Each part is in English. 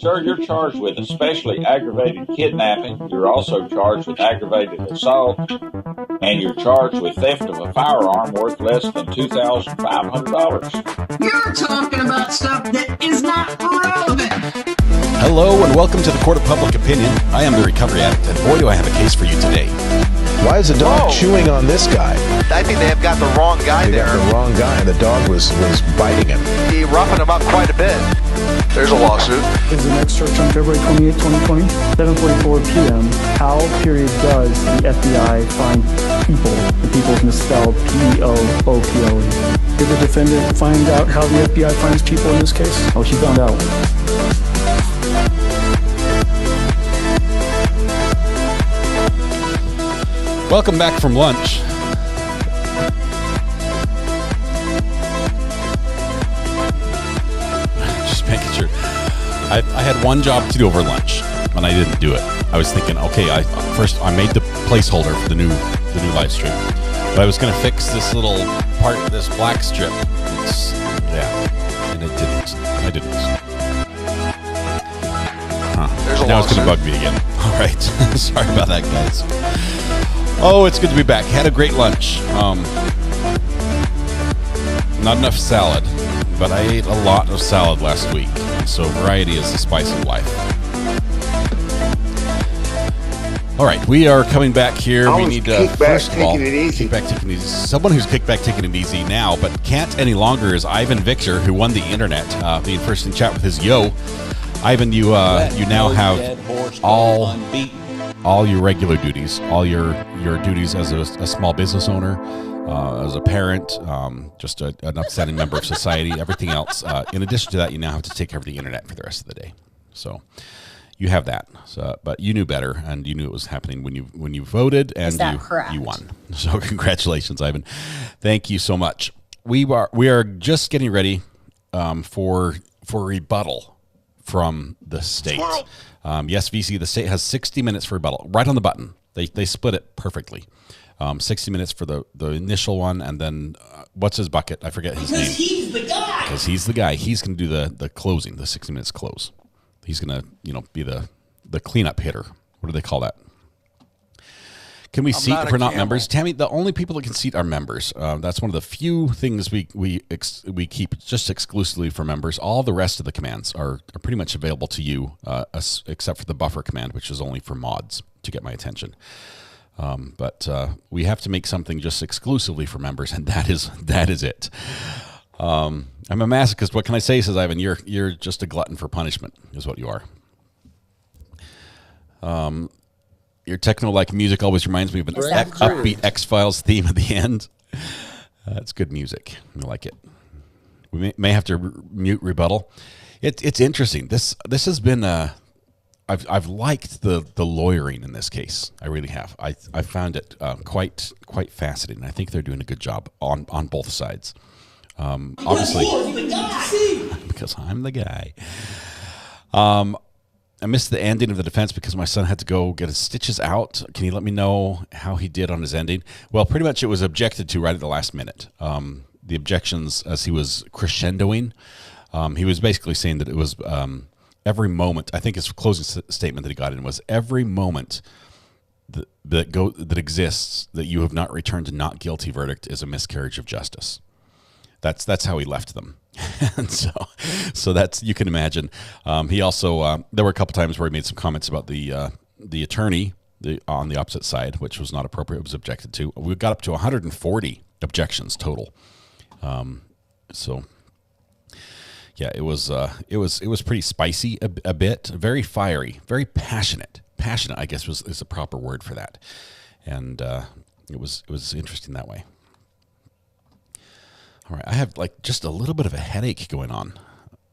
Sir, you're charged with especially aggravated kidnapping. You're also charged with aggravated assault, and you're charged with theft of a firearm worth less than $2,500. You're talking about stuff that is not relevant. Hello and welcome to the Court of Public Opinion. I am the recovery addict, and boy, do I have a case for you today. Why is the dog chewing on this guy? I think they have got the wrong guy there. Got the wrong guy, and the dog was biting him. He roughened him up quite a bit. There's a lawsuit. Is the next search on February 28, 2020? 7:44 p.m. How, does the FBI find people? The people is misspelled P-E-O-O-P-L-E. Did the defendant find out how the FBI finds people in this case? Oh, she found out. Welcome back from lunch. Just making sure. I had one job to do over lunch, and I didn't do it. I was thinking, okay, I made the placeholder for the new live stream, but I was going to fix this little part, this black strip. And it didn't. I didn't. Now it's going to bug me again. All right, sorry about that, guys. Oh, it's good to be back. Had a great lunch. Not enough salad, but I ate a lot of salad last week. So variety is the spice of life. All right, we are coming back here. We need to, first of all, kick back, taking it easy. Someone who's kicked back, taking it easy now, but can't any longer is Ivan Victor, who won the internet, being first in chat with his yo. Ivan, you now have all your regular duties, all your duties as a small business owner, as a parent, just an upstanding member of society, everything else. In addition to that, you now have to take care of the internet for the rest of the day. So you have that. So, but you knew better, and you knew it was happening when you voted, and you won. So congratulations, Ivan. Thank you so much. We are just getting ready for rebuttal from the state. Yes, VC, the state has 60 minutes for rebuttal. Right on the button. They split it perfectly. 60 minutes for the initial one, and then what's his bucket? I forget his name. Because he's the guy. Because he's the guy. He's going to do the closing, the 60 minutes close. He's going to be the cleanup hitter. What do they call that? Can we seat if we're not members? Tammy, the only people that can seat are members. That's one of the few things we keep just exclusively for members. All the rest of the commands are pretty much available to you, except for the buffer command, which is only for mods to get my attention. But we have to make something just exclusively for members, and that is it. I'm a masochist. What can I say? Says Ivan. You're just a glutton for punishment, is what you are. Your techno-like music always reminds me of an upbeat X-Files theme at the end. It's good music. I like it. We may have to mute rebuttal. It's interesting. This has been I've liked the lawyering in this case. I really have. I found it quite fascinating. I think they're doing a good job on both sides. Obviously, because I'm the guy. I missed the ending of the defense because my son had to go get his stitches out. Can you let me know how he did on his ending? Well, pretty much it was objected to right at the last minute. The objections, as he was crescendoing, he was basically saying that it was every moment. I think his closing statement that he got in was every moment that exists that you have not returned a not guilty verdict is a miscarriage of justice. That's how he left them. And so that's, you can imagine. He also there were a couple times where he made some comments about the attorney on the opposite side, which was not appropriate. It was objected to. We got up to 140 objections total. So yeah, it was pretty spicy a bit, very fiery, very passionate. Passionate, I guess, is the proper word for that. And it was interesting that way. All right, I have just a little bit of a headache going on.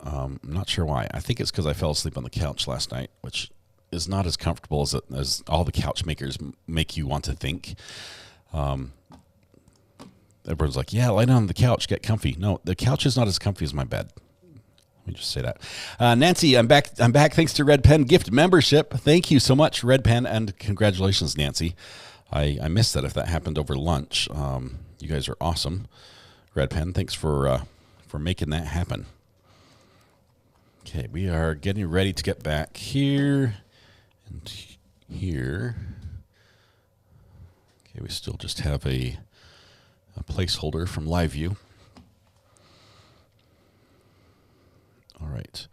I'm not sure why. I think it's because I fell asleep on the couch last night, which is not as comfortable as all the couch makers make you want to think. Everyone's like, yeah, lie down on the couch, get comfy. No, the couch is not as comfy as my bed. Let me just say that. Nancy, I'm back thanks to Red Pen gift membership. Thank you so much, Red Pen, and congratulations, Nancy. I missed that if that happened over lunch. You guys are awesome. Red Pen, thanks for making that happen. Okay, we are getting ready to get back here and here. Okay, we still just have a placeholder from live view. All right.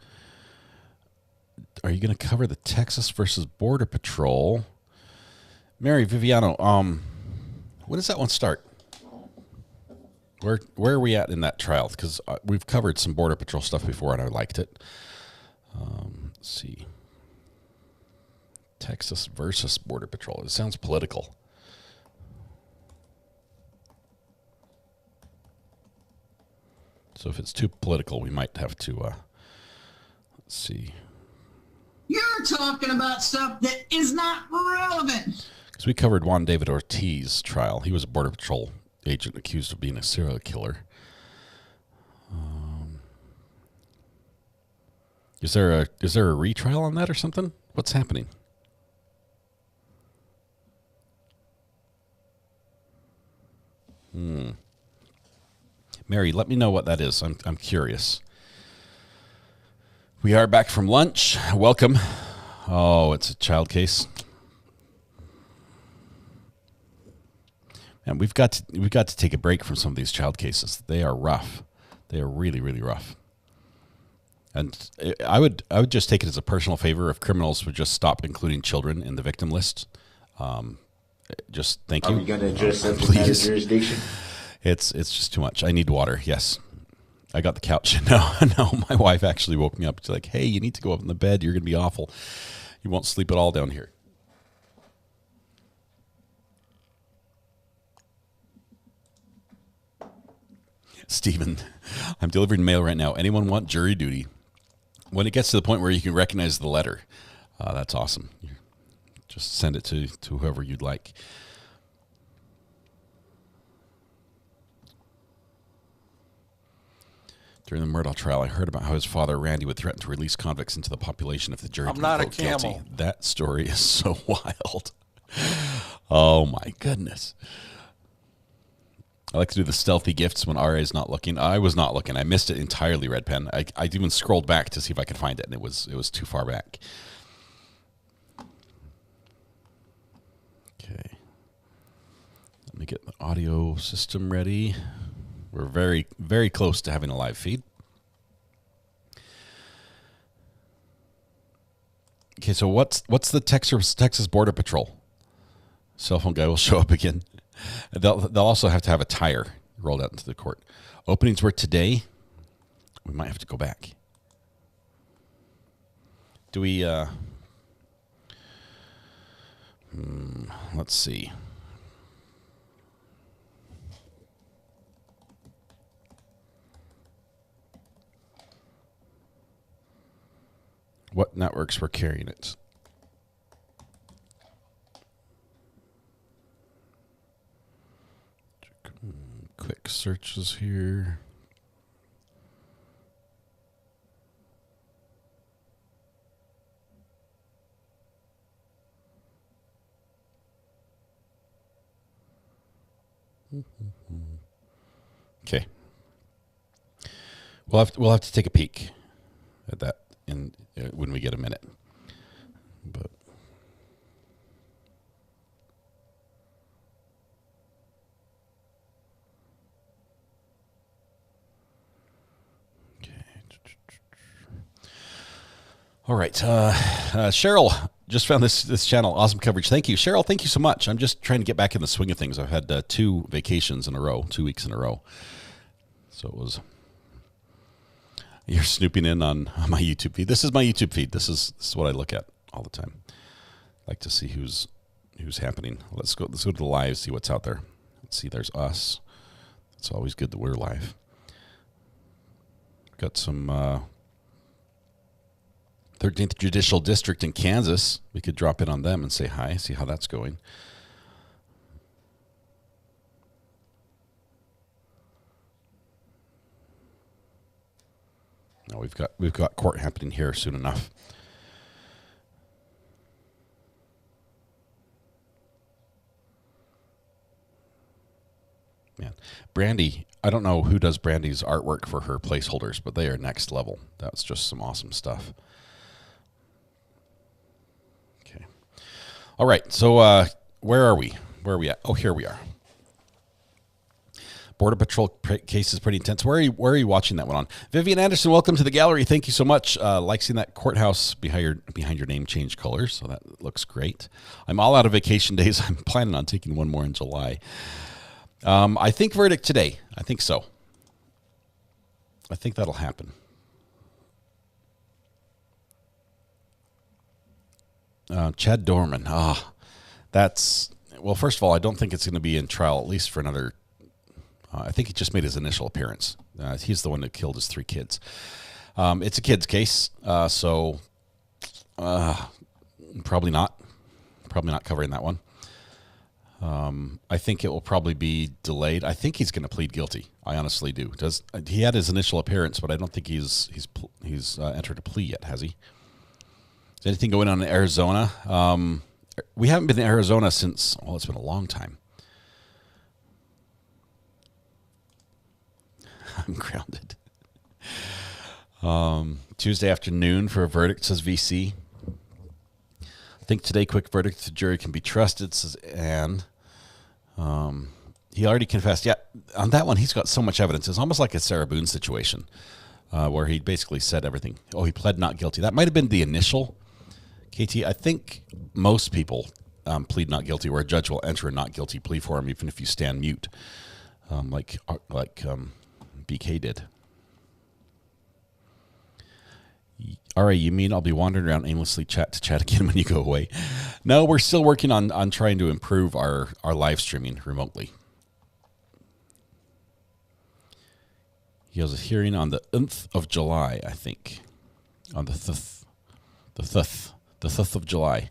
Are you going to cover the Texas versus Border Patrol? Mary Viviano, when does that one start? Where are we at in that trial? Because we've covered some Border Patrol stuff before, and I liked it. Let's see. Texas versus Border Patrol. It sounds political. So if it's too political, we might have to, let's see. You're talking about stuff that is not relevant. Because we covered Juan David Ortiz's trial. He was a Border Patrol agent accused of being a serial killer. Is there a retrial on that or something? What's happening? Mary, let me know what that is. I'm curious. We are back from lunch. Welcome. Oh, it's a child case. And we've got to take a break from some of these child cases. They are rough. They are really, really rough. And I would just take it as a personal favor if criminals would just stop including children in the victim list. Just thank you. Are we going to address that please. jurisdiction? It's just too much. I need water. Yes. I got the couch. No, my wife actually woke me up. She's like, hey, you need to go up in the bed. You're going to be awful. You won't sleep at all down here. Stephen, I'm delivering mail right now. Anyone want jury duty? When it gets to the point where you can recognize the letter, that's awesome. Just send it to whoever you'd like. During the Murdaugh trial, I heard about how his father, Randy, would threaten to release convicts into the population if the jury didn't vote guilty. That story is so wild. Oh, my goodness. I like to do the stealthy gifts when RA is not looking. I was not looking. I missed it entirely, Red Pen. I even scrolled back to see if I could find it, and it was too far back. Okay. Let me get the audio system ready. We're very, very close to having a live feed. Okay, so what's the Texas Border Patrol? Cell phone guy will show up again. They'll also have to have a tire rolled out into the court. Openings were today. We might have to go back. Do we? Let's see. What networks were carrying it? Quick searches here. Okay. We'll have to take a peek at that when we get a minute. But all right. Cheryl just found this channel. Awesome coverage. Thank you, Cheryl. Thank you so much. I'm just trying to get back in the swing of things. I've had 2 vacations in a row, 2 weeks in a row. So it was. You're snooping in on my YouTube feed. This is my YouTube feed. This is what I look at all the time. I like to see who's happening. Let's go to the live, see what's out there. Let's see. There's us. It's always good that we're live. Got some 13th Judicial District in Kansas. We could drop in on them and say hi, see how that's going. No, we've got court happening here soon enough. Man, Brandy, I don't know who does Brandy's artwork for her placeholders, but they are next level. That's just some awesome stuff. Okay. All right. So where are we? Where are we at? Oh, here we are. Border Patrol case is pretty intense. Where are you watching that one on? Vivian Anderson, welcome to the gallery. Thank you so much. Like seeing that courthouse behind your name change colors, so that looks great. I'm all out of vacation days. I'm planning on taking one more in July. I think verdict today. I think so. I think that'll happen. Chad Dorman. That's, well, first of all, I don't think it's going to be in trial at least for another. I think he just made his initial appearance. He's the one that killed his 3 kids. It's a kid's case, so probably not covering that one. I think it will probably be delayed. I think he's going to plead guilty. I honestly do. He had his initial appearance, but I don't think he's entered a plea yet, has he? Is anything going on in Arizona? We haven't been in Arizona since, well, it's been a long time. I'm grounded. Tuesday afternoon for a verdict, says VC. I think today, quick verdict, the jury can be trusted, says Ann. He already confessed. Yeah, on that one, he's got so much evidence. It's almost like a Sarah Boone situation where he basically said everything. Oh, he pled not guilty. That might have been the initial. KT, I think most people plead not guilty, where a judge will enter a not guilty plea for him, even if you stand mute, like BK did. All right, you mean I'll be wandering around aimlessly chat to chat again when you go away? No, we're still working on trying to improve our live streaming remotely. He has a hearing on the 9th of July, I think. On the 5th. The 5th of July.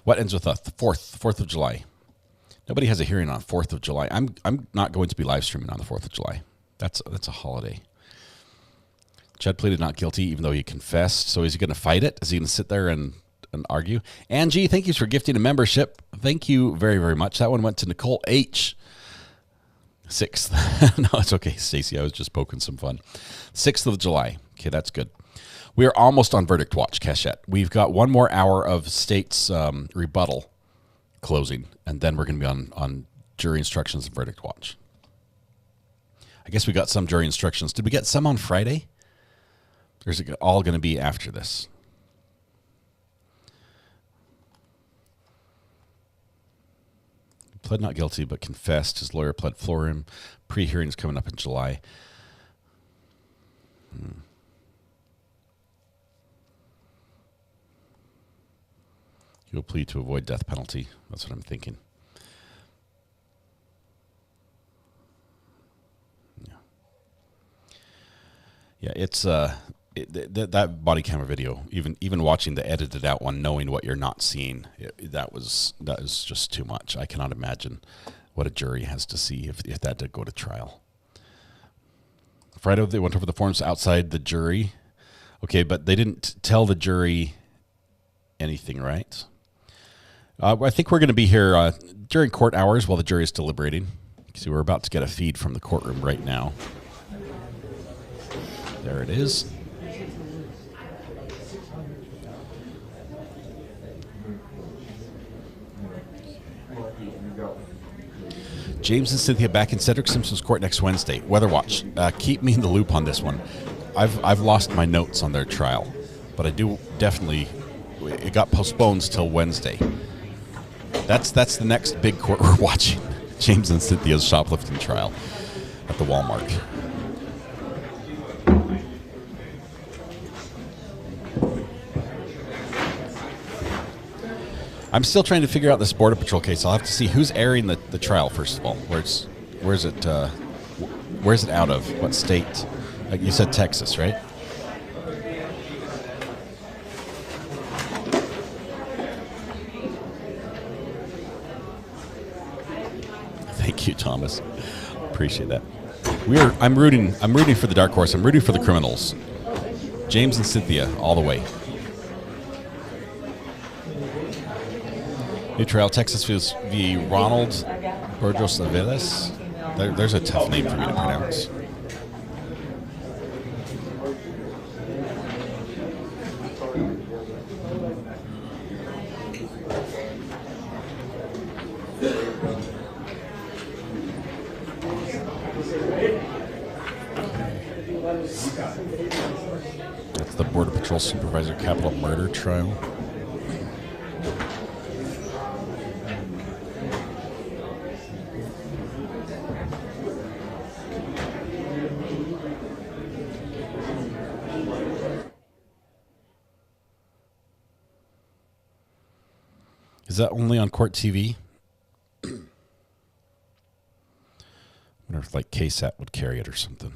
What ends with the 4th of July. Nobody has a hearing on 4th of July. I'm not going to be live streaming on the 4th of July. That's a holiday. Chad pleaded not guilty, even though he confessed. So is he going to fight it? Is he going to sit there and argue? Angie, thank you for gifting a membership. Thank you very, very much. That one went to Nicole H. 6th. No, it's okay, Stacey. I was just poking some fun. 6th of July. Okay, that's good. We are almost on verdict watch, Cachette. We've got one more hour of state's rebuttal closing, and then we're going to be on jury instructions and verdict watch. I guess we got some jury instructions. Did we get some on Friday? Or is it all going to be after this? He pled not guilty, but confessed. His lawyer pled for him. Pre-hearing is coming up in July. He'll plead to avoid death penalty. That's what I'm thinking. Yeah, it's that body camera video. Even watching the edited out one, knowing what you're not seeing, that is just too much. I cannot imagine what a jury has to see if that did go to trial. Friday they went over the forms outside the jury. Okay, but they didn't tell the jury anything, right? I think we're going to be here during court hours while the jury is deliberating. See, we're about to get a feed from the courtroom right now. There it is. James and Cynthia back in Cedric Simpson's court next Wednesday. Weather Watch. Keep me in the loop on this one. I've lost my notes on their trial, but I do definitely. It got postponed till Wednesday. That's the next big court we're watching. James and Cynthia's shoplifting trial at the Walmart. I'm still trying to figure out this Border Patrol case. I'll have to see who's airing the trial, first of all. Where's it out of? What state? Like you said Texas, right? Thank you, Thomas. Appreciate that. I'm rooting for the dark horse. I'm rooting for the criminals. James and Cynthia, all the way. New trial, Texas v. Ronald Burgos Aviles. There's a tough name for me to pronounce. That's the Border Patrol Supervisor capital murder trial. Is that only on Court TV? I wonder if like KSAT would carry it or something.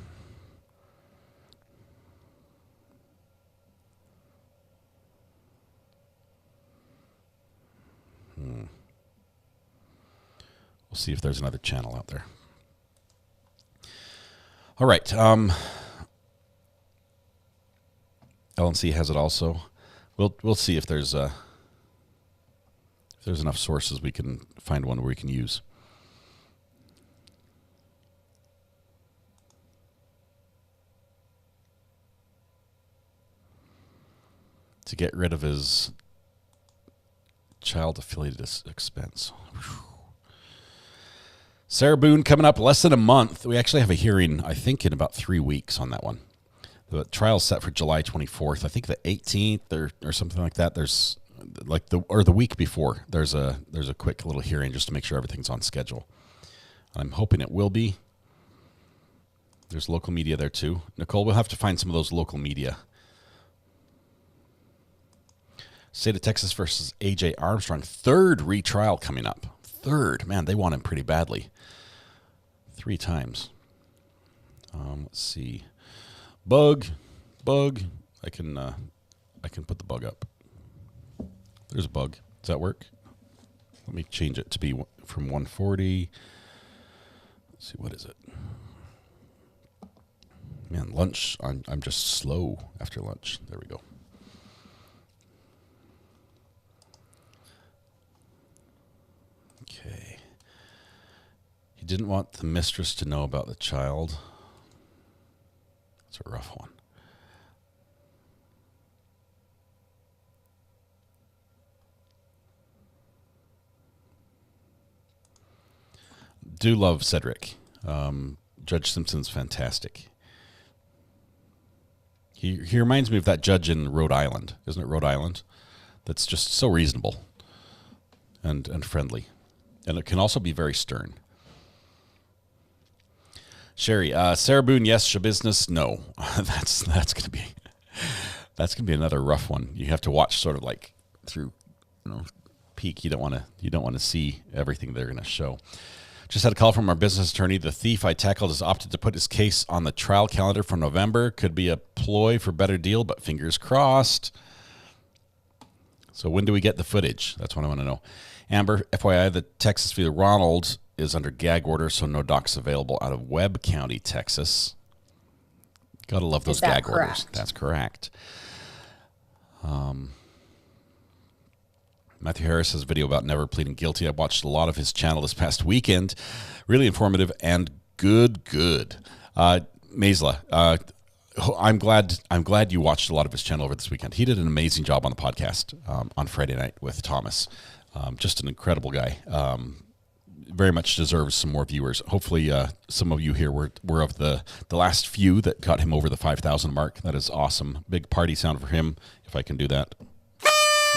We'll see if there's another channel out there. All right. LNC has it also. We'll see if there's enough sources we can find one where we can use. To get rid of his child affiliated expense. Whew. Sarah Boone coming up less than a month. We actually have a hearing, I think, in about 3 weeks on that one. The trial's set for July 24th. I think the 18th or something like that. There's like the week before. There's a quick little hearing just to make sure everything's on schedule. I'm hoping it will be. There's local media there too. Nicole, we'll have to find some of those local media. State of Texas versus A.J. Armstrong. 3rd retrial coming up. 3rd. Man, they want him pretty badly. 3 times. Let's see. Bug. I can put the bug up. There's a bug. Does that work? Let me change it to be from 140. Let's see, what is it? Man, lunch. I'm just slow after lunch. There we go. Okay. He didn't want the mistress to know about the child. That's a rough one. Do love Cedric. Judge Simpson's fantastic. He reminds me of that judge in Rhode Island. Isn't it Rhode Island? That's just so reasonable and friendly. And it can also be very stern. Sherry, Sarah Boone, yes. Shabusiness, no. that's gonna be another rough one. You have to watch sort of like through, peek. You don't want to see everything they're gonna show. Just had a call from our business attorney. The thief I tackled has opted to put his case on the trial calendar for November. Could be a ploy for better deal, but fingers crossed. So when do we get the footage? That's what I want to know. Amber, FYI, the Texas v. Ronald is under gag order, so no docs available out of Webb County, Texas. Gotta love those gag orders. That's correct. Matthew Harris has a video about never pleading guilty. I watched a lot of his channel this past weekend. Really informative and good. Maisla, I'm glad you watched a lot of his channel over this weekend. He did an amazing job on the podcast on Friday night with Thomas. Just an incredible guy. Very much deserves some more viewers. Hopefully some of you here were of the last few that got him over the 5,000 mark. That is awesome. Big party sound for him, if I can do that.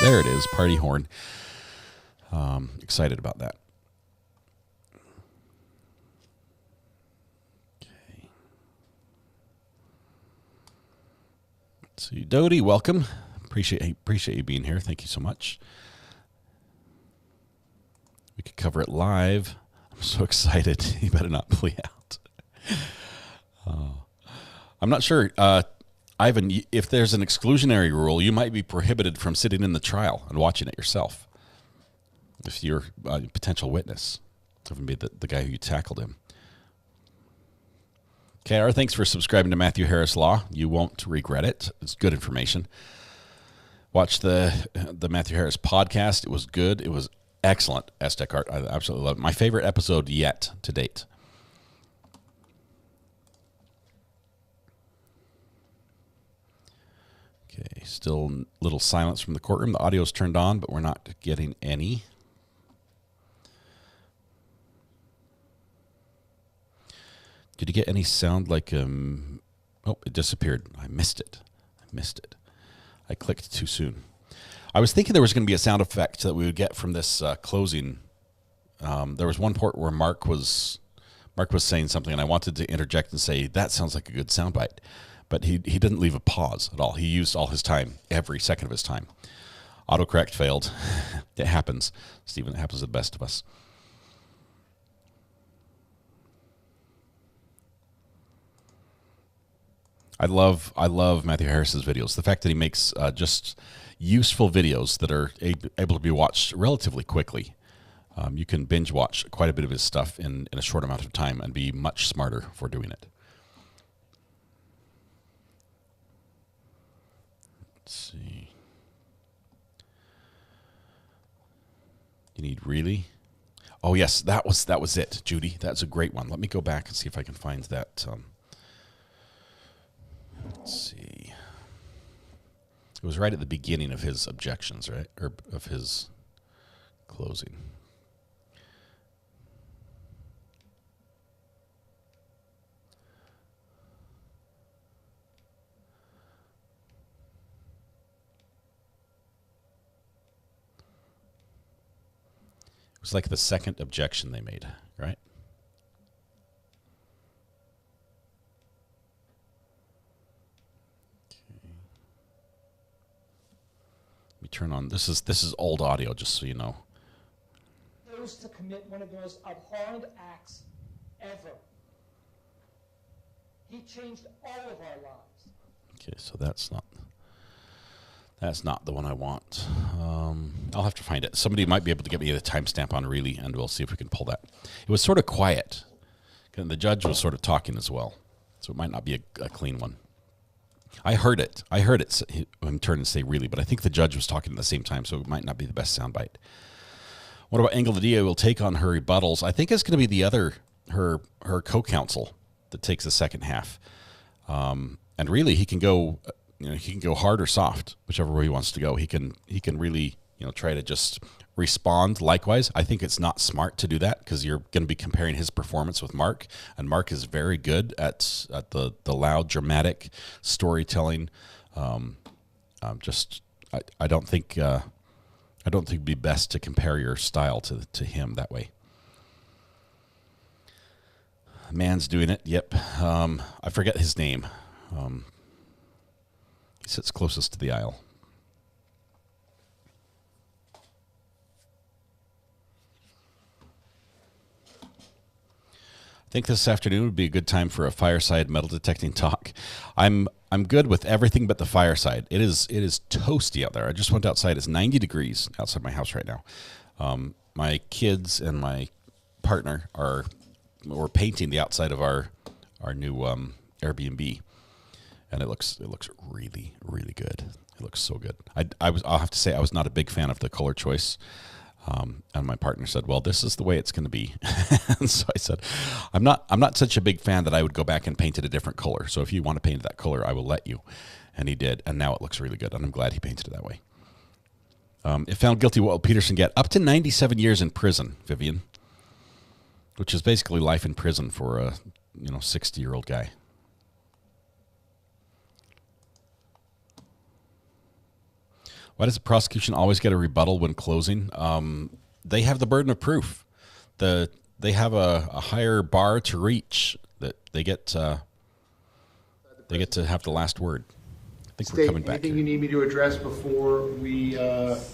There it is, party horn. Excited about that. Okay. Let's see, Dodie, welcome. Appreciate you being here. Thank you so much. We could cover it live. I'm so excited. You better not plea out. I'm not sure. Ivan, if there's an exclusionary rule, you might be prohibited from sitting in the trial and watching it yourself. If you're a potential witness, having been the guy who tackled him. KR, thanks for subscribing to Matthew Harris Law. You won't regret it. It's good information. Watch the Matthew Harris podcast. It was good. It was excellent, S. Eckhart. I absolutely love it. My favorite episode yet to date. still little silence from the courtroom. The audio's turned on, but we're not getting any. Did you get any sound like oh, it disappeared. I missed it. I clicked too soon. I was thinking there was going to be a sound effect that we would get from this closing. There was one part where Mark was saying something, and I wanted to interject and say, that sounds like a good soundbite. But he didn't leave a pause at all. He used all his time, every second of his time. Autocorrect failed. It happens, Stephen. It happens to the best of us. I love Matthew Harris's videos. The fact that he makes just useful videos that are able to be watched relatively quickly. You can binge watch quite a bit of his stuff in a short amount of time and be much smarter for doing it. Let's see. You need really? Oh yes, that was it, Judy. That's a great one. Let me go back and see if I can find that. Let's see. It was right at the beginning of his objections, right? Or of his closing. It was like the second objection they made, right? Let me turn on. This is old audio, just so you know. To commit one of the most abhorrent acts ever. He changed all of our lives. Okay, so that's not the one I want. I'll have to find it. Somebody might be able to get me the timestamp on really, and we'll see if we can pull that. It was sort of quiet, and the judge was sort of talking as well, so it might not be a clean one. I heard it him turn and say really, but I think the judge was talking at the same time, so it might not be the best soundbite. What about Engel? The DA will take on her rebuttals. I think it's going to be her co-counsel that takes the second half. And really, he can go hard or soft, whichever way he wants to go. He can really try to just respond. Likewise, I think it's not smart to do that because you're going to be comparing his performance with Mark, and Mark is very good at the loud, dramatic storytelling. I don't think. I don't think it'd be best to compare your style to him that way. Man's doing it. Yep. I forget his name. He sits closest to the aisle. I think this afternoon would be a good time for a fireside metal detecting talk. I'm good with everything but the fireside. It is toasty out there. I just went outside. It's 90 degrees outside my house right now. My kids and my partner we're painting the outside of our new Airbnb, and it looks really, really good. It looks so good. I'll have to say I was not a big fan of the color choice. And my partner said, well, this is the way it's going to be. And so I said, I'm not such a big fan that I would go back and paint it a different color. So if you want to paint it that color, I will let you. And he did. And now it looks really good. And I'm glad he painted it that way. If found guilty, what will Peterson get? Up to 97 years in prison, Vivian, which is basically life in prison for a 60-year-old guy. Why does the prosecution always get a rebuttal when closing? They have the burden of proof. They have a higher bar to reach. That they get to have the last word. I think we're coming back. Anything you need me to address before we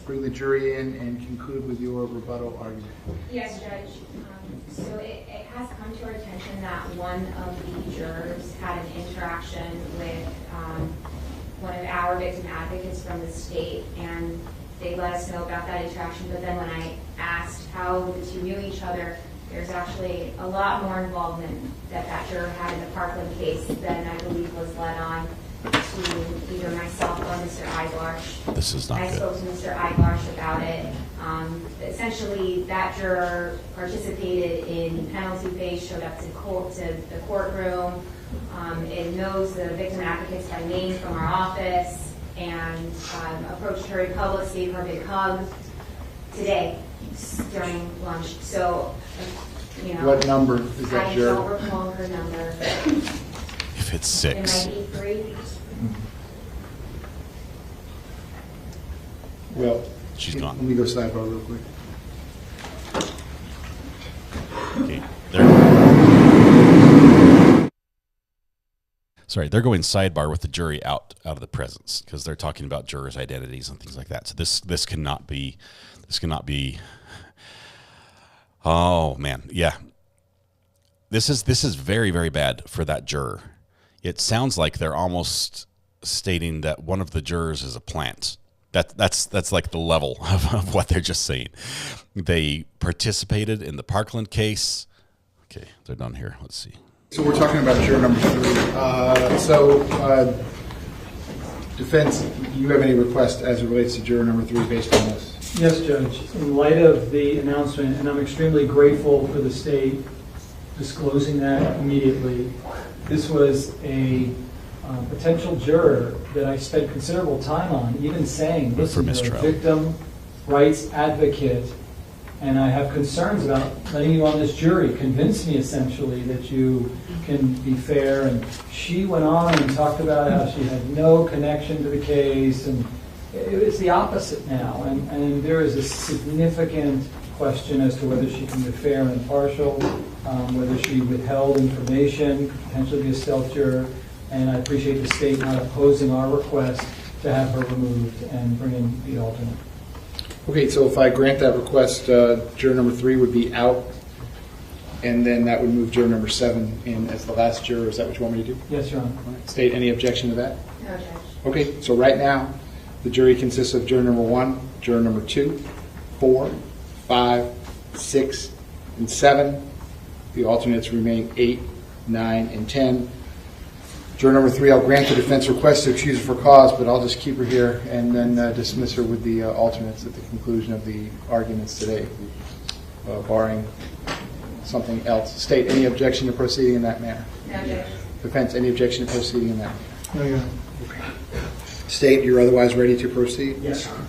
bring the jury in and conclude with your rebuttal argument? Yes, Judge. So it has come to our attention that one of the jurors had an interaction with one of our victim advocates from the state, and they let us know about that interaction. But then when I asked how the two knew each other, there's actually a lot more involvement that juror had in the Parkland case than I believe was led on to either myself or Mr. Eiglarsh. This is not good. I spoke to Mr. Eiglarsh about it. Essentially, that juror participated in penalty phase, showed up to the courtroom. It knows the victim advocates by name from our office. and approached her in public, gave her a big hug today during lunch. So, you know. What number is that I juror? don't recall her number. If it's It 6. might be 3. Well, She's let gone. me go sidebar real quick. Okay. They're going sidebar with the jury out of the presence because they're talking about jurors' identities and things like that. So this cannot be. Oh man, yeah. This is very, very bad for that juror. It sounds like they're almost stating that one of the jurors is a plant. That's like the level of what they're just saying. They participated in the Parkland case. Okay, they're done here. Let's see. So we're talking about juror number 3. Defense, you have any request as it relates to juror number 3 based on this? Yes, Judge. In light of the announcement, and I'm extremely grateful for the state disclosing that immediately, this was a potential juror that I spent considerable time on, even saying, listen, you're a victim rights advocate, and I have concerns about letting you on this jury. Convince me, essentially, that you can be fair. And she went on and talked about how she had no connection to the case, and it's the opposite now. And there is a significant question as to whether she can be fair and impartial, whether she withheld information, could potentially be a stealth juror. And I appreciate the state not opposing our request to have her removed and bring in the alternate. Okay, so if I grant that request, juror number 3 would be out, and then that would move juror number 7 in as the last juror. Is that what you want me to do? Yes, Your Honor. State, any objection to that? No, Judge. Okay, so right now, the jury consists of juror number 1, juror number 2, 4, 5, 6, and 7. The alternates remain 8, 9, and 10. Juror number 3, I'll grant the defense request to excuse her for cause, but I'll just keep her here and then dismiss her with the alternates at the conclusion of the arguments today, barring something else. State, any objection to proceeding in that manner? No, Judge. Defense, any objection to proceeding in that manner? No, Your Honor. State, you're otherwise ready to proceed? Yes, Your Honor.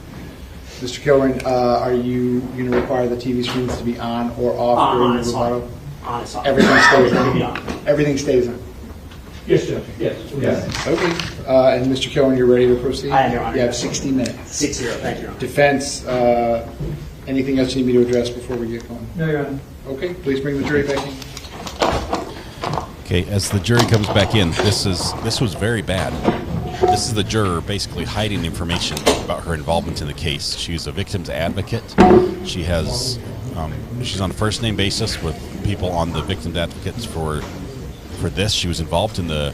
Mr. Kilran, are you going to require the TV screens to be on or off during the rebuttal? On, it's on. Everything stays Everything on? on. Everything stays on? Yes, Judge. Yes. Okay. And Mr. Kilran, you're ready to proceed? I am, Your Honor. You have 60 minutes. 6-0. Thank you, Your Honor. Defense, anything else you need me to address before we get going? No, Your Honor. Okay, please bring the jury back in. Okay, as the jury comes back in, this was very bad. This is the juror basically hiding information about her involvement in the case. She's a victim's advocate. She has she's on a first name basis with people on the victim's advocates for this. She was involved in the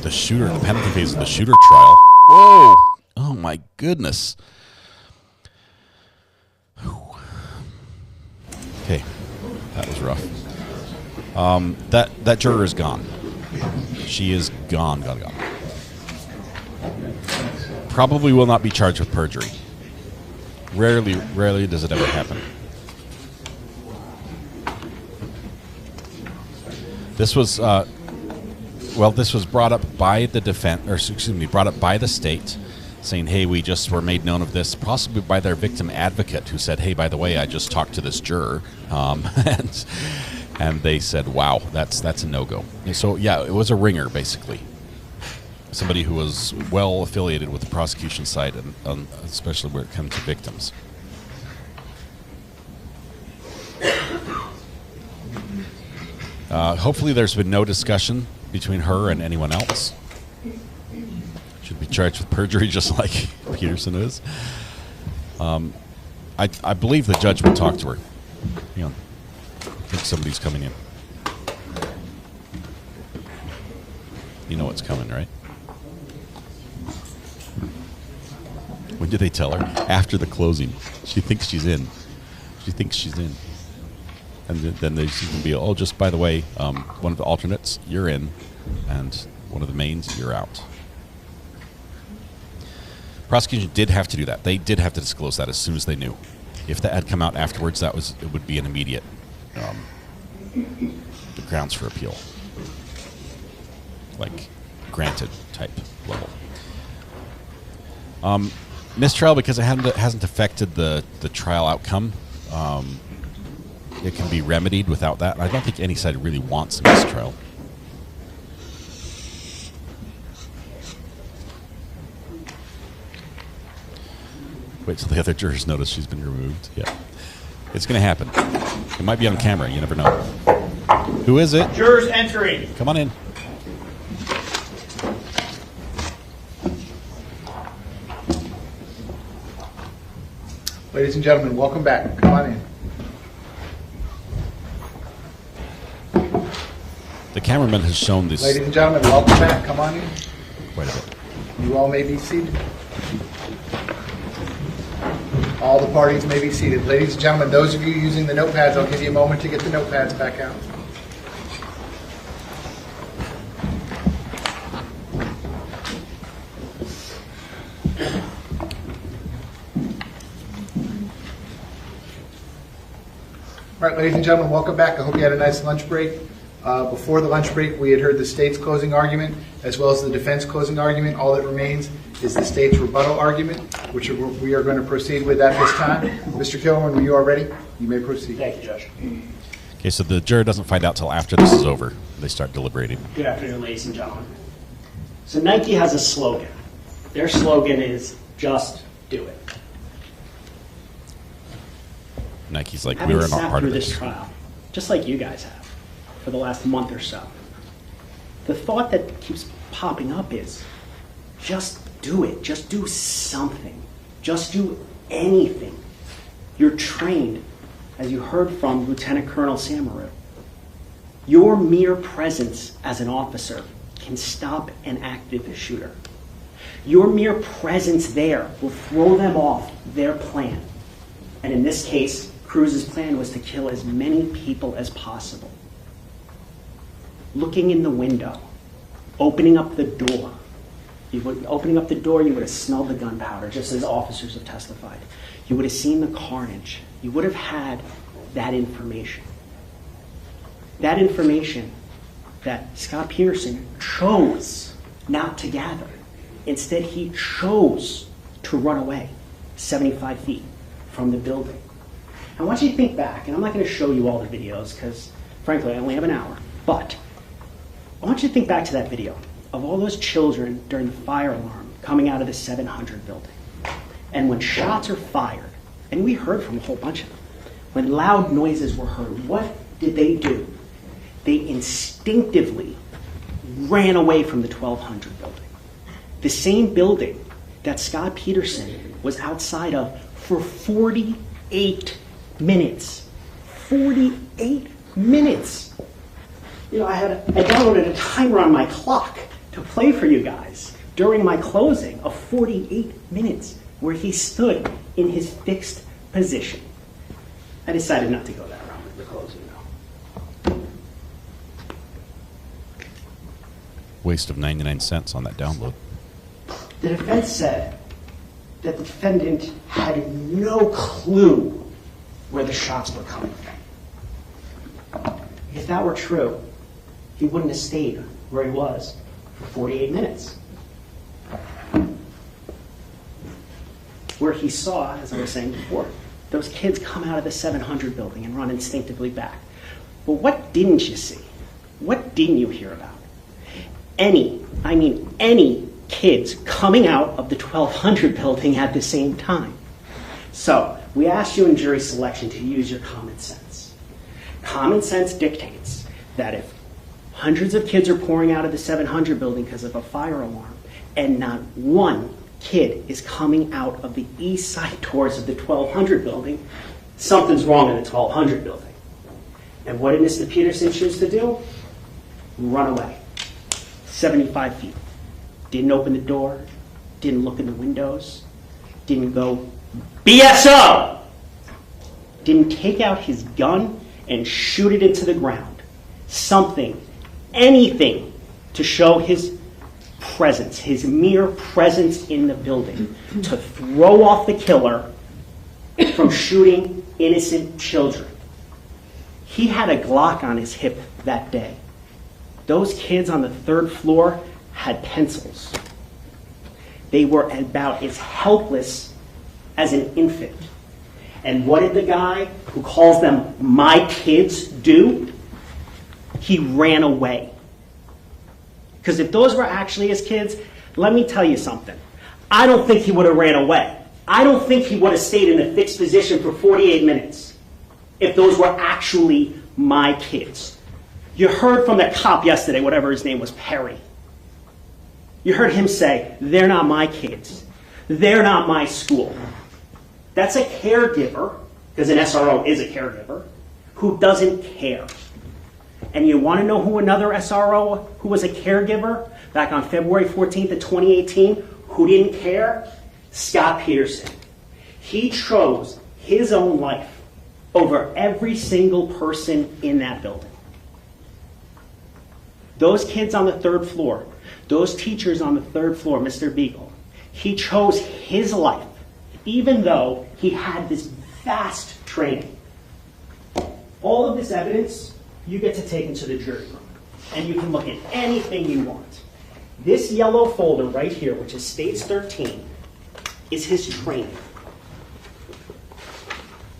shooter, the penalty phase of the shooter trial. Whoa! Oh my goodness. Whew. Okay, that was rough. That juror is gone. She is gone. Probably will not be charged with perjury. Rarely does it ever happen. This was brought up by the defense, or excuse me, brought up by the state, saying, "Hey, we just were made known of this," possibly by their victim advocate, who said, "Hey, by the way, I just talked to this juror," and they said, "Wow, that's a no-go." And so, yeah, it was a ringer, basically. Somebody who was well affiliated with the prosecution side, and especially when it comes to victims. Hopefully there's been no discussion between her and anyone else. Should be charged with perjury just like Peterson is. I believe the judge would talk to her. Hang on. I think somebody's coming in. You know what's coming, right? When did they tell her? After the closing. She thinks she's in. And then she's going to be, oh, just by the way, one of the alternates, you're in, and one of the mains, you're out. Prosecution did have to do that. They did have to disclose that as soon as they knew. If that had come out afterwards, it would be an immediate grounds for appeal. Like, granted type level. Mistrial, because it hasn't affected the trial outcome. It can be remedied without that. I don't think any side really wants a mistrial. Wait till the other jurors notice she's been removed. Yeah. It's going to happen. It might be on camera. You never know. Who is it? Jurors entering. Come on in. Ladies and gentlemen, welcome back. Come on in. The cameraman has shown this. Ladies and gentlemen, welcome back. Come on in. Wait a bit. You all may be seated. All the parties may be seated. Ladies and gentlemen, those of you using the notepads, I'll give you a moment to get the notepads back out. All right, ladies and gentlemen, welcome back. I hope you had a nice lunch break. Before the lunch break, we had heard the state's closing argument as well as the defense closing argument. All that remains is the state's rebuttal argument, which we are going to proceed with at this time. Mr. Kilman, when you are ready, you may proceed. Thank you, Judge. Okay, so the juror doesn't find out till after this is over. They start deliberating. Good afternoon, ladies and gentlemen. So Nike has a slogan. Their slogan is, just do it. Nike's like, Having we were not sat part through of this this. trial, just like you guys have, for the last month or so, the thought that keeps popping up is, just do it. Just do something. Just do anything. You're trained, as you heard from Lieutenant Colonel Samaru. Your mere presence as an officer can stop an active shooter. Your mere presence there will throw them off their plan. And in this case, Cruz's plan was to kill as many people as possible. Looking in the window, opening up the door. Opening up the door, you would have smelled the gunpowder, just as officers have testified. You would have seen the carnage. You would have had that information. That information that Scot Peterson chose not to gather. Instead, he chose to run away 75 feet from the building. I want you to think back, and I'm not going to show you all the videos because, frankly, I only have an hour, but I want you to think back to that video of all those children during the fire alarm coming out of the 700 building. And when shots are fired, and we heard from a whole bunch of them, when loud noises were heard, what did they do? They instinctively ran away from the 1200 building. The same building that Scot Peterson was outside of for 48 minutes. 48 minutes. You know, I downloaded a timer on my clock to play for you guys during my closing of 48 minutes where he stood in his fixed position. I decided not to go that route with the closing, though. Waste of 99 cents on that download. The defense said that the defendant had no clue where the shots were coming from. If that were true, he wouldn't have stayed where he was for 48 minutes. Where he saw, as I was saying before, those kids come out of the 700 building and run instinctively back. But what didn't you see? What didn't you hear about? Any kids coming out of the 1200 building at the same time. So, we asked you in jury selection to use your common sense. Common sense dictates that if hundreds of kids are pouring out of the 700 building because of a fire alarm, and not one kid is coming out of the east side doors of the 1200 building, something's wrong in the 1200 building. And what did Mr. Peterson choose to do? Run away. 75 feet. Didn't open the door, didn't look in the windows, didn't go, BSO! Didn't take out his gun and shoot it into the ground. Something, anything to show his presence, his mere presence in the building, to throw off the killer from shooting innocent children. He had a Glock on his hip that day. Those kids on the third floor had pencils. They were about as helpless as an infant. And what did the guy who calls them my kids do? He ran away. Because if those were actually his kids, let me tell you something. I don't think he would have ran away. I don't think he would have stayed in a fixed position for 48 minutes if those were actually my kids. You heard from the cop yesterday, whatever his name was, Perry. You heard him say, they're not my kids. They're not my school. That's a caregiver, because an SRO is a caregiver, who doesn't care. And you want to know who another SRO who was a caregiver back on February 14th of 2018 who didn't care? Scot Peterson. He chose his own life over every single person in that building. Those kids on the third floor, those teachers on the third floor, Mr. Beagle, he chose his life, even though he had this vast training. All of this evidence you get to take into the jury room, and you can look at anything you want. This yellow folder right here, which is States 13, is his training.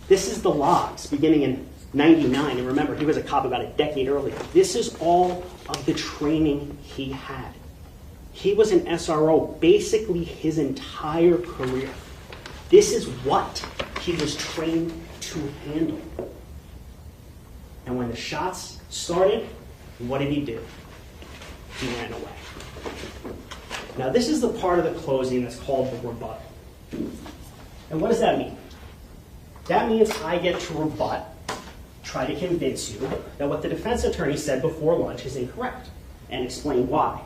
This is the logs beginning in 99, and remember, he was a cop about a decade earlier. This is all of the training he had. He was an SRO basically his entire career. This is what he was trained to handle. And when the shots started, what did he do? He ran away. Now, this is the part of the closing that's called the rebuttal. And what does that mean? That means I get to rebut, try to convince you that what the defense attorney said before lunch is incorrect, and explain why.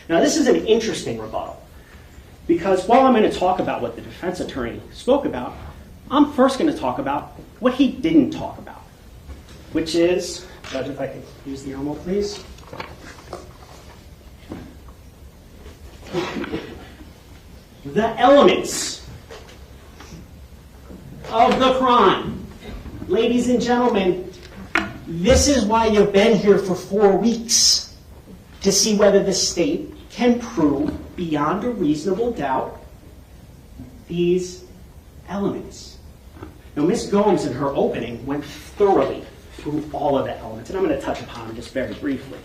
Now, this is an interesting rebuttal, because while I'm going to talk about what the defense attorney spoke about, I'm first going to talk about what he didn't talk about, which is, Judge, if I could use the Elmo, please. The elements of the crime. Ladies and gentlemen, this is why you've been here for 4 weeks, to see whether the state can prove beyond a reasonable doubt these elements. Now, Ms. Gomes, in her opening, went thoroughly through all of the elements, and I'm going to touch upon them just very briefly.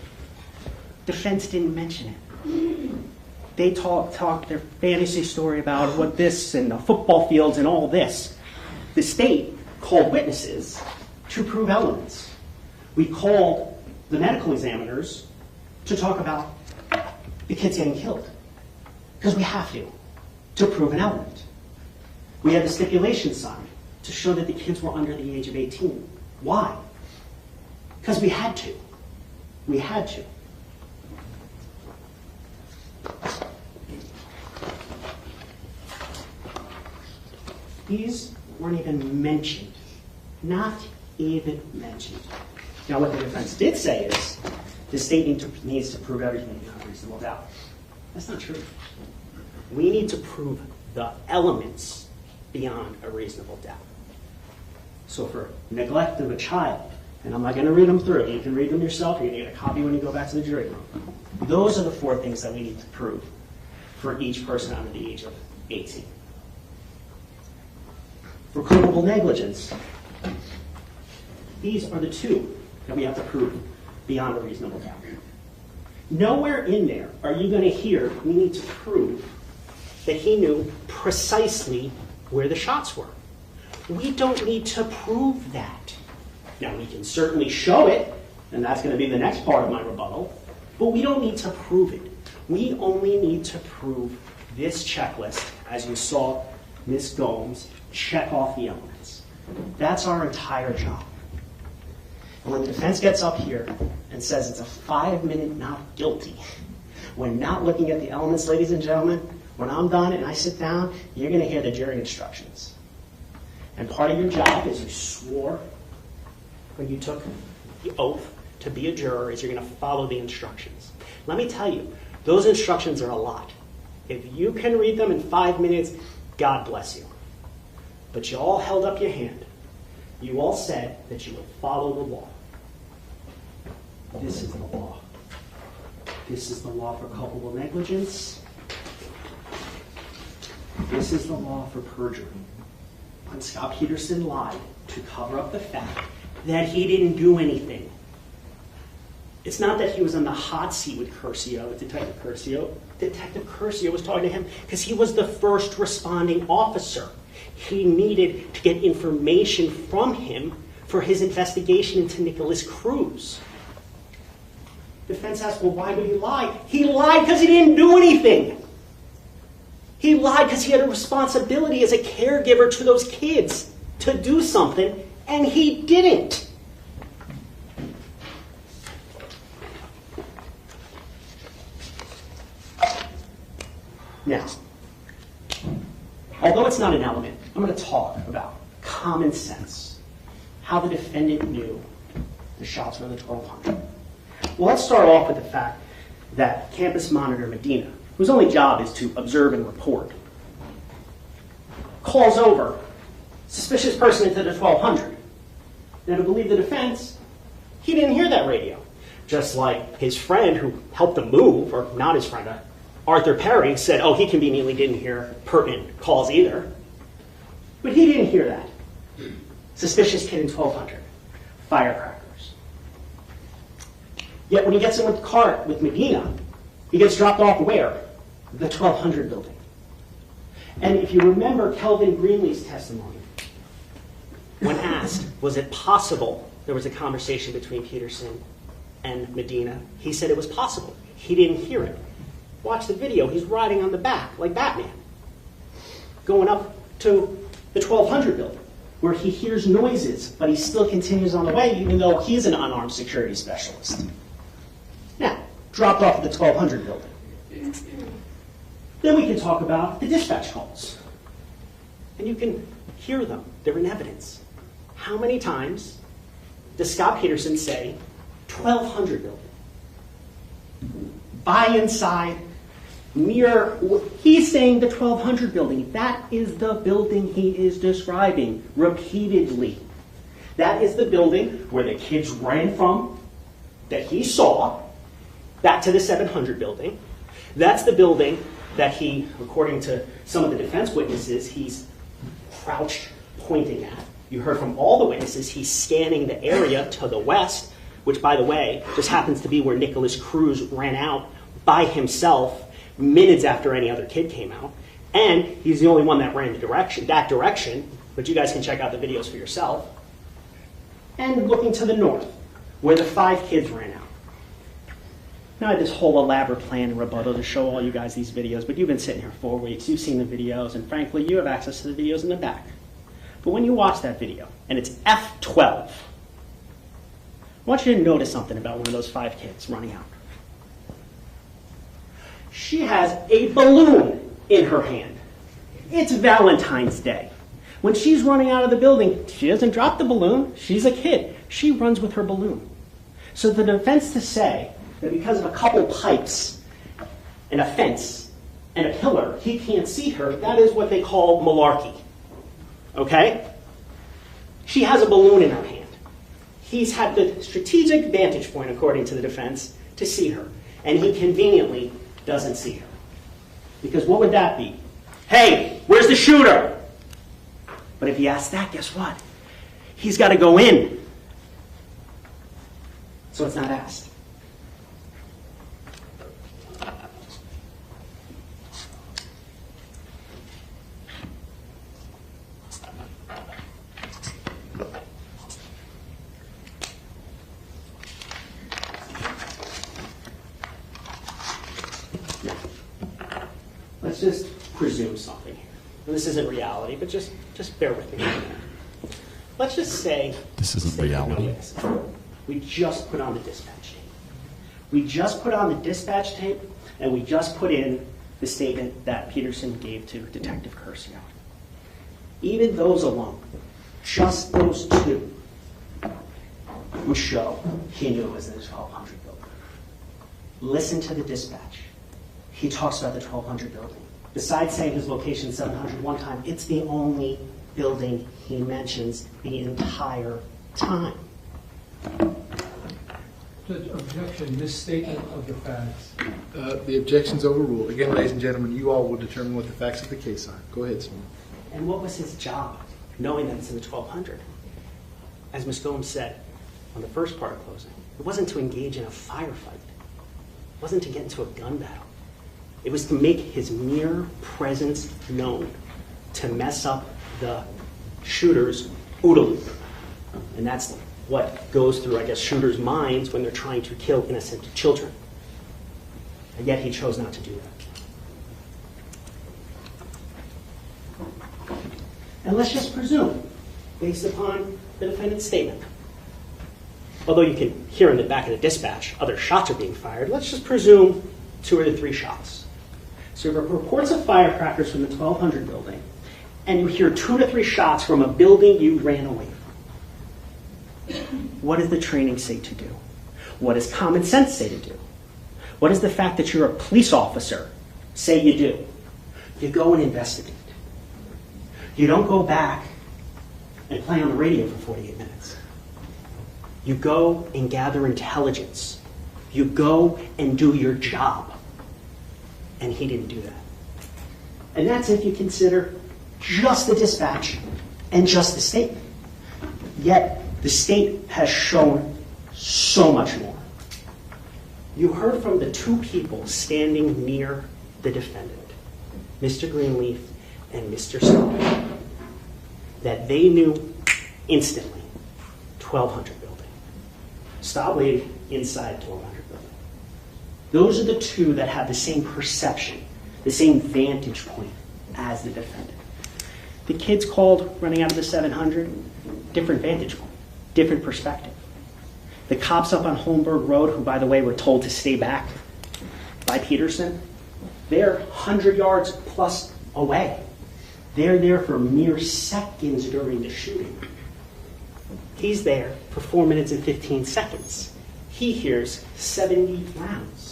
Defense didn't mention it. They talked their fantasy story about what this and the football fields and all this. The state called witnesses to prove elements. We called the medical examiners to talk about the kids getting killed, because we have to prove an element. We had the stipulation signed to show that the kids were under the age of 18. Why? Because we had to. We had to. These weren't even mentioned. Not even mentioned. Now, what the defense did say is the state needs to prove everything beyond reasonable doubt. That's not true. We need to prove the elements beyond a reasonable doubt. So for neglect of a child, and I'm not going to read them through. You can read them yourself. You're going to get a copy when you go back to the jury room. Those are the 4 things that we need to prove for each person under the age of 18. For culpable negligence, these are the 2 that we have to prove beyond a reasonable doubt. Nowhere in there are you going to hear we need to prove that he knew precisely where the shots were. We don't need to prove that. Now, we can certainly show it, and that's going to be the next part of my rebuttal, but we don't need to prove it. We only need to prove this checklist, as you saw Ms. Gomes check off the elements. That's our entire job. And when the defense gets up here and says it's a 5-minute not guilty, when not looking at the elements, ladies and gentlemen, when I'm done and I sit down, you're going to hear the jury instructions. And part of your job is you swore when you took the oath to be a juror is you're going to follow the instructions. Let me tell you, those instructions are a lot. If you can read them in 5 minutes, God bless you. But you all held up your hand. You all said that you would follow the law. This is the law. This is the law for culpable negligence. This is the law for perjury. When Scot Peterson lied to cover up the fact that he didn't do anything. It's not that he was on the hot seat with Curcio, with Detective Curcio. Detective Curcio was talking to him because he was the first responding officer. He needed to get information from him for his investigation into Nicholas Cruz. Defense asked, well, why would he lie? He lied because he didn't do anything. He lied because he had a responsibility as a caregiver to those kids to do something, and he didn't. Now, although it's not an element, I'm going to talk about common sense, how the defendant knew the shots were the 1200. Well, let's start off with the fact that campus monitor Medina, whose only job is to observe and report, calls over suspicious person into the 1200. Now, to believe the defense, he didn't hear that radio. Just like his friend who helped him move, or not his friend, Arthur Perry, said, oh, he conveniently didn't hear pertinent calls either. But he didn't hear that. Suspicious kid in 1200. Firecrackers. Yet when he gets in with the cart with Medina, he gets dropped off where? The 1200 building. And if you remember Kelvin Greenlee's testimony, when asked, was it possible there was a conversation between Peterson and Medina, he said it was possible. He didn't hear it. Watch the video. He's riding on the back like Batman, going up to the 1200 building, where he hears noises, but he still continues on the way, even though he's an unarmed security specialist. Now, dropped off at the 1200 building. Then we can talk about the dispatch calls. And you can hear them. They're in evidence. How many times does Scot Peterson say 1200 building? By inside, near, he's saying the 1200 building. That is the building he is describing repeatedly. That is the building where the kids ran from, that he saw, back to the 700 building. That's the building that he, according to some of the defense witnesses, he's crouched pointing at. You heard from all the witnesses, he's scanning the area to the west, which, by the way, just happens to be where Nicholas Cruz ran out by himself minutes after any other kid came out. And he's the only one that ran that direction, but you guys can check out the videos for yourself. And looking to the north, where the 5 kids ran out. Now I had this whole elaborate plan and rebuttal to show all you guys these videos, but you've been sitting here 4 weeks, you've seen the videos, and frankly, you have access to the videos in the back. But when you watch that video, and it's F12, I want you to notice something about one of those 5 kids running out. She has a balloon in her hand. It's Valentine's Day. When she's running out of the building, she doesn't drop the balloon. She's a kid. She runs with her balloon. So the defense to say that because of a couple pipes and a fence and a pillar, he can't see her, that is what they call malarkey. Okay? She has a balloon in her hand. He's had the strategic vantage point, according to the defense, to see her. And he conveniently doesn't see her. Because what would that be? Hey, where's the shooter? But if he asks that, guess what? He's got to go in. So it's not asked. Let's just presume something here. And this isn't reality, but just bear with me. Let's just say this isn't reality. We just put on the dispatch tape. We just put on the dispatch tape, and we just put in the statement that Peterson gave to Detective Curcio. Even those alone, just those 2, would show he knew it was in the 1200 building. Listen to the dispatch. He talks about the 1200 building. Besides saying his location is 700 one time, it's the only building he mentions the entire time. Judge, objection, misstatement of the facts. The objection's overruled. Again, ladies and gentlemen, you all will determine what the facts of the case are. Go ahead, sir. And what was his job, knowing that it's in the 1200? As Ms. Gomes said on the first part of closing, it wasn't to engage in a firefight. It wasn't to get into a gun battle. It was to make his mere presence known, to mess up the shooter's OODA loop. And that's what goes through, I guess, shooters' minds when they're trying to kill innocent children. And yet he chose not to do that. And let's just presume, based upon the defendant's statement, although you can hear in the back of the dispatch other shots are being fired, let's just presume 2 or 3 shots. So you have reports of firecrackers from the 1200 building, and you hear 2 to 3 shots from a building you ran away from. What does the training say to do? What does common sense say to do? What does the fact that you're a police officer say you do? You go and investigate. You don't go back and play on the radio for 48 minutes. You go and gather intelligence. You go and do your job. And he didn't do that. And that's if you consider just the dispatch and just the statement. Yet, the state has shown so much more. You heard from the 2 people standing near the defendant, Mr. Greenleaf and Mr. Scott, that they knew instantly 1200 building. Stop waiting inside 1200 building. Those are the 2 that have the same perception, the same vantage point as the defendant. The kids called running out of the 700, different vantage point, different perspective. The cops up on Holmberg Road, who, by the way, were told to stay back by Peterson, they're 100 yards plus away. They're there for mere seconds during the shooting. He's there for 4 minutes and 15 seconds. He hears 70 rounds.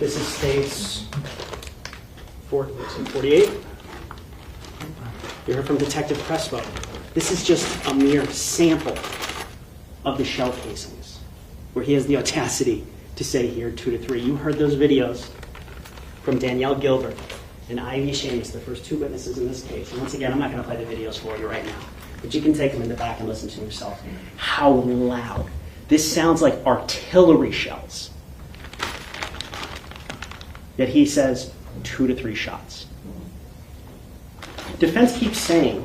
This is states 48. You heard from Detective Crespo. This is just a mere sample of the shell casings, where he has the audacity to say here 2 to 3. You heard those videos from Danielle Gilbert and Ivy Shamus, the first 2 witnesses in this case. And once again, I'm not going to play the videos for you right now, but you can take them in the back and listen to them yourself. How loud. This sounds like artillery shells. Yet he says 2 to 3 shots. Defense keeps saying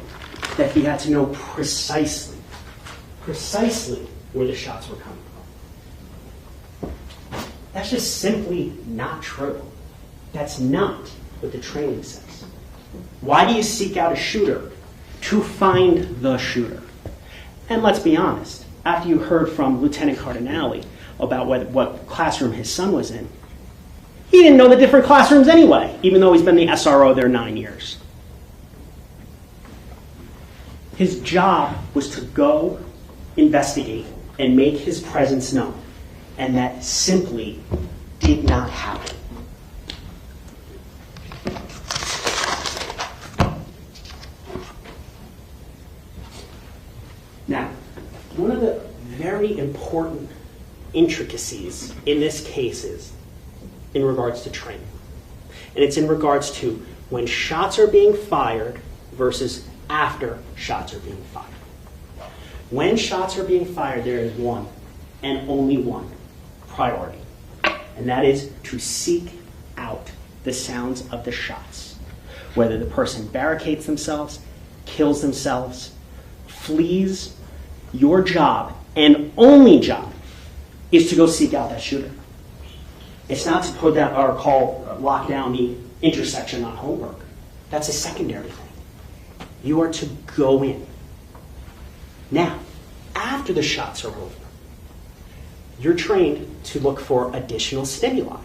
that he had to know precisely where the shots were coming from. That's just simply not true. That's not what the training says. Why do you seek out a shooter? To find the shooter. And let's be honest, after you heard from Lieutenant Cardinale about what classroom his son was in, he didn't know the different classrooms anyway, even though he's been the SRO there 9 years. His job was to go investigate and make his presence known, and that simply did not happen. Now, one of the very important intricacies in this case is in regards to training. And it's in regards to when shots are being fired versus after shots are being fired. When shots are being fired, there is one and only one priority, and that is to seek out the sounds of the shots. Whether the person barricades themselves, kills themselves, flees, your job and only job is to go seek out that shooter. It's not to put that or lock down the intersection on Holmberg. That's a secondary thing. You are to go in. Now, after the shots are over, you're trained to look for additional stimuli.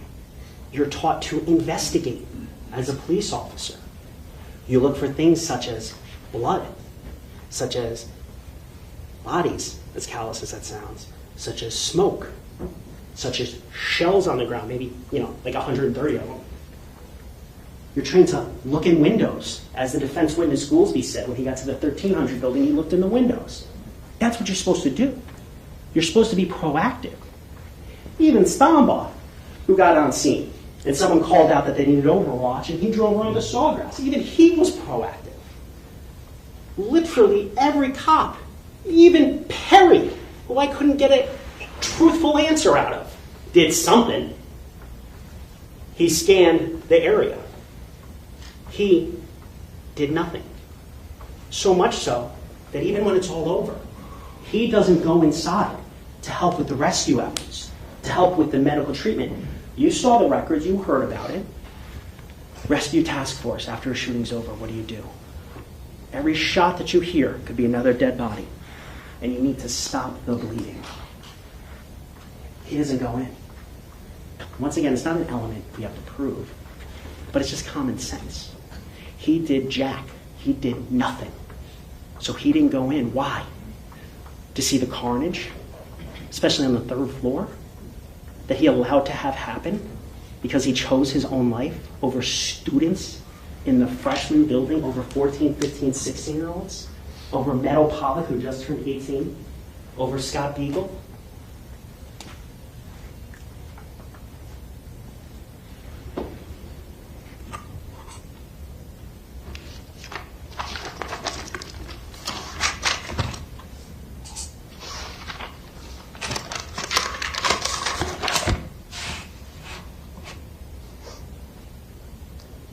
You're taught to investigate as a police officer. You look for things such as blood, such as bodies, as callous as that sounds, such as smoke, such as shells on the ground, maybe, like 130 of them. You're trained to look in windows. As the defense witness Goolsby said, when he got to the 1300 building, he looked in the windows. That's what you're supposed to do. You're supposed to be proactive. Even Stambaugh, who got on scene, and someone called out that they needed overwatch, and he drove around the Sawgrass. Even he was proactive. Literally every cop, even Perry, who I couldn't get a truthful answer out of, did something. He scanned the area. He did nothing. So much so that even when it's all over, he doesn't go inside to help with the rescue efforts, to help with the medical treatment. You saw the records, you heard about it. Rescue task force, after a shooting's over, what do? Every shot that you hear could be another dead body, and you need to stop the bleeding. He doesn't go in. Once again, it's not an element we have to prove, but it's just common sense. He did jack. He did nothing. So he didn't go in. Why? To see the carnage, especially on the 3rd floor, that he allowed to have happen because he chose his own life over students in the freshman building, over 14, 15, 16-year-olds, over Meadow Pollock, who just turned 18, over Scott Beagle.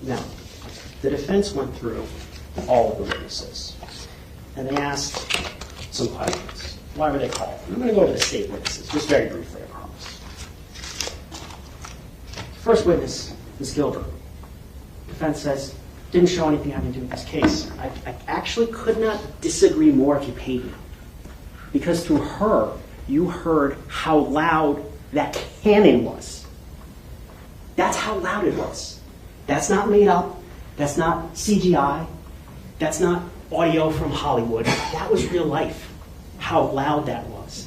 Now, the defense went through all of the witnesses, and they asked some questions. Why were they called? I'm going to go over the state witnesses, just very briefly, I promise. First witness, Ms. Gilbert. Defense says, didn't show anything having to do with this case. I actually could not disagree more if you paid me. Because through her, you heard how loud that cannon was. That's how loud it was. That's not made up. That's not CGI. That's not audio from Hollywood. That was real life, how loud that was.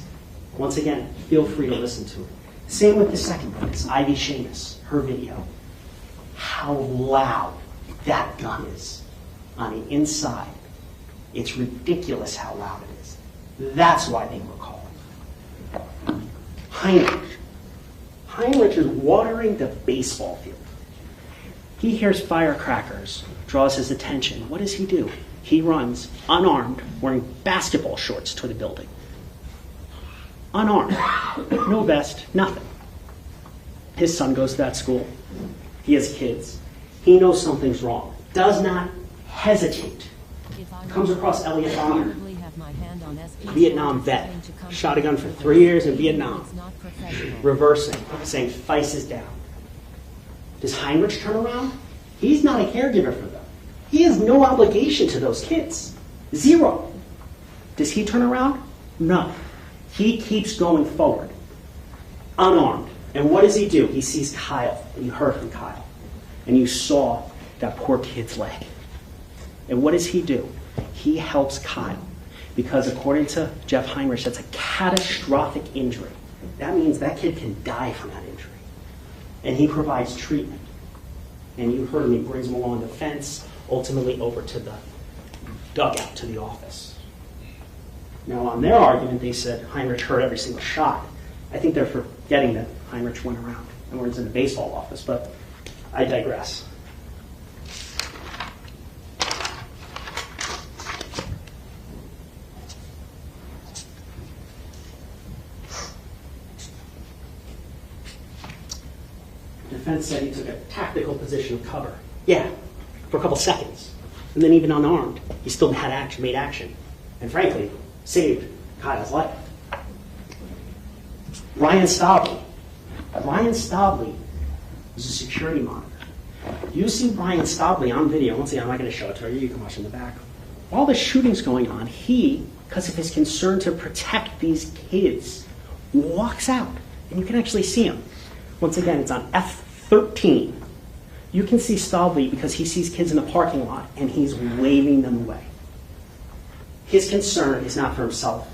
Once again, feel free to listen to it. Same with the second witness, Ivy Seamus, her video. How loud that gun is on the inside. It's ridiculous how loud it is. That's why they were called. Heinrich. Heinrich is watering the baseball field. He hears firecrackers, draws his attention. What does he do? He runs, unarmed, wearing basketball shorts to the building. Unarmed. No vest, nothing. His son goes to that school. He has kids. He knows something's wrong. Does not hesitate. Comes across Elliot Bonner, Vietnam vet. Shot a gun for 3 years in Vietnam. Reversing, saying Feist is down. Does Heinrich turn around? He's not a caregiver for them. He has no obligation to those kids. Zero. Does he turn around? No. He keeps going forward. Unarmed. And what does he do? He sees Kyle, and you heard from Kyle. And you saw that poor kid's leg. And what does he do? He helps Kyle. Because according to Jeff Heinrich, that's a catastrophic injury. That means that kid can die from that injury. And he provides treatment. And you heard him, he brings him along the fence, ultimately over to the dugout, to the office. Now, on their argument, they said Heinrich heard every single shot. I think they're forgetting that Heinrich went around and was in the baseball office, but I digress. Defense said he took a tactical position of cover. Yeah, for a couple seconds. And then even unarmed, he still made action. And frankly, saved Kyle's life. Ryan Stabley. Ryan Stabley was a security monitor. You see Ryan Stabley on video. Once again, I'm not going to show it to you. You can watch in the back. While the shooting's going on, he, because of his concern to protect these kids, walks out. And you can actually see him. Once again, it's on F13. You can see Stabley because he sees kids in the parking lot and he's waving them away. His concern is not for himself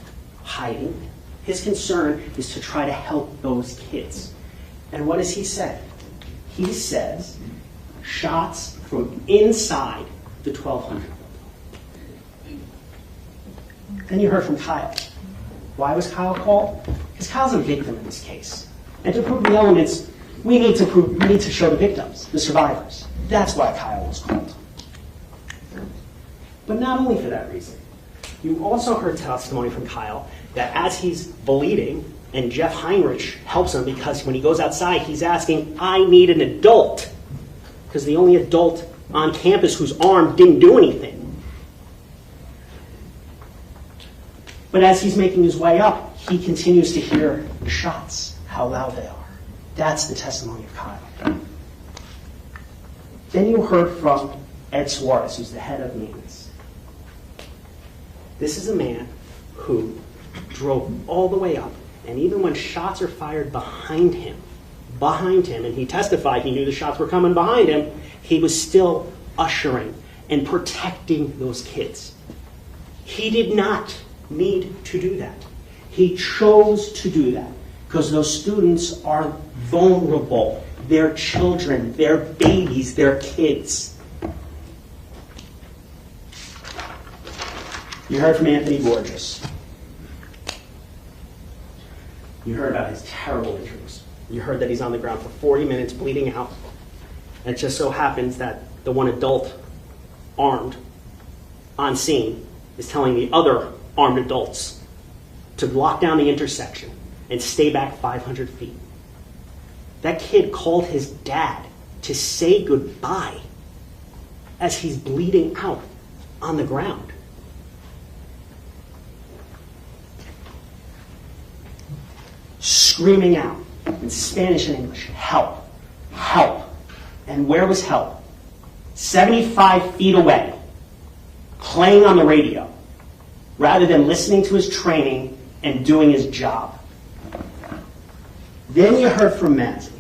hiding. His concern is to try to help those kids. And what does he say? He says shots from inside the 1200. Then you heard from Kyle. Why was Kyle called? Because Kyle's a victim in this case. And to prove the elements, we need to show the victims, the survivors. That's why Kyle was called. But not only for that reason. You also heard testimony from Kyle that as he's bleeding, and Jeff Heinrich helps him because when he goes outside, he's asking, I need an adult. Because the only adult on campus whose arm didn't do anything. But as he's making his way up, he continues to hear the shots, how loud they are. That's the testimony of Kyle. Then you heard from Ed Suarez, who's the head of maintenance. This is a man who drove all the way up, and even when shots are fired behind him, and he testified he knew the shots were coming behind him, he was still ushering and protecting those kids. He did not need to do that. He chose to do that because those students are vulnerable. They're children, they're babies, they're kids. You heard from Anthony Borges. You heard about his terrible injuries. You heard that he's on the ground for 40 minutes bleeding out. And it just so happens that the one adult armed on scene is telling the other armed adults to lock down the intersection and stay back 500 feet. That kid called his dad to say goodbye as he's bleeding out on the ground. Screaming out in Spanish and English, help, help. And where was help? 75 feet away, playing on the radio, rather than listening to his training and doing his job. Then you heard from Mazzi,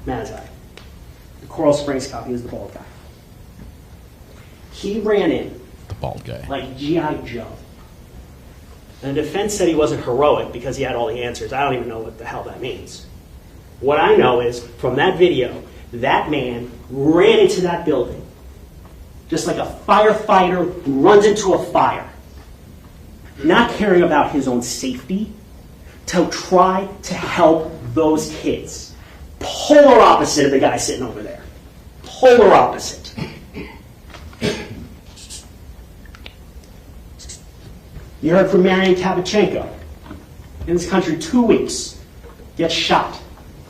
the Coral Springs cop. He was the bald guy. He ran in, The bald guy. like G.I. Joe. And the defense said he wasn't heroic because he had all the answers. I don't even know what the hell that means. What I know is, from that video, that man ran into that building just like a firefighter who runs into a fire, not caring about his own safety, to try to help those kids. Polar opposite of the guy sitting over there. Polar opposite. You heard from Marian Kapachenko. In this country, 2 weeks, gets shot,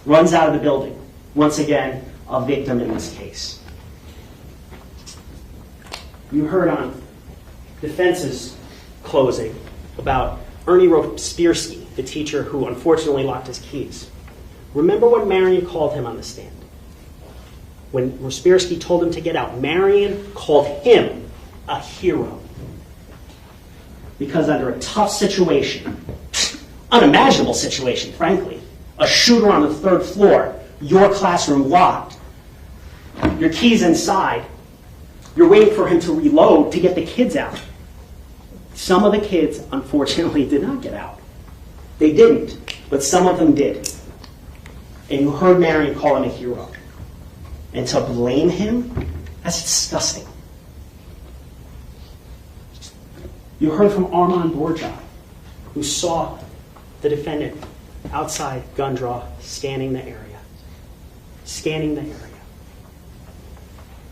runs out of the building. Once again, a victim in this case. You heard on defense's closing about Ernie Rospierski, the teacher who unfortunately locked his keys. Remember what Marian called him on the stand? When Rospierski told him to get out, Marian called him a hero. Because under a tough situation, unimaginable situation, frankly, a shooter on the 3rd floor, your classroom locked, your keys inside, you're waiting for him to reload to get the kids out. Some of the kids, unfortunately, did not get out. They didn't, but some of them did. And you heard Marian call him a hero. And to blame him, that's disgusting. You heard from Armand Borjai, who saw the defendant outside gun draw, scanning the area. Scanning the area.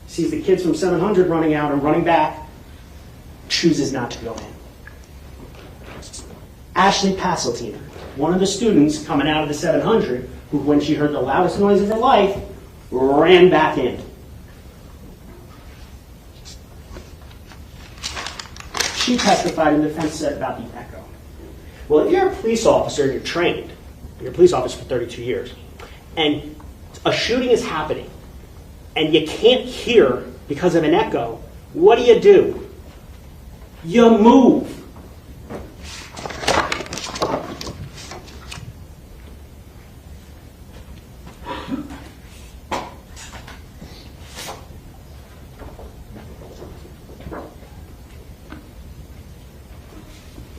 Sees the kids from 700 running out and running back, chooses not to go in. Ashley Passeltiner, one of the students coming out of the 700, who, when she heard the loudest noise of her life, ran back in. She testified in defense said about the echo. Well, if you're a police officer and you're trained, you're a police officer for 32 years, and a shooting is happening, and you can't hear because of an echo, what do? You move.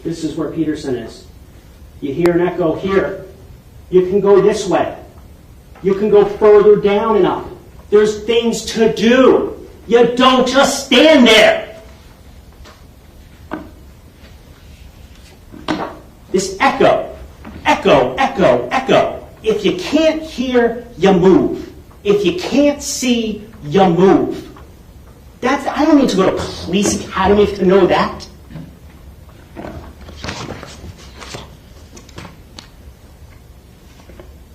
This is where Peterson is. You hear an echo here. You can go this way. You can go further down and up. There's things to do. You don't just stand there. This echo, echo, echo, echo. If you can't hear, you move. If you can't see, you move. I don't need to go to police academy to know that.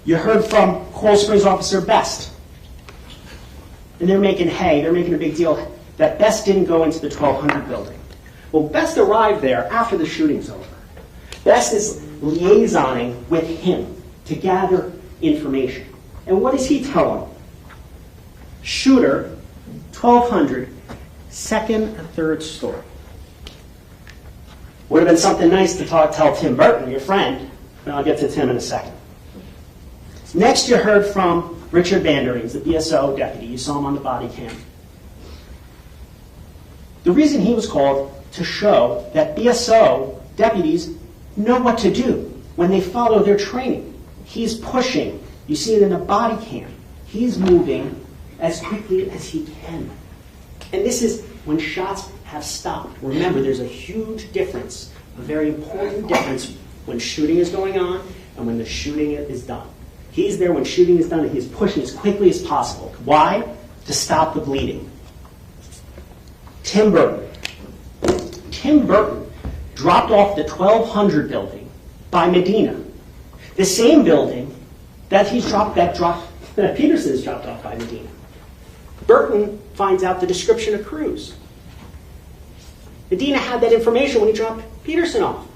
You heard from Coral Springs Officer Best. And they're making a big deal that Best didn't go into the 1200 building. Well, Best arrived there after the shooting's over. Best is liaisoning with him to gather information. And what does he tell him? Shooter, 1200, second and third story. Would have been something nice to tell Tim Burton, your friend, and I'll get to Tim in a second. Next, you heard from Richard Vanderings, the BSO deputy. You saw him on the body cam. The reason he was called to show that BSO deputies know what to do when they follow their training. He's pushing. You see it in the body cam. He's moving as quickly as he can. And this is when shots have stopped. Remember, there's a huge difference, a very important difference when shooting is going on and when the shooting is done. He's there when shooting is done and he's pushing as quickly as possible. Why? To stop the bleeding. Tim Burton. Tim Burton dropped off the 1200 building by Medina. The same building that that Peterson is dropped off by Medina. Burton finds out the description of Cruz. Medina had that information when he dropped Peterson off.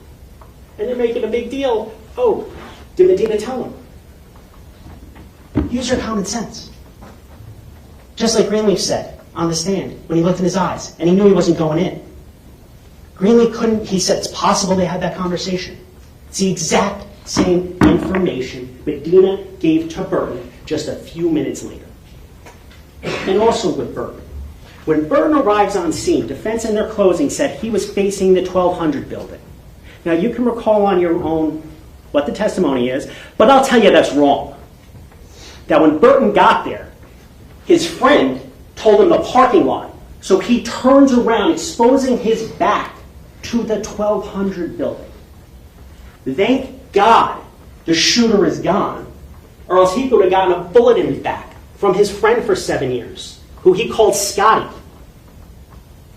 And they're making a big deal. Oh, did Medina tell him? Use your common sense. Just like Greenleaf said on the stand when he looked in his eyes and he knew he wasn't going in. Greenleaf couldn't, he said it's possible they had that conversation. It's the exact same information Medina gave to Burton just a few minutes later. And also with Burton. When Burton arrives on scene, defense in their closing said he was facing the 1200 building. Now you can recall on your own what the testimony is, but I'll tell you that's wrong. That when Burton got there, his friend told him the parking lot, so he turns around, exposing his back to the 1200 building. Thank God the shooter is gone, or else he could have gotten a bullet in his back from his friend for 7 years, who he called Scotty.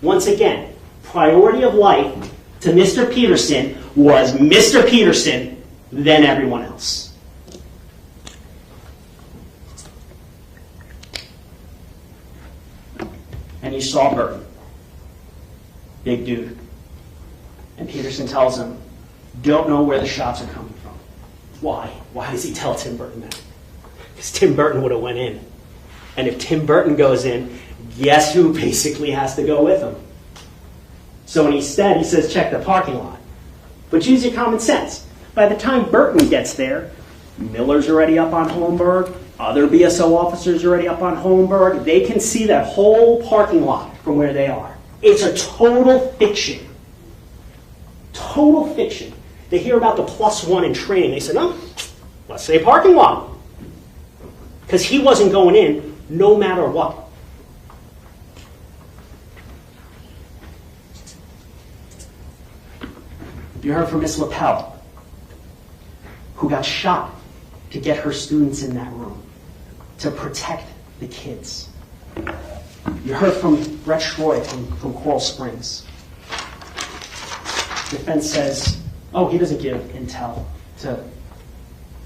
Once again, priority of life to Mr. Peterson was Mr. Peterson, then everyone else. And you saw Burton, big dude. And Peterson tells him, don't know where the shots are coming from. Why? Why does he tell Tim Burton that? Because Tim Burton would have went in. And if Tim Burton goes in, guess who basically has to go with him? So instead, he says, check the parking lot. But use your common sense. By the time Burton gets there, Miller's already up on Holmberg. Other BSO officers are already up on Holmberg. They can see that whole parking lot from where they are. It's a total fiction. Total fiction. They hear about the +1 in training. They said, no, let's say parking lot. Because he wasn't going in no matter what. You heard from Miss Lapel, who got shot to get her students in that room, to protect the kids. You heard from Brett Schroy from Coral Springs. Defense says, oh, he doesn't give intel to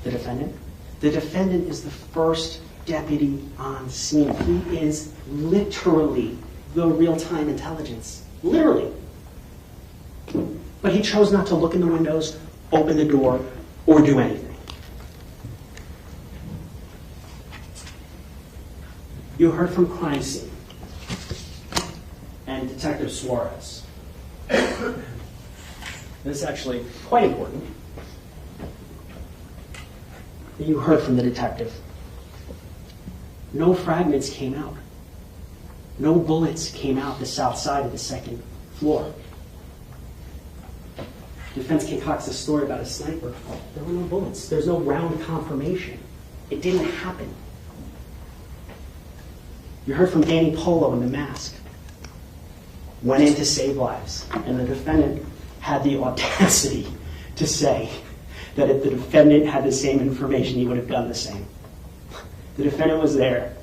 the defendant. The defendant is the first deputy on scene. He is literally the real-time intelligence. Literally. But he chose not to look in the windows, open the door, or do anything. You heard from crime scene and Detective Suarez. This is actually quite important. You heard from the detective. No fragments came out. No bullets came out the south side of the second floor. Defense concocts a story about a sniper. There were no bullets. There's no round confirmation. It didn't happen. You heard from Danny Polo in The Mask. Went in to save lives. And the defendant had the audacity to say that if the defendant had the same information, he would have done the same. The defendant was there,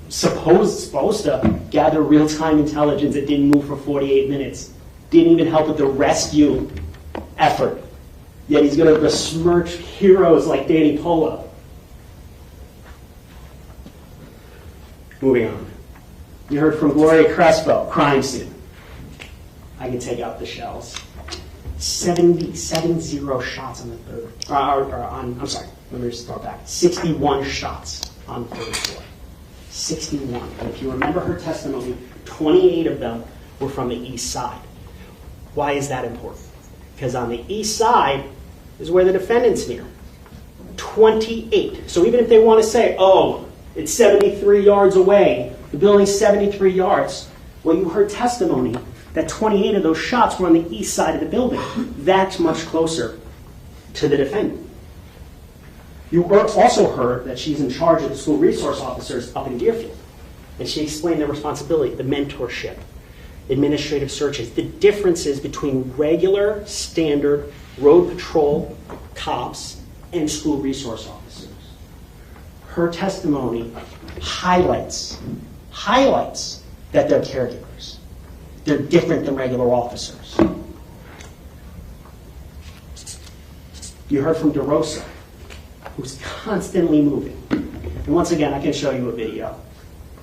supposed to gather real-time intelligence that didn't move for 48 minutes. Didn't even help with the rescue effort. Yet he's going to besmirch heroes like Danny Polo. Moving on. You heard from Gloria Crespo, crime scene. I can take out the shells. 70 shots on the third. I'm sorry, let me start back. 61 shots on the third floor. 61. And if you remember her testimony, 28 of them were from the east side. Why is that important? Because on the east side is where the defendant's near. 28. So even if they want to say, oh, it's 73 yards away, the building's 73 yards, well, you heard testimony that 28 of those shots were on the east side of the building. That's much closer to the defendant. You also heard that she's in charge of the school resource officers up in Deerfield. And she explained their responsibility, the mentorship, administrative searches, the differences between regular, standard road patrol cops and school resource officers. Her testimony highlights that they're caregivers. They're different than regular officers. You heard from DeRosa, who's constantly moving. And once again, I can show you a video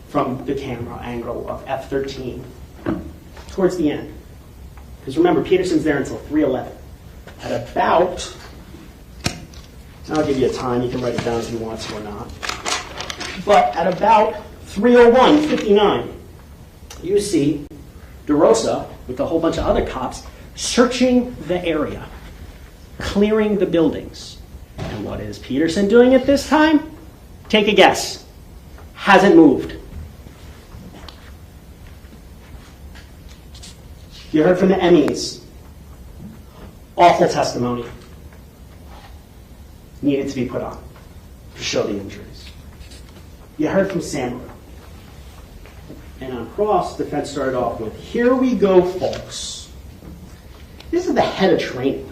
from the camera angle of F-13 towards the end. Because remember, Peterson's there until 3:11. At about, I'll give you a time, you can write it down if you want to or not. But at about 3:01:59, you see DeRosa, with a whole bunch of other cops, searching the area, clearing the buildings. And what is Peterson doing at this time? Take a guess. Hasn't moved. You heard from the Emmys. Awful testimony. Needed to be put on to show the injuries. You heard from Sandra. And on cross, the defense started off with, here we go, folks. This is the head of training.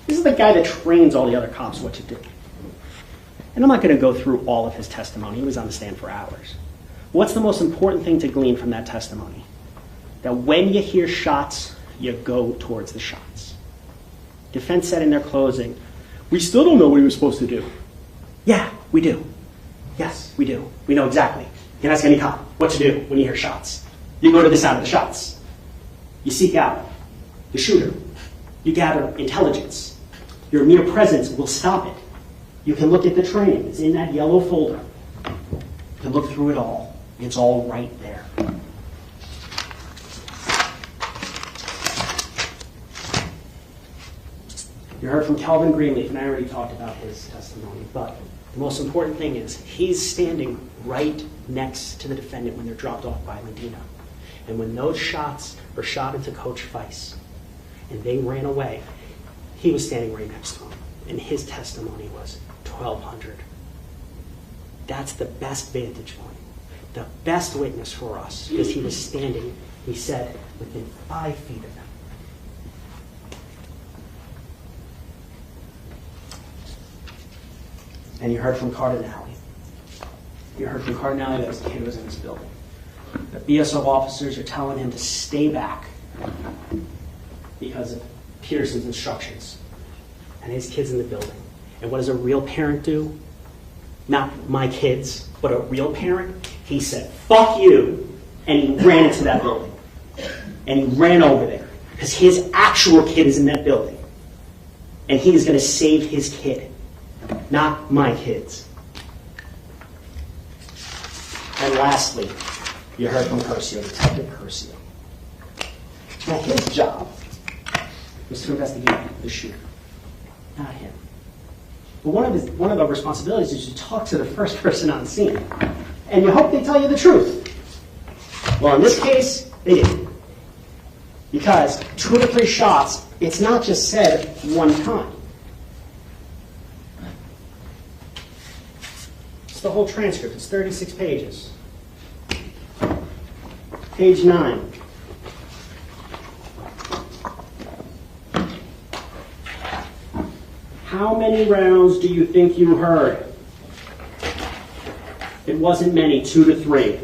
This is the guy that trains all the other cops what to do. And I'm not going to go through all of his testimony. He was on the stand for hours. What's the most important thing to glean from that testimony? That when you hear shots, you go towards the shots. Defense said in their closing, we still don't know what he was supposed to do. Yeah, we do. Yes, we do. We know exactly. You can ask any cop what to do when you hear shots. You go to the sound of the shots. You seek out the shooter. You gather intelligence. Your mere presence will stop it. You can look at the training. It's in that yellow folder. You can look through it all. It's all right there. You heard from Calvin Greenleaf, and I already talked about his testimony, but the most important thing is he's standing right next to the defendant when they're dropped off by Medina. And when those shots were shot into Coach Feist and they ran away, he was standing right next to him. And his testimony was 1,200. That's the best vantage point, the best witness for us, because he was standing, he said, within 5 feet of them. And you heard from Cardinale. You heard from Cardinale that his kid was in this building. The BSO officers are telling him to stay back because of Peterson's instructions. And his kid's in the building. And what does a real parent do? Not my kids, but a real parent. He said, fuck you. And he ran into that building. And he ran over there. Because his actual kid is in that building. And he is going to save his kid. Not my kids. And lastly, you heard from Curcio, Detective Curcio. Now his job was to investigate the shooter, not him. But one of the responsibilities is to talk to the first person on scene. And you hope they tell you the truth. Well, in this case, they didn't. Because 2 to 3 shots, it's not just said one time. It's the whole transcript. It's 36 pages. Page 9. How many rounds do you think you heard? It wasn't many, 2 to 3.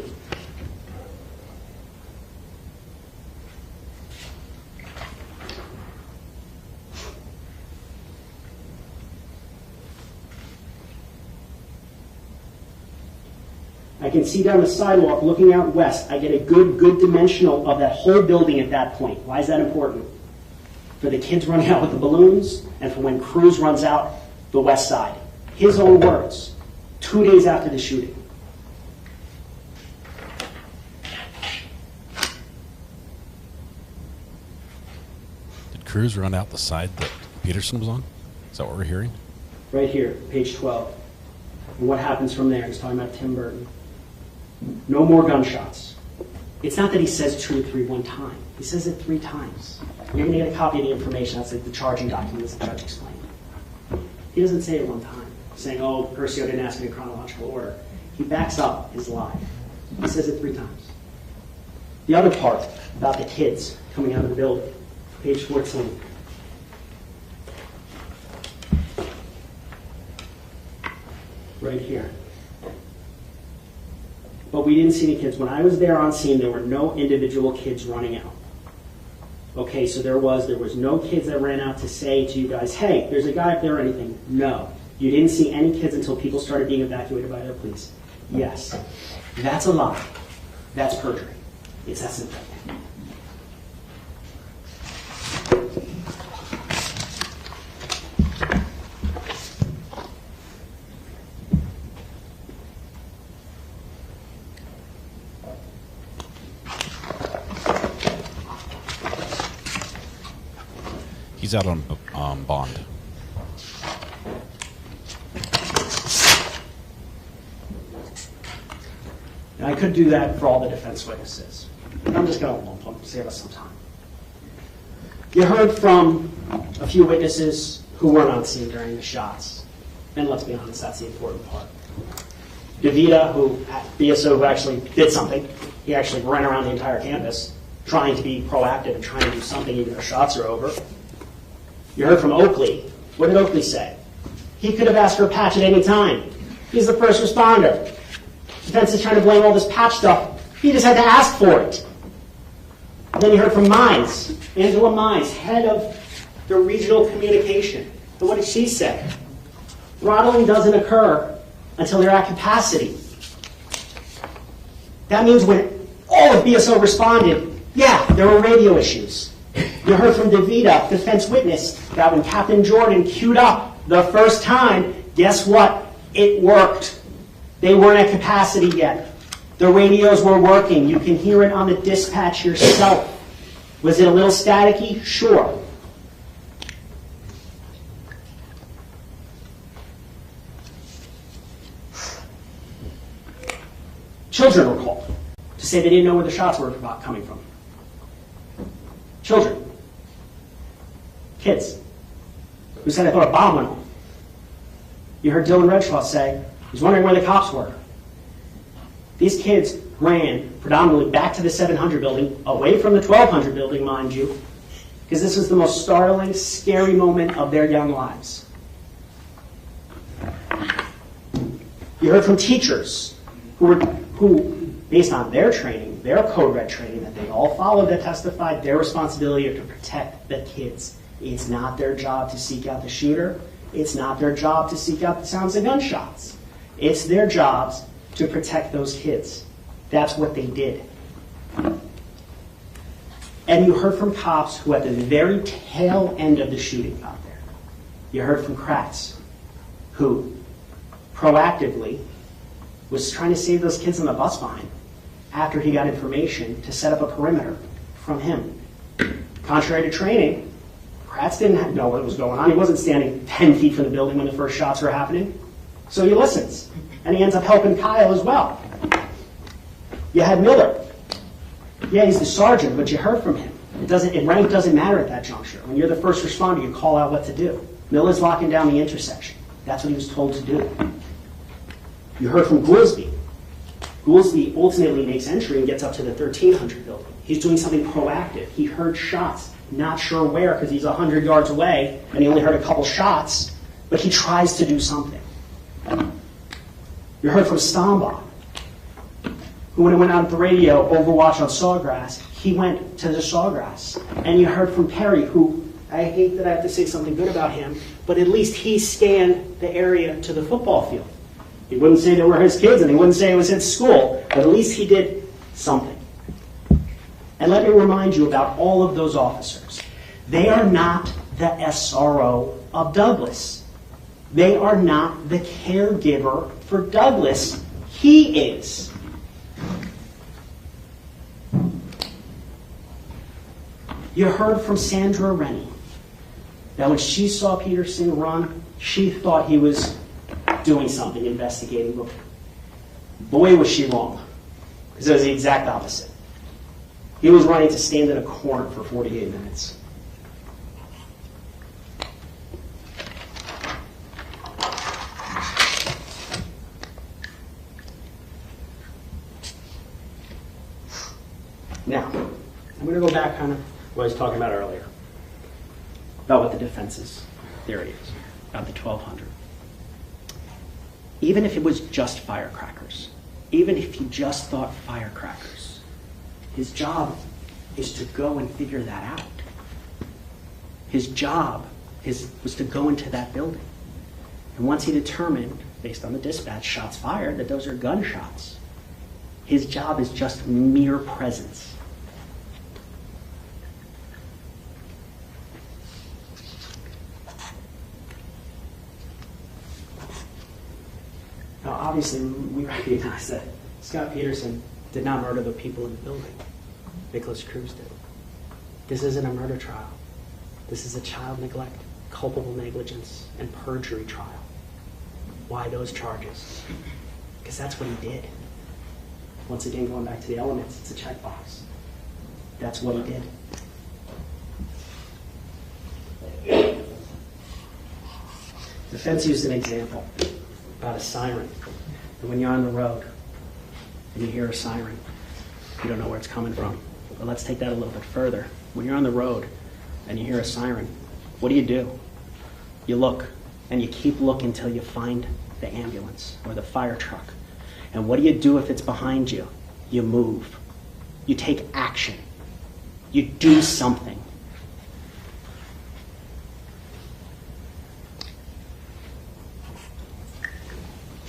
I can see down the sidewalk looking out west. I get a good dimensional of that whole building at that point. Why is that important? For the kids running out with the balloons and for when Cruz runs out the west side. His own words, 2 days after the shooting. Did Cruz run out the side that Peterson was on? Is that what we're hearing? Right here, page 12. And what happens from there? He's talking about Tim Burton. No more gunshots. It's not that he says 2 or 3 one time. He says it 3 times. You're going to get a copy of the information. That's like the charging documents the judge explained. He doesn't say it one time, saying, oh, Curcio didn't ask me in chronological order. He backs up his lie. He says it 3 times. The other part about the kids coming out of the building, page 14. Right here. But we didn't see any kids. When I was there on scene, there were no individual kids running out. Okay, so there was no kids that ran out to say to you guys, hey, there's a guy up there or anything. No. You didn't see any kids until people started being evacuated by their police. Yes. That's a lie. That's perjury. It's that simple. He's out on bond. And I could do that for all the defense witnesses. But I'm just going to lump them, save us some time. You heard from a few witnesses who weren't on scene during the shots. And let's be honest, that's the important part. DeVita, who at BSO, who actually did something. He actually ran around the entire campus trying to be proactive and trying to do something even though shots are over. You heard from Oakley. What did Oakley say? He could have asked for a patch at any time. He's the first responder. Defense is trying to blame all this patch stuff. He just had to ask for it. And then you heard from Mines, Angela Mines, head of the regional communication. And what did she say? Throttling doesn't occur until they're at capacity. That means when all of BSO responded, yeah, there were radio issues. You heard from DeVita, defense witness, that when Captain Jordan queued up the first time, guess what? It worked. They weren't at capacity yet. The radios were working. You can hear it on the dispatch yourself. Was it a little staticky? Sure. Children were called to say they didn't know where the shots were coming from. Children. Kids. Who said, I thought a bomb went off. You heard Dylan Redshaw say, he was wondering where the cops were. These kids ran predominantly back to the 700 building, away from the 1200 building, mind you, because this was the most startling, scary moment of their young lives. You heard from teachers who, based on their training, their code red training that they all followed, that testified their responsibility to protect the kids. It's not their job to seek out the shooter. It's not their job to seek out the sounds of gunshots. It's their jobs to protect those kids. That's what they did. And you heard from cops who at the very tail end of the shooting got there. You heard from Kratz, who proactively was trying to save those kids on the bus line after he got information to set up a perimeter from him. Contrary to training, Kratz didn't know what was going on. He wasn't standing 10 feet from the building when the first shots were happening. So he listens, and he ends up helping Kyle as well. You had Miller. Yeah, he's the sergeant, but you heard from him. Rank doesn't matter at that juncture. When you're the first responder, you call out what to do. Miller's locking down the intersection. That's what he was told to do. You heard from Goolsby. Goolsby ultimately makes entry and gets up to the 1300 building. He's doing something proactive. He heard shots, not sure where because he's 100 yards away and he only heard a couple shots, but he tries to do something. You heard from Stombaugh, who when he went out at the radio, Overwatch on Sawgrass, he went to the Sawgrass. And you heard from Perry, who, I hate that I have to say something good about him, but at least he scanned the area to the football field. He wouldn't say they were his kids, and he wouldn't say it was his school, but at least he did something. And let me remind you about all of those officers. They are not the SRO of Douglas. They are not the caregiver for Douglas. He is. You heard from Sandra Rennie that when she saw Peterson run, she thought he was doing something, investigating. But boy, was she wrong, because it was the exact opposite. He was running to stand in a corner for 48 minutes. Now, I'm going to go back kind of what I was talking about earlier, about what the defense's theory is, about the 1200. Even if it was just firecrackers, even if he just thought firecrackers, his job is to go and figure that out. His job was to go into that building. And once he determined, based on the dispatch, shots fired, that those are gunshots, his job is just mere presence. Now, obviously, we recognize that Scot Peterson did not murder the people in the building. Nicholas Cruz did. This isn't a murder trial. This is a child neglect, culpable negligence, and perjury trial. Why those charges? Because that's what he did. Once again, going back to the elements, it's a checkbox. That's what he did. Defense used an example about a siren. And when you're on the road and you hear a siren, you don't know where it's coming from. But let's take that a little bit further. When you're on the road and you hear a siren, what do? You look, and you keep looking until you find the ambulance or the fire truck. And what do you do if it's behind you? You move. You take action. You do something.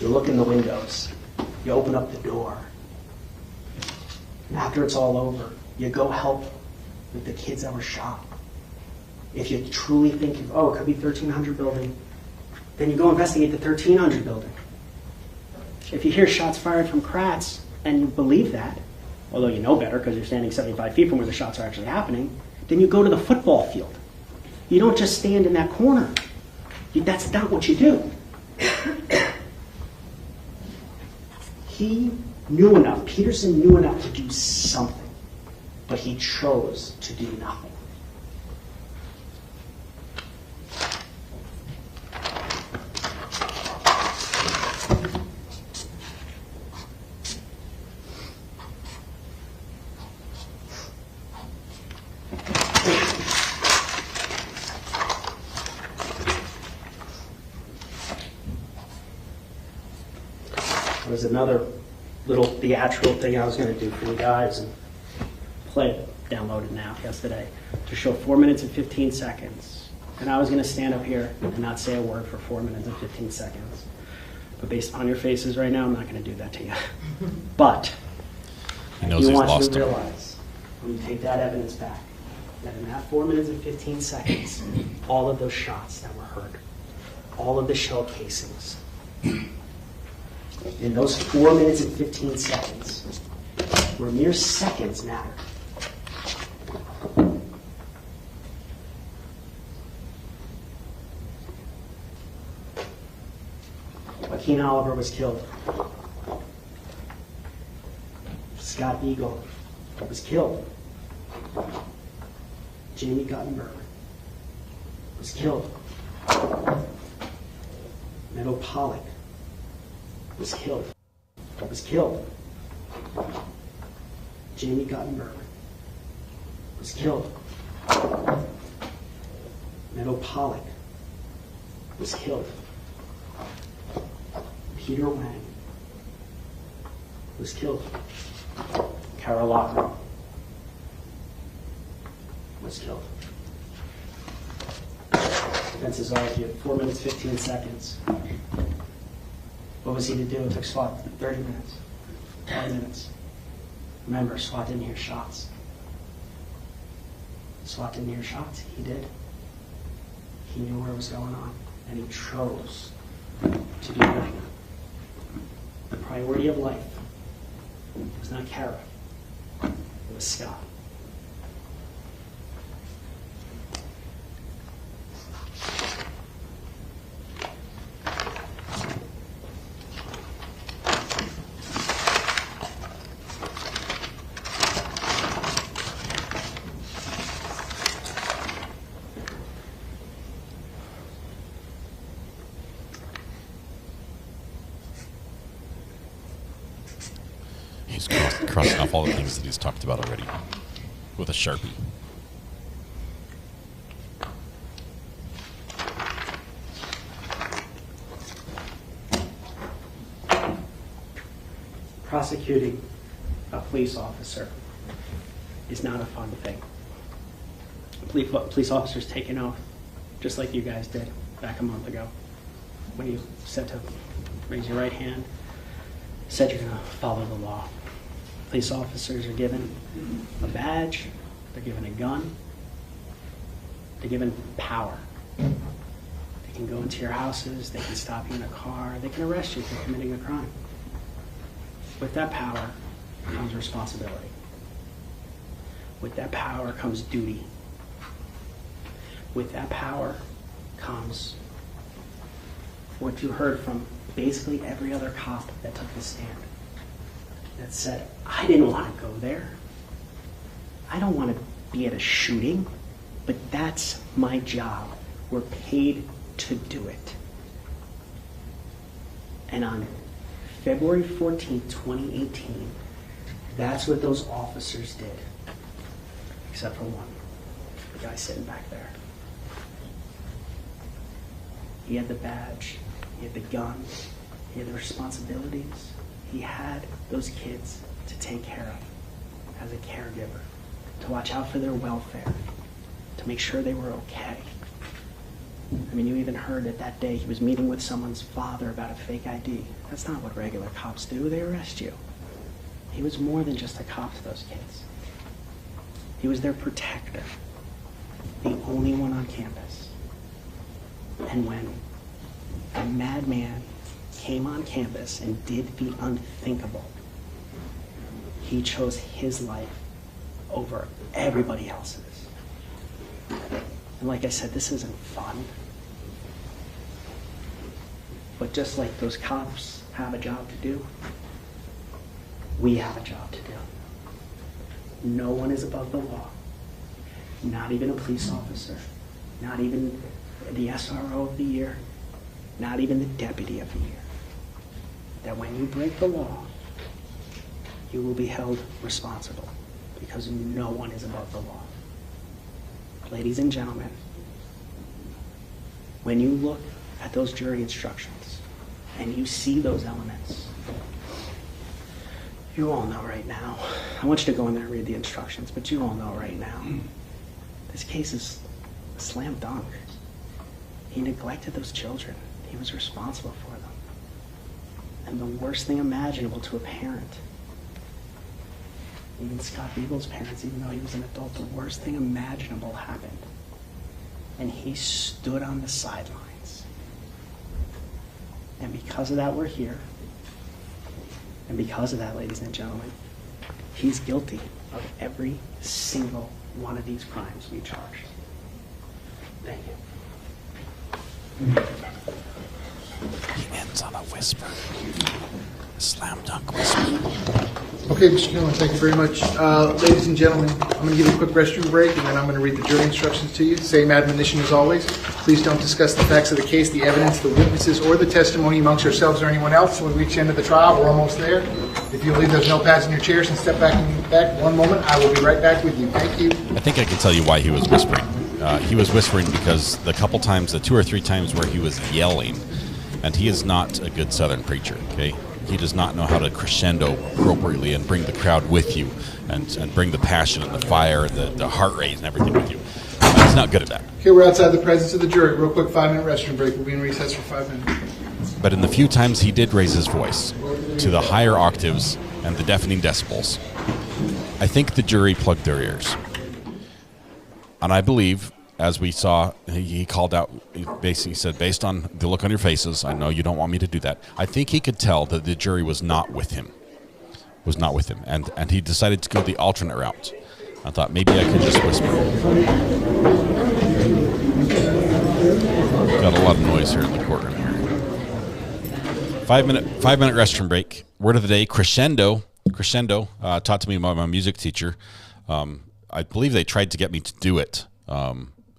You look in the windows. You open up the door. And after it's all over, you go help with the kids that were shot. If you truly think, it could be 1300 building, then you go investigate the 1300 building. If you hear shots fired from Kratz, and you believe that, although you know better because you're standing 75 feet from where the shots are actually happening, then you go to the football field. You don't just stand in that corner. That's not what you do. He knew enough, Peterson knew enough to do something, but he chose to do nothing. There's another little theatrical thing I was going to do for you guys and play it, downloaded now yesterday, to show 4 minutes and 15 seconds. And I was going to stand up here and not say a word for 4 minutes and 15 seconds. But based on your faces right now, I'm not going to do that to you. But I do want you to realize, when you take that evidence back, that in that 4 minutes and 15 seconds, all of those shots that were heard, all of the shell casings, in those 4 minutes and 15 seconds, where mere seconds matter. Joaquin Oliver was killed. Scott Eagle was killed. Jamie Guttenberg was killed. Meadow Pollock was killed. Jamie Guttenberg was killed. Meadow Pollock was killed. Peter Wang was killed. Carol Lochner was killed. Defense has argued 4 minutes, 15 seconds. What was he to do? It took SWAT 30 minutes, 20 minutes. Remember, SWAT didn't hear shots. SWAT didn't hear shots. He did. He knew where it was going on, and he chose to do that. The priority of life was not Kara. It was Scott. He's crossing off all the things that he's talked about already with a Sharpie. Prosecuting a police officer is not a fun thing. Police officers take an oath, just like you guys did back a month ago, when you said to raise your right hand, said you're going to follow the law. Police officers are given a badge, they're given a gun, they're given power. They can go into your houses, they can stop you in a car, they can arrest you for committing a crime. With that power comes responsibility. With that power comes duty. With that power comes what you heard from basically every other cop that took the stand. That said, I didn't want to go there. I don't want to be at a shooting, but that's my job. We're paid to do it. And on February 14th, 2018, that's what those officers did. Except for one, the guy sitting back there. He had the badge, he had the gun, he had the responsibilities. He had those kids to take care of as a caregiver, to watch out for their welfare, to make sure they were okay. I mean, you even heard that day he was meeting with someone's father about a fake ID. That's not what regular cops do. They arrest you. He was more than just a cop to those kids. He was their protector, the only one on campus. And when a madman came on campus and did the unthinkable, he chose his life over everybody else's. And like I said, this isn't fun. But just like those cops have a job to do, we have a job to do. No one is above the law. Not even a police officer. Not even the SRO of the year. Not even the deputy of the year. That when you break the law, you will be held responsible, because no one is above the law. Ladies and gentlemen, when you look at those jury instructions and you see those elements, you all know right now, I want you to go in there and read the instructions, but you all know right now, this case is a slam dunk. He neglected those children. He was responsible for them. And the worst thing imaginable to a parent, even Scott Beagle's parents, even though he was an adult, the worst thing imaginable happened. And he stood on the sidelines. And because of that, we're here. And because of that, ladies and gentlemen, he's guilty of every single one of these crimes we charged. Thank you. He ends on a whisper. Slam dunk whisper. Okay, Mr. Newland, thank you very much. Ladies and gentlemen, I'm going to give you a quick restroom break, and then I'm going to read the jury instructions to you. Same admonition as always. Please don't discuss the facts of the case, the evidence, the witnesses, or the testimony amongst yourselves or anyone else. When we reach the end of the trial, we're almost there. If you leave those notepads in your chairs and step back one moment, I will be right back with you. Thank you. I think I can tell you why he was whispering. He was whispering because the 2 or 3 times where he was yelling, and he is not a good Southern preacher, okay? He does not know how to crescendo appropriately and bring the crowd with you and bring the passion and the fire and the heart rate and everything with you. He's not good at that. Okay, we're outside the presence of the jury. Real quick 5-minute restroom break. We'll be in recess for 5 minutes. But in the few times he did raise his voice to the higher octaves and the deafening decibels, I think the jury plugged their ears. And I believe, as we saw, he called out, he basically said, based on the look on your faces, I know you don't want me to do that. I think he could tell that the jury was not with him. And he decided to go the alternate route. I thought maybe I could just whisper. Got a lot of noise here in the courtroom here. 5-minute restroom break. Word of the day, crescendo. Crescendo, taught to me by my music teacher. I believe they tried to get me to do it.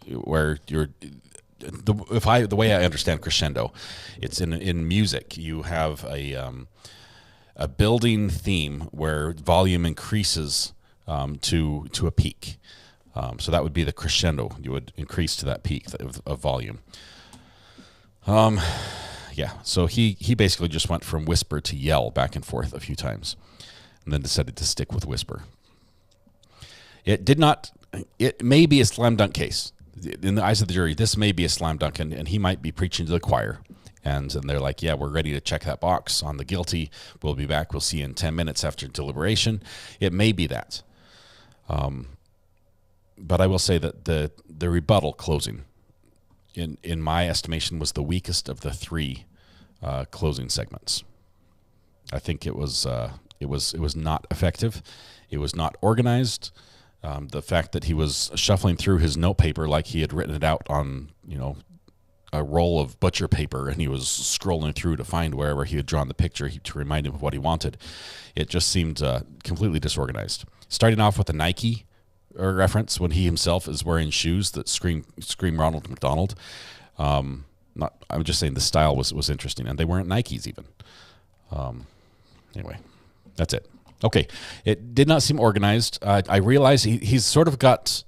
Where the way I understand crescendo, it's in music. You have a building theme where volume increases to a peak. So that would be the crescendo. You would increase to that peak of volume. Yeah. So he basically just went from whisper to yell back and forth a few times, and then decided to stick with whisper. It may be a slam dunk case. In the eyes of the jury, this may be a slam dunk, and he might be preaching to the choir. And they're like, yeah, we're ready to check that box on the guilty. We'll be back. We'll see you in 10 minutes after deliberation. It may be that. But I will say that the rebuttal closing, in my estimation, was the weakest of the 3 closing segments. I think it was not effective. It was not organized. The fact that he was shuffling through his note paper like he had written it out on, a roll of butcher paper, and he was scrolling through to find wherever he had drawn the picture to remind him of what he wanted. It just seemed completely disorganized. Starting off with a Nike reference when he himself is wearing shoes that scream Ronald McDonald. I'm just saying the style was interesting, and they weren't Nikes even. Anyway, that's it. Okay, it did not seem organized. I realize he's sort of got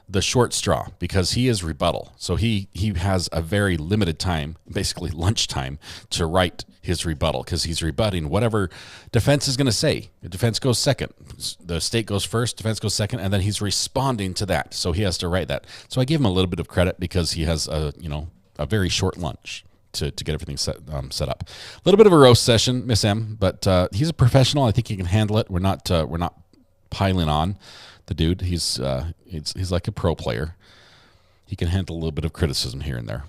the short straw because he is rebuttal. So he has a very limited time, basically lunchtime, to write his rebuttal because he's rebutting whatever defense is going to say. The defense goes second. The state goes first, defense goes second, and then he's responding to that. So he has to write that. So I give him a little bit of credit because he has a very short lunch to get everything set up. A little bit of a roast session, Miss M, but he's a professional. I think he can handle it. We're not piling on the dude. He's like a pro player. He can handle a little bit of criticism here and there.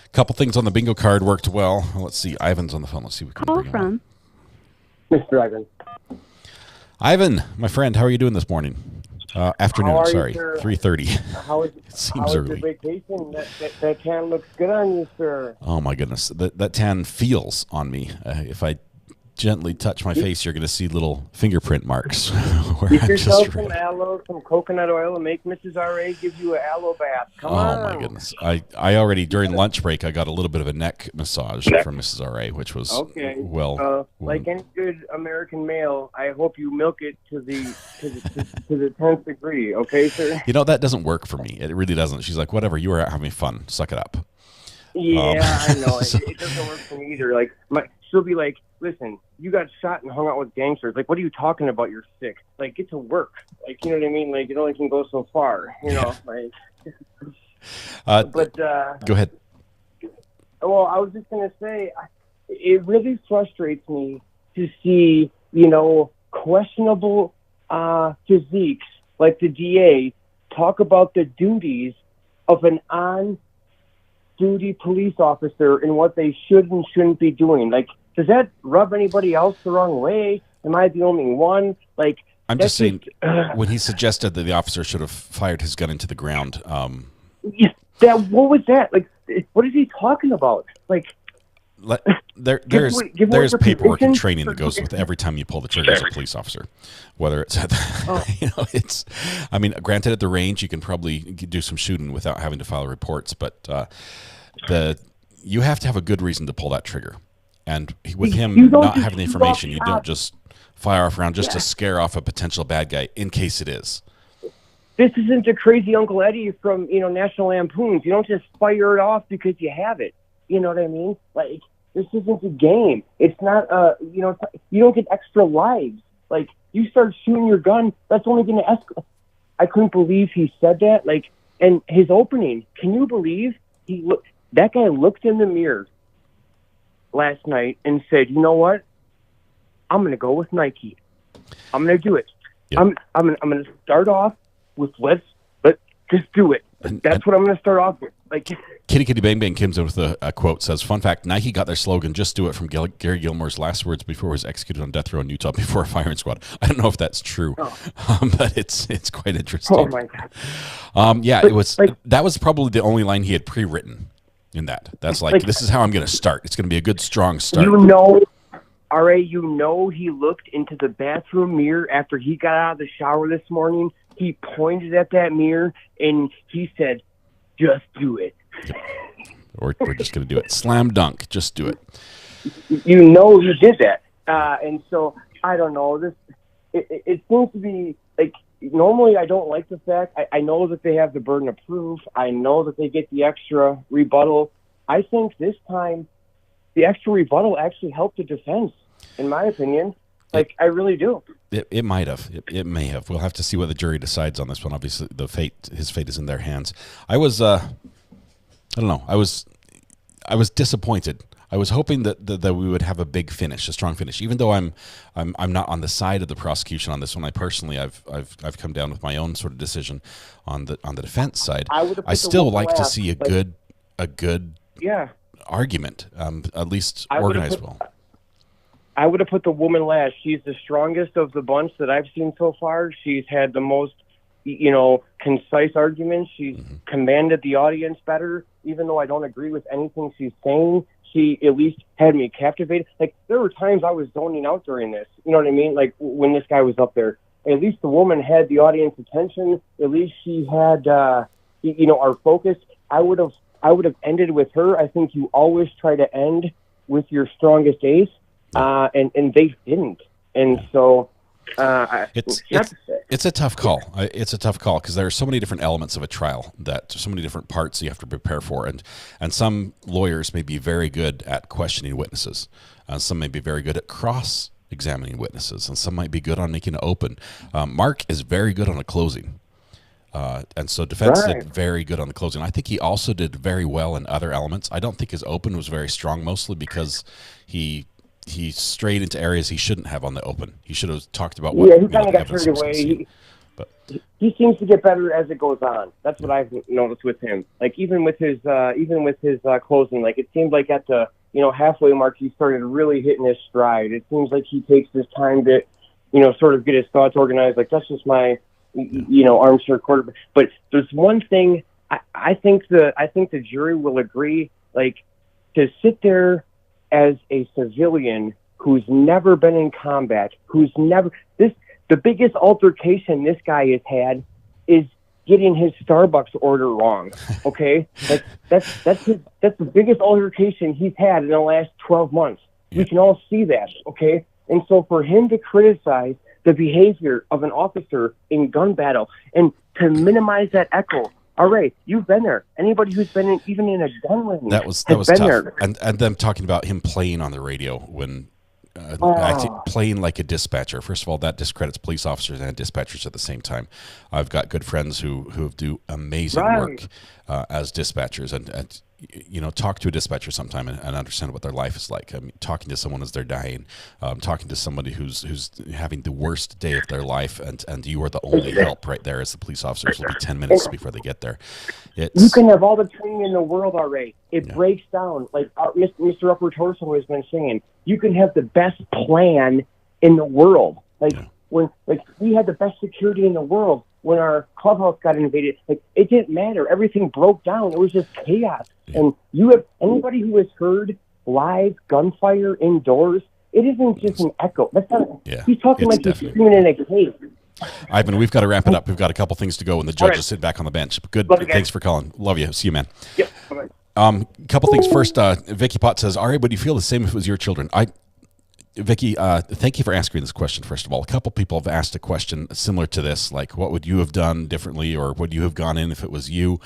A couple things on the bingo card worked well. Let's see. Ivan's on the phone. Let's see if we can bring him on. Mr. Ivan. Ivan, my friend, how are you doing this morning? Afternoon, sorry, 3:30. How is it seems early. Your vacation? That tan looks good on you, sir. Oh my goodness, that tan feels on me. If I gently touch my face, you're going to see little fingerprint marks. Get yourself some aloe, some coconut oil, and make Mrs. R.A. give you an aloe bath. Come on. Oh my goodness, I already during lunch break I got a little bit of a neck massage from Mrs. R.A., which was okay. Well, like any good American male, I hope you milk it to the 10th degree. Okay, sir. That doesn't work for me. It really doesn't. She's like, whatever, you were out having fun. Suck it up. Yeah, I know. It doesn't work for me either. Like she'll be like, listen, you got shot and hung out with gangsters. Like, what are you talking about? You're sick. Like, get to work. Like, you know what I mean? Like, it only can go so far. Like. But go ahead. Well, I was just gonna say, it really frustrates me to see, questionable physiques like the DA talk about the duties of an on-duty police officer and what they should and shouldn't be doing. Like, does that rub anybody else the wrong way? Am I the only one? Like, I'm just saying, when he suggested that the officer should have fired his gun into the ground. What was that? Like, what is he talking about? Like, there's your paperwork and position. training that goes with every time you pull the trigger as a police officer. Whether it's at it's. I mean, granted, at the range you can probably do some shooting without having to file reports, but you have to have a good reason to pull that trigger. And with him not having the information, you don't just fire off around just to scare off a potential bad guy in case it is. This isn't a crazy Uncle Eddie from, National Lampoons. You don't just fire it off because you have it. You know what I mean? Like, this isn't a game. It's not, you don't get extra lives. Like, you start shooting your gun, that's only going to escalate. I couldn't believe he said that. Like, and his opening, can you believe that guy looked in the mirror last night and said, you know what? I'm going to go with Nike. I'm going to do it. Yep. I'm going to start off with let's just do it. That's what I'm going to start off with. Like, Kitty Kitty Bang Bang comes in with a quote, says, fun fact, Nike got their slogan, just do it, from Gary Gilmore's last words before he was executed on death row in Utah before a firing squad. I don't know if that's true, but it's quite interesting. Oh, my God. Yeah, it was. That was probably the only line he had pre-written in that. That's this is how I'm going to start. It's going to be a good, strong start. He looked into the bathroom mirror after he got out of the shower this morning. He pointed at that mirror and he said, just do it. We're just going to do it. Slam dunk. Just do it. He did that. And so, I don't know. It seems to be like, normally I don't like the fact, I know that they have the burden of proof. I know that they get the extra rebuttal. I think this time the extra rebuttal actually helped the defense, in my opinion. Like, I really do. It might have. It may have. We'll have to see what the jury decides on this one. Obviously, his fate is in their hands. I don't know. I was disappointed. I was hoping that we would have a big finish, a strong finish. Even though I'm not on the side of the prosecution on this one. I've come down with my own sort of decision on the defense side. I still like to see a good argument, at least organized well. I would have put the woman last. She's the strongest of the bunch that I've seen so far. She's had the most, concise arguments. She's commanded the audience better, even though I don't agree with anything she's saying. She at least had me captivated. Like, there were times I was zoning out during this. You know what I mean? Like, when this guy was up there. At least the woman had the audience attention. At least she had, our focus. I would have ended with her. I think you always try to end with your strongest ace. And they didn't. And so it's a tough call. It's a tough call because there are so many different elements of a trial, so many different parts you have to prepare for. And some lawyers may be very good at questioning witnesses. Some may be very good at cross-examining witnesses. And some might be good on making it open. Mark is very good on a closing. And so defense did very good on the closing. I think he also did very well in other elements. I don't think his open was very strong, mostly because he strayed into areas he shouldn't have on the open. He should have talked about what. Yeah, he kind of got carried away. He seems to get better as it goes on. That's what I've noticed with him. Like, even with his closing, like, it seemed like at the halfway mark he started really hitting his stride. It seems like he takes his time to sort of get his thoughts organized. Like, that's just my armchair quarterback. But there's one thing I think the jury will agree. Like, to sit there as a civilian who's never been in combat, the biggest altercation this guy has had is getting his Starbucks order wrong. Okay, that's the biggest altercation he's had in the last 12 months. We can all see that. Okay, and so for him to criticize the behavior of an officer in gun battle and to minimize that echo. All right, you've been there. Anybody who's been even in a gun range that was been tough. there. And them talking about him playing on the radio when actually playing like a dispatcher. First of all, that discredits police officers and dispatchers at the same time. I've got good friends who do amazing work as dispatchers, and talk to a dispatcher sometime and understand what their life is like. I mean, talking to someone as they're dying, talking to somebody who's having the worst day of their life, and you are the only help right there, as the police officers will be 10 minutes before they get there. You can have all the training in the world already. It breaks down. Like Mr. Upper Torso has been saying, you can have the best plan in the world. When we had the best security in the world, when our clubhouse got invaded, it didn't matter. Everything broke down. It was just chaos. And you have anybody who has heard live gunfire indoors. It isn't just an echo. That's not. Yeah, he's talking it's like he's definitely- screaming in a cave. Ivan, we've got to wrap it up. We've got a couple things to go, and the judges sit back on the bench. Good. Love you guys. Thanks for calling. Love you. See you, man. Yep. Bye-bye. Couple things first. Vicky Potts says, "Ari, would you feel the same if it was your children?" Vicky, thank you for asking this question. First of all, a couple people have asked a question similar to this, like, "What would you have done differently, or would you have gone in if it was you?"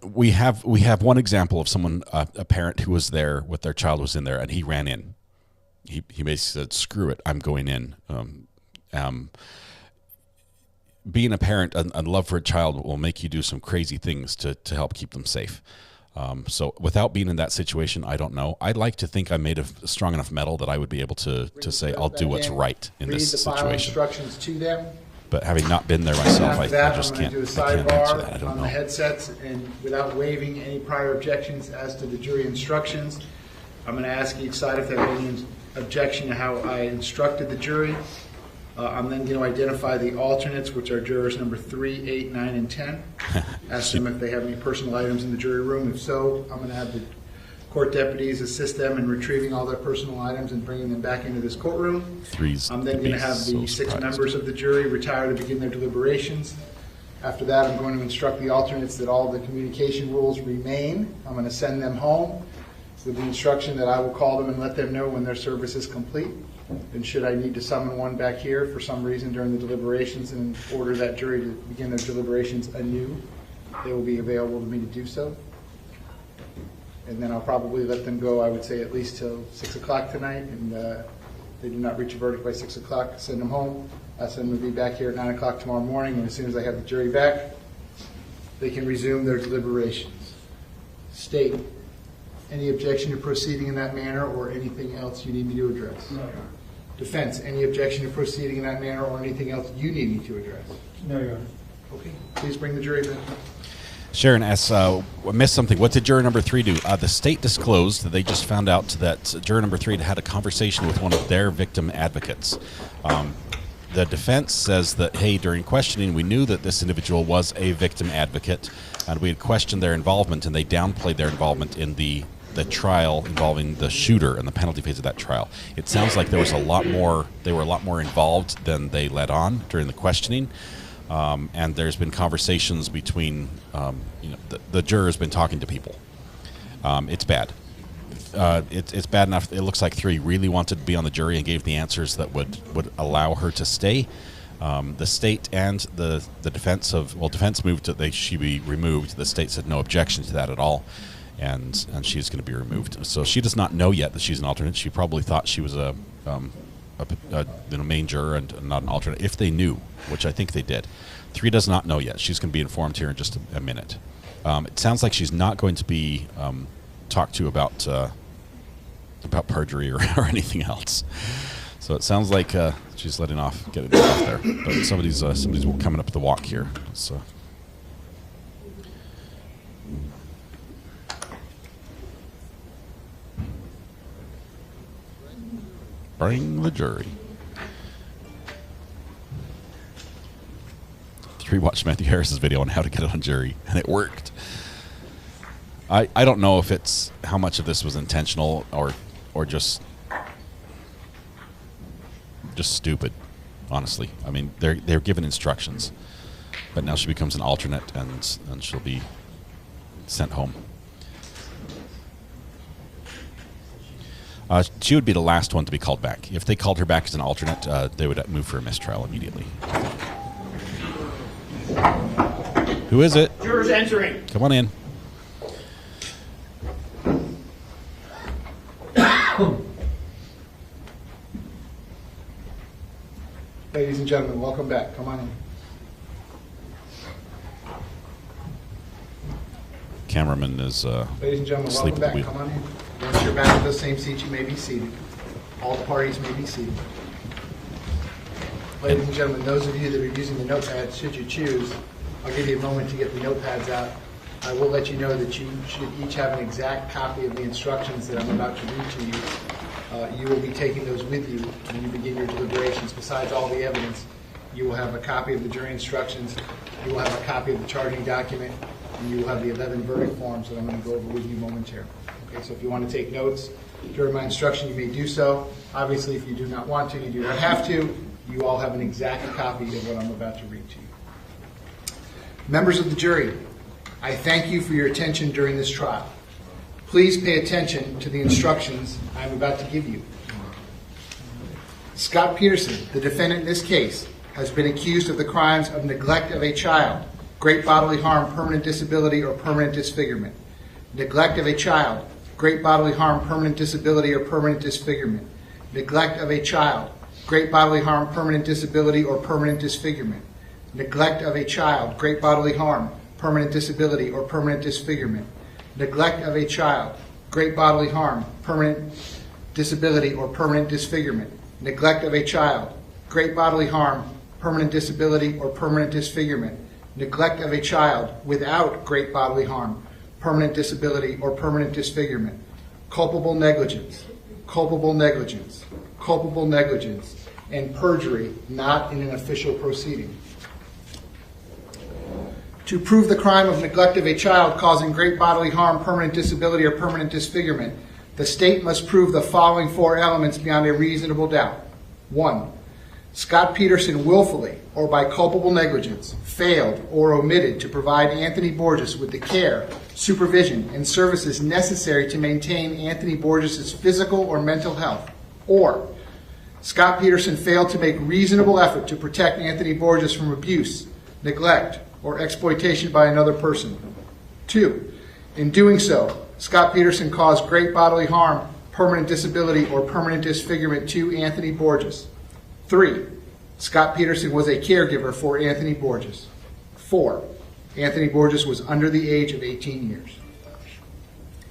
We have one example of someone, a parent who was there with their child was in there, and he ran in. He basically said, "Screw it, I'm going in." Being a parent and love for a child will make you do some crazy things to help keep them safe. So without being in that situation, I don't know. I'd like to think I made a strong enough metal that I would be able to say I'll do what's right in this Read the final situation. instructions to them. But having not been there myself, I just I'm can't, going to do a I can't answer that. I sidebar don't on know. the headsets, and without waiving any prior objections as to the jury instructions, I'm going to ask each side if they have any objection to how I instructed the jury. I'm then going to identify the alternates, which are jurors number 3, 8, 9, and 10. Ask them if they have any personal items in the jury room. If so, I'm going to have the court deputies assist them in retrieving all their personal items and bringing them back into this courtroom. I'm then going to have the 6 members of the jury retire to begin their deliberations. After that, I'm going to instruct the alternates that all the communication rules remain. I'm going to send them home with the instruction that I will call them and let them know when their service is complete. And should I need to summon one back here for some reason during the deliberations and order that jury to begin their deliberations anew, they will be available to me to do so. And then I'll probably let them go, I would say, at least till 6 o'clock tonight. And they do not reach a verdict by 6 o'clock, send them home. I send them to be back here at 9 o'clock tomorrow morning. And as soon as I have the jury back, they can resume their deliberations. State, any objection to proceeding in that manner or anything else you need me to address? No. Defense, any objection to proceeding in that manner or anything else you need me to address? No, Your Honor. Okay, please bring the jury back. Sharon asks, I missed something. What did juror number 3 do? The state disclosed that they just found out that juror number 3 had a conversation with one of their victim advocates. The defense says that, hey, during questioning, we knew that this individual was a victim advocate, and we had questioned their involvement, and they downplayed their involvement in the trial involving the shooter and the penalty phase of that trial. It sounds like there was a lot more. They were a lot more involved than they let on during the questioning. And there's been conversations between, the juror has been talking to people. It's bad. It's bad enough. It looks like 3 really wanted to be on the jury and gave the answers that would allow her to stay. The state and the defense defense moved that she be removed. The state said no objection to that at all, and she's going to be removed. So she does not know yet that she's an alternate. She probably thought she was a main juror and not an alternate, if they knew, which I think they did. 3 does not know yet. She's going to be informed here in just a minute. It sounds like she's not going to be talked to about perjury or anything else. So it sounds like she's getting off there. But somebody's coming up the walk here. So. Bring the jury. 3 watched Matthew Harris's video on how to get it on jury, and it worked. I don't know if it's how much of this was intentional or just stupid, honestly. I mean, they're given instructions, but now she becomes an alternate and she'll be sent home. She would be the last one to be called back. If they called her back as an alternate, they would move for a mistrial immediately. Who is it? Jurors entering. Come on in. Ladies and gentlemen, welcome back. Come on in. Cameraman is Ladies and gentlemen, asleep welcome at back. the Come wheel. on in. Once you're back at the same seat, you may be seated. All parties may be seated. Ladies and gentlemen, those of you that are using the notepads, should you choose, I'll give you a moment to get the notepads out. I will let you know that you should each have an exact copy of the instructions that I'm about to read to you. You will be taking those with you when you begin your deliberations. Besides all the evidence, You will have a copy of the jury instructions. You will have a copy of the charging document. And you will have the 11 verdict forms that I'm going to go over with you momentarily. Okay, so if you want to take notes during my instruction, you may do so. Obviously, if you do not want to, you do not have to. You all have an exact copy of what I'm about to read to you. Members of the jury, I thank you for your attention during this trial. Please pay attention to the instructions I'm about to give you. Scot Peterson, the defendant in this case, has been accused of the crimes of neglect of a child, great bodily harm, permanent disability, or permanent disfigurement. Neglect of a child, great bodily harm, permanent disability, or permanent disfigurement. Neglect of a child, great bodily harm, permanent disability, or permanent disfigurement. Neglect of a child, great bodily harm, permanent disability, or permanent disfigurement. Neglect of a child, great bodily harm, permanent disability, or permanent disfigurement. Neglect of a child, great bodily harm, permanent disability, or permanent disfigurement. Neglect of a child without great bodily harm, permanent disability, or permanent disfigurement. Culpable negligence, culpable negligence, culpable negligence, and perjury not in an official proceeding. To prove the crime of neglect of a child causing great bodily harm, permanent disability, or permanent disfigurement, the state must prove the following four elements beyond a reasonable doubt. 1. Scot Peterson willfully or by culpable negligence failed or omitted to provide Anthony Borges with the care, supervision, and services necessary to maintain Anthony Borges' physical or mental health. Or Scot Peterson failed to make reasonable effort to protect Anthony Borges from abuse, neglect, or exploitation by another person. 2. In doing so, Scot Peterson caused great bodily harm, permanent disability, or permanent disfigurement to Anthony Borges. 3. Scot Peterson was a caregiver for Anthony Borges. 4. Anthony Borges was under the age of 18 years.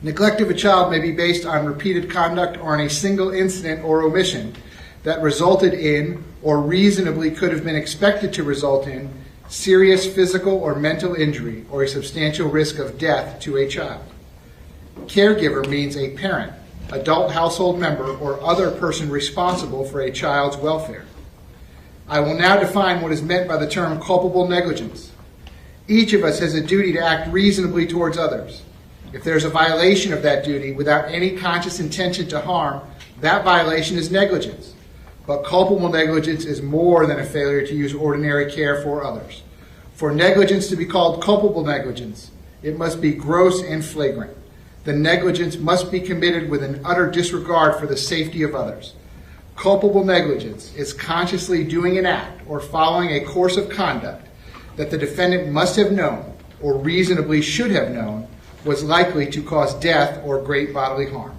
Neglect of a child may be based on repeated conduct or on a single incident or omission that resulted in, or reasonably could have been expected to result in, serious physical or mental injury or a substantial risk of death to a child. Caregiver means a parent, adult household member, or other person responsible for a child's welfare. I will now define what is meant by the term culpable negligence. Each of us has a duty to act reasonably towards others. If there is a violation of that duty without any conscious intention to harm, that violation is negligence. But culpable negligence is more than a failure to use ordinary care for others. For negligence to be called culpable negligence, it must be gross and flagrant. The negligence must be committed with an utter disregard for the safety of others. Culpable negligence is consciously doing an act or following a course of conduct that the defendant must have known, or reasonably should have known, was likely to cause death or great bodily harm.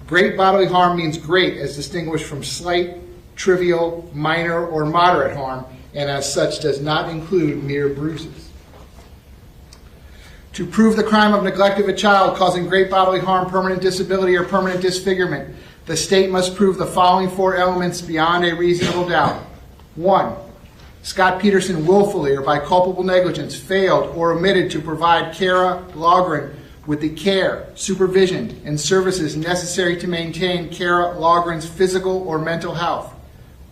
Great bodily harm means great as distinguished from slight, trivial, minor, or moderate harm, and as such does not include mere bruises. To prove the crime of neglect of a child causing great bodily harm, permanent disability, or permanent disfigurement, the state must prove the following four elements beyond a reasonable doubt. 1. Scot Peterson willfully or by culpable negligence failed or omitted to provide Kara Logren with the care, supervision, and services necessary to maintain Kara Logren's physical or mental health.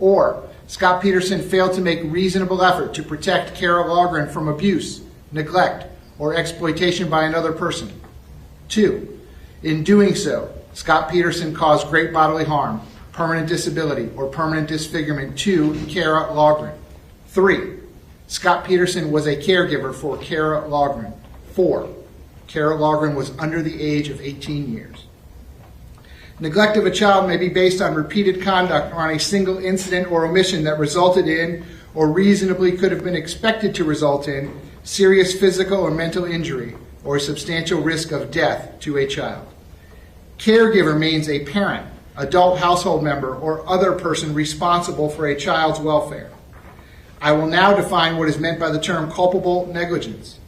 Or Scot Peterson failed to make reasonable effort to protect Kara Logren from abuse, neglect, or exploitation by another person. 2. In doing so, Scot Peterson caused great bodily harm, permanent disability, or permanent disfigurement to Kara Logren. 3. Scot Peterson was a caregiver for Kara Logren. 4. Kara Logren was under the age of 18 years. Neglect of a child may be based on repeated conduct or on a single incident or omission that resulted in, or reasonably could have been expected to result in, serious physical or mental injury or a substantial risk of death to a child. Caregiver means a parent, adult household member, or other person responsible for a child's welfare. I will now define what is meant by the term culpable negligence.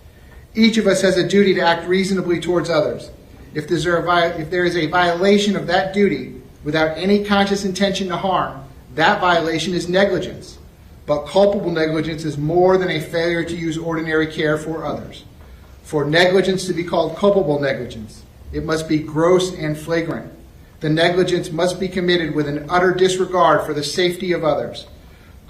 Each of us has a duty to act reasonably towards others. If there is a violation of that duty without any conscious intention to harm, that violation is negligence. But culpable negligence is more than a failure to use ordinary care for others. For negligence to be called culpable negligence, it must be gross and flagrant. The negligence must be committed with an utter disregard for the safety of others.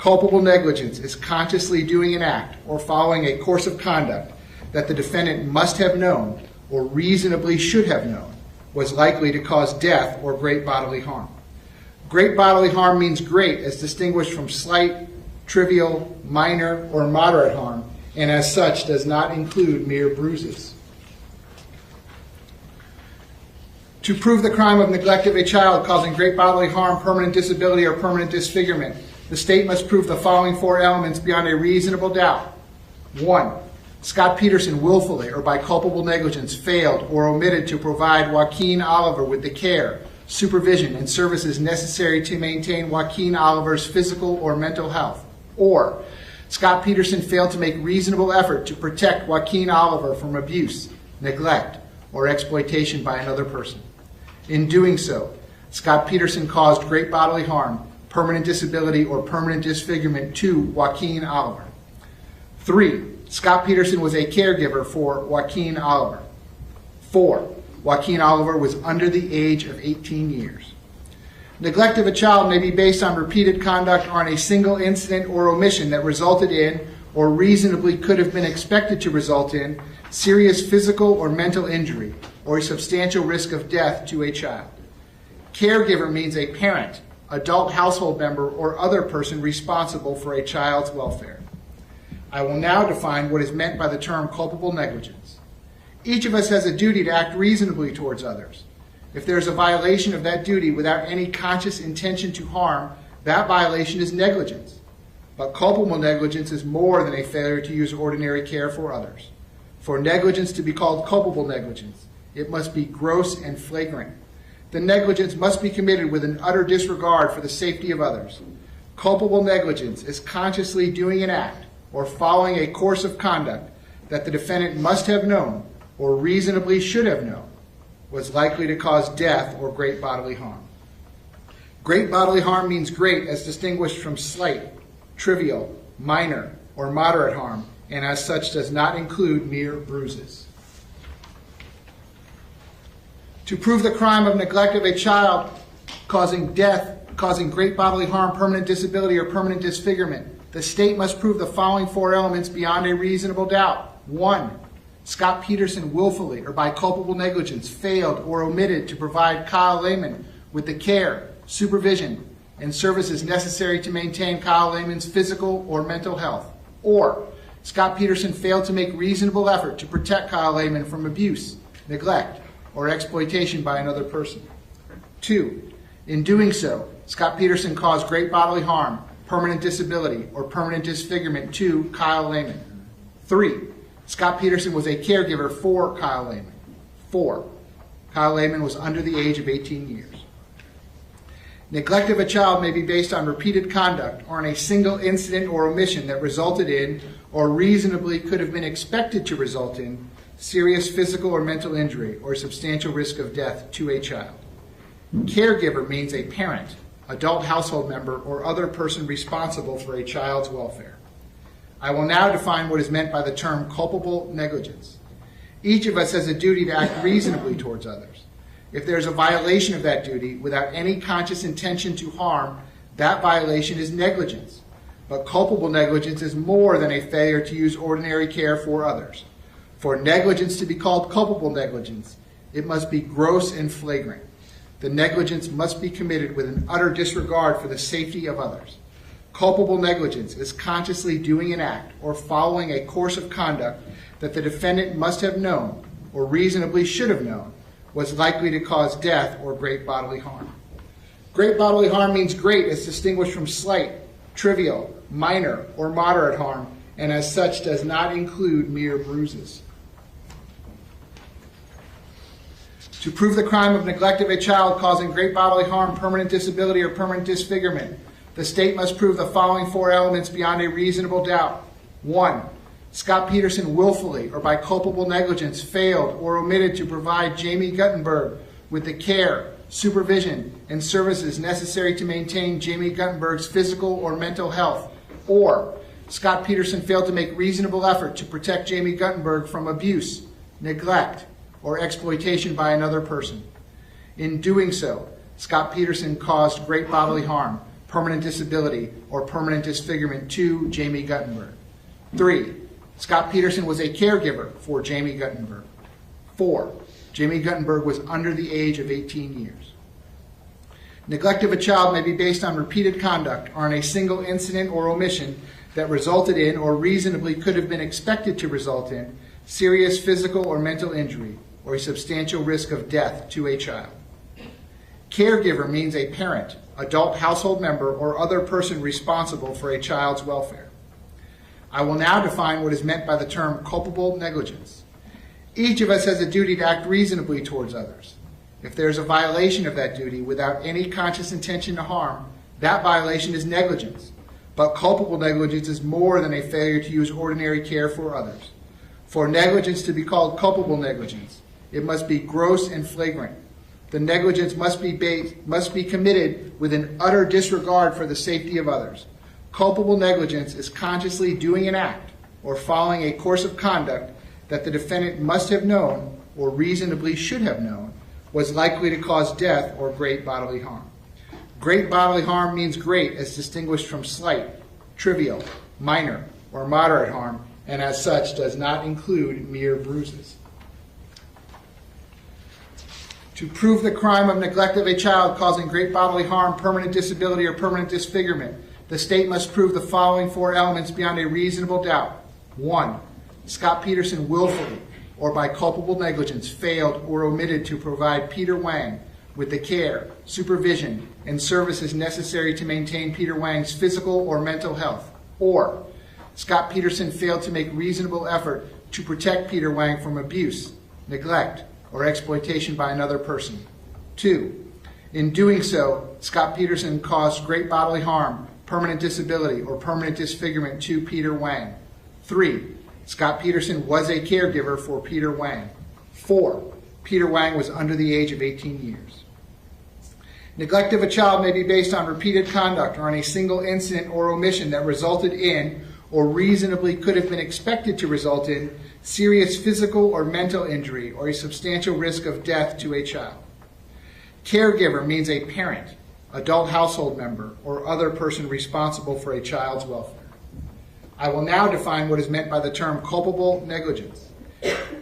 Culpable negligence is consciously doing an act or following a course of conduct that the defendant must have known or reasonably should have known was likely to cause death or great bodily harm. Great bodily harm means great as distinguished from slight, trivial, minor, or moderate harm, and as such does not include mere bruises. To prove the crime of neglect of a child causing great bodily harm, permanent disability, or permanent disfigurement, the state must prove the following four elements beyond a reasonable doubt. 1. Scot Peterson willfully or by culpable negligence failed or omitted to provide Joaquin Oliver with the care, supervision, and services necessary to maintain Joaquin Oliver's physical or mental health. Or, Scot Peterson failed to make reasonable effort to protect Joaquin Oliver from abuse, neglect, or exploitation by another person. In doing so, Scot Peterson caused great bodily harm, permanent disability, or permanent disfigurement to Joaquin Oliver. 3. Scot Peterson was a caregiver for Joaquin Oliver. 4. Joaquin Oliver was under the age of 18 years. Neglect of a child may be based on repeated conduct or on a single incident or omission that resulted in, or reasonably could have been expected to result in, serious physical or mental injury, or a substantial risk of death to a child. Caregiver means a parent, adult household member, or other person responsible for a child's welfare. I will now define what is meant by the term culpable negligence. Each of us has a duty to act reasonably towards others. If there is a violation of that duty without any conscious intention to harm, that violation is negligence. But culpable negligence is more than a failure to use ordinary care for others. For negligence to be called culpable negligence, it must be gross and flagrant. The negligence must be committed with an utter disregard for the safety of others. Culpable negligence is consciously doing an act or following a course of conduct that the defendant must have known or reasonably should have known was likely to cause death or great bodily harm. Great bodily harm means great as distinguished from slight, trivial, minor, or moderate harm, and as such does not include mere bruises. To prove the crime of neglect of a child causing death, causing great bodily harm, permanent disability, or permanent disfigurement, the state must prove the following four elements beyond a reasonable doubt. 1. Scot Peterson willfully or by culpable negligence failed or omitted to provide Kyle Lehman with the care, supervision, and services necessary to maintain Kyle Lehman's physical or mental health. Or, Scot Peterson failed to make reasonable effort to protect Kyle Lehman from abuse, neglect, or exploitation by another person. 2. In doing so, Scot Peterson caused great bodily harm, permanent disability, or permanent disfigurement to Kyle Lehman. 3. Scot Peterson was a caregiver for Kyle Lehman. 4. Kyle Lehman was under the age of 18 years. Neglect of a child may be based on repeated conduct or on a single incident or omission that resulted in, or reasonably could have been expected to result in, serious physical or mental injury or substantial risk of death to a child. Caregiver means a parent, adult household member, or other person responsible for a child's welfare. I will now define what is meant by the term culpable negligence. Each of us has a duty to act reasonably towards others. If there is a violation of that duty without any conscious intention to harm, that violation is negligence. But culpable negligence is more than a failure to use ordinary care for others. For negligence to be called culpable negligence, it must be gross and flagrant. The negligence must be committed with an utter disregard for the safety of others. Culpable negligence is consciously doing an act or following a course of conduct that the defendant must have known or reasonably should have known was likely to cause death or great bodily harm. Great bodily harm means great as distinguished from slight, trivial, minor, or moderate harm, and as such does not include mere bruises. To prove the crime of neglect of a child causing great bodily harm, permanent disability, or permanent disfigurement, the state must prove the following four elements beyond a reasonable doubt. 1. Scot Peterson willfully or by culpable negligence failed or omitted to provide Jamie Guttenberg with the care, supervision, and services necessary to maintain Jamie Guttenberg's physical or mental health. Or, Scot Peterson failed to make reasonable effort to protect Jamie Guttenberg from abuse, neglect, or exploitation by another person. In doing so, Scot Peterson caused great bodily harm, permanent disability, or permanent disfigurement to Jamie Guttenberg. 3. Scot Peterson was a caregiver for Jamie Guttenberg. 4. Jamie Guttenberg was under the age of 18 years. Neglect of a child may be based on repeated conduct or on a single incident or omission that resulted in or reasonably could have been expected to result in serious physical or mental injury or a substantial risk of death to a child. Caregiver means a parent, adult household member, or other person responsible for a child's welfare. I will now define what is meant by the term culpable negligence. Each of us has a duty to act reasonably towards others. If there is a violation of that duty without any conscious intention to harm, that violation is negligence. But culpable negligence is more than a failure to use ordinary care for others. For negligence to be called culpable negligence, it must be gross and flagrant. The negligence must be committed with an utter disregard for the safety of others. Culpable negligence is consciously doing an act or following a course of conduct that the defendant must have known or reasonably should have known was likely to cause death or great bodily harm. Great bodily harm means great as distinguished from slight, trivial, minor, or moderate harm, and as such does not include mere bruises. To prove the crime of neglect of a child causing great bodily harm, permanent disability, or permanent disfigurement, the state must prove the following 4 elements beyond a reasonable doubt. 1. Scot Peterson willfully or by culpable negligence failed or omitted to provide Peter Wang with the care, supervision, and services necessary to maintain Peter Wang's physical or mental health. Or Scot Peterson failed to make reasonable effort to protect Peter Wang from abuse, neglect, or exploitation by another person. 2. In doing so, Scot Peterson caused great bodily harm, permanent disability, or permanent disfigurement to Peter Wang. 3. Scot Peterson was a caregiver for Peter Wang. 4. Peter Wang was under the age of 18 years. Neglect of a child may be based on repeated conduct or on a single incident or omission that resulted in or reasonably could have been expected to result in serious physical or mental injury or a substantial risk of death to a child. Caregiver means a parent, adult household member, or other person responsible for a child's welfare. I will now define what is meant by the term culpable negligence.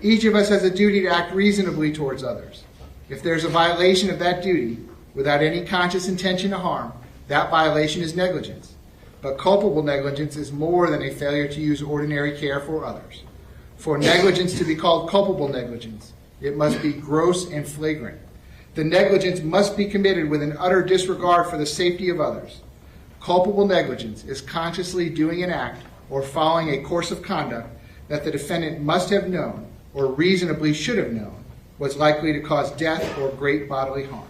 Each of us has a duty to act reasonably towards others. If there is a violation of that duty without any conscious intention to harm, that violation is negligence. But culpable negligence is more than a failure to use ordinary care for others. For negligence to be called culpable negligence, it must be gross and flagrant. The negligence must be committed with an utter disregard for the safety of others. Culpable negligence is consciously doing an act or following a course of conduct that the defendant must have known or reasonably should have known was likely to cause death or great bodily harm.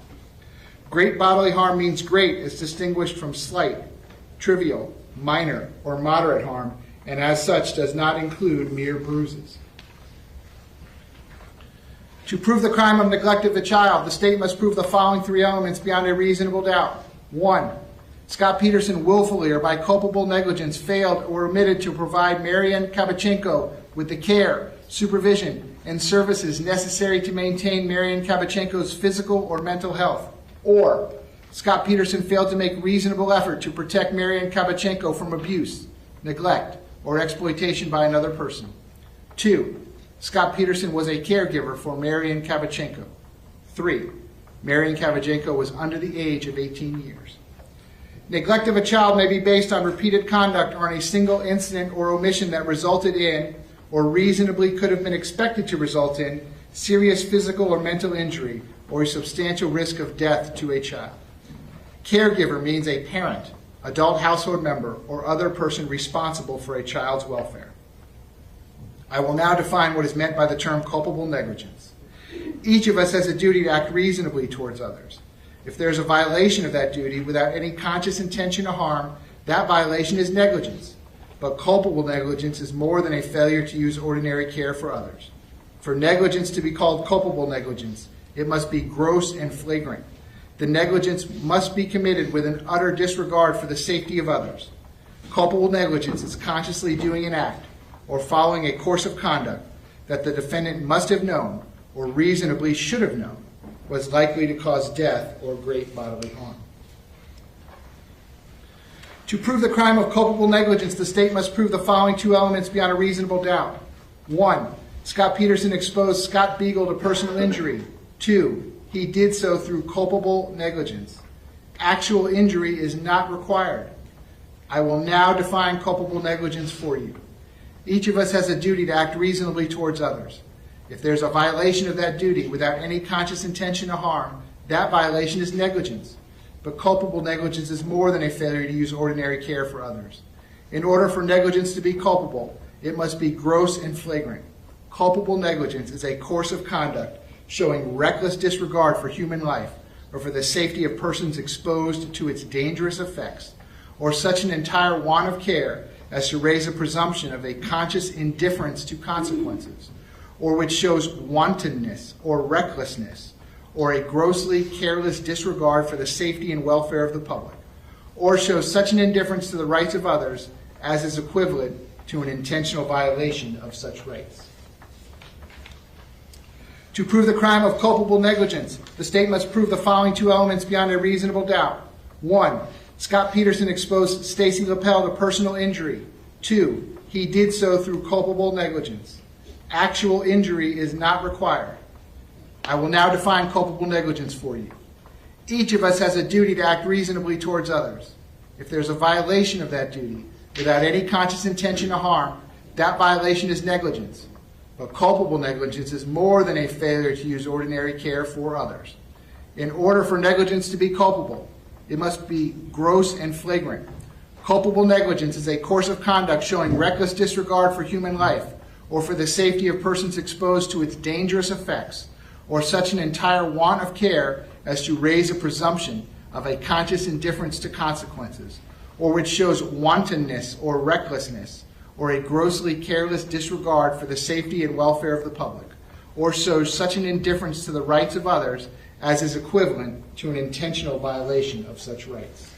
Great bodily harm means great as distinguished from slight, trivial, minor, or moderate harm, and as such does not include mere bruises. To prove the crime of neglect of the child, the state must prove the following 3 elements beyond a reasonable doubt. 1. Scot Peterson willfully or by culpable negligence failed or omitted to provide Marian Kabachenko with the care, supervision, and services necessary to maintain Marian Kabachenko's physical or mental health. Or Scot Peterson failed to make reasonable effort to protect Marian Kabachenko from abuse, neglect, or exploitation by another person. 2. Scot Peterson was a caregiver for Marian Kabachenko. 3. Marian Kabachenko was under the age of 18 years. Neglect of a child may be based on repeated conduct or on a single incident or omission that resulted in, or reasonably could have been expected to result in, serious physical or mental injury or a substantial risk of death to a child. Caregiver means a parent, adult household member, or other person responsible for a child's welfare. I will now define what is meant by the term culpable negligence. Each of us has a duty to act reasonably towards others. If there is a violation of that duty without any conscious intention to harm, that violation is negligence. But culpable negligence is more than a failure to use ordinary care for others. For negligence to be called culpable negligence, it must be gross and flagrant. The negligence must be committed with an utter disregard for the safety of others. Culpable negligence is consciously doing an act or following a course of conduct that the defendant must have known or reasonably should have known was likely to cause death or great bodily harm. To prove the crime of culpable negligence, the state must prove the following two elements beyond a reasonable doubt. 1. Scot Peterson exposed Scott Beagle to personal injury. 2. He did so through culpable negligence. Actual injury is not required. I will now define culpable negligence for you. Each of us has a duty to act reasonably towards others. If there's a violation of that duty without any conscious intention to harm, that violation is negligence. But culpable negligence is more than a failure to use ordinary care for others. In order for negligence to be culpable, it must be gross and flagrant. Culpable negligence is a course of conduct showing reckless disregard for human life or for the safety of persons exposed to its dangerous effects, or such an entire want of care as to raise a presumption of a conscious indifference to consequences, or which shows wantonness or recklessness, or a grossly careless disregard for the safety and welfare of the public, or shows such an indifference to the rights of others as is equivalent to an intentional violation of such rights. To prove the crime of culpable negligence, the state must prove the following two elements beyond a reasonable doubt. 1. Scot Peterson exposed Stacy Lapel to personal injury. 2. He did so through culpable negligence. Actual injury is not required. I will now define culpable negligence for you. Each of us has a duty to act reasonably towards others. If there's a violation of that duty without any conscious intention to harm, that violation is negligence. But culpable negligence is more than a failure to use ordinary care for others. In order for negligence to be culpable, it must be gross and flagrant. Culpable negligence is a course of conduct showing reckless disregard for human life or for the safety of persons exposed to its dangerous effects, or such an entire want of care as to raise a presumption of a conscious indifference to consequences, or which shows wantonness or recklessness, or a grossly careless disregard for the safety and welfare of the public, or shows such an indifference to the rights of others as is equivalent to an intentional violation of such rights.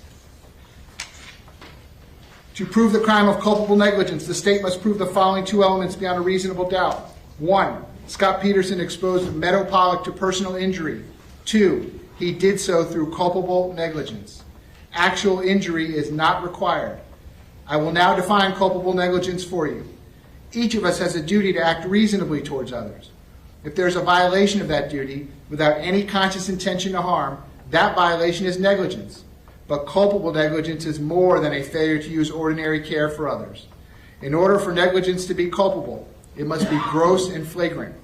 To prove the crime of culpable negligence, the state must prove the following two elements beyond a reasonable doubt. 1. Scot Peterson exposed Meadow Pollock to personal injury. 2. He did so through culpable negligence. Actual injury is not required. I will now define culpable negligence for you. Each of us has a duty to act reasonably towards others. If there's a violation of that duty without any conscious intention to harm, that violation is negligence. But culpable negligence is more than a failure to use ordinary care for others. In order for negligence to be culpable, it must be gross and flagrant.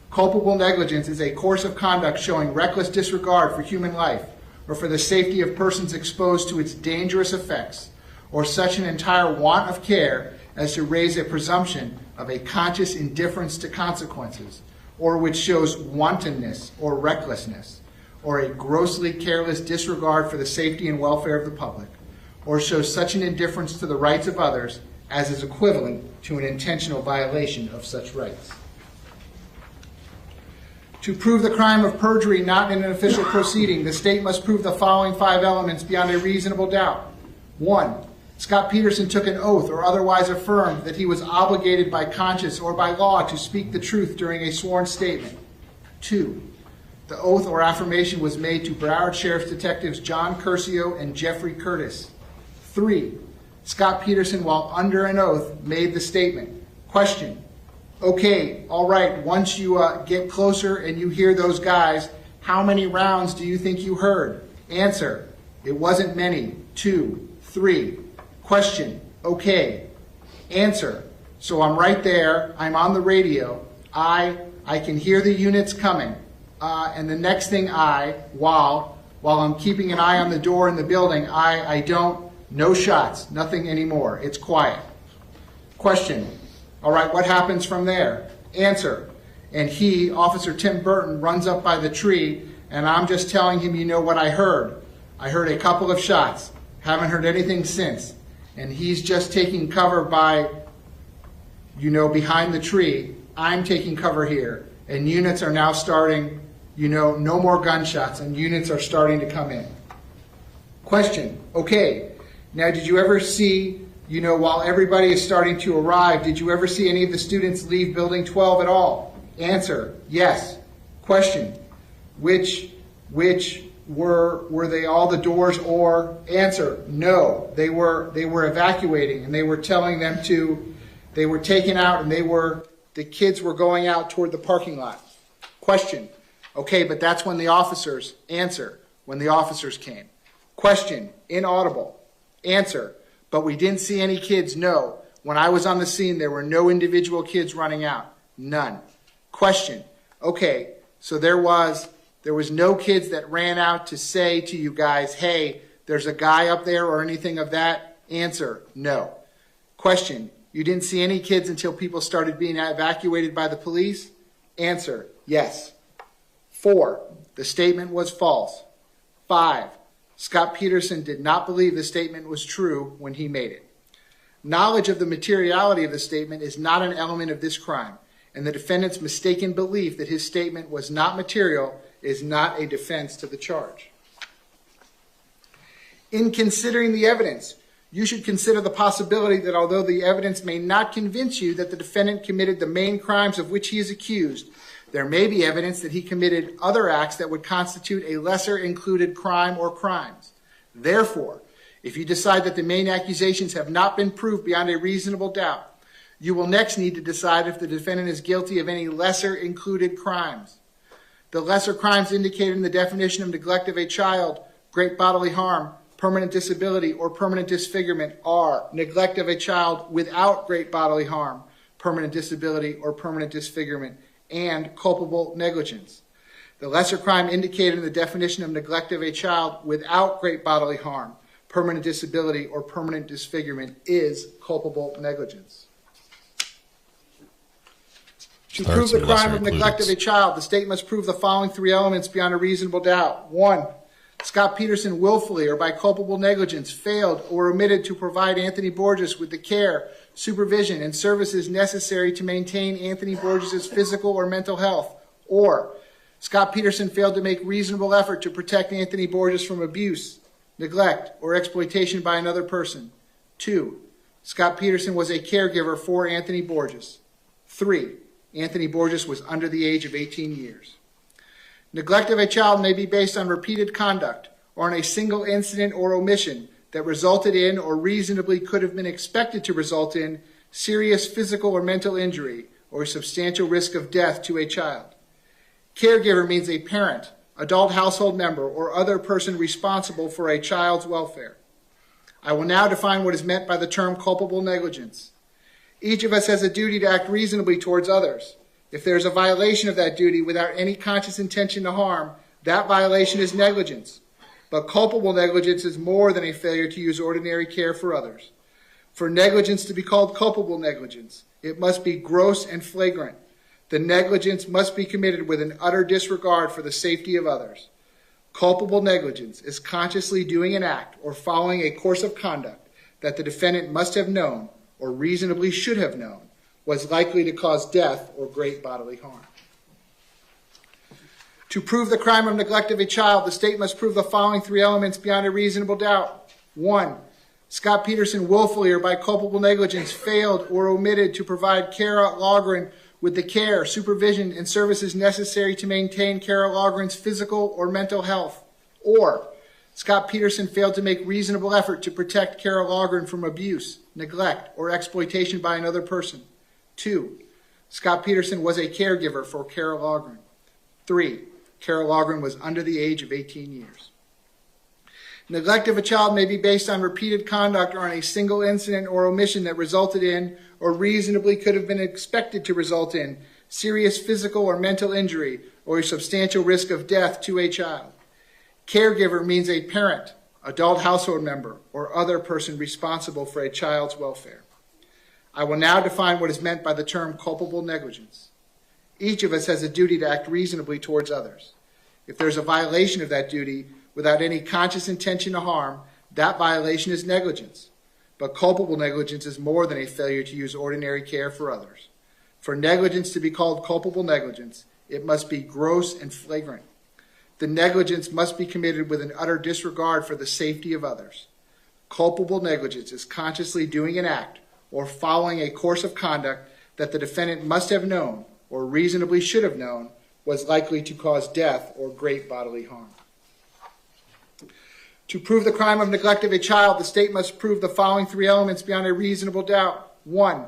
Culpable negligence is a course of conduct showing reckless disregard for human life or for the safety of persons exposed to its dangerous effects, or such an entire want of care as to raise a presumption of a conscious indifference to consequences, or which shows wantonness or recklessness, or a grossly careless disregard for the safety and welfare of the public, or shows such an indifference to the rights of others as is equivalent to an intentional violation of such rights. To prove the crime of perjury not in an official proceeding, the state must prove the following 5 elements beyond a reasonable doubt. 1. Scot Peterson took an oath or otherwise affirmed that he was obligated by conscience or by law to speak the truth during a sworn statement. 2. The oath or affirmation was made to Broward Sheriff's Detectives John Curcio and Jeffrey Curtis. 3. Scot Peterson, while under an oath, made the statement. Question. Okay, all right, once you get closer and you hear those guys, how many rounds do you think you heard? Answer. It wasn't many. 2, 3. Question. Okay. Answer. So I'm right there. I'm on the radio. I can hear the units coming. And the next thing while I'm keeping an eye on the door in the building, no shots, nothing anymore. It's quiet. Question. All right, what happens from there? Answer. And he, Officer Tim Burton, runs up by the tree, and I'm just telling him, you know what I heard. I heard a couple of shots. Haven't heard anything since. And he's just taking cover by, behind the tree. I'm taking cover here. And units are now starting, no more gunshots, and units are starting to come in. Question. Okay. Now, did you ever see, while everybody is starting to arrive, did you ever see any of the students leave Building 12 at all? Answer. Yes. Question. Which were they all the doors, or answer, no, they were evacuating, and they were telling them they were taken out, and the kids were going out toward the parking lot. Question, okay, but that's when the officers, answer, when the officers came. Question, inaudible, answer, but we didn't see any kids, no. When I was on the scene, there were no individual kids running out, none. Question, okay, so there was no kids that ran out to say to you guys, hey, there's a guy up there or anything of that? Answer, no. Question, you didn't see any kids until people started being evacuated by the police? Answer, yes. 4, the statement was false. 5, Scot Peterson did not believe the statement was true when he made it. Knowledge of the materiality of the statement is not an element of this crime, and the defendant's mistaken belief that his statement was not material is not a defense to the charge. In considering the evidence, you should consider the possibility that although the evidence may not convince you that the defendant committed the main crimes of which he is accused, there may be evidence that he committed other acts that would constitute a lesser included crime or crimes. Therefore, if you decide that the main accusations have not been proved beyond a reasonable doubt, you will next need to decide if the defendant is guilty of any lesser included crimes. The lesser crimes indicated in the definition of neglect of a child, great bodily harm, permanent disability, or permanent disfigurement are neglect of a child without great bodily harm, permanent disability, or permanent disfigurement, and culpable negligence. The lesser crime indicated in the definition of neglect of a child without great bodily harm, permanent disability, or permanent disfigurement is culpable negligence. To prove the crime of neglect of a child, the state must prove the following 3 elements beyond a reasonable doubt. 1, Scot Peterson willfully or by culpable negligence failed or omitted to provide Anthony Borges with the care, supervision, and services necessary to maintain Anthony Borges' physical or mental health. Or, Scot Peterson failed to make reasonable effort to protect Anthony Borges from abuse, neglect, or exploitation by another person. 2, Scot Peterson was a caregiver for Anthony Borges. 3, Anthony Borges was under the age of 18 years. Neglect of a child may be based on repeated conduct or on a single incident or omission that resulted in or reasonably could have been expected to result in serious physical or mental injury or substantial risk of death to a child. Caregiver means a parent, adult household member, or other person responsible for a child's welfare. I will now define what is meant by the term culpable negligence. Each of us has a duty to act reasonably towards others. If there is a violation of that duty without any conscious intention to harm, that violation is negligence. But culpable negligence is more than a failure to use ordinary care for others. For negligence to be called culpable negligence, it must be gross and flagrant. The negligence must be committed with an utter disregard for the safety of others. Culpable negligence is consciously doing an act or following a course of conduct that the defendant must have known or reasonably should have known was likely to cause death or great bodily harm. To prove the crime of neglect of a child, the state must prove the following 3 elements beyond a reasonable doubt. 1, Scot Peterson willfully or by culpable negligence failed or omitted to provide Kara Logren with the care, supervision, and services necessary to maintain Kara Logren's physical or mental health. Or, Scot Peterson failed to make reasonable effort to protect Kara Logren from abuse, neglect, or exploitation by another person. 2, Scot Peterson was a caregiver for Kara Logren. 3, Kara Logren was under the age of 18 years. Neglect of a child may be based on repeated conduct or on a single incident or omission that resulted in or reasonably could have been expected to result in serious physical or mental injury or a substantial risk of death to a child. Caregiver means a parent, adult household member, or other person responsible for a child's welfare. I will now define what is meant by the term culpable negligence. Each of us has a duty to act reasonably towards others. If there is a violation of that duty without any conscious intention to harm, that violation is negligence. But culpable negligence is more than a failure to use ordinary care for others. For negligence to be called culpable negligence, it must be gross and flagrant. The negligence must be committed with an utter disregard for the safety of others. Culpable negligence is consciously doing an act or following a course of conduct that the defendant must have known or reasonably should have known was likely to cause death or great bodily harm. To prove the crime of neglect of a child, the state must prove the following three elements beyond a reasonable doubt. 1.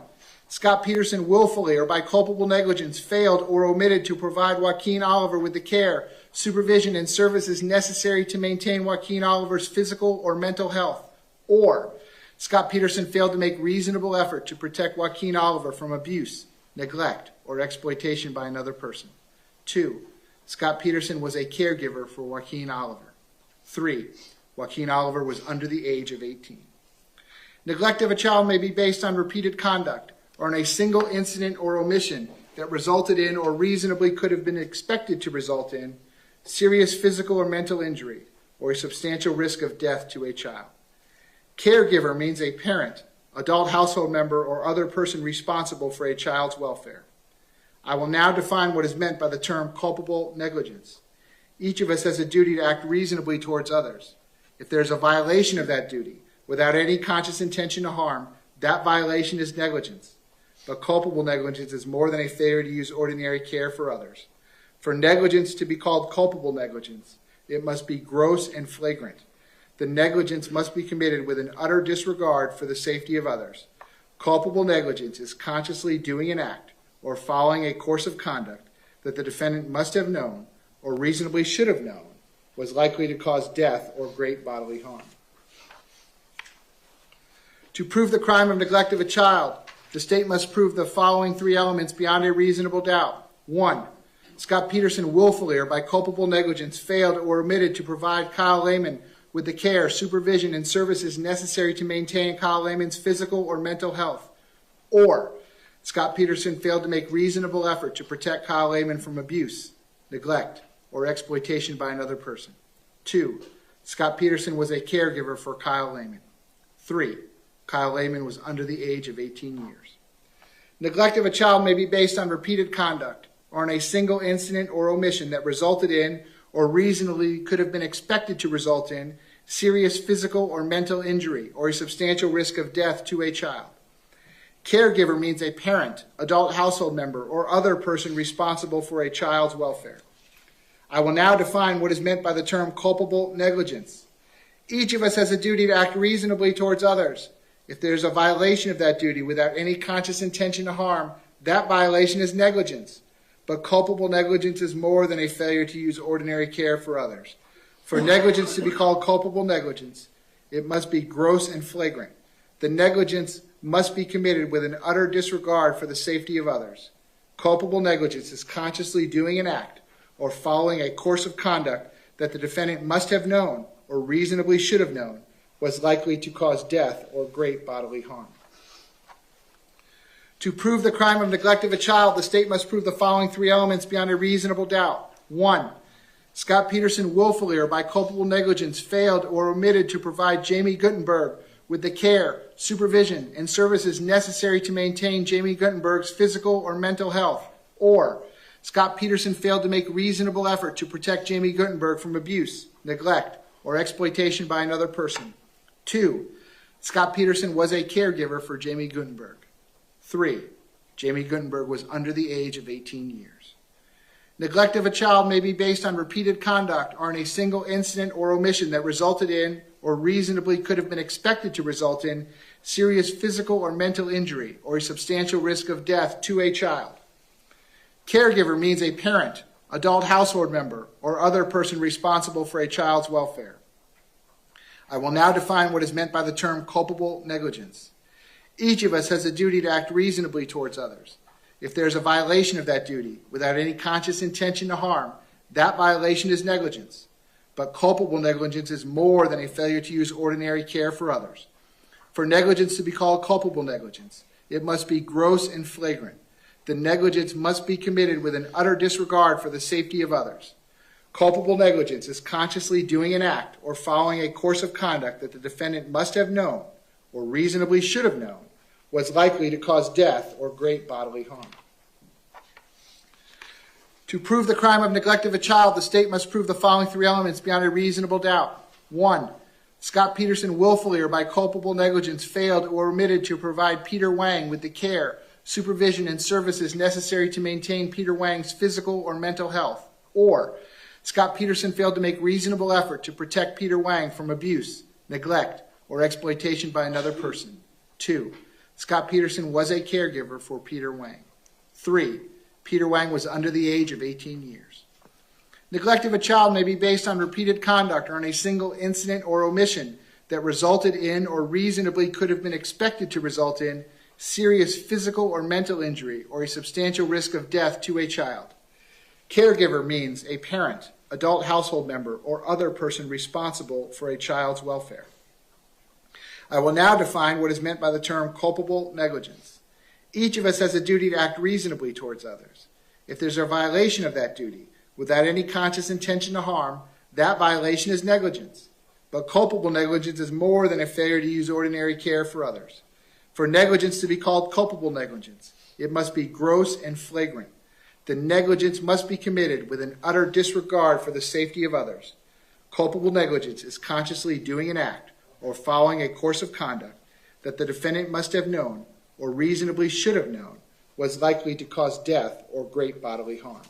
Scot Peterson willfully or by culpable negligence failed or omitted to provide Joaquin Oliver with the care, supervision, and services necessary to maintain Joaquin Oliver's physical or mental health. Or Scot Peterson failed to make reasonable effort to protect Joaquin Oliver from abuse, neglect, or exploitation by another person. 2. Scot Peterson was a caregiver for Joaquin Oliver. 3. Joaquin Oliver was under the age of 18. Neglect of a child may be based on repeated conduct or on a single incident or omission that resulted in or reasonably could have been expected to result in serious physical or mental injury or a substantial risk of death to a child. Caregiver means a parent, adult household member, or other person responsible for a child's welfare. I will now define what is meant by the term culpable negligence. Each of us has a duty to act reasonably towards others. If there is a violation of that duty, without any conscious intention to harm, that violation is negligence. But culpable negligence is more than a failure to use ordinary care for others. For negligence to be called culpable negligence, it must be gross and flagrant. The negligence must be committed with an utter disregard for the safety of others. Culpable negligence is consciously doing an act or following a course of conduct that the defendant must have known or reasonably should have known was likely to cause death or great bodily harm. To prove the crime of neglect of a child, the state must prove the following three elements beyond a reasonable doubt. 1. Scot Peterson willfully or by culpable negligence failed or omitted to provide Kyle Lehman with the care, supervision, and services necessary to maintain Kyle Lehman's physical or mental health. Or Scot Peterson failed to make reasonable effort to protect Kyle Lehman from abuse, neglect, or exploitation by another person. 2. Scot Peterson was a caregiver for Kyle Lehman. 3. Kyle Lehman was under the age of 18 years. Neglect of a child may be based on repeated conduct or on a single incident or omission that resulted in or reasonably could have been expected to result in serious physical or mental injury or a substantial risk of death to a child. Caregiver means a parent, adult household member, or other person responsible for a child's welfare. I will now define what is meant by the term culpable negligence. Each of us has a duty to act reasonably towards others. If there is a violation of that duty without any conscious intention to harm, that violation is negligence. But culpable negligence is more than a failure to use ordinary care for others. For negligence to be called culpable negligence, it must be gross and flagrant. The negligence must be committed with an utter disregard for the safety of others. Culpable negligence is consciously doing an act or following a course of conduct that the defendant must have known or reasonably should have known was likely to cause death or great bodily harm. To prove the crime of neglect of a child, the state must prove the following three elements beyond a reasonable doubt. 1. Scot Peterson willfully or by culpable negligence failed or omitted to provide Jamie Guttenberg with the care, supervision, and services necessary to maintain Jamie Guttenberg's physical or mental health. Or Scot Peterson failed to make reasonable effort to protect Jamie Guttenberg from abuse, neglect, or exploitation by another person. 2. Scot Peterson was a caregiver for Jamie Guttenberg. 3. Jamie Guttenberg was under the age of 18 years. Neglect of a child may be based on repeated conduct or on a single incident or omission that resulted in or reasonably could have been expected to result in serious physical or mental injury or a substantial risk of death to a child. Caregiver means a parent, adult household member, or other person responsible for a child's welfare. I will now define what is meant by the term culpable negligence. Each of us has a duty to act reasonably towards others. If there is a violation of that duty without any conscious intention to harm, that violation is negligence. But culpable negligence is more than a failure to use ordinary care for others. For negligence to be called culpable negligence, it must be gross and flagrant. The negligence must be committed with an utter disregard for the safety of others. Culpable negligence is consciously doing an act or following a course of conduct that the defendant must have known or reasonably should have known was likely to cause death or great bodily harm. To prove the crime of neglect of a child, the state must prove the following three elements beyond a reasonable doubt. 1. Scot Peterson willfully or by culpable negligence failed or omitted to provide Peter Wang with the care, supervision, and services necessary to maintain Peter Wang's physical or mental health. Or Scot Peterson failed to make reasonable effort to protect Peter Wang from abuse, neglect, or exploitation by another person. 2. Scot Peterson was a caregiver for Peter Wang. 3. Peter Wang was under the age of 18 years. Neglect of a child may be based on repeated conduct or on a single incident or omission that resulted in or reasonably could have been expected to result in serious physical or mental injury or a substantial risk of death to a child. Caregiver means a parent, adult household member, or other person responsible for a child's welfare. I will now define what is meant by the term culpable negligence. Each of us has a duty to act reasonably towards others. If there's a violation of that duty, without any conscious intention to harm, that violation is negligence. But culpable negligence is more than a failure to use ordinary care for others. For negligence to be called culpable negligence, it must be gross and flagrant. The negligence must be committed with an utter disregard for the safety of others. Culpable negligence is consciously doing an act or following a course of conduct that the defendant must have known or reasonably should have known was likely to cause death or great bodily harm.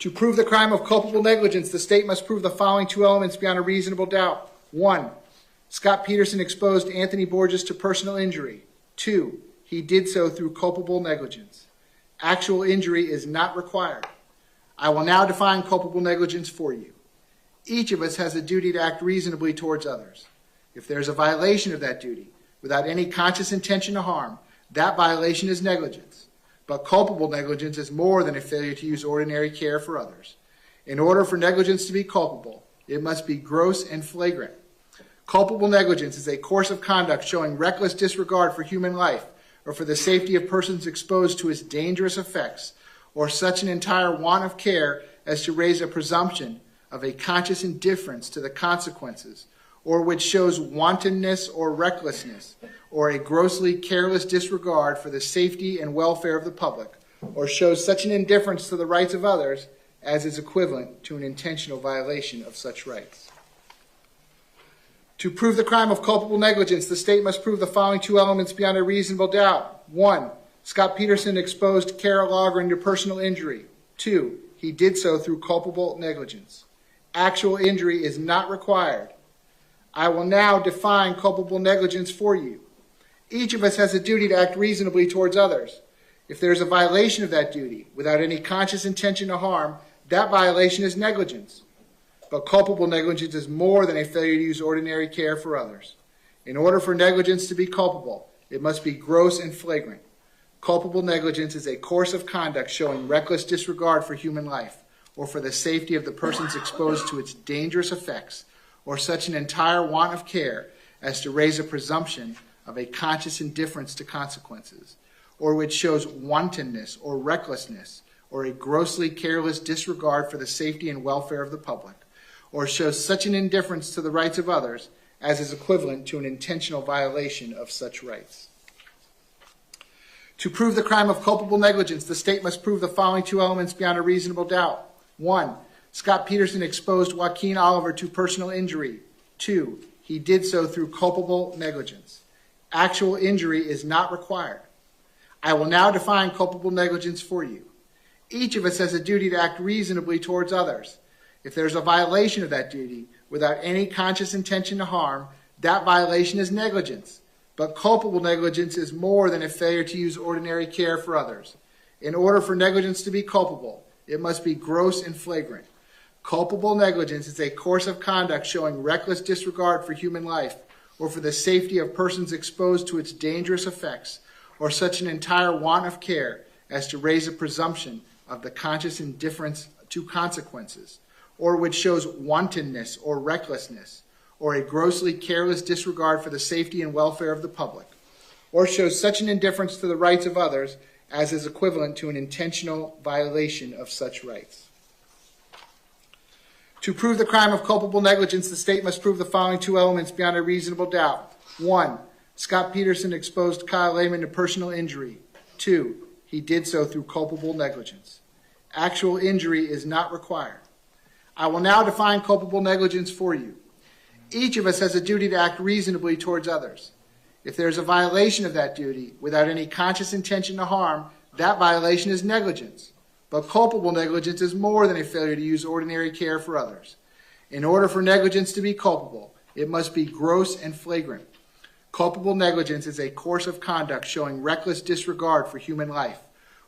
To prove the crime of culpable negligence, the state must prove the following two elements beyond a reasonable doubt. 1. Scot Peterson exposed Anthony Borges to personal injury. 2. He did so through culpable negligence. Actual injury is not required. I will now define culpable negligence for you. Each of us has a duty to act reasonably towards others. If there is a violation of that duty, without any conscious intention to harm, that violation is negligence. But culpable negligence is more than a failure to use ordinary care for others. In order for negligence to be culpable, it must be gross and flagrant. Culpable negligence is a course of conduct showing reckless disregard for human life or for the safety of persons exposed to its dangerous effects, or such an entire want of care as to raise a presumption of a conscious indifference to the consequences, or which shows wantonness or recklessness, or a grossly careless disregard for the safety and welfare of the public, or shows such an indifference to the rights of others as is equivalent to an intentional violation of such rights. To prove the crime of culpable negligence, the state must prove the following two elements beyond a reasonable doubt. 1. Scot Peterson exposed Kara Logren to personal injury. 2. He did so through culpable negligence. Actual injury is not required. I will now define culpable negligence for you. Each of us has a duty to act reasonably towards others. If there is a violation of that duty, without any conscious intention to harm, that violation is negligence. But culpable negligence is more than a failure to use ordinary care for others. In order for negligence to be culpable, it must be gross and flagrant. Culpable negligence is a course of conduct showing reckless disregard for human life, or for the safety of the persons exposed to its dangerous effects, or such an entire want of care as to raise a presumption of a conscious indifference to consequences, or which shows wantonness or recklessness, or a grossly careless disregard for the safety and welfare of the public, or shows such an indifference to the rights of others as is equivalent to an intentional violation of such rights. To prove the crime of culpable negligence, the state must prove the following two elements beyond a reasonable doubt. 1. Scot Peterson exposed Joaquin Oliver to personal injury. 2. He did so through culpable negligence. Actual injury is not required. I will now define culpable negligence for you. Each of us has a duty to act reasonably towards others. If there is a violation of that duty, without any conscious intention to harm, that violation is negligence. But culpable negligence is more than a failure to use ordinary care for others. In order for negligence to be culpable, it must be gross and flagrant. Culpable negligence is a course of conduct showing reckless disregard for human life, or for the safety of persons exposed to its dangerous effects, or such an entire want of care as to raise a presumption of the conscious indifference to consequences, or which shows wantonness or recklessness, or a grossly careless disregard for the safety and welfare of the public, or shows such an indifference to the rights of others as is equivalent to an intentional violation of such rights. To prove the crime of culpable negligence, the state must prove the following two elements beyond a reasonable doubt. 1. Scot Peterson exposed Kyle Lehman to personal injury. 2. He did so through culpable negligence. Actual injury is not required. I will now define culpable negligence for you. Each of us has a duty to act reasonably towards others. If there is a violation of that duty, without any conscious intention to harm, that violation is negligence. but culpable negligence is more than a failure to use ordinary care for others. In order for negligence to be culpable, it must be gross and flagrant. Culpable negligence is a course of conduct showing reckless disregard for human life,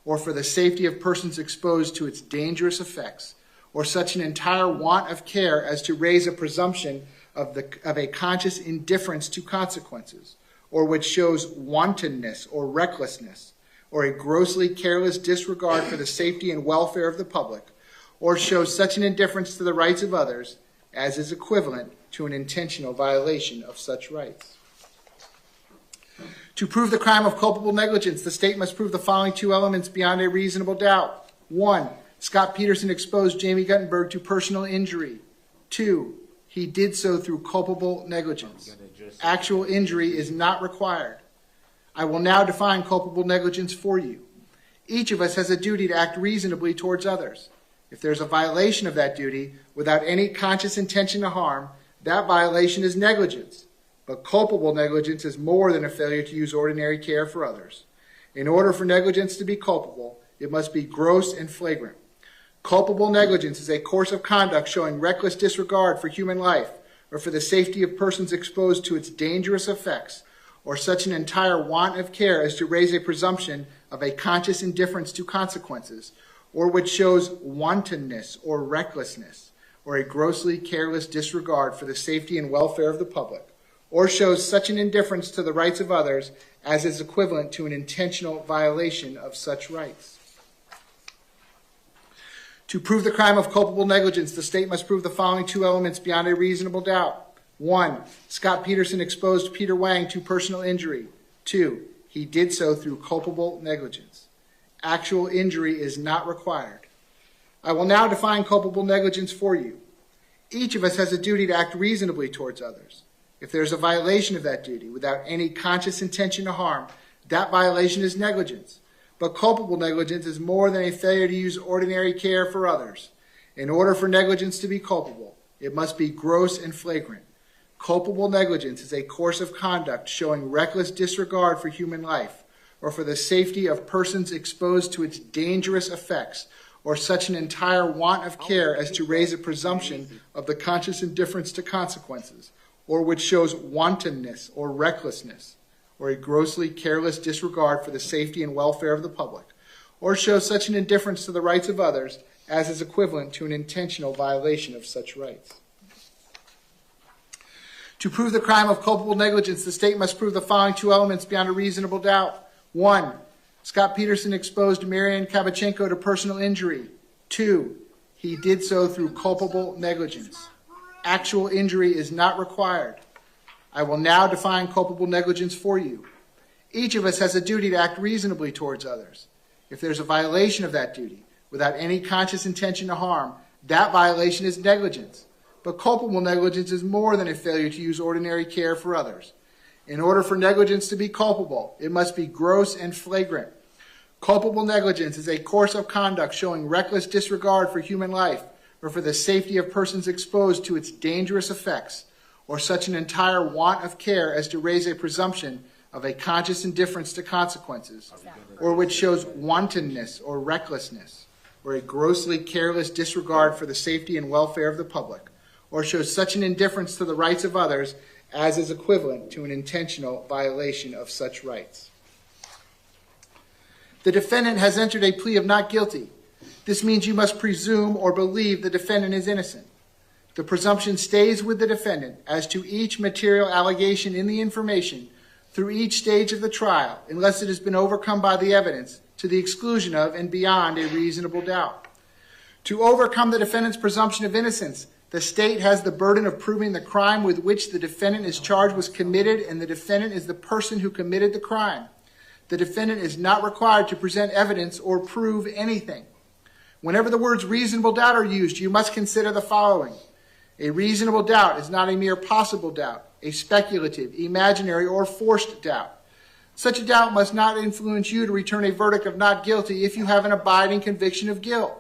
or for the safety of persons exposed to its dangerous effects, or such an entire want of care as to raise a presumption of a conscious indifference to consequences, or which shows wantonness or recklessness, or a grossly careless disregard for the safety and welfare of the public, or shows such an indifference to the rights of others as is equivalent to an intentional violation of such rights. To prove the crime of culpable negligence, the state must prove the following two elements beyond a reasonable doubt. 1, Scot Peterson exposed Jamie Guttenberg to personal injury. 2, he did so through culpable negligence. Actual injury is not required. I will now define culpable negligence for you. Each of us has a duty to act reasonably towards others. If there's a violation of that duty without any conscious intention to harm, that violation is negligence. But culpable negligence is more than a failure to use ordinary care for others. In order for negligence to be culpable, it must be gross and flagrant. Culpable negligence is a course of conduct showing reckless disregard for human life, or for the safety of persons exposed to its dangerous effects, or such an entire want of care as to raise a presumption of a conscious indifference to consequences, or which shows wantonness or recklessness, or a grossly careless disregard for the safety and welfare of the public, or shows such an indifference to the rights of others as is equivalent to an intentional violation of such rights. To prove the crime of culpable negligence, the state must prove the following two elements beyond a reasonable doubt. 1, Scot Peterson exposed Peter Wang to personal injury. 2, he did so through culpable negligence. Actual injury is not required. I will now define culpable negligence for you. Each of us has a duty to act reasonably towards others. If there is a violation of that duty without any conscious intention to harm, that violation is negligence. But culpable negligence is more than a failure to use ordinary care for others. In order for negligence to be culpable, it must be gross and flagrant. Culpable negligence is a course of conduct showing reckless disregard for human life, or for the safety of persons exposed to its dangerous effects, or such an entire want of care as to raise a presumption of the conscious indifference to consequences, or which shows wantonness or recklessness, or a grossly careless disregard for the safety and welfare of the public, or shows such an indifference to the rights of others as is equivalent to an intentional violation of such rights. To prove the crime of culpable negligence, the state must prove the following two elements beyond a reasonable doubt. 1, Scot Peterson exposed Marian Kabachenko to personal injury. 2, he did so through culpable negligence. Actual injury is not required. I will now define culpable negligence for you. Each of us has a duty to act reasonably towards others. If there's a violation of that duty without any conscious intention to harm, that violation is negligence. But culpable negligence is more than a failure to use ordinary care for others. In order for negligence to be culpable, it must be gross and flagrant. Culpable negligence is a course of conduct showing reckless disregard for human life, or for the safety of persons exposed to its dangerous effects, or such an entire want of care as to raise a presumption of a conscious indifference to consequences, or which shows wantonness or recklessness, or a grossly careless disregard for the safety and welfare of the public, or shows such an indifference to the rights of others as is equivalent to an intentional violation of such rights. The defendant has entered a plea of not guilty. This means you must presume or believe the defendant is innocent. The presumption stays with the defendant as to each material allegation in the information through each stage of the trial, unless it has been overcome by the evidence to the exclusion of and beyond a reasonable doubt. To overcome the defendant's presumption of innocence, the state has the burden of proving the crime with which the defendant is charged was committed, and the defendant is the person who committed the crime. The defendant is not required to present evidence or prove anything. Whenever the words reasonable doubt are used, you must consider the following. A reasonable doubt is not a mere possible doubt, a speculative, imaginary, or forced doubt. Such a doubt must not influence you to return a verdict of not guilty if you have an abiding conviction of guilt.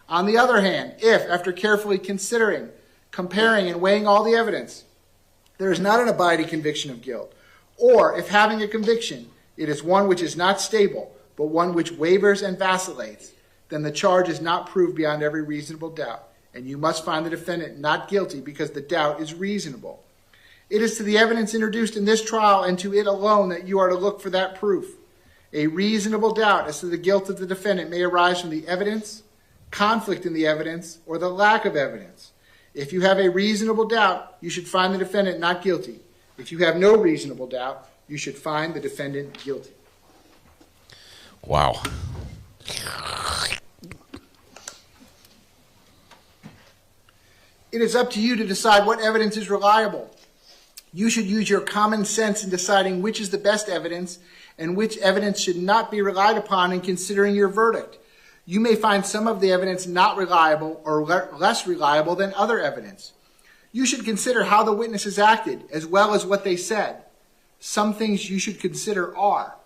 On the other hand, if, after carefully considering, comparing, and weighing all the evidence, there is not an abiding conviction of guilt, or if having a conviction, it is one which is not stable, but one which wavers and vacillates, then the charge is not proved beyond every reasonable doubt, and you must find the defendant not guilty because the doubt is reasonable. It is to the evidence introduced in this trial and to it alone that you are to look for that proof. A reasonable doubt as to the guilt of the defendant may arise from the evidence, conflict in the evidence, or the lack of evidence. If you have a reasonable doubt, you should find the defendant not guilty. If you have no reasonable doubt, you should find the defendant guilty. Wow. It is up to you to decide what evidence is reliable. You should use your common sense in deciding which is the best evidence and which evidence should not be relied upon in considering your verdict. You may find some of the evidence not reliable or less reliable than other evidence. You should consider how the witnesses acted as well as what they said. Some things you should consider are: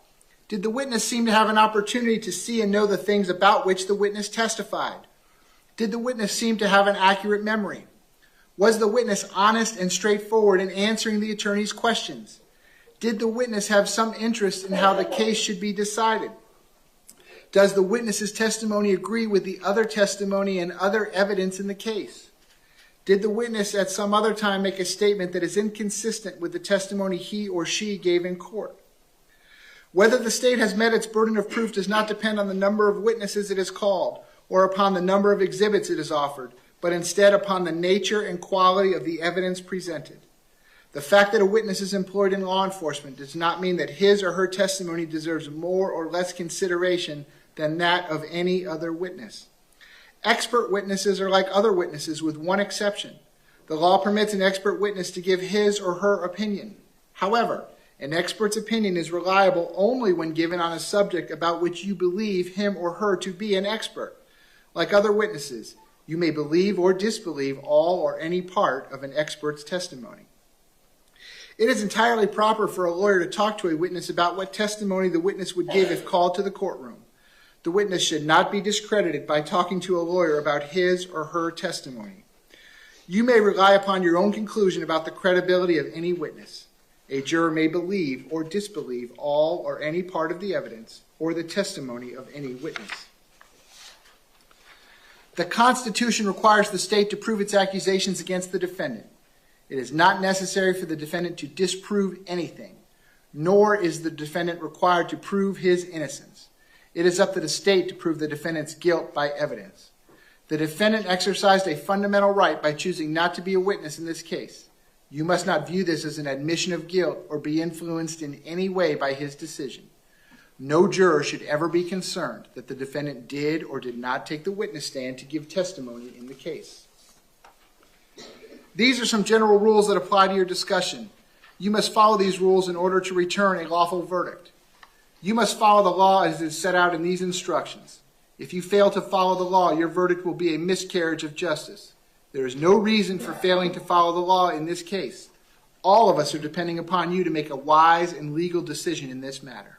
did the witness seem to have an opportunity to see and know the things about which the witness testified? Did the witness seem to have an accurate memory? Was the witness honest and straightforward in answering the attorney's questions? Did the witness have some interest in how the case should be decided? Does the witness's testimony agree with the other testimony and other evidence in the case? Did the witness at some other time make a statement that is inconsistent with the testimony he or she gave in court? Whether the state has met its burden of proof does not depend on the number of witnesses it has called or upon the number of exhibits it has offered, but instead upon the nature and quality of the evidence presented. The fact that a witness is employed in law enforcement does not mean that his or her testimony deserves more or less consideration than that of any other witness. Expert witnesses are like other witnesses with one exception. The law permits an expert witness to give his or her opinion. However, an expert's opinion is reliable only when given on a subject about which you believe him or her to be an expert. Like other witnesses, you may believe or disbelieve all or any part of an expert's testimony. It is entirely proper for a lawyer to talk to a witness about what testimony the witness would give if called to the courtroom. The witness should not be discredited by talking to a lawyer about his or her testimony. You may rely upon your own conclusion about the credibility of any witness. A juror may believe or disbelieve all or any part of the evidence or the testimony of any witness. The Constitution requires the state to prove its accusations against the defendant. It is not necessary for the defendant to disprove anything, nor is the defendant required to prove his innocence. It is up to the state to prove the defendant's guilt by evidence. The defendant exercised a fundamental right by choosing not to be a witness in this case. You must not view this as an admission of guilt or be influenced in any way by his decision. No juror should ever be concerned that the defendant did or did not take the witness stand to give testimony in the case. These are some general rules that apply to your discussion. You must follow these rules in order to return a lawful verdict. You must follow the law as is set out in these instructions. If you fail to follow the law, your verdict will be a miscarriage of justice. There is no reason for failing to follow the law in this case. All of us are depending upon you to make a wise and legal decision in this matter.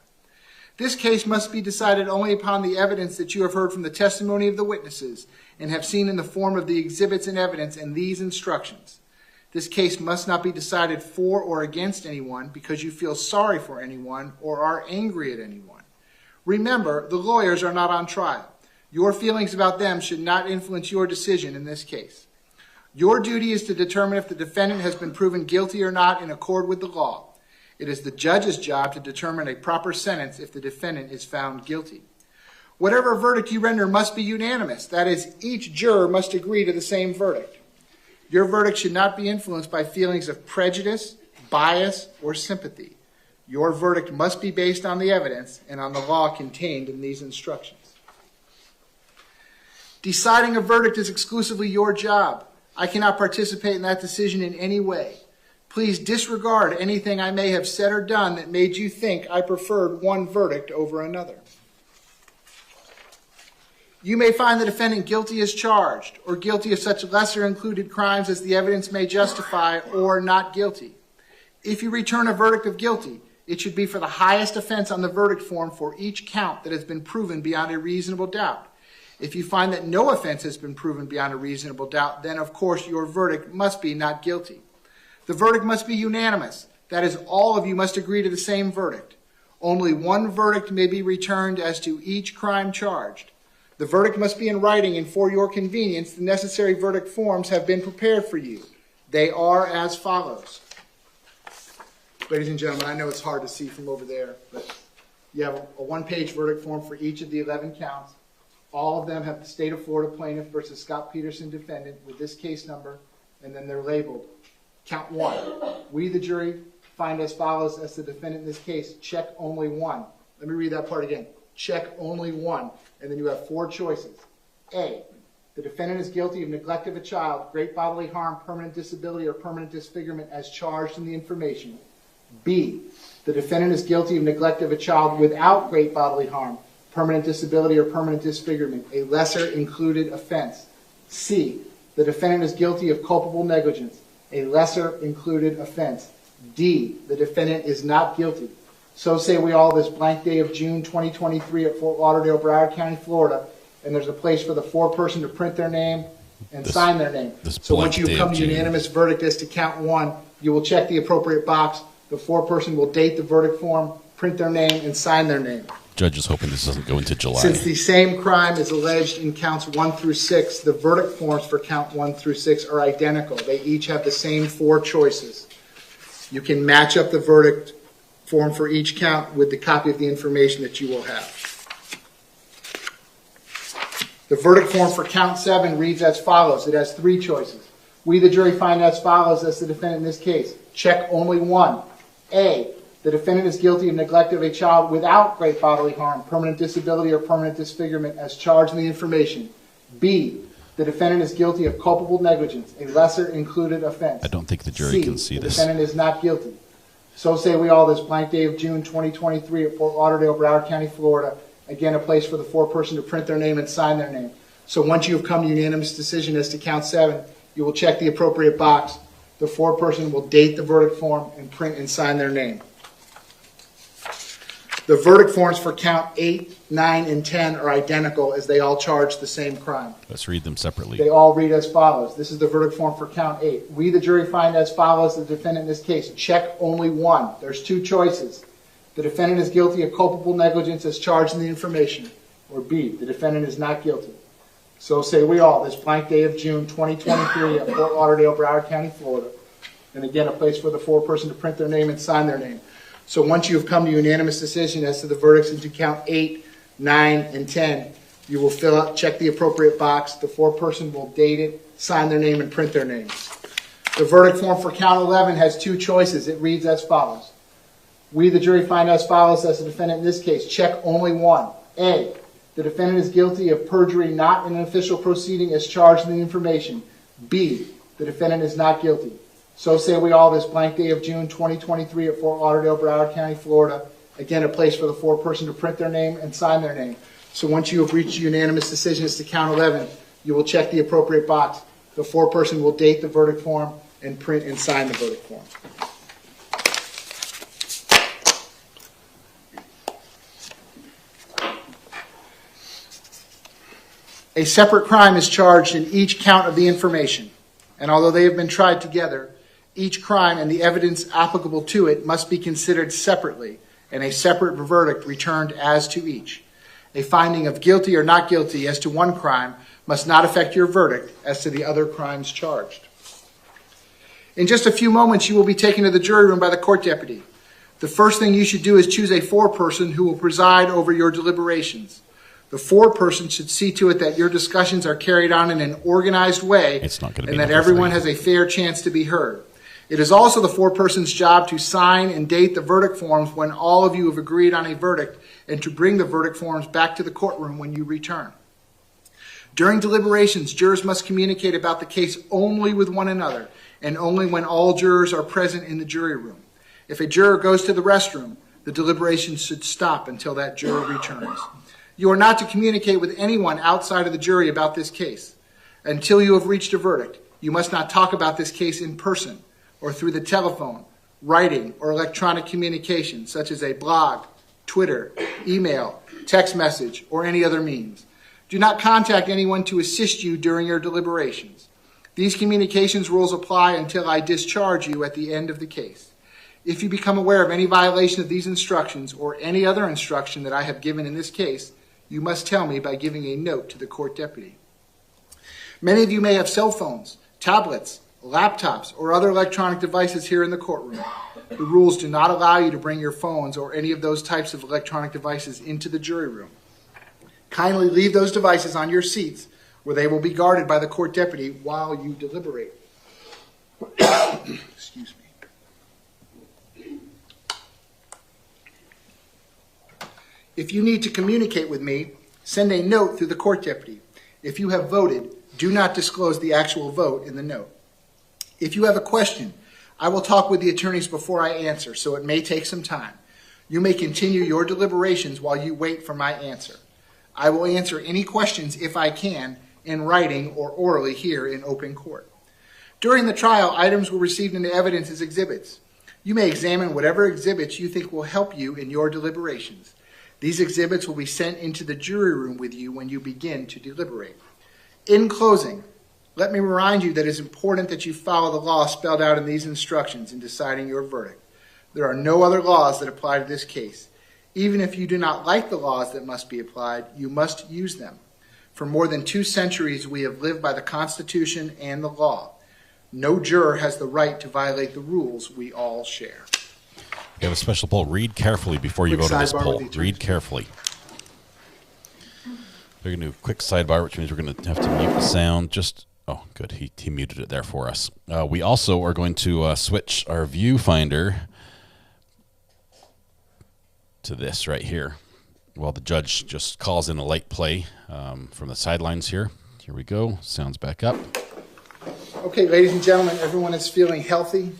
This case must be decided only upon the evidence that you have heard from the testimony of the witnesses and have seen in the form of the exhibits and evidence and these instructions. This case must not be decided for or against anyone because you feel sorry for anyone or are angry at anyone. Remember, the lawyers are not on trial. Your feelings about them should not influence your decision in this case. Your duty is to determine if the defendant has been proven guilty or not in accord with the law. It is the judge's job to determine a proper sentence if the defendant is found guilty. Whatever verdict you render must be unanimous. That is, each juror must agree to the same verdict. Your verdict should not be influenced by feelings of prejudice, bias, or sympathy. Your verdict must be based on the evidence and on the law contained in these instructions. Deciding a verdict is exclusively your job. I cannot participate in that decision in any way. Please disregard anything I may have said or done that made you think I preferred one verdict over another. You may find the defendant guilty as charged, or guilty of such lesser included crimes as the evidence may justify, or not guilty. If you return a verdict of guilty, it should be for the highest offense on the verdict form for each count that has been proven beyond a reasonable doubt. If you find that no offense has been proven beyond a reasonable doubt, then of course your verdict must be not guilty. The verdict must be unanimous. That is, all of you must agree to the same verdict. Only one verdict may be returned as to each crime charged. The verdict must be in writing, and for your convenience, the necessary verdict forms have been prepared for you. They are as follows. Ladies and gentlemen, I know it's hard to see from over there, but you have a one-page verdict form for each of the 11 counts. All of them have the State of Florida plaintiff versus Scot Peterson defendant with this case number, and then they're labeled. Count 1. We, the jury, find as follows as the defendant in this case. Check only 1. Let me read that part again. Check only 1. And then you have 4 choices. A, the defendant is guilty of neglect of a child, great bodily harm, permanent disability, or permanent disfigurement as charged in the information. B, the defendant is guilty of neglect of a child without great bodily harm, permanent disability, or permanent disfigurement, a lesser included offense. C, the defendant is guilty of culpable negligence, a lesser included offense. D, the defendant is not guilty. So say we all this blank day of June 2023 at Fort Lauderdale, Broward County, Florida, and there's a place for the foreperson to print their name and sign their name. So once you come to unanimous verdict as to count 1, you will check the appropriate box. The foreperson will date the verdict form, print their name, and sign their name. Judge is hoping this doesn't go into July. Since the same crime is alleged in counts 1 through 6, the verdict forms for count 1 through 6 are identical. They each have the same 4 choices. You can match up the verdict form for each count with the copy of the information that you will have. The verdict form for count 7 reads as follows. It has 3 choices. We, the jury, find as follows as the defendant in this case. Check only 1. A, the defendant is guilty of neglect of a child without great bodily harm, permanent disability, or permanent disfigurement as charged in the information. B, the defendant is guilty of culpable negligence, a lesser included offense. I don't think the jury can see the this. defendant is not guilty. So say we all this blank day of June 2023 at Fort Lauderdale, Broward County, Florida. Again, a place for the foreperson to print their name and sign their name. So once you have come to unanimous decision as to count 7, you will check the appropriate box. The foreperson will date the verdict form and print and sign their name. The verdict forms for count 8, 9, and 10 are identical as they all charge the same crime. Let's read them separately. They all read as follows. This is the verdict form for count 8. We, the jury, find as follows the defendant in this case. Check only 1. There's 2 choices. The defendant is guilty of culpable negligence as charged in the information. Or B, the defendant is not guilty. So say we all this blank day of June 2023 at Fort Lauderdale, Broward County, Florida. And again, a place for the foreperson to print their name and sign their name. So once you have come to unanimous decision as to the verdicts into count 8, 9, and 10, you will fill out, check the appropriate box. The foreperson will date it, sign their name, and print their name. The verdict form for count 11 has 2 choices. It reads as follows. We, the jury, find as follows as the defendant in this case. Check only 1. A, the defendant is guilty of perjury not in an official proceeding as charged in the information. B, the defendant is not guilty. So say we all this blank day of June 2023 at Fort Lauderdale, Broward County, Florida. Again, a place for the foreperson to print their name and sign their name. So once you have reached a unanimous decision as to count 11, you will check the appropriate box. The foreperson will date the verdict form and print and sign the verdict form. A separate crime is charged in each count of the information, and although they have been tried together, each crime and the evidence applicable to it must be considered separately, and a separate verdict returned as to each. A finding of guilty or not guilty as to one crime must not affect your verdict as to the other crimes charged. In just a few moments, you will be taken to the jury room by the court deputy. The first thing you should do is choose a foreperson who will preside over your deliberations. The foreperson should see to it that your discussions are carried on in an organized way and that everyone has a fair chance to be heard. It is also the foreperson's job to sign and date the verdict forms when all of you have agreed on a verdict and to bring the verdict forms back to the courtroom when you return. During deliberations, jurors must communicate about the case only with one another and only when all jurors are present in the jury room. If a juror goes to the restroom, the deliberations should stop until that juror returns. You are not to communicate with anyone outside of the jury about this case. Until you have reached a verdict, you must not talk about this case in person or through the telephone, writing, or electronic communication, such as a blog, Twitter, email, text message, or any other means. Do not contact anyone to assist you during your deliberations. These communications rules apply until I discharge you at the end of the case. If you become aware of any violation of these instructions or any other instruction that I have given in this case, you must tell me by giving a note to the court deputy. Many of you may have cell phones, tablets, laptops, or other electronic devices here in the courtroom. The rules do not allow you to bring your phones or any of those types of electronic devices into the jury room. Kindly leave those devices on your seats where they will be guarded by the court deputy while you deliberate. Excuse me. If you need to communicate with me, send a note through the court deputy. If you have voted, do not disclose the actual vote in the note. If you have a question, I will talk with the attorneys before I answer, so it may take some time. You may continue your deliberations while you wait for my answer. I will answer any questions, if I can, in writing or orally here in open court. During the trial, items were received into evidence as exhibits. You may examine whatever exhibits you think will help you in your deliberations. These exhibits will be sent into the jury room with you when you begin to deliberate. In closing, let me remind you that it is important that you follow the law spelled out in these instructions in deciding your verdict. There are no other laws that apply to this case. Even if you do not like the laws that must be applied, you must use them. For more than 2 centuries, we have lived by the Constitution and the law. No juror has the right to violate the rules we all share. We have a special poll. Read carefully before you vote on this poll. Read carefully. We're going to do a quick sidebar, which means we're going to have to mute the sound. Oh, good. He muted it there for us. We also are going to switch our viewfinder to this right here. While the judge just calls in a late play from the sidelines here. Here we go. Sound's back up. Okay, ladies and gentlemen, everyone is feeling healthy,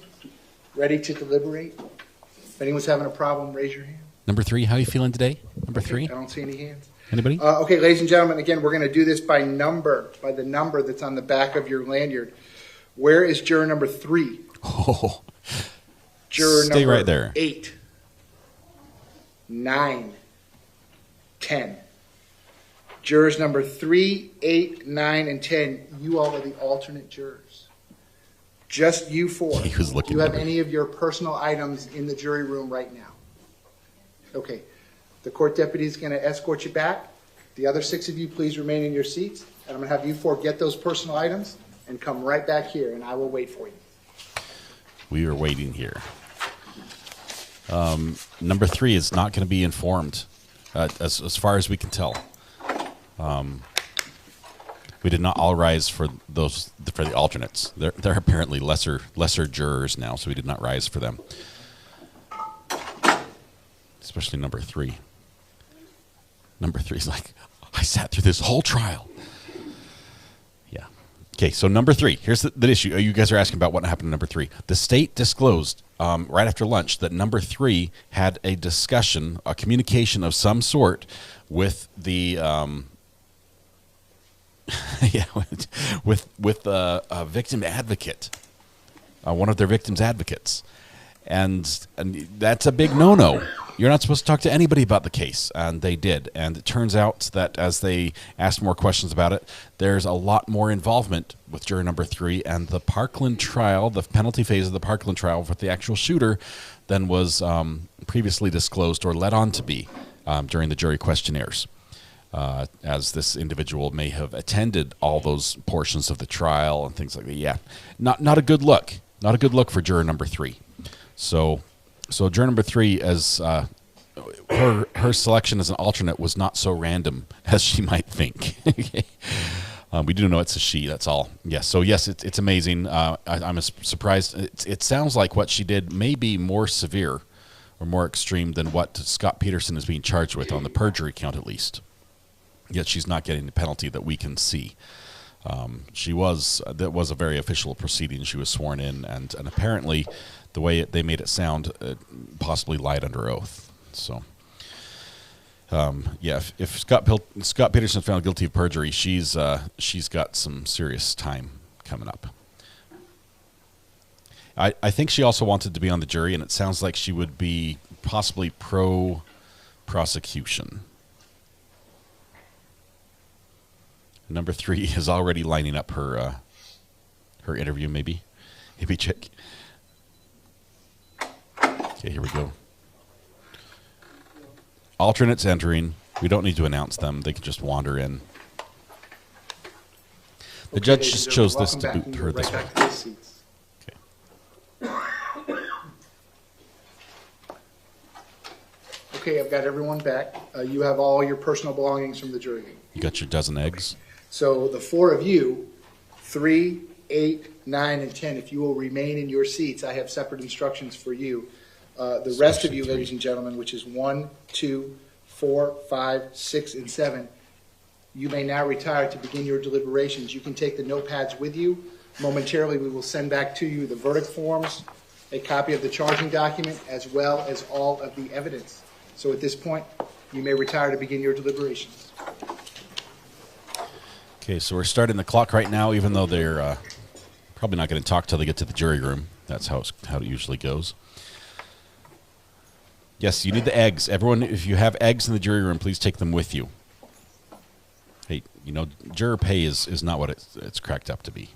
ready to deliberate. If anyone's having a problem, raise your hand. Number 3, how are you feeling today? Number 3? I don't see any hands. Anybody? Okay, ladies and gentlemen, again, we're going to do this by number, by the number that's on the back of your lanyard. Where is juror number 3? Oh, juror stay number right there. 8, 9, 10. Jurors number 3, 8, 9, and 10, you all are the alternate jurors. Just you 4. He was looking Do you have at me. any of your personal items in the jury room right now? Okay. The court deputy is going to escort you back. The other 6 of you, please remain in your seats. And I'm going to have you 4 get those personal items and come right back here, and I will wait for you. We are waiting here. Number 3 is not going to be informed, as far as we can tell. We did not all rise for the alternates. They're apparently lesser jurors now, so we did not rise for them. Especially number 3. Number 3 is like, I sat through this whole trial. Yeah. Okay, so number 3. Here's the issue. You guys are asking about what happened to number 3. The state disclosed right after lunch that number 3 had a discussion, a communication of some sort with the with a victim advocate, one of their victims' advocates, and that's a big no-no. You're not supposed to talk to anybody about the case, and they did. And it turns out that as they asked more questions about it, there's a lot more involvement with juror number 3 and the Parkland trial, the penalty phase of the Parkland trial with the actual shooter, than was previously disclosed or led on to be during the jury questionnaires. As this individual may have attended all those portions of the trial and things like that. Yeah, not a good look. Not a good look for juror number 3. So juror number 3, as her selection as an alternate was not so random as she might think. We do know it's a she. That's all. Yes. So yes, it's amazing. I'm surprised. It sounds like what she did may be more severe or more extreme than what Scot Peterson is being charged with on the perjury count, at least. Yet she's not getting the penalty that we can see. That was a very official proceeding. She was sworn in, and apparently, the way they made it sound, possibly lied under oath. So, if Scot Peterson found guilty of perjury, she's got some serious time coming up. I think she also wanted to be on the jury, and it sounds like she would be possibly pro-prosecution. Number 3 is already lining up her interview, maybe check. Okay, here we go. Alternates entering. We don't need to announce them. They can just wander in. The judge just chose this to boot her this way. Okay, I've got everyone back. You have all your personal belongings from the jury meeting. You got your dozen eggs. So the four of you, 3, 8, 9, and 10, if you will remain in your seats, I have separate instructions for you. The rest of you, ladies and gentlemen, which is 1, 2, 4, 5, 6, and 7, you may now retire to begin your deliberations. You can take the notepads with you. Momentarily, we will send back to you the verdict forms, a copy of the charging document, as well as all of the evidence. So at this point, you may retire to begin your deliberations. Okay, so we're starting the clock right now, even though they're probably not going to talk till they get to the jury room. That's how it usually goes. Yes, you need the eggs. Everyone, if you have eggs in the jury room, please take them with you. Hey, you know, juror pay is not what it's cracked up to be.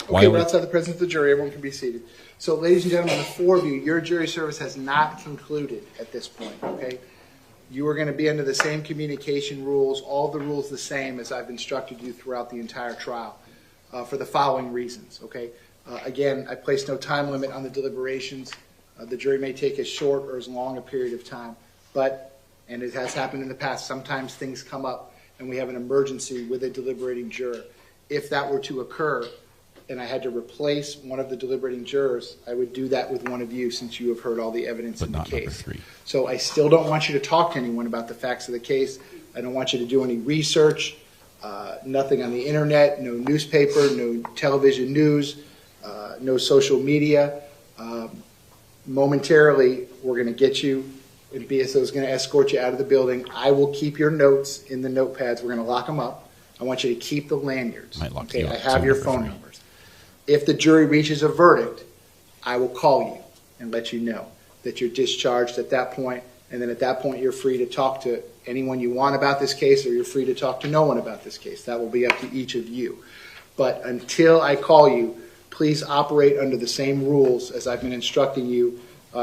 Okay, we're outside the presence of the jury. Everyone can be seated. So, ladies and gentlemen, the four of you, your jury service has not concluded at this point, okay? You are going to be under the same communication rules, all the rules the same as I've instructed you throughout the entire trial for the following reasons, okay? Again, I place no time limit on the deliberations. The jury may take as short or as long a period of time, but, and it has happened in the past, sometimes things come up and we have an emergency with a deliberating juror. If that were to occur, and I had to replace one of the deliberating jurors, I would do that with one of you since you have heard all the evidence in the case. So I still don't want you to talk to anyone about the facts of the case. I don't want you to do any research, nothing on the internet, no newspaper, no television news, no social media. Momentarily, we're going to get you, and BSO is going to escort you out of the building. I will keep your notes in the notepads. We're going to lock them up. I want you to keep the lanyards. Okay, I have your phone numbers. If the jury reaches a verdict, I will call you and let you know that you're discharged at that point, and then at that point you're free to talk to anyone you want about this case, or you're free to talk to no one about this case. That will be up to each of you. But until I call you, please operate under the same rules as I've been instructing you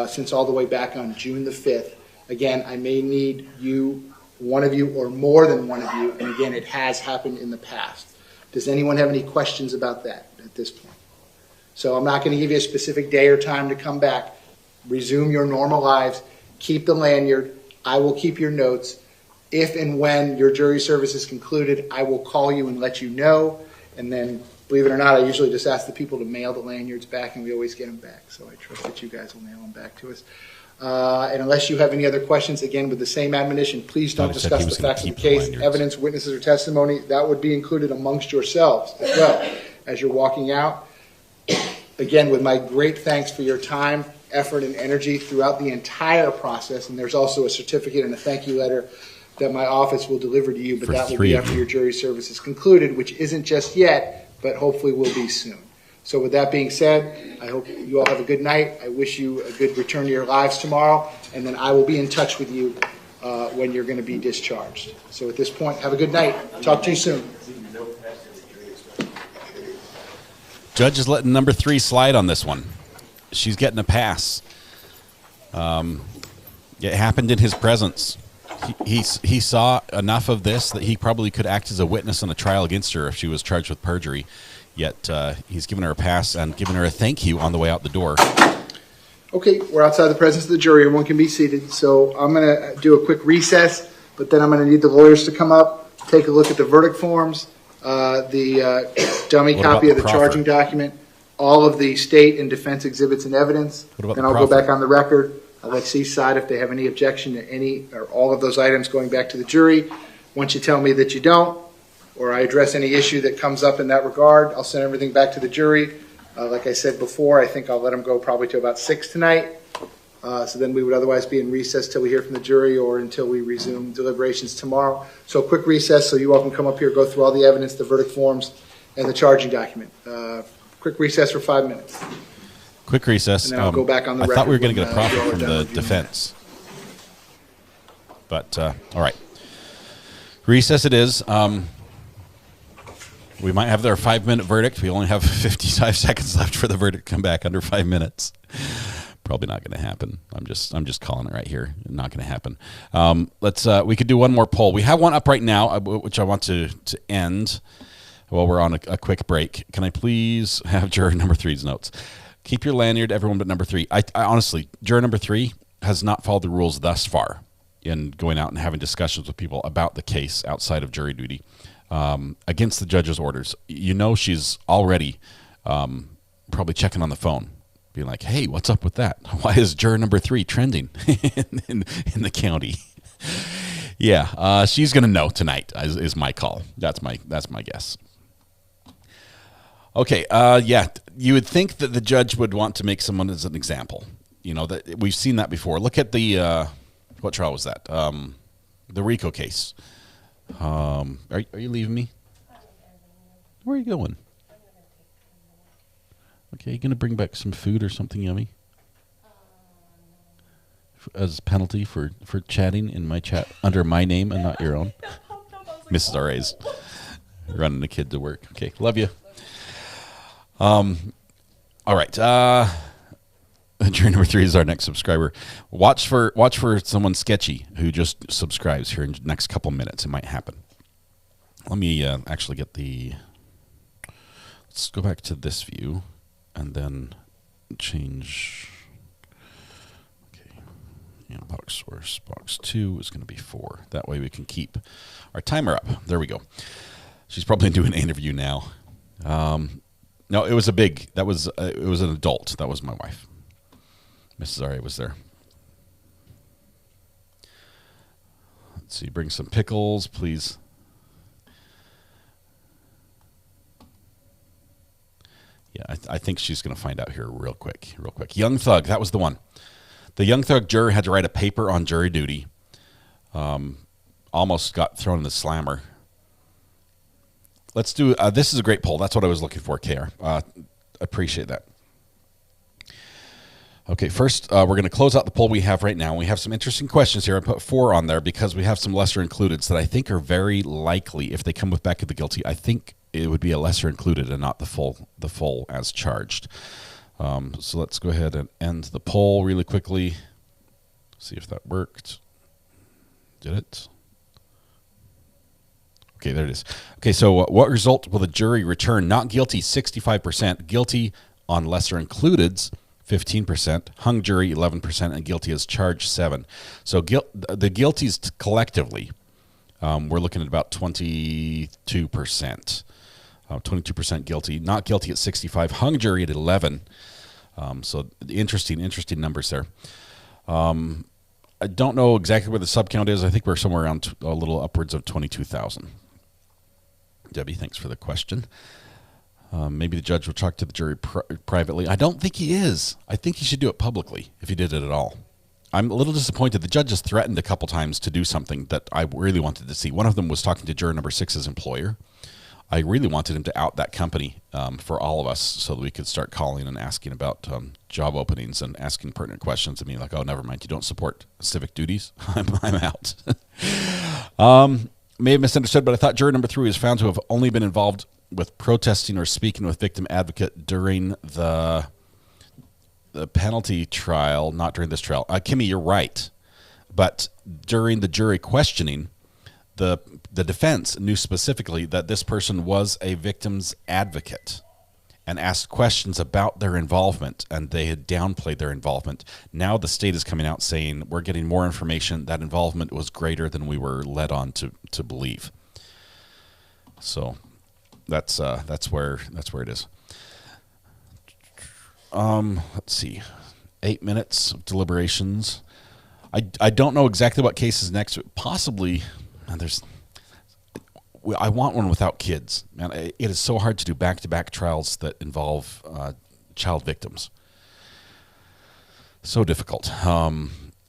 since all the way back on June the 5th. Again, I may need you, one of you, or more than one of you, and again, it has happened in the past. Does anyone have any questions about that at this point? So I'm not going to give you a specific day or time to come back. Resume your normal lives. Keep the lanyard. I will keep your notes. If and when your jury service is concluded, I will call you and let you know. And then, believe it or not, I usually just ask the people to mail the lanyards back, and we always get them back. So I trust that you guys will mail them back to us. And unless you have any other questions, again, with the same admonition, please don't discuss the facts of the case, evidence, witnesses, or testimony. That would be included amongst yourselves as well as you're walking out. Again, with my great thanks for your time, effort, and energy throughout the entire process. And there's also a certificate and a thank you letter that my office will deliver to you, but that will be after your jury service is concluded, which isn't just yet, but hopefully will be soon. So with that being said, I hope you all have a good night. I wish you a good return to your lives tomorrow, and then I will be in touch with you when you're going to be discharged. So at this point, have a good night. Talk to you soon. Judge is letting number 3 slide on this one. She's getting a pass. It happened in his presence. He saw enough of this that he probably could act as a witness on a trial against her if she was charged with perjury. Yet he's given her a pass and given her a thank you on the way out the door. Okay, we're outside the presence of the jury. Everyone can be seated. So I'm going to do a quick recess, but then I'm going to need the lawyers to come up, take a look at the verdict forms, the dummy copy of the charging document, all of the state and defense exhibits and evidence. Then I'll go back on the record. I'll let Seaside if they have any objection to any or all of those items going back to the jury. Once you tell me that you don't, or I address any issue that comes up in that regard, I'll send everything back to the jury. Like I said before, I think I'll let them go probably to about 6 tonight. So then we would otherwise be in recess till we hear from the jury or until we resume deliberations tomorrow. So a quick recess so you all can come up here, go through all the evidence, the verdict forms, and the charging document. Quick recess for 5 minutes. Quick recess. And then I'll go back on the record. I thought we were going to get a profit from the defense. But, all right. Recess it is. We might have their 5-minute verdict. We only have 55 seconds left for the verdict to come back under 5 minutes. Probably not going to happen. I'm just calling it right here. Not going to happen. We could do one more poll. We have one up right now, which I want to end while we're on a quick break. Can I please have juror number 3's notes? Keep your lanyard, everyone but number 3. I honestly, juror number 3 has not followed the rules thus far in going out and having discussions with people about the case outside of jury duty, against the judge's orders. She's already probably checking on the phone, being like, hey, what's up with that? Why is juror number 3 trending in the county? Yeah, she's going to know tonight is my call. That's my guess. Okay, you would think that the judge would want to make someone as an example. That we've seen that before. Look at the, what trial was that? The RICO case. Are you leaving me? Where are you going? Okay, you going to bring back some food or something yummy? As penalty for chatting in my chat under my name and not your own? Mrs. R.A.'s running the kid to work. Okay, love you. All right. Jury number 3 is our next subscriber. Watch for someone sketchy who just subscribes here in the next couple minutes. It might happen. Let me actually get let's go back to this view and then change. Okay. Box source, box 2 is going to be 4. That way we can keep our timer up. There we go. She's probably doing an interview now. No, it was it was an adult. That was my wife. Mrs. R.A. was there. Let's see, bring some pickles, please. Yeah, I think she's going to find out here real quick. Young Thug, that was the one. The Young Thug juror had to write a paper on jury duty. Almost got thrown in the slammer. Let's do, this is a great poll. That's what I was looking for, KR. Appreciate that. Okay, first, we're going to close out the poll we have right now. We have some interesting questions here. I put 4 on there because we have some lesser includeds that I think are very likely, if they come with back of the guilty, I think it would be a lesser included and not the full as charged. So let's go ahead and end the poll really quickly. See if that worked. Did it? Okay, there it is. Okay, so what result will the jury return? Not guilty, 65%. Guilty on lesser includeds, 15%. Hung jury, 11%. And guilty as charged, 7%. So the guilties collectively, we're looking at about 22%. 22% guilty. Not guilty at 65%. Hung jury at 11%. So interesting numbers there. I don't know exactly where the sub count is. I think we're somewhere around a little upwards of 22,000. Debbie, thanks for the question. Maybe the judge will talk to the jury privately. I don't think he is. I think he should do it publicly if he did it at all. I'm a little disappointed. The judge has threatened a couple times to do something that I really wanted to see. One of them was talking to juror number 6's employer. I really wanted him to out that company for all of us so that we could start calling and asking about job openings and asking pertinent questions and being like, oh, never mind, you don't support civic duties? I'm out. May have misunderstood, but I thought juror number 3 was found to have only been involved with protesting or speaking with victim advocate during the penalty trial, not during this trial. Kimmy, you're right. But during the jury questioning, the defense knew specifically that this person was a victim's advocate and asked questions about their involvement, and they had downplayed their involvement. Now the state is coming out saying we're getting more information. That involvement was greater than we were led on to believe. So that's where it is. Let's see, 8 minutes of deliberations. I don't know exactly what case is next. Possibly, I want one without kids. Man, it is so hard to do back-to-back trials that involve child victims. So difficult.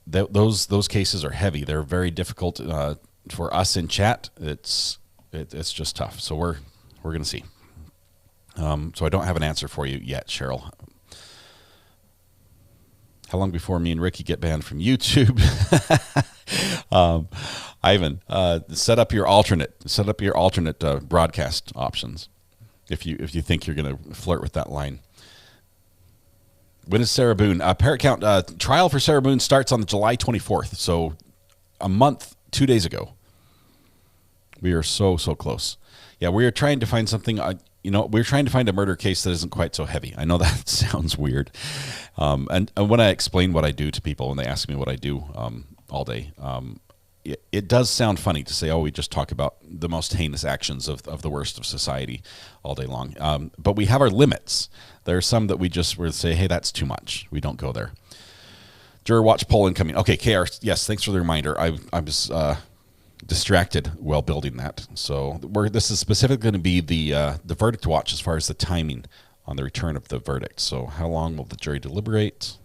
Those cases are heavy. They're very difficult for us in chat. It's just tough. So we're going to see. So I don't have an answer for you yet, Cheryl. How long before me and Ricky get banned from YouTube? Ivan, set up your alternate broadcast options if you think you're going to flirt with that line. When is Sarah Boone? Parrot Count trial for Sarah Boone starts on July 24th. So a month, 2 days ago. We are so close. Yeah, we are trying to find something. We're trying to find a murder case that isn't quite so heavy. I know that sounds weird. And when I explain what I do to people when they ask me what I do all day, it does sound funny to say, oh, we just talk about the most heinous actions of the worst of society all day long. But we have our limits. There are some that we just would say, hey, that's too much. We don't go there. Juror watch poll incoming. Okay, KR, yes, thanks for the reminder. I was distracted while building that. So this is specifically going to be the verdict watch as far as the timing on the return of the verdict. So how long will the jury deliberate?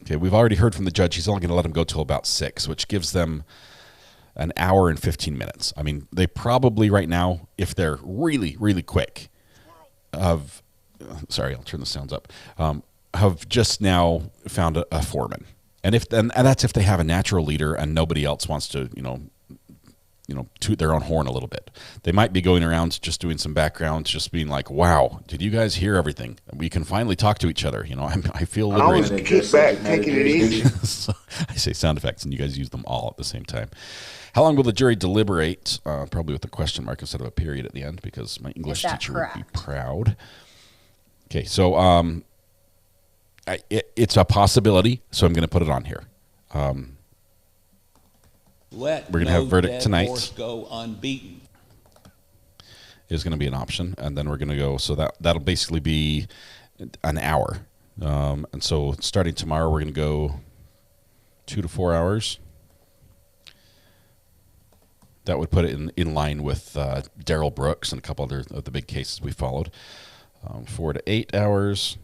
Okay, we've already heard from the judge. He's only going to let them go till about 6, which gives them an hour and 15 minutes. I mean, they probably right now, if they're really, really quick, sorry, I'll turn the sounds up, have just now found a foreman. And that's if they have a natural leader and nobody else wants to, toot their own horn a little bit. They might be going around just doing some background, just being like, wow, did you guys hear everything? We can finally talk to each other. I feel liberated. I was kick back, taking it easy. So I say sound effects and you guys use them all at the same time. How long will the jury deliberate? Probably with a question mark instead of a period at the end because my English teacher would be proud. Okay, so it's a possibility, so I'm going to put it on here. We're going to have verdict tonight. Go unbeaten. Is going to be an option, and then we're going to go. So that'll basically be an hour, and so starting tomorrow, we're going to go 2 to 4 hours. That would put it in line with Daryl Brooks and a couple other of the big cases we followed. 4 to 8 hours.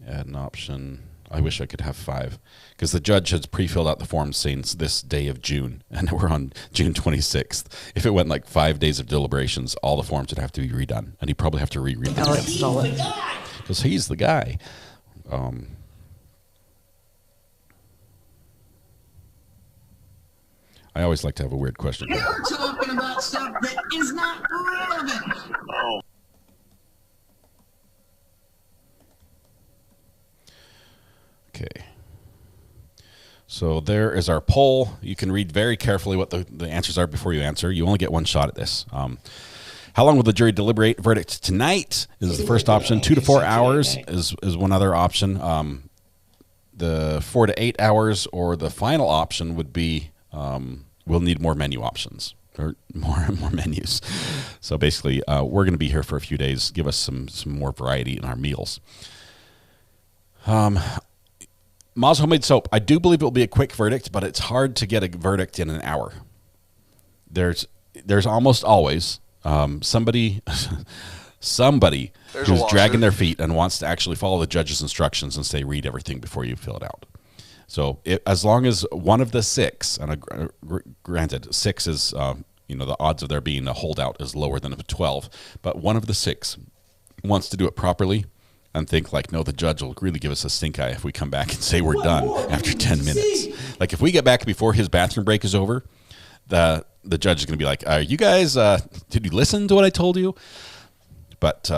Add an option. I wish I could have 5 because the judge has pre-filled out the form saying this day of June, and we're on June 26th. If it went like 5 days of deliberations, all the forms would have to be redone, and he'd probably have to reread them because he's the guy. I always like to have a weird question. You're talking about stuff that is not relevant. Oh. Okay. So there is our poll. You can read very carefully what the answers are before you answer. You only get one shot at this. How long will the jury deliberate? Verdict tonight is the first option. 2 to 4 hours is one other option. The 4 to 8 hours or the final option would be we'll need more menu options or more menus. So basically, we're going to be here for a few days. Give us some more variety in our meals. Ma's Homemade Soap. I do believe it will be a quick verdict, but it's hard to get a verdict in an hour. There's almost always somebody who's dragging their feet and wants to actually follow the judge's instructions and say read everything before you fill it out. So as long as one of the 6, and granted 6 is the odds of there being a holdout is lower than a 12, but one of the 6 wants to do it properly and think like, no, the judge will really give us a stink eye if we come back and say we're done after 10 minutes. Like if we get back before his bathroom break is over, the judge is going to be like, you guys, did you listen to what I told you? But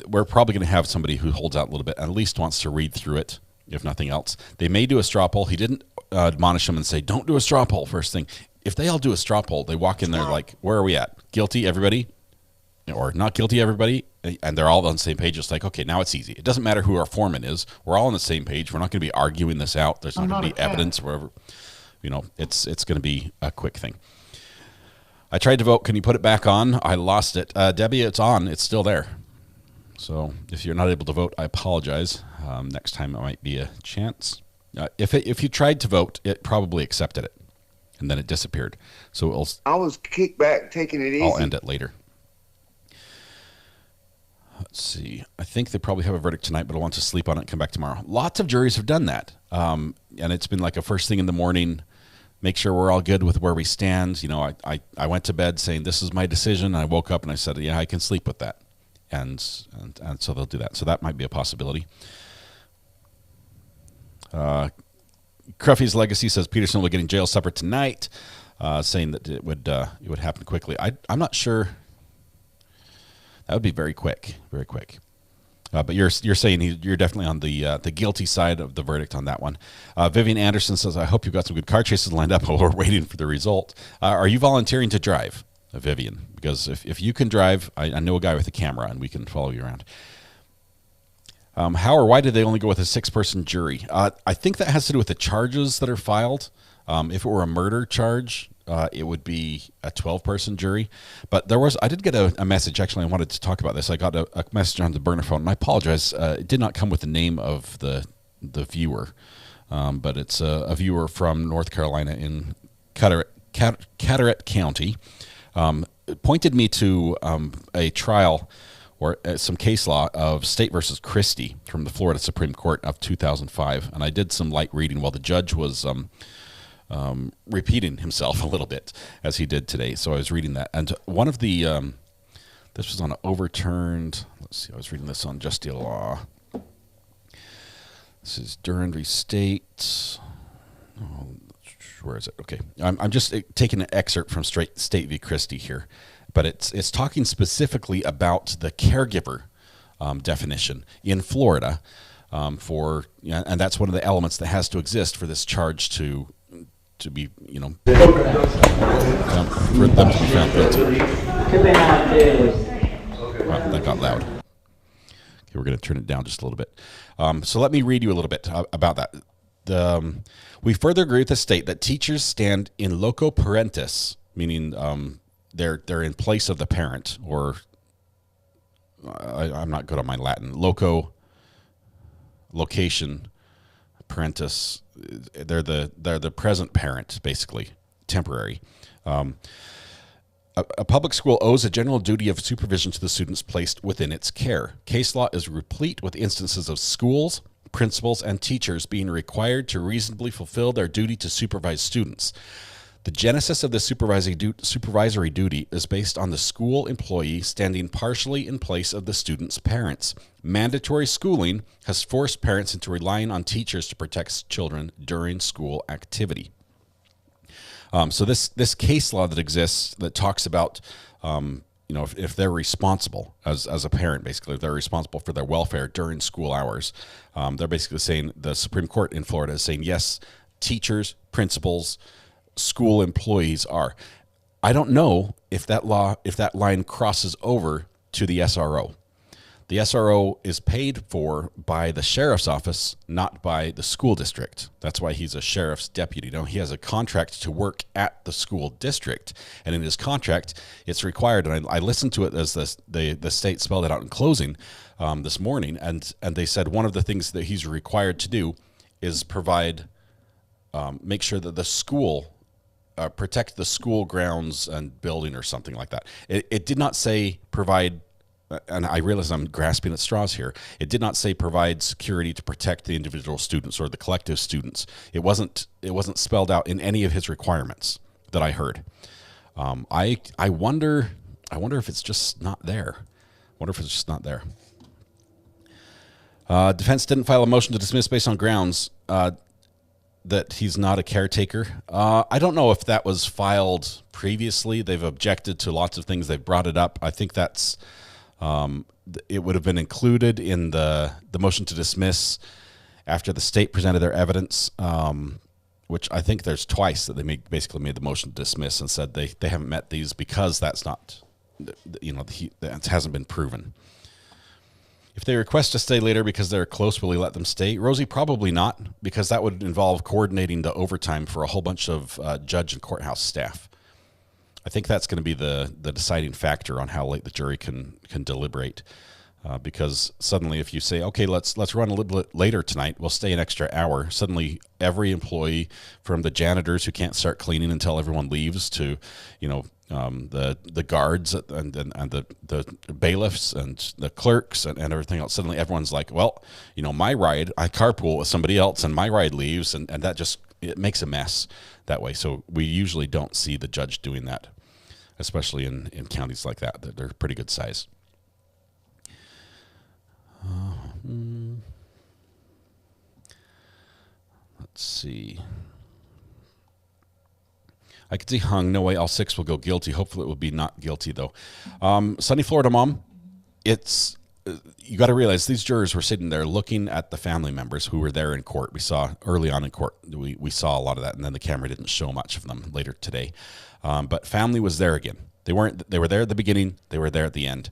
we're probably going to have somebody who holds out a little bit and at least wants to read through it, if nothing else. They may do a straw poll. He didn't admonish them and say, don't do a straw poll first thing. If they all do a straw poll, they walk in there like, where are we at? Guilty, everybody? Or not guilty, everybody? And they're all on the same page. It's like, okay, now it's easy. It doesn't matter who our foreman is. We're all on the same page. We're not going to be arguing this out. There's not going to be evidence, wherever. It's going to be a quick thing. I tried to vote. Can you put it back on? I lost it. Debbie, it's on. It's still there. So if you're not able to vote, I apologize. Next time it might be a chance. If you tried to vote, it probably accepted it, and then it disappeared. So I was kicked back, taking it easy. I'll end it later. Let's see. I think they probably have a verdict tonight, but I'll want to sleep on it and come back tomorrow. Lots of juries have done that, and it's been like a first thing in the morning. Make sure we're all good with where we stand. I went to bed saying this is my decision, and I woke up and I said, yeah, I can sleep with that. And so they'll do that. So that might be a possibility. Cruffy's Legacy says Peterson will be getting jail supper tonight. saying that it would happen quickly. I'm not sure. That would be very quick, very quick. But you're saying you're definitely on the guilty side of the verdict on that one. Vivian Anderson says, "I hope you've got some good car chases lined up while we're waiting for the result." Are you volunteering to drive, Vivian? Because if you can drive, I know a guy with a camera and we can follow you around. How or why did they only go with a 6-person jury? I think that has to do with the charges that are filed. If it were a murder charge, it would be a 12-person jury. But I did get a message. Actually, I wanted to talk about this. I got a message on the burner phone, and I apologize. It did not come with the name of the viewer, but it's a viewer from North Carolina in Carteret County. Pointed me to a trial or some case law of State versus Christie from the Florida Supreme Court of 2005. And I did some light reading while the judge was repeating himself a little bit as he did today. So I was reading that. And one of the, this was on an overturned, let's see, I was reading this on Just Deal Law. This is Durham v. State. Oh, where is it? Okay. I'm just taking an excerpt from State v. Christie here. But it's talking specifically about the caregiver definition in Florida and that's one of the elements that has to exist for this charge to be, for them to be found guilty. Wow, that got loud. Okay, we're going to turn it down just a little bit. So let me read you a little bit about that. We further agree with the state that teachers stand in loco parentis, meaning they're in place of the parent, or I'm not good on my Latin. Location, parentis. They're the present parent, basically, temporary. A public school owes a general duty of supervision to the students placed within its care. Case law is replete with instances of schools, principals, and teachers being required to reasonably fulfill their duty to supervise students. The genesis of the supervisory duty is based on the school employee standing partially in place of the student's parents. Mandatory schooling has forced parents into relying on teachers to protect children during school activity. So this case law that exists that talks about, if they're responsible as a parent, basically, if they're responsible for their welfare during school hours, they're basically saying, the Supreme Court in Florida is saying, yes, teachers, principals, school employees are. I don't know if that line crosses over to the SRO. The SRO is paid for by the sheriff's office, not by the school district. That's why he's a sheriff's deputy. Now, he has a contract to work at the school district, and in his contract, it's required. And I listened to it as the state spelled it out in closing this morning, and they said one of the things that he's required to do is provide, make sure that the school protect the school grounds and building or something like that. It did not say provide, and I realize I'm grasping at straws here. It did not say provide security to protect the individual students or the collective students. It wasn't spelled out in any of his requirements that I heard. I wonder if it's just not there. Defense didn't file a motion to dismiss based on grounds that he's not a caretaker. I don't know if that was filed previously. They've objected to lots of things. They've brought it up. I think that's it would have been included in the motion to dismiss after the state presented their evidence, which I think there's twice that they basically made the motion to dismiss and said they haven't met these because that's not, that hasn't been proven. If they request to stay later because they're close, will he let them stay? Rosie, probably not, because that would involve coordinating the overtime for a whole bunch of judge and courthouse staff. I think that's going to be the deciding factor on how late the jury can deliberate. Because suddenly if you say, okay, let's run a little bit later tonight, we'll stay an extra hour. Suddenly every employee, from the janitors who can't start cleaning until everyone leaves to, the guards and the bailiffs and the clerks and everything else. Suddenly everyone's like, well, my ride, I carpool with somebody else and my ride leaves, and that just, it makes a mess that way. So we usually don't see the judge doing that, especially in counties like that. They're pretty good size. Let's see. I could see hung. No way all 6 will go guilty. Hopefully it will be not guilty, though. Sunny Florida Mom, it's you got to realize these jurors were sitting there looking at the family members who were there in court. We saw early on in court, we saw a lot of that, and then the camera didn't show much of them later today. But family was there again. They were there at the beginning. They were there at the end.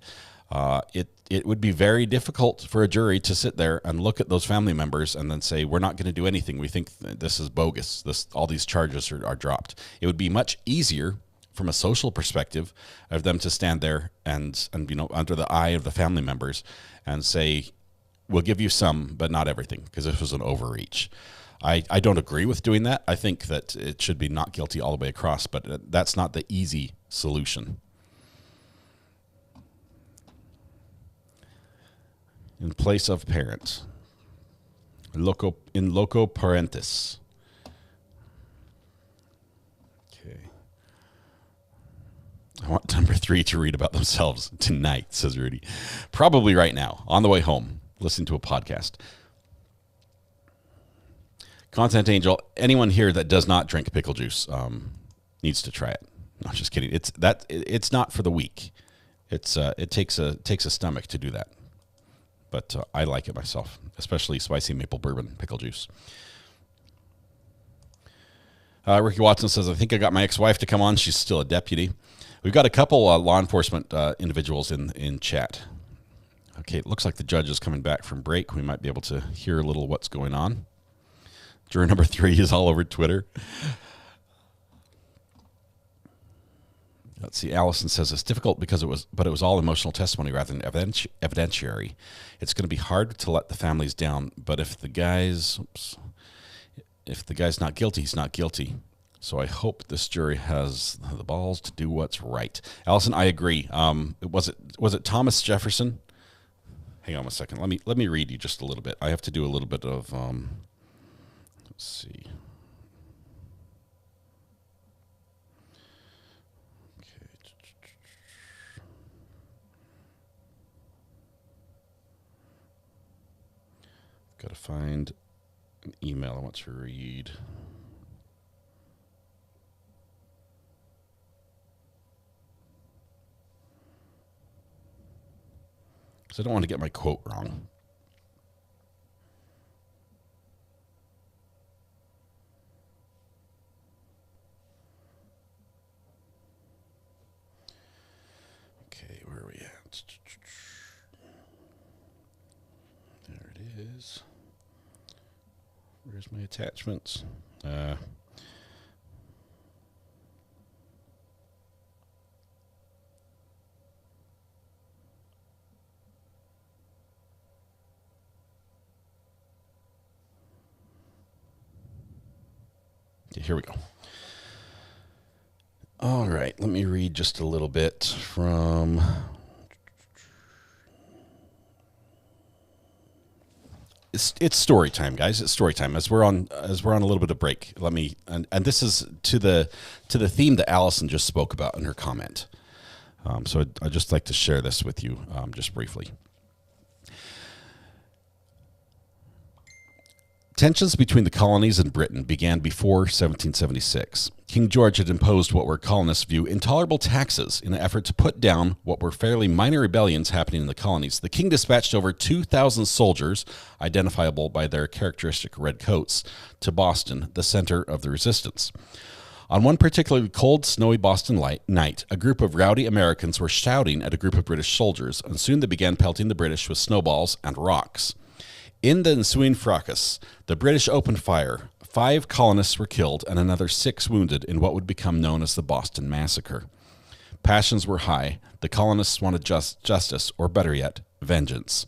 It would be very difficult for a jury to sit there and look at those family members and then say, we're not going to do anything. We think this is bogus. All these charges are dropped. It would be much easier from a social perspective of them to stand there and under the eye of the family members and say, we'll give you some, but not everything, because this was an overreach. I don't agree with doing that. I think that it should be not guilty all the way across, but that's not the easy solution. In place of parent. In loco parentis. Okay. I want number 3 to read about themselves tonight, says Rudy. Probably right now, on the way home, listening to a podcast. Content Angel, anyone here that does not drink pickle juice needs to try it. No, just kidding. It's not for the weak. It takes a stomach to do that. But I like it myself, especially spicy maple bourbon pickle juice. Ricky Watson says, I think I got my ex-wife to come on. She's still a deputy. We've got a couple law enforcement individuals in chat. Okay, it looks like the judge is coming back from break. We might be able to hear a little what's going on. Juror number 3 is all over Twitter. Let's see. Allison says it's difficult because it was all emotional testimony rather than evidentiary. It's going to be hard to let the families down, but if the guy's not guilty, he's not guilty. So I hope this jury has the balls to do what's right. Allison, I agree. Was it Thomas Jefferson? Hang on a second. Let me read you just a little bit. I have to do a little bit of let's see. Got to find an email I want to read. Because I don't want to get my quote wrong. Okay, where are we at? There it is. Where's my attachments? Okay, here we go. All right, let me read just a little bit from... It's story time, guys. It's story time. As we're on a little bit of break. Let me and this is to the theme that Allison just spoke about in her comment. So I'd just like to share this with you just briefly. Tensions between the colonies and Britain began before 1776. King George had imposed what were colonists view intolerable taxes in an effort to put down what were fairly minor rebellions happening in the colonies. The king dispatched over 2,000 soldiers, identifiable by their characteristic red coats, to Boston, the center of the resistance. On one particularly cold, snowy Boston night, a group of rowdy Americans were shouting at a group of British soldiers, and soon they began pelting the British with snowballs and rocks. In the ensuing fracas, the British opened fire. 5 colonists were killed and another 6 wounded in what would become known as the Boston Massacre. Passions were high. The colonists wanted justice, or better yet, vengeance.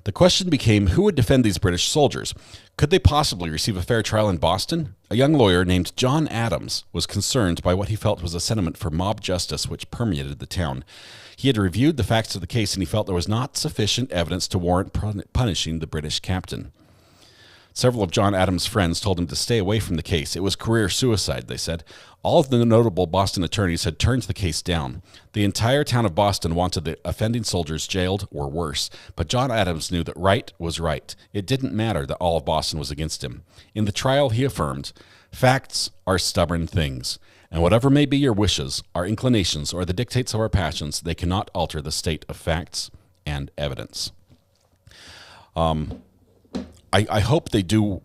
The question became, who would defend these British soldiers? Could they possibly receive a fair trial in Boston? A young lawyer named John Adams was concerned by what he felt was a sentiment for mob justice which permeated the town. He had reviewed the facts of the case and he felt there was not sufficient evidence to warrant punishing the British captain. Several of John Adams' friends told him to stay away from the case. It was career suicide, they said. All of the notable Boston attorneys had turned the case down. The entire town of Boston wanted the offending soldiers jailed or worse, but John Adams knew that right was right. It didn't matter that all of Boston was against him. In the trial, he affirmed, "Facts are stubborn things. And whatever may be your wishes, our inclinations, or the dictates of our passions, they cannot alter the state of facts and evidence. I hope they do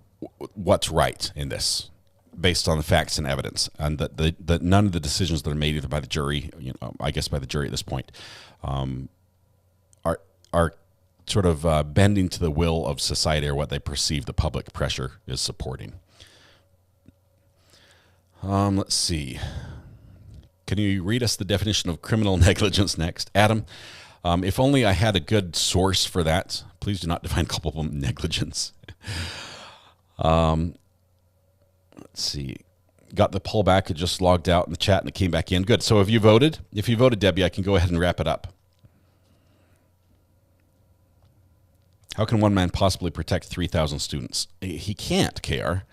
what's right in this, based on the facts and evidence, and that none of the decisions that are made either by the jury, I guess by the jury at this point, are sort of bending to the will of society or what they perceive the public pressure is supporting. Let's see. Can you read us the definition of criminal negligence next? Adam, if only I had a good source for that. Please do not define culpable negligence. Let's see. Got the poll back. It just logged out in the chat and it came back in. Good. So have you voted? If you voted, Debbie, I can go ahead and wrap it up. How can one man possibly protect 3,000 students? He can't, KR.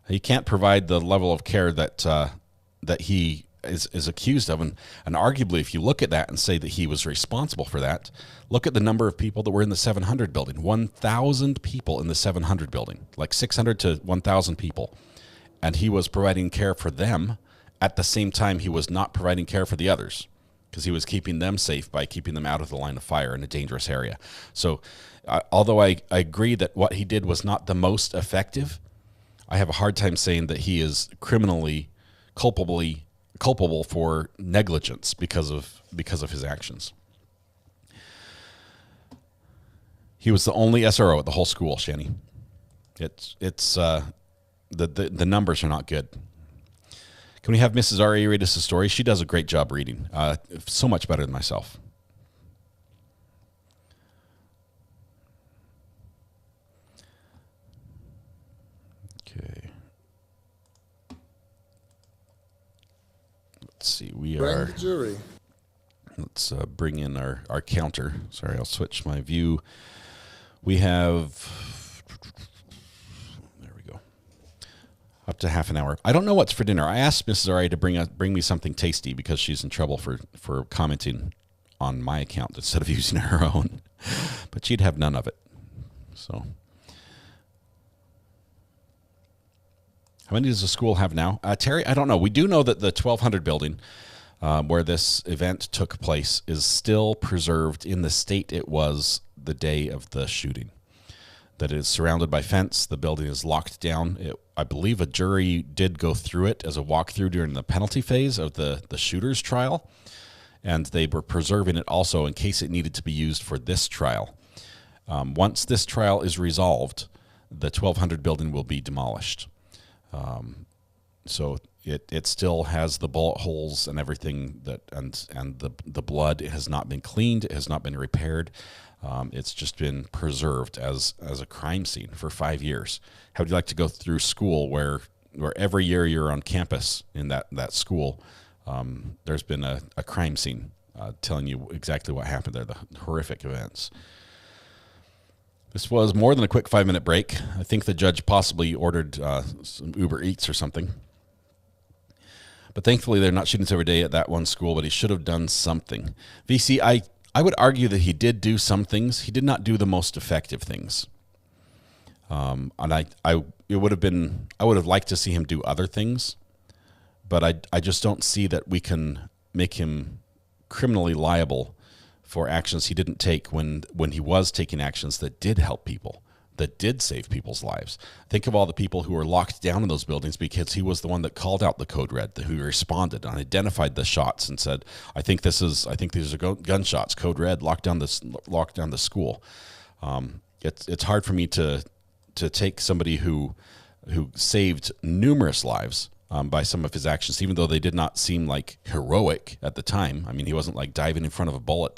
He can't provide the level of care that he is accused of. And arguably, if you look at that and say that he was responsible for that, look at the number of people that were in the 700 building. 1,000 people in the 700 building, like 600 to 1,000 people. And he was providing care for them at the same time he was not providing care for the others, because he was keeping them safe by keeping them out of the line of fire in a dangerous area. So although I agree that what he did was not the most effective, I have a hard time saying that he is criminally culpable for negligence because of his actions. He was the only SRO at the whole school, Shani. The numbers are not good. Can we have Mrs. R.A. read us a story? She does a great job reading, so much better than myself. Okay. Let's see. Bring the jury. Let's bring in our counter. Sorry, I'll switch my view. We have, there we go, up to half an hour. I don't know what's for dinner. I asked Mrs. R.A. to bring me something tasty because she's in trouble for commenting on my account instead of using her own. But she'd have none of it. So, how many does the school have now? Terry, I don't know. We do know that the 1200 building where this event took place is still preserved in the state it was the day of the shooting. That it is surrounded by fence. The building is locked down. I believe a jury did go through it as a walkthrough during the penalty phase of the shooter's trial, and they were preserving it also in case it needed to be used for this trial. Once this trial is resolved, the 1200 building will be demolished. So it still has the bullet holes and everything and the blood. It has not been cleaned. It has not been repaired. It's just been preserved as a crime scene for 5 years. How would you like to go through school where every year you're on campus in that school, there's been a crime scene telling you exactly what happened there, the horrific events. This was more than a quick 5-minute break. I think the judge possibly ordered some Uber Eats or something. But thankfully, they're not shootings every day at that one school, but he should have done something. VC, I would argue that he did do some things. He did not do the most effective things. And I would have liked to see him do other things, but I just don't see that we can make him criminally liable for actions he didn't take when he was taking actions that did help people, that did save people's lives. Think of all the people who were locked down in those buildings because he was the one that called out the code red, who responded and identified the shots and said, I think these are gunshots, code red, lock down the school. It's hard for me to take somebody who saved numerous lives by some of his actions, even though they did not seem like heroic at the time. I mean, he wasn't like diving in front of a bullet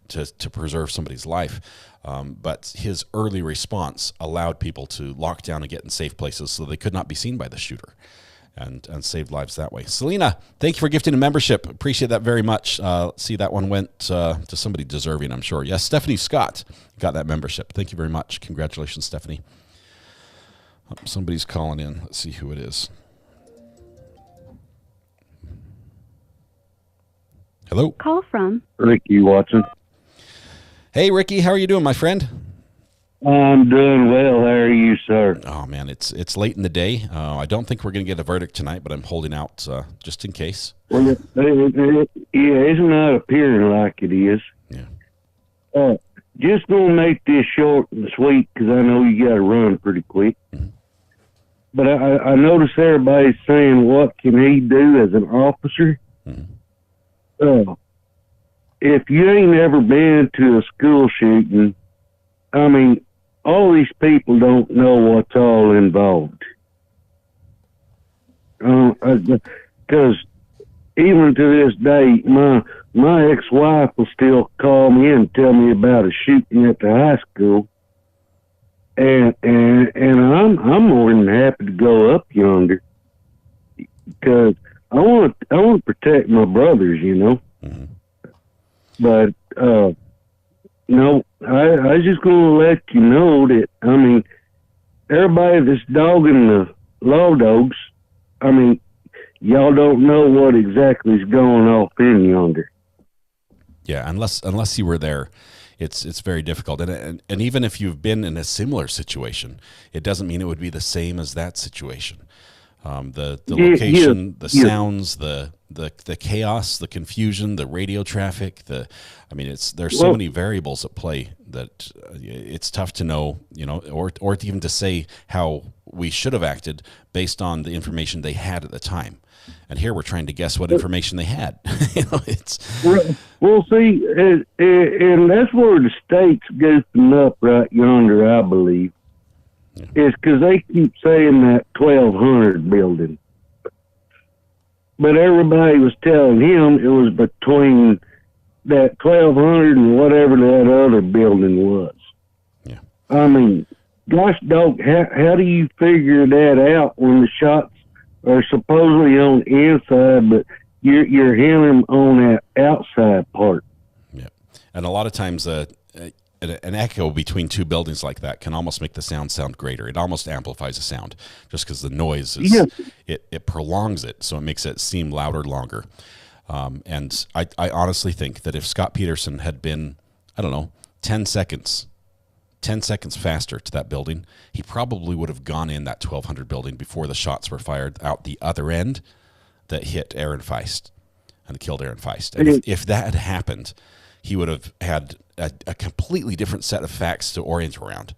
to preserve somebody's life. But his early response allowed people to lock down and get in safe places so they could not be seen by the shooter, and saved lives that way. Selena, thank you for gifting a membership. Appreciate that very much. See, that one went to somebody deserving, I'm sure. Yes, Stephanie Scott got that membership. Thank you very much. Congratulations, Stephanie. Somebody's calling in. Let's see who it is. Hello? Call from Ricky Watson. Hey, Ricky, how are you doing, my friend? I'm doing well. How are you, sir? Oh man, it's late in the day. I don't think we're going to get a verdict tonight, but I'm holding out just in case. Well, it's not appearing like it is. Yeah. Just gonna make this short and sweet because I know you got to run pretty quick. Mm-hmm. But I noticed everybody's saying, "What can he do as an officer?" Mm-hmm. If you ain't ever been to a school shooting, I mean, all these people don't know what's all involved. Because even to this day, my ex-wife will still call me and tell me about a shooting at the high school, and I'm more than happy to go up yonder because I want to protect my brothers, you know. Mm-hmm. But no, I was just gonna let you know that I mean, everybody that's dogging the law dogs, I mean, y'all don't know what exactly is going off in yonder. Yeah, unless you were there, it's very difficult. And even if you've been in a similar situation, it doesn't mean it would be the same as that situation. The location, the sounds, the chaos, the confusion, the radio traffic. There's so many variables at play that it's tough to know, you know, or even to say how we should have acted based on the information they had at the time. And here we're trying to guess what information they had. You know, well, see, and that's where the state's goofing up right yonder, I believe. Yeah. It's because they keep saying that 1200 building. But everybody was telling him it was between that 1200 and whatever that other building was. Yeah. I mean, gosh dog, how do you figure that out when the shots are supposedly on the inside, but you're hearing them on that outside part? Yeah. And a lot of times an echo between two buildings like that can almost make the sound greater. It almost amplifies the sound just because the noise is, it prolongs it, so it makes it seem louder longer. And I honestly think that if Scot Peterson had been, I don't know, 10 seconds faster to that building, he probably would have gone in that 1200 building before the shots were fired out the other end that hit Aaron Feist and killed Aaron Feist. And if that had happened, he would have had a completely different set of facts to orient around.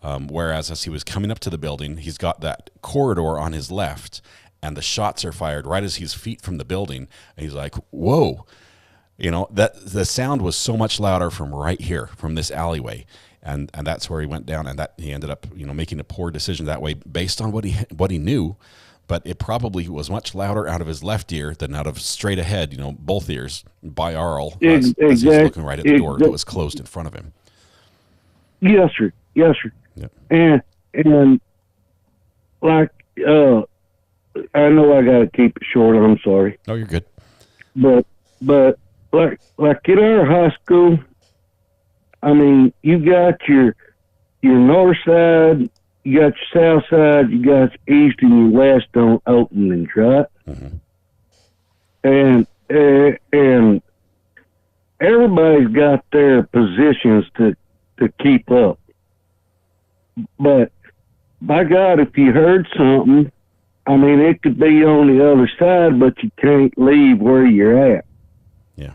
Whereas as he was coming up to the building, he's got that corridor on his left, and the shots are fired right as he's feet from the building. And he's like, whoa. You know, that the sound was so much louder from right here, from this alleyway. And that's where he went down, and that he ended up, you know, making a poor decision that way based on what he knew. But it probably was much louder out of his left ear than out of straight ahead, you know, both ears, binaural, as he's looking right at the door that was closed in front of him. Yes, sir. Yes, sir. Yep. And like, I know I got to keep it short. I'm sorry. No, you're good. But like in our high school, I mean, you got your north side, you got your south side, you got your east and your west on openings, right? Mm-hmm. And everybody's got their positions to keep up. But by God, if you heard something, I mean, it could be on the other side, but you can't leave where you're at. Yeah.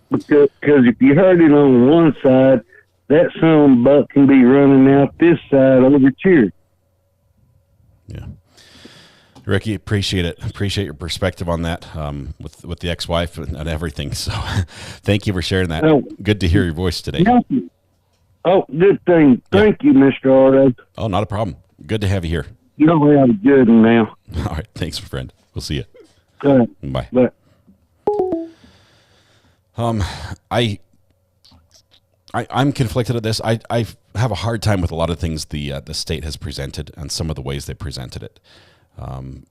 Because if you heard it on one side, that son of a buck can be running out this side over here. Yeah. Ricky, appreciate it. Appreciate your perspective on that with the ex-wife and everything. So thank you for sharing that. Good to hear your voice today. Oh, good thing. Thank you, Mr. Ardo. Oh, not a problem. Good to have you here. You don't have a good one now. All right. Thanks, friend. We'll see you. All right. Bye. Bye. I'm conflicted at this. I have a hard time with a lot of things the state has presented and some of the ways they presented it. I'm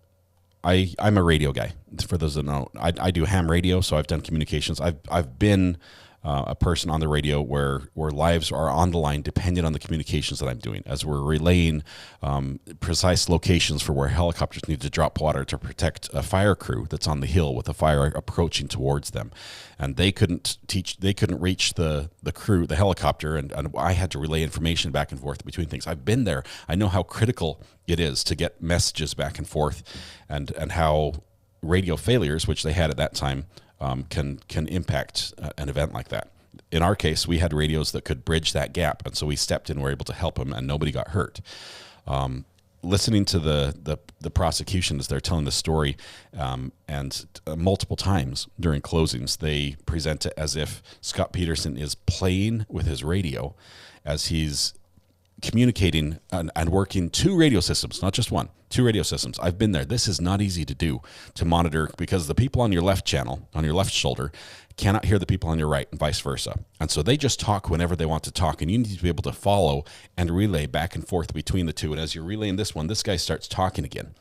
a radio guy. For those that know, I do ham radio, so I've done communications. I've been a person on the radio where lives are on the line dependent on the communications that I'm doing, as we're relaying precise locations for where helicopters need to drop water to protect a fire crew that's on the hill with a fire approaching towards them. And they couldn't reach the crew, the helicopter, and I had to relay information back and forth between things. I've been there. I know how critical it is to get messages back and forth, and how radio failures, which they had at that time, can impact an event like that. In our case, we had radios that could bridge that gap, and so we stepped in and were able to help them, and nobody got hurt. Listening to the prosecution as they're telling the story, and multiple times during closings, they present it as if Scot Peterson is playing with his radio as he's communicating and working two radio systems, not just one, two radio systems. I've been there. This is not easy to do, to monitor, because the people on your left channel, on your left shoulder, cannot hear the people on your right, and vice versa. And so they just talk whenever they want to talk, and you need to be able to follow and relay back and forth between the two. And as you're relaying this one, this guy starts talking again.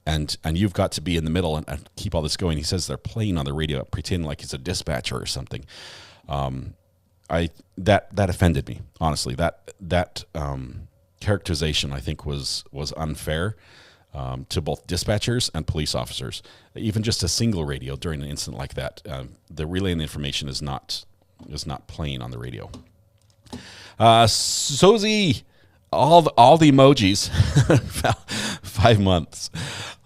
And you've got to be in the middle and keep all this going. He says they're playing on the radio, pretending like he's a dispatcher or something. That offended me, honestly. That characterization, I think, was unfair to both dispatchers and police officers. Even just a single radio during an incident like that, the relaying the information is not playing on the radio. Sozy, all the emojis, 5 months.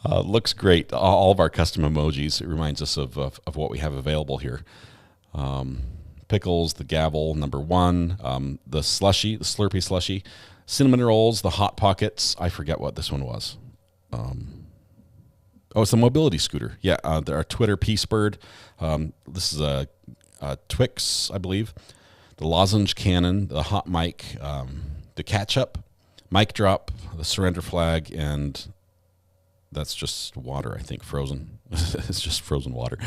Looks great. All of our custom emojis. It reminds us of what we have available here. Pickles, the gavel, number 1, the slushy, the Slurpee slushy, cinnamon rolls, the Hot Pockets. I forget what this one was. It's the mobility scooter. Yeah, our Twitter Peace Bird. This is a Twix, I believe. The lozenge cannon, the hot mic, the catch-up, mic drop, the surrender flag, and that's just water, I think, frozen. It's just frozen water,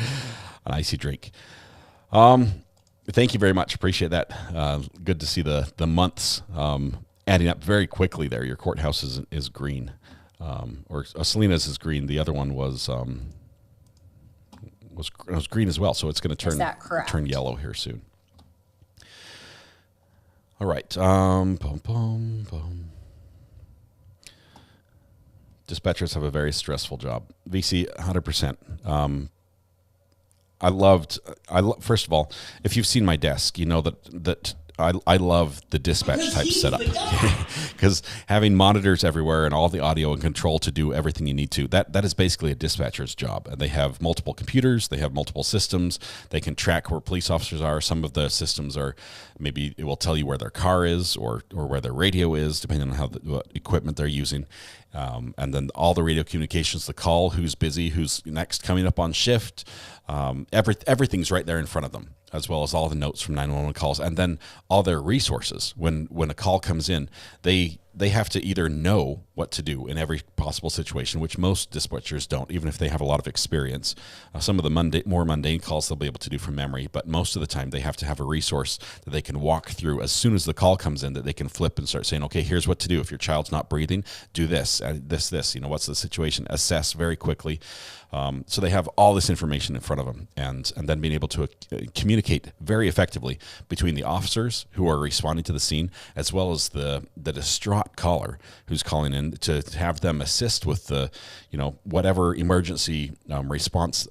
an icy drink. Thank you very much. Appreciate that. Good to see the months adding up very quickly there. Your courthouse is green. Or Selena's is green. The other one was green as well. So it's going to turn yellow here soon. All right. Dispatchers have a very stressful job. VC, 100%. First of all, if you've seen my desk, you know that I love the dispatch type setup, because having monitors everywhere and all the audio and control to do everything you need to, that is basically a dispatcher's job. And they have multiple computers, they have multiple systems, they can track where police officers are. Some of the systems are, maybe it will tell you where their car is or where their radio is, depending on what equipment they're using. And then all the radio communications, the call, who's busy, who's next coming up on shift, everything's right there in front of them, as well as all the notes from 911 calls, and then all their resources. When a call comes in, they have to either know what to do in every possible situation, which most dispatchers don't, even if they have a lot of experience. Some of the more mundane calls they'll be able to do from memory, but most of the time they have to have a resource that they can walk through as soon as the call comes in, that they can flip and start saying, okay, here's what to do. If your child's not breathing, do this, this, what's the situation? Assess very quickly. So they have all this information in front of them, and then being able to communicate very effectively between the officers who are responding to the scene, as well as the distraught caller who's calling in, to have them assist with the, whatever emergency response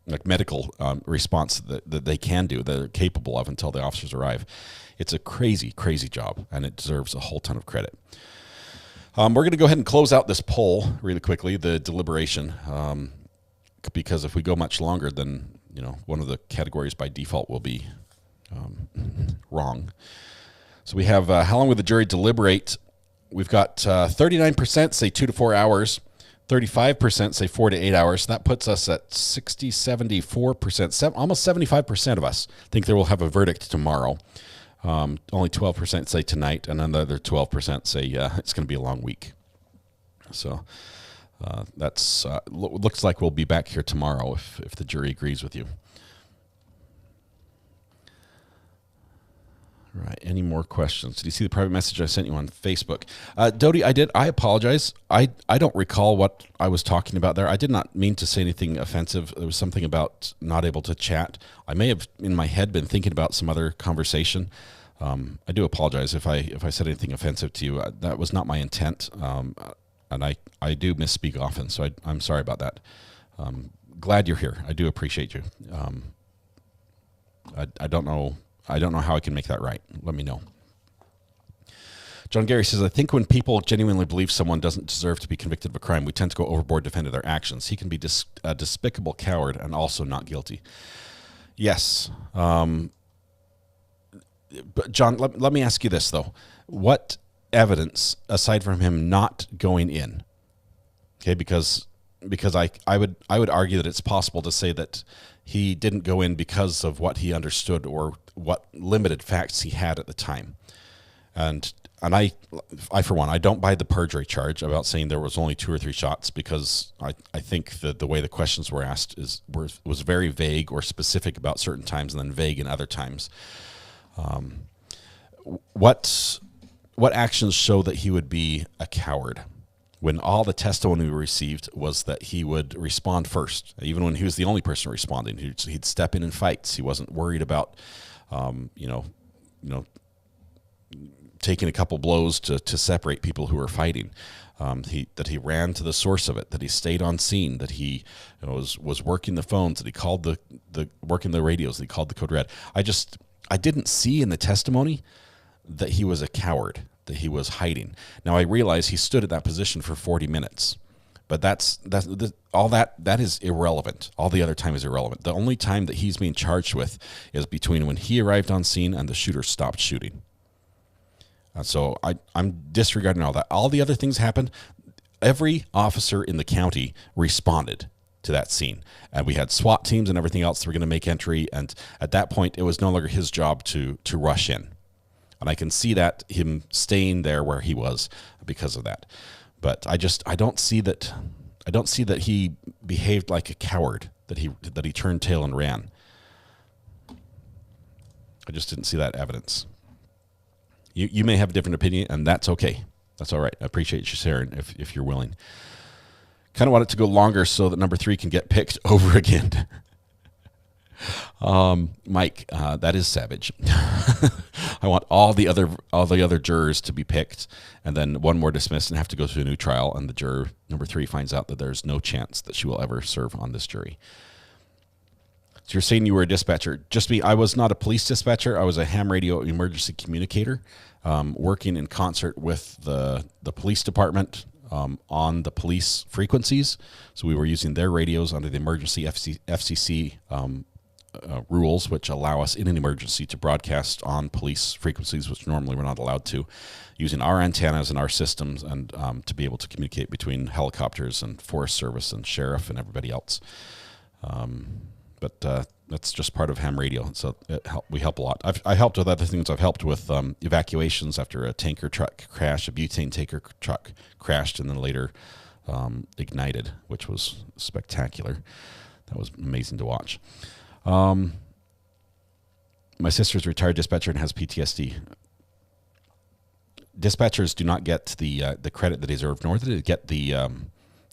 like medical response that they can do, that they're capable of until the officers arrive. It's a crazy, crazy job, and it deserves a whole ton of credit. We're going to go ahead and close out this poll really quickly, the deliberation, because if we go much longer, then one of the categories by default will be wrong. So we have how long would the jury deliberate? We've got 39% say 2 to 4 hours, 35% say 4 to 8 hours. That puts us at 60, 74%, almost 75% of us think they will have a verdict tomorrow. Only 12% say tonight, and another 12% say it's going to be a long week. So that's looks like we'll be back here tomorrow if the jury agrees with you. Right. Any more questions? Did you see the private message I sent you on Facebook? Dodie, I did. I apologize. I don't recall what I was talking about there. I did not mean to say anything offensive. There was something about not able to chat. I may have, in my head, been thinking about some other conversation. I do apologize if I said anything offensive to you. That was not my intent. And I do misspeak often, so I'm sorry about that. Glad you're here. I do appreciate you. I don't know how I can make that right. Let me know. John Gary says, I think when people genuinely believe someone doesn't deserve to be convicted of a crime, we tend to go overboard defending their actions. He can be a despicable coward and also not guilty. Yes. But John, let me ask you this, though. What evidence, aside from him not going in, okay, because I would argue that it's possible to say that he didn't go in because of what he understood or what limited facts he had at the time. And I for one, I don't buy the perjury charge about saying there was only 2 or 3 shots, because I think that the way the questions were asked was very vague or specific about certain times and then vague in other times. What actions show that he would be a coward when all the testimony we received was that he would respond first, even when he was the only person responding? He'd step in fights. He wasn't worried about, taking a couple blows to separate people who were fighting. That he ran to the source of it, that he stayed on scene, that he was working the phones, that he called working the radios, that he called the code red. I didn't see in the testimony that he was a coward, that he was hiding. Now I realize he stood at that position for 40 minutes, but all that is irrelevant. All the other time is irrelevant. The only time that he's being charged with is between when he arrived on scene and the shooter stopped shooting. So I'm disregarding all that. All the other things happened. Every officer in the county responded to that scene, and we had SWAT teams and everything else that were going to make entry. And at that point, it was no longer his job to rush in. And I can see that him staying there where he was because of that. But I don't see that he behaved like a coward, that he turned tail and ran. I just didn't see that evidence. You may have a different opinion, and that's okay. That's all right. I appreciate you sharing if you're willing. Kind of want it to go longer so that number 3 can get picked over again. Mike, that is savage. I want all the other jurors to be picked, and then one more dismissed and have to go through a new trial, and the juror number 3 finds out that there's no chance that she will ever serve on this jury. So you're saying you were a dispatcher. Just me, I was not a police dispatcher. I was a ham radio emergency communicator, working in concert with the police department on the police frequencies. So we were using their radios under the emergency FCC rules, which allow us in an emergency to broadcast on police frequencies, which normally we're not allowed to, using our antennas and our systems, and to be able to communicate between helicopters and Forest Service and sheriff and everybody else. But that's just part of ham radio, so we help a lot. I helped with other things. I've helped with evacuations after a tanker truck crashed. A butane tanker truck crashed and then later ignited, which was spectacular. That was amazing to watch. My sister's a retired dispatcher and has PTSD. Dispatchers do not get the credit they deserve, nor do they get the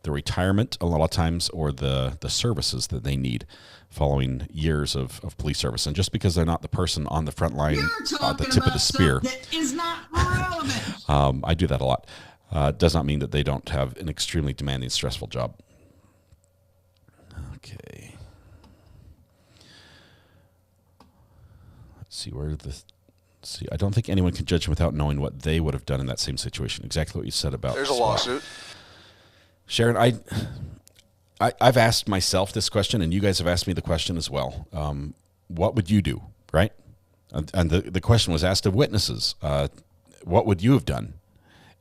retirement a lot of times, or the services that they need following years of police service. And just because they're not the person on the front line at the tip of the spear, that is not relevant. I do that a lot, does not mean that they don't have an extremely demanding, stressful job. Okay. Let's see, I don't think anyone can judge him without knowing what they would have done in that same situation. Exactly what you said about There's a lawsuit. Sharon, I've asked myself this question, and you guys have asked me the question as well. What would you do, right? And the question was asked of witnesses. What would you have done?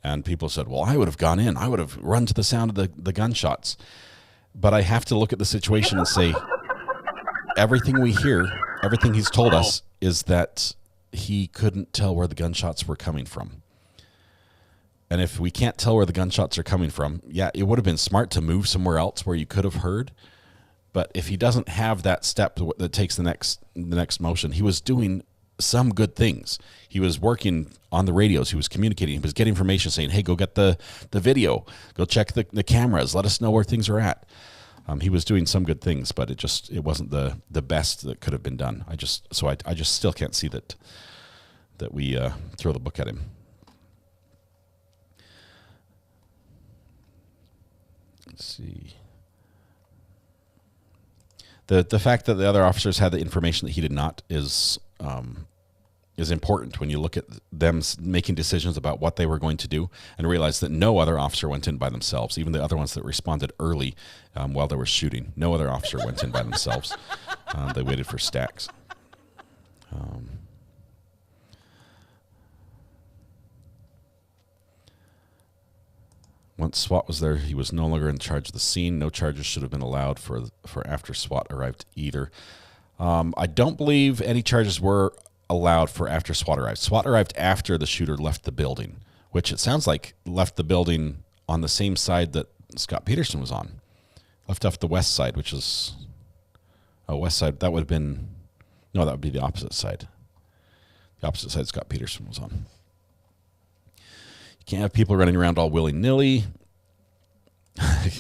And people said, well, I would have gone in. I would have run to the sound of the gunshots. But I have to look at the situation and say, everything we hear, everything he's told us, is that he couldn't tell where the gunshots were coming from. And if we can't tell where the gunshots are coming from, yeah, it would have been smart to move somewhere else where you could have heard. But if he doesn't have that step that takes the next motion, he was doing some good things. He was working on the radios. He was communicating. He was getting information saying, hey, go get the video. Go check the cameras. Let us know where things are at. He was doing some good things, but it wasn't the best that could have been done. I just still can't see that we throw the book at him. Let's see. The fact that the other officers had the information that he did not is important when you look at them making decisions about what they were going to do and realize that no other officer went in by themselves. Even the other ones that responded early while they were shooting, no other officer went in by themselves. They waited for stacks. Once SWAT was there, he was no longer in charge of the scene. No charges should have been allowed for after SWAT arrived either. I don't believe any charges were allowed for after SWAT arrived. SWAT arrived after the shooter left the building, which it sounds like left the building on the same side that Scot Peterson was on. Left off the west side, which is... Oh, west side, that would have been... No, that would be the opposite side. The opposite side Scot Peterson was on. You can't have people running around all willy-nilly.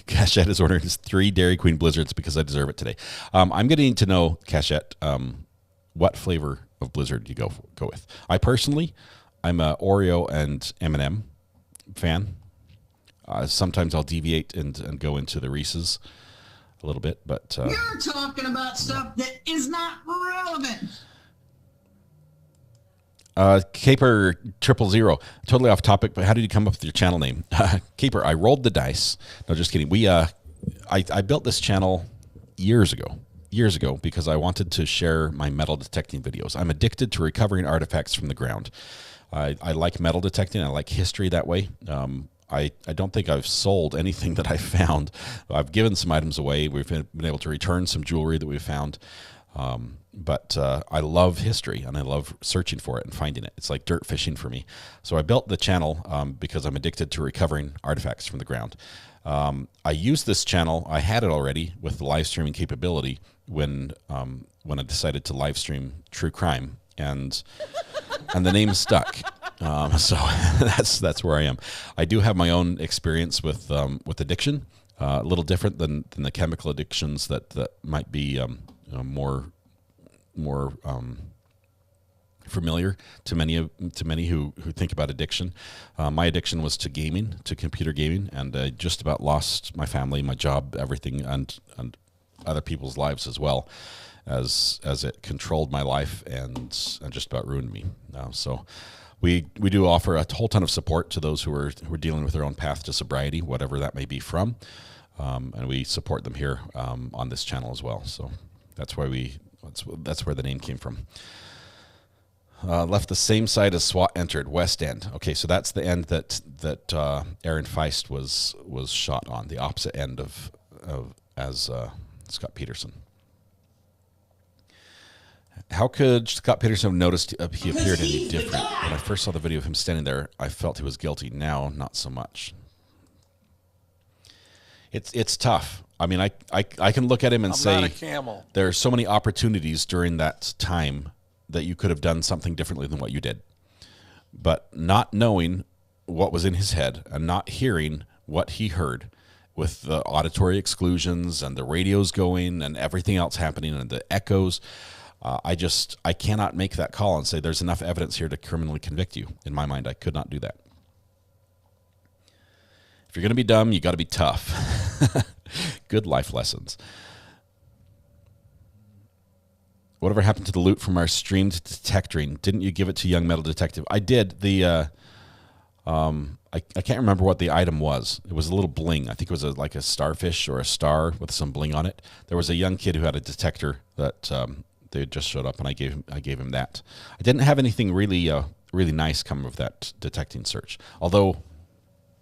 Cachette is ordering his 3 Dairy Queen Blizzards because I deserve it today. I'm going to need to know, Cachette, what flavor of Blizzard you go with. I personally, I'm a Oreo and M&M fan. Sometimes I'll deviate and go into the Reese's a little bit, but... You're talking about stuff that is not relevant. Caper 000, totally off topic, but how did you come up with your channel name? Caper, I rolled the dice. No, just kidding. I built this channel years ago because I wanted to share my metal detecting videos. I'm addicted to recovering artifacts from the ground. I like metal detecting. I like history that way. I don't think I've sold anything that I found. I've given some items away. We've been able to return some jewelry that we've found. But I love history, and I love searching for it and finding it. It's like dirt fishing for me. So I built the channel because I'm addicted to recovering artifacts from the ground. I used this channel. I had it already with the live streaming capability when I decided to live stream true crime, and the name stuck. So that's where I am. I do have my own experience with addiction, a little different than the chemical addictions that might be more familiar to many who think about addiction. My addiction was to gaming, to computer gaming, and I just about lost my family, my job, everything, and other people's lives as well, as it controlled my life and just about ruined me. So we do offer a whole ton of support to those who are dealing with their own path to sobriety, whatever that may be from, and we support them here on this channel as well. So that's where the name came from. Left the same side as SWAT entered, west end. Okay, so that's the end that Aaron Feist was shot on, the opposite end as Scot Peterson. How could Scot Peterson have noticed he appeared any different? When I first saw the video of him standing there, I felt he was guilty. Now, not so much. It's tough. I mean, I can look at him and say there are so many opportunities during that time that you could have done something differently than what you did. But not knowing what was in his head and not hearing what he heard with the auditory exclusions and the radios going and everything else happening and the echoes, I cannot make that call and say there's enough evidence here to criminally convict you. In my mind, I could not do that. If you're going to be dumb, you got to be tough. Good life lessons. Whatever happened to the loot from our streamed detectoring? Didn't you give it to Young Metal Detective? I did. I can't remember what the item was. It was a little bling. I think it was like a starfish or a star with some bling on it. There was a young kid who had a detector that they had just showed up, and I gave him that. I didn't have anything really nice come of that detecting search. Although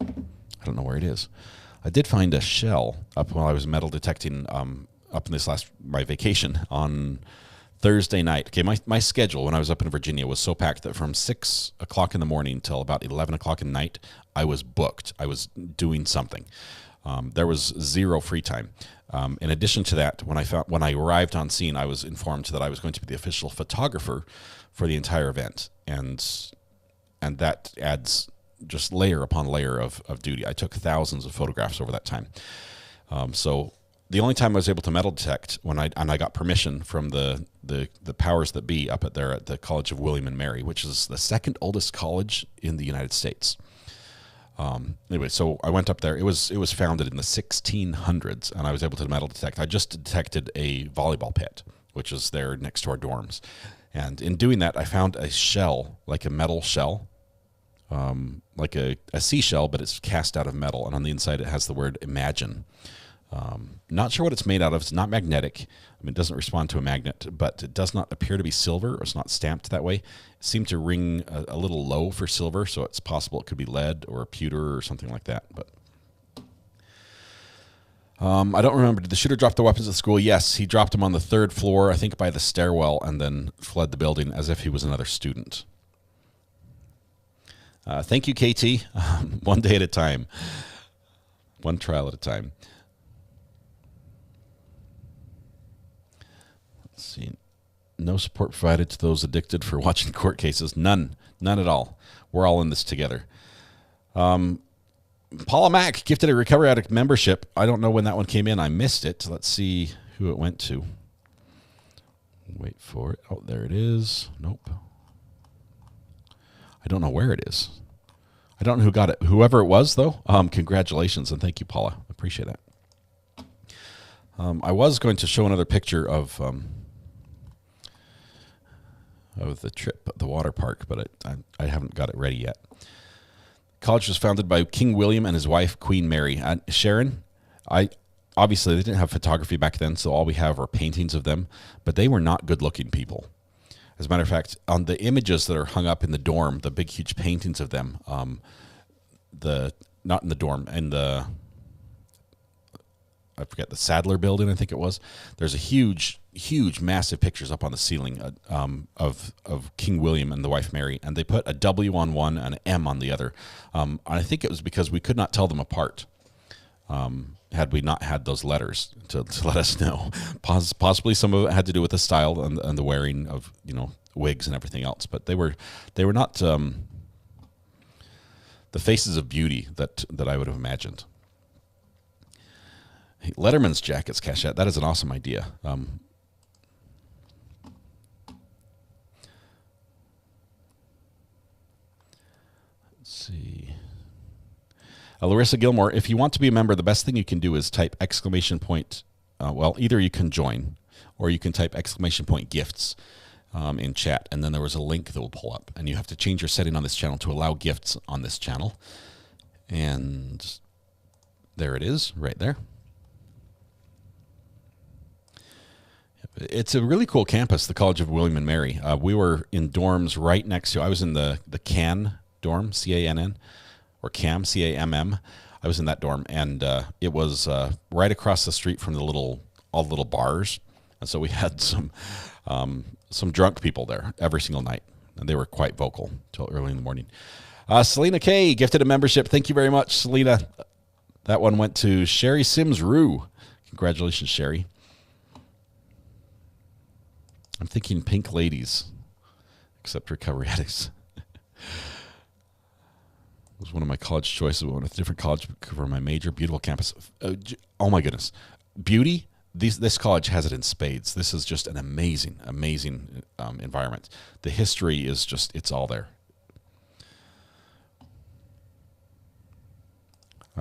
I don't know where it is. I did find a shell up while I was metal detecting up in my vacation on Thursday night. Okay, my schedule when I was up in Virginia was so packed that from 6 o'clock in the morning till about 11 o'clock at night, I was booked. I was doing something. There was zero free time. In addition to that, when I arrived on scene, I was informed that I was going to be the official photographer for the entire event, and that adds just layer upon layer of duty. I took thousands of photographs over that time. So the only time I was able to metal detect I got permission from the powers that be up at the College of William and Mary, which is the second oldest college in the United States. Anyway, so I went up there. It was founded in the 1600s, and I was able to metal detect. I just detected a volleyball pit, which is there next to our dorms. And in doing that, I found a shell, like a metal shell, like a seashell, but it's cast out of metal. And on the inside, it has the word imagine. Not sure what it's made out of. It's not magnetic. I mean, it doesn't respond to a magnet, but it does not appear to be silver, or it's not stamped that way. It seemed to ring a little low for silver, so it's possible it could be lead or pewter or something like that. But I don't remember. Did the shooter drop the weapons at the school? Yes, he dropped them on the 3rd floor, I think by the stairwell, and then fled the building as if he was another student. Thank you, KT. One day at a time. One trial at a time. Let's see. No support provided to those addicted for watching court cases. None at all. We're all in this together. Paula Mack gifted a Recovery Addict membership. I don't know when that one came in. I missed it. Let's see who it went to. Wait for it. Oh, there it is. Nope. I don't know where it is. I don't know who got it. Whoever it was, though, congratulations, and thank you, Paula. I appreciate that. I was going to show another picture of the trip at the water park, but I haven't got it ready yet. College was founded by King William and his wife, Queen Mary. Sharon, obviously they didn't have photography back then, so all we have are paintings of them, but they were not good-looking people. As a matter of fact, on the images that are hung up in the dorm, the big, huge paintings of them, not in the dorm, in the, I forget, the Sadler building, I think it was. There's a huge, massive pictures up on the ceiling of King William and the wife Mary, and they put a W on one and an M on the other. And I think it was because we could not tell them apart had we not had those letters to let us know. Possibly some of it had to do with the style and the wearing of wigs and everything else, but they were not the faces of beauty that I would have imagined. Hey, Letterman's jackets, Cachette. That is an awesome idea. Let's see. Larissa Gilmore, if you want to be a member, the best thing you can do is type ! Either you can join or you can type ! Gifts in chat, and then there was a link that will pull up, and you have to change your setting on this channel to allow gifts on this channel. And there it is, right there. It's a really cool campus, the College of William and Mary. We were in dorms right next to, I was in the Cann dorm, C-A-N-N, or CAM, C-A-M-M. I was in that dorm, and it was right across the street from all the little bars. And so we had some drunk people there every single night, and they were quite vocal until early in the morning. Selena K gifted a membership. Thank you very much, Selena. That one went to Sherry Sims-Rue. Congratulations, Sherry. I'm thinking pink ladies, except recovery addicts. It was one of my college choices. I went to a different college for my major. Beautiful campus. Oh my goodness. Beauty, this college has it in spades. This is just an amazing environment. The history is just, it's all there.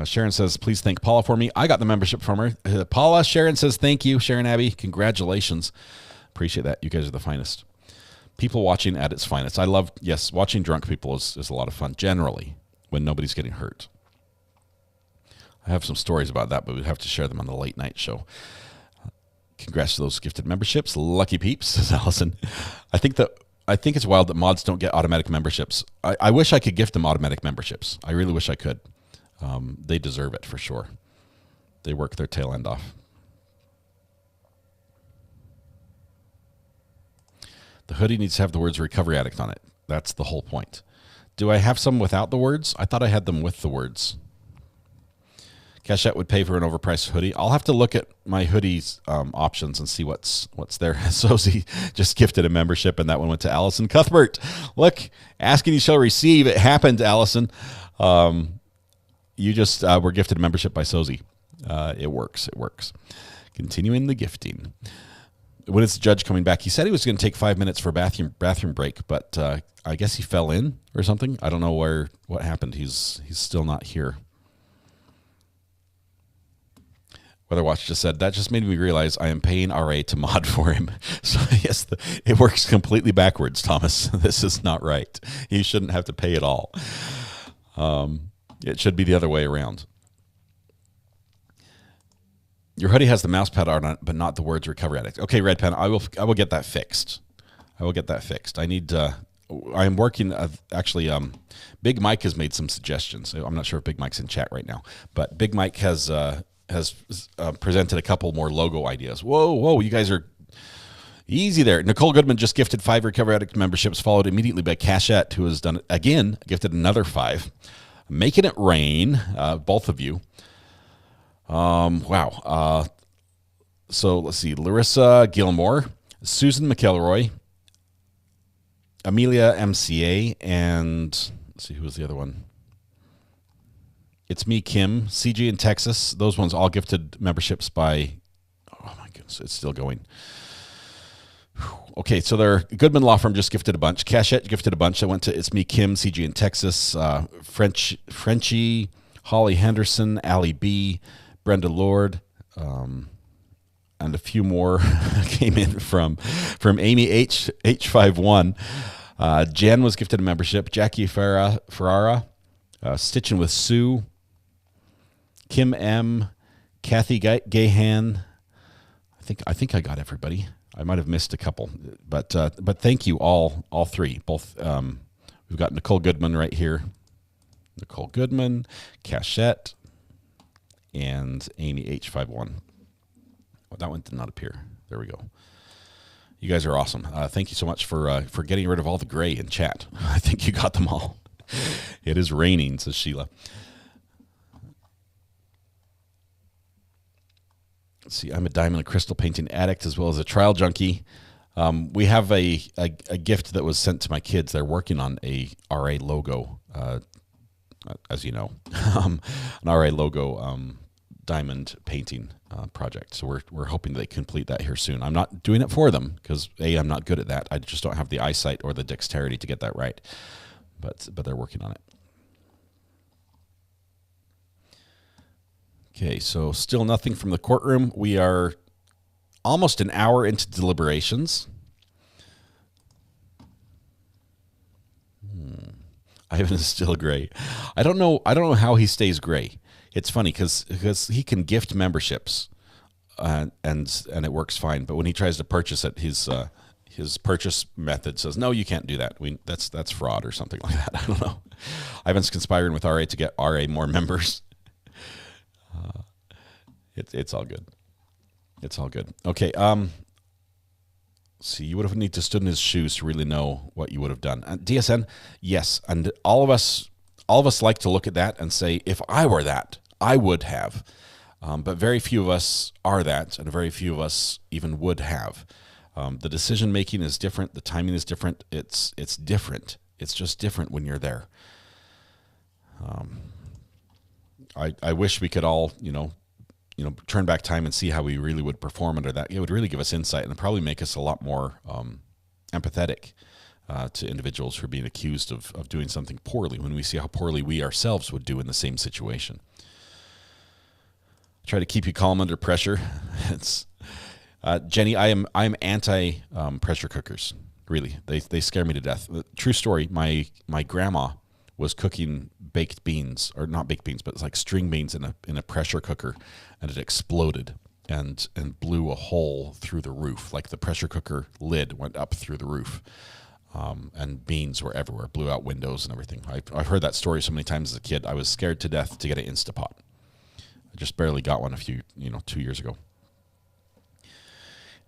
Sharon says, please thank Paula for me. I got the membership from her. Paula, Sharon says, thank you. Sharon Abbey, congratulations. Appreciate that. You guys are the finest. People watching at its finest. I love, yes, watching drunk people is a lot of fun, generally, when nobody's getting hurt. I have some stories about that, but we'd have to share them on the late night show. Congrats to those gifted memberships. Lucky peeps, says Allison. I think it's wild that mods don't get automatic memberships. I wish I could gift them automatic memberships. I really wish I could. They deserve it for sure. They work their tail end off. The hoodie needs to have the words recovery addict on it. That's the whole point. Do I have some without the words? I thought I had them with the words. Cachette would pay for an overpriced hoodie. I'll have to look at my hoodies options and see what's there. Sozy just gifted a membership, and that one went to Allison Cuthbert. Look, asking you shall receive. It happened, Allison. You just were gifted a membership by Sozy. It works. It works. Continuing the gifting. When is the judge coming back? He said he was going to take 5 minutes for a bathroom break, but I guess he fell in or something. I don't know what happened. He's still not here. Weatherwatch just said, that just made me realize I am paying RA to mod for him. So yes, it works completely backwards, Thomas. This is not right. You shouldn't have to pay it all. It should be the other way around. Your hoodie has the mouse pad on it, but not the words recovery addict. Okay, Red Pen, I will get that fixed. I need I am working actually Big Mike has made some suggestions. I'm not sure if Big Mike's in chat right now, but Big Mike has presented a couple more logo ideas. Whoa, you guys are easy there. Nicole Goodman just gifted 5 Recovery Addict memberships, followed immediately by Cachette, who has done it again, gifted another 5. Making it rain, both of you. Wow. So let's see. Larissa Gilmore, Susan McElroy, Amelia MCA, and let's see, who was the other one? It's me, Kim, CG in Texas. Those ones all gifted memberships by, oh my goodness, it's still going. Okay, so their Goodman Law Firm just gifted a bunch. Cachette gifted a bunch. I went to It's Me, Kim, CG in Texas, Frenchie, Holly Henderson, Allie B., Brenda Lord, and a few more came in from Amy H51. Jen was gifted a membership. Jackie Ferrara, Stitching with Sue, Kim M, Kathy Gahan. I think I got everybody. I might have missed a couple, but thank you all 3. Both we've got Nicole Goodman right here, Nicole Goodman, Cachette, and Amy H51. Well, that one did not appear. There we go. You guys are awesome. Thank you so much for getting rid of all the gray in chat. I think you got them all. It is raining, says Sheila. Let's see, I'm a diamond and crystal painting addict as well as a trial junkie. We have a gift that was sent to my kids. They're working on a RA logo, as you know, an RA logo diamond painting project. So we're hoping they complete that here soon. I'm not doing it for them because I'm not good at that. I just don't have the eyesight or the dexterity to get that right. But they're working on it. Okay, so still nothing from the courtroom. We are almost an hour into deliberations. Ivan is still gray. I don't know how he stays gray. It's funny because he can gift memberships, and it works fine. But when he tries to purchase it, his purchase method says, no, you can't do that. That's fraud or something like that. I don't know. Ivan's conspiring with RA to get RA more members. It's all good. It's all good. Okay. See, you would have need to stood in his shoes to really know what you would have done. DSN, yes, and all of us like to look at that and say, if I were that, I would have. But very few of us are that, and very few of us even would have. The decision making is different. The timing is different. It's different. It's just different when you're there. I wish we could all, turn back time and see how we really would perform under that. It would really give us insight and probably make us a lot more empathetic to individuals who are being accused of doing something poorly when we see how poorly we ourselves would do in the same situation. Try to keep you calm under pressure. It's Jenny, I am anti pressure cookers. Really, they scare me to death. True story. My grandma was cooking baked beans, or not baked beans, but it's like string beans in a pressure cooker, and it exploded and blew a hole through the roof. Like the pressure cooker lid went up through the roof, and beans were everywhere, blew out windows and everything. I've heard that story so many times as a kid. I was scared to death to get an Instapot. I just barely got one 2 years ago.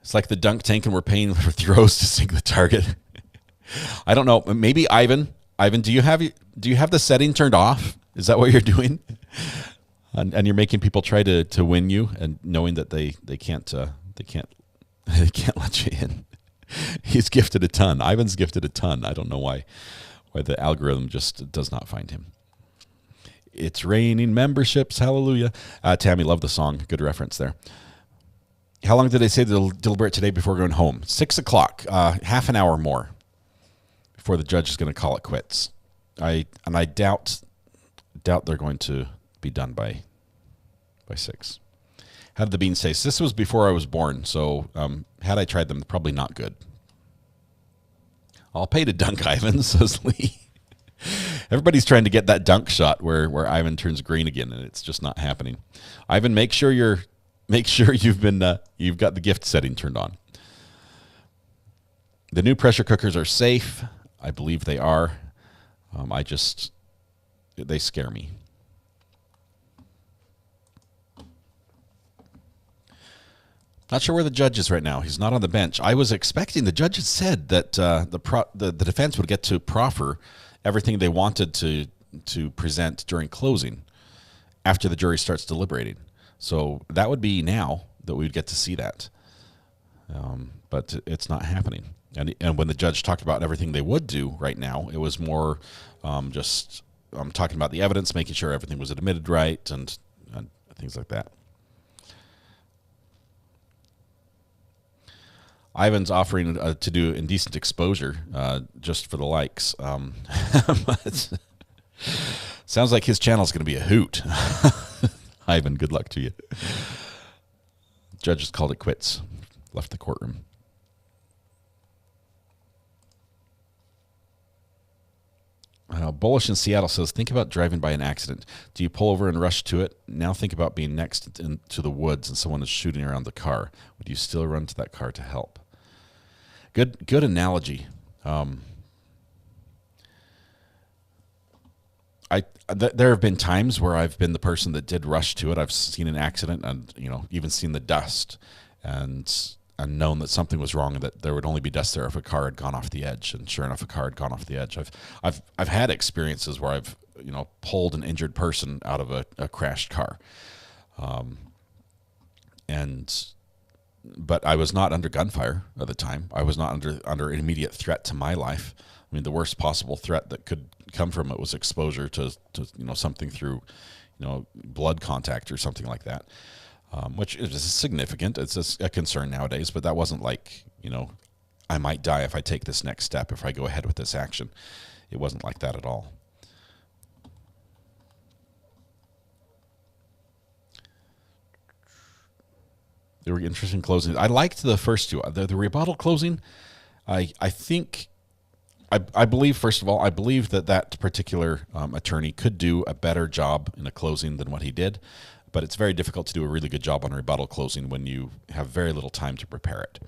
It's like the dunk tank, and we're paying for throws to sink the target. I don't know. Maybe Ivan, do you have the setting turned off? Is that what you're doing? and you're making people try to win you, and knowing that they can't they can't let you in. He's gifted a ton. Ivan's gifted a ton. I don't know why the algorithm just does not find him. It's raining memberships. Hallelujah. Tammy, love the song. Good reference there. How long did they say they'll deliberate today before going home? 6 o'clock. Half an hour more before the judge is going to call it quits. I doubt they're going to be done by 6. How did the beans taste? This was before I was born, so had I tried them, probably not good. I'll pay to dunk Ivan, says Lee. Everybody's trying to get that dunk shot where Ivan turns green again, and it's just not happening. Ivan, make sure you've got the gift setting turned on. The new pressure cookers are safe. I believe they are. They scare me. Not sure where the judge is right now. He's not on the bench. I was expecting, the judge had said that the defense would get to proffer everything they wanted to present during closing after the jury starts deliberating. So that would be now that we would get to see that. But it's not happening. And when the judge talked about everything they would do right now, it was more just talking about the evidence, making sure everything was admitted right, and things like that. Ivan's offering to do indecent exposure just for the likes. But sounds like his channel is going to be a hoot. Ivan, good luck to you. Judges called it quits. Left the courtroom. Bullish in Seattle says, think about driving by an accident. Do you pull over and rush to it? Now think about being next to the woods and someone is shooting around the car. Would you still run to that car to help? Good analogy. There have been times where I've been the person that did rush to it. I've seen an accident and even seen the dust and known that something was wrong and that there would only be dust there if a car had gone off the edge. And sure enough, a car had gone off the edge. I've had experiences where I've pulled an injured person out of a crashed car, but I was not under gunfire at the time. I was not under an immediate threat to my life. I mean, the worst possible threat that could come from it was exposure to something through, blood contact or something like that, which is significant. It's a concern nowadays, but that wasn't like, I might die if I take this next step, if I go ahead with this action. It wasn't like that at all. They were interesting closings. I liked the first two. The rebuttal closing, I believe, first of all, I believe that particular attorney could do a better job in a closing than what he did, but it's very difficult to do a really good job on a rebuttal closing when you have very little time to prepare it.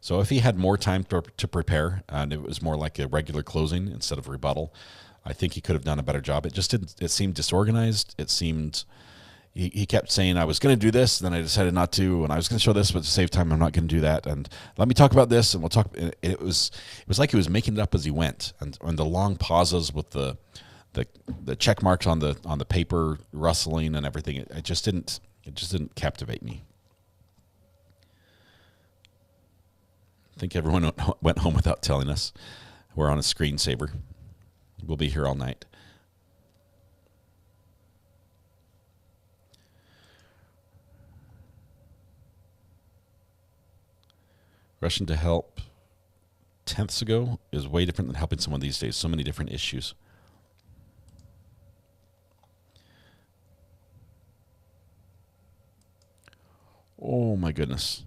So if he had more time to prepare and it was more like a regular closing instead of rebuttal, I think he could have done a better job. It just didn't. It seemed disorganized. It seemed... He kept saying, I was going to do this, then I decided not to, and I was going to show this, but to save time, I'm not going to do that. And let me talk about this, and we'll talk. It was like he was making it up as he went, and the long pauses with the check marks on the paper rustling and everything. It just didn't captivate me. I think everyone went home without telling us. We're on a screensaver. We'll be here all night. Rushing to help tenths ago is way different than helping someone these days. So many different issues. Oh my goodness.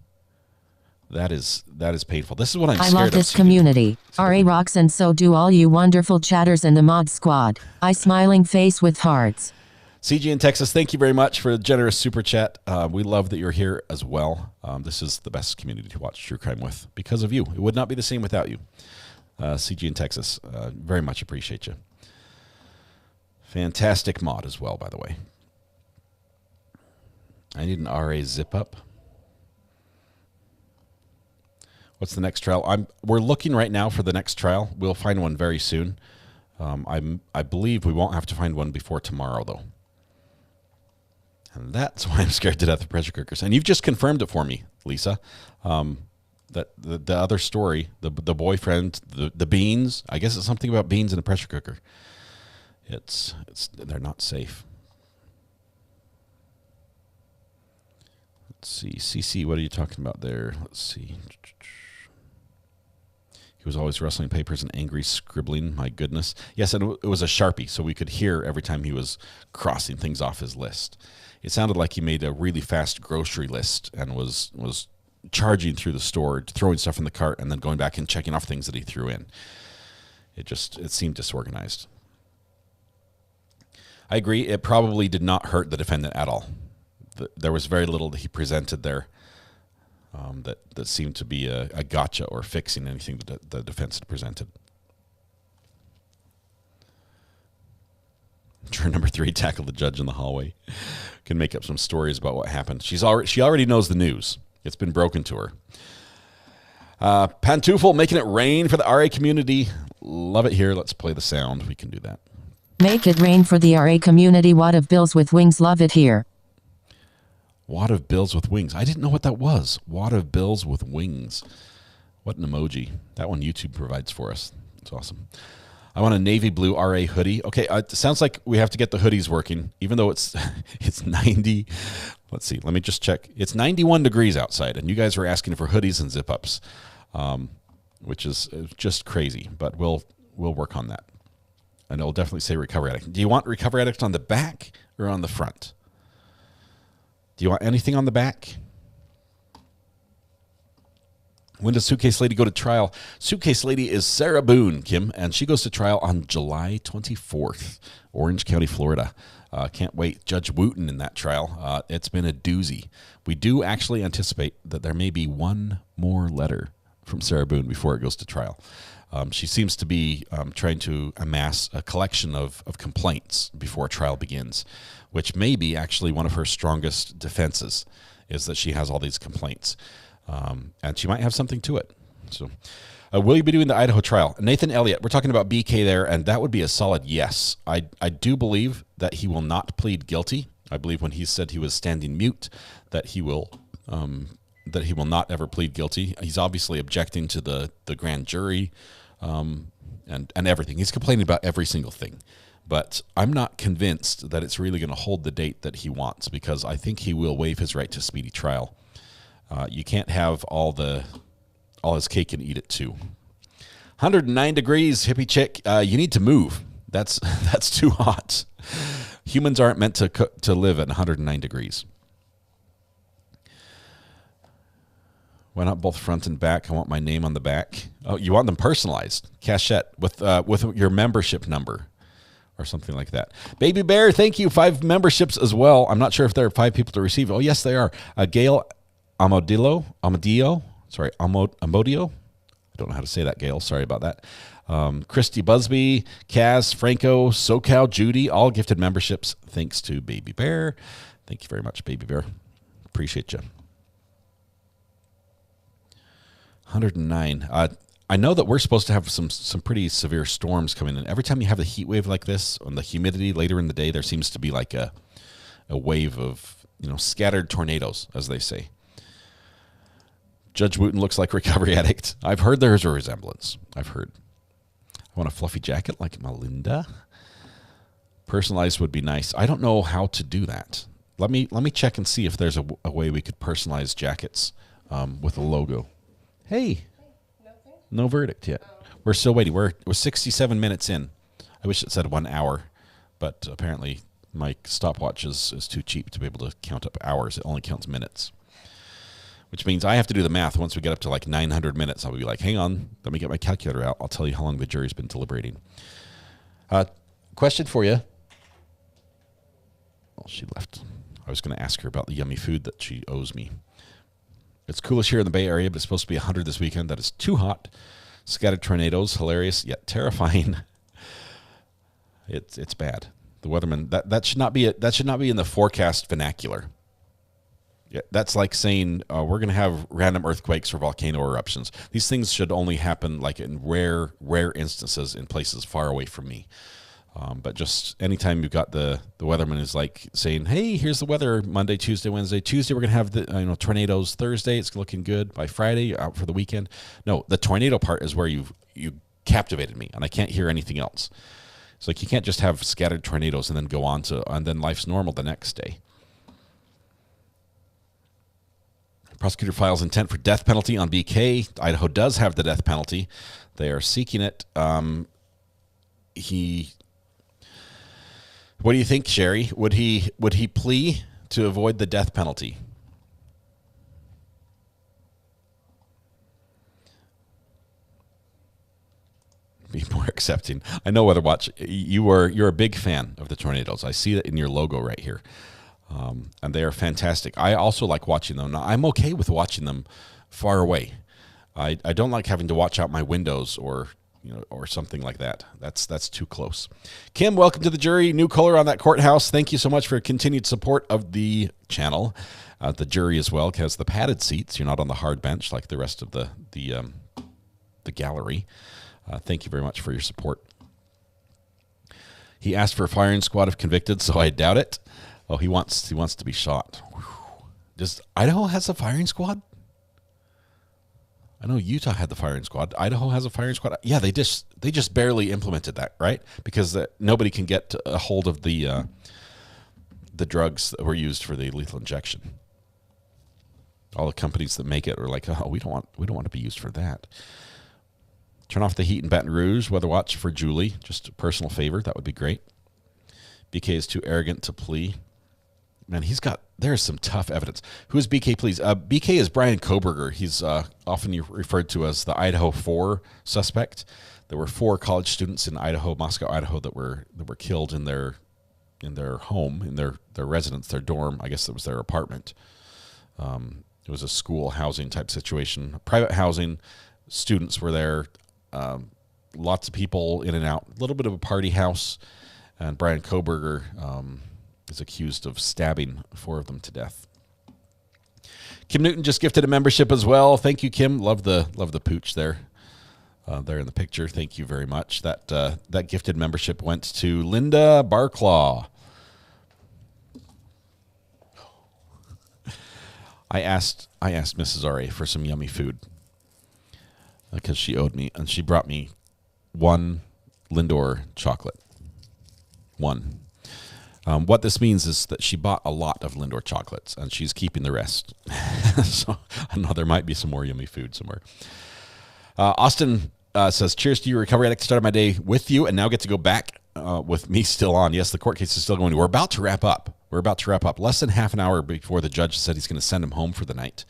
That is painful. This is what I'm scared of. I love this community. RA rocks, and so do all you wonderful chatters in the mod squad. I smiling face with hearts. CG in Texas, thank you very much for a generous super chat. We love that you're here as well. This is the best community to watch true crime with because of you. It would not be the same without you. CG in Texas, very much appreciate you. Fantastic mod as well, by the way. I need an RA zip up. What's the next trial? We're looking right now for the next trial. We'll find one very soon. I believe we won't have to find one before tomorrow, though. And that's why I'm scared to death of pressure cookers. And you've just confirmed it for me, Lisa. That the other story, the boyfriend, the beans. I guess it's something about beans in a pressure cooker. They're not safe. Let's see, CC, what are you talking about there? Let's see. He was always rustling papers and angry scribbling. My goodness. Yes, and it was a Sharpie, so we could hear every time he was crossing things off his list. It sounded like he made a really fast grocery list and was charging through the store, throwing stuff in the cart, and then going back and checking off things that he threw in. It seemed disorganized. I agree. It probably did not hurt the defendant at all. There was very little that he presented there that seemed to be a gotcha or fixing anything that the defense had presented. Juror number 3 tackled the judge in the hallway. Can make up some stories about what happened. She already knows the news. It's been broken to her. Pantoufel making it rain for the RA community. Love it here. Let's play the sound. We can do that. Make it rain for the RA community. Wad of bills with wings. Love it here. Wad of bills with wings. I didn't know what that was. Wad of bills with wings. What an emoji. That one YouTube provides for us. It's awesome. I want a navy blue RA hoodie. Okay, it sounds like we have to get the hoodies working, even though it's 90. Let's see. Let me just check. It's 91 degrees outside, and you guys are asking for hoodies and zip-ups, which is just crazy. But we'll work on that. And it'll definitely say Recovery Addict. Do you want Recovery Addict on the back or on the front? Do you want anything on the back? When does Suitcase Lady go to trial? Suitcase Lady is Sarah Boone, Kim, and she goes to trial on July 24th, Orange County, Florida. Can't wait. Judge Wooten in that trial. It's been a doozy. We do actually anticipate that there may be one more letter from Sarah Boone before it goes to trial. She seems to be trying to amass a collection of complaints before trial begins, which may be actually one of her strongest defenses, is that she has all these complaints. And she might have something to it. So, will you be doing the Idaho trial? Nathan Elliott, we're talking about BK there, and that would be a solid yes. I do believe that he will not plead guilty. I believe when he said he was standing mute, that he will not ever plead guilty. He's obviously objecting to the grand jury and everything. He's complaining about every single thing. But I'm not convinced that it's really going to hold the date that he wants, because I think he will waive his right to speedy trial. You can't have all his cake and eat it too. 109 degrees, hippie chick. You need to move. That's too hot. Humans aren't meant to live at 109 degrees. Why not both front and back? I want my name on the back. Oh, you want them personalized, cachette with your membership number or something like that. Baby Bear, thank you. 5 memberships as well. I'm not sure if there are 5 people to receive. Oh, yes, they are. Gail Amodio. I don't know how to say that, Gail. Sorry about that. Christy Busby, Kaz, Franco, SoCal, Judy, all gifted memberships. Thanks to Baby Bear. Thank you very much, Baby Bear. Appreciate you. 109. I know that we're supposed to have some pretty severe storms coming in. Every time you have a heat wave like this, and the humidity later in the day, there seems to be like a wave of scattered tornadoes, as they say. Judge Wooten looks like Recovery Addict. I've heard there's a resemblance. I've heard. I want a fluffy jacket like Melinda. Personalized would be nice. I don't know how to do that. Let me check and see if there's a way we could personalize jackets with a logo. Hey, no verdict yet. We're still waiting. We're 67 minutes in. I wish it said 1 hour, but apparently my stopwatch is too cheap to be able to count up hours. It only counts minutes, which means I have to do the math. Once we get up to like 900 minutes, I'll be like, hang on, let me get my calculator out. I'll tell you how long the jury's been deliberating. Question for you. Well, she left. I was going to ask her about the yummy food that she owes me. It's coolish here in the Bay Area, but it's supposed to be 100 this weekend. That is too hot. Scattered tornadoes, hilarious yet terrifying. It's bad. The weatherman that should not be in the forecast vernacular. Yeah, that's like saying we're going to have random earthquakes or volcano eruptions. These things should only happen like in rare instances in places far away from me. But just anytime you've got the weatherman is like saying, hey, here's the weather Monday, Tuesday, Wednesday. Tuesday, we're going to have the tornadoes. Thursday, it's looking good. By Friday, you're out for the weekend. No, the tornado part is where you captivated me, and I can't hear anything else. It's like you can't just have scattered tornadoes and then go on to, and then life's normal the next day. Prosecutor files intent for death penalty on BK. Idaho does have the death penalty. They are seeking it. What do you think, Sherry? Would he plea to avoid the death penalty? Be more accepting. I know, Weather Watch, you're a big fan of the tornadoes. I see that in your logo right here. And they are fantastic. I also like watching them. Now, I'm okay with watching them far away. I don't like having to watch out my windows or something like that. That's too close. Kim, welcome to the jury. New color on that courthouse. Thank you so much for continued support of the channel. The jury as well has the padded seats. You're not on the hard bench like the rest of the gallery. Thank you very much for your support. He asked for a firing squad if convicted, so I doubt it. Oh, he wants to be shot. Does Idaho has a firing squad? I know Utah had the firing squad. Idaho has a firing squad. Yeah, they just barely implemented that, right? Because nobody can get a hold of the drugs that were used for the lethal injection. All the companies that make it are like, oh, we don't want to be used for that. Turn off the heat in Baton Rouge. Weather watch for Julie. Just a personal favor. That would be great. BK is too arrogant to plea. Man, there's some tough evidence. Who is BK, please? BK is Brian Koberger. He's often referred to as the Idaho 4 suspect. There were 4 college students in Moscow, Idaho, that were killed in their home, in their residence, their dorm. I guess it was their apartment. It was a school housing type situation, private housing. Students were there. Lots of people in and out. A little bit of a party house. And Brian Koberger is accused of stabbing 4 of them to death. Kim Newton just gifted a membership as well. Thank you, Kim. Love the pooch there. There in the picture. Thank you very much. That gifted membership went to Linda Barclaw. I asked Mrs. R.A. for some yummy food because she owed me, and she brought me 1 Lindor chocolate. 1. What this means is that she bought a lot of Lindor chocolates, and she's keeping the rest. So I know there might be some more yummy food somewhere. Austin says, cheers to your recovery. I'd like to start my day with you and now get to go back with me still on. Yes, the court case is still going. We're about to wrap up. Less than half an hour before the judge said he's going to send him home for the night.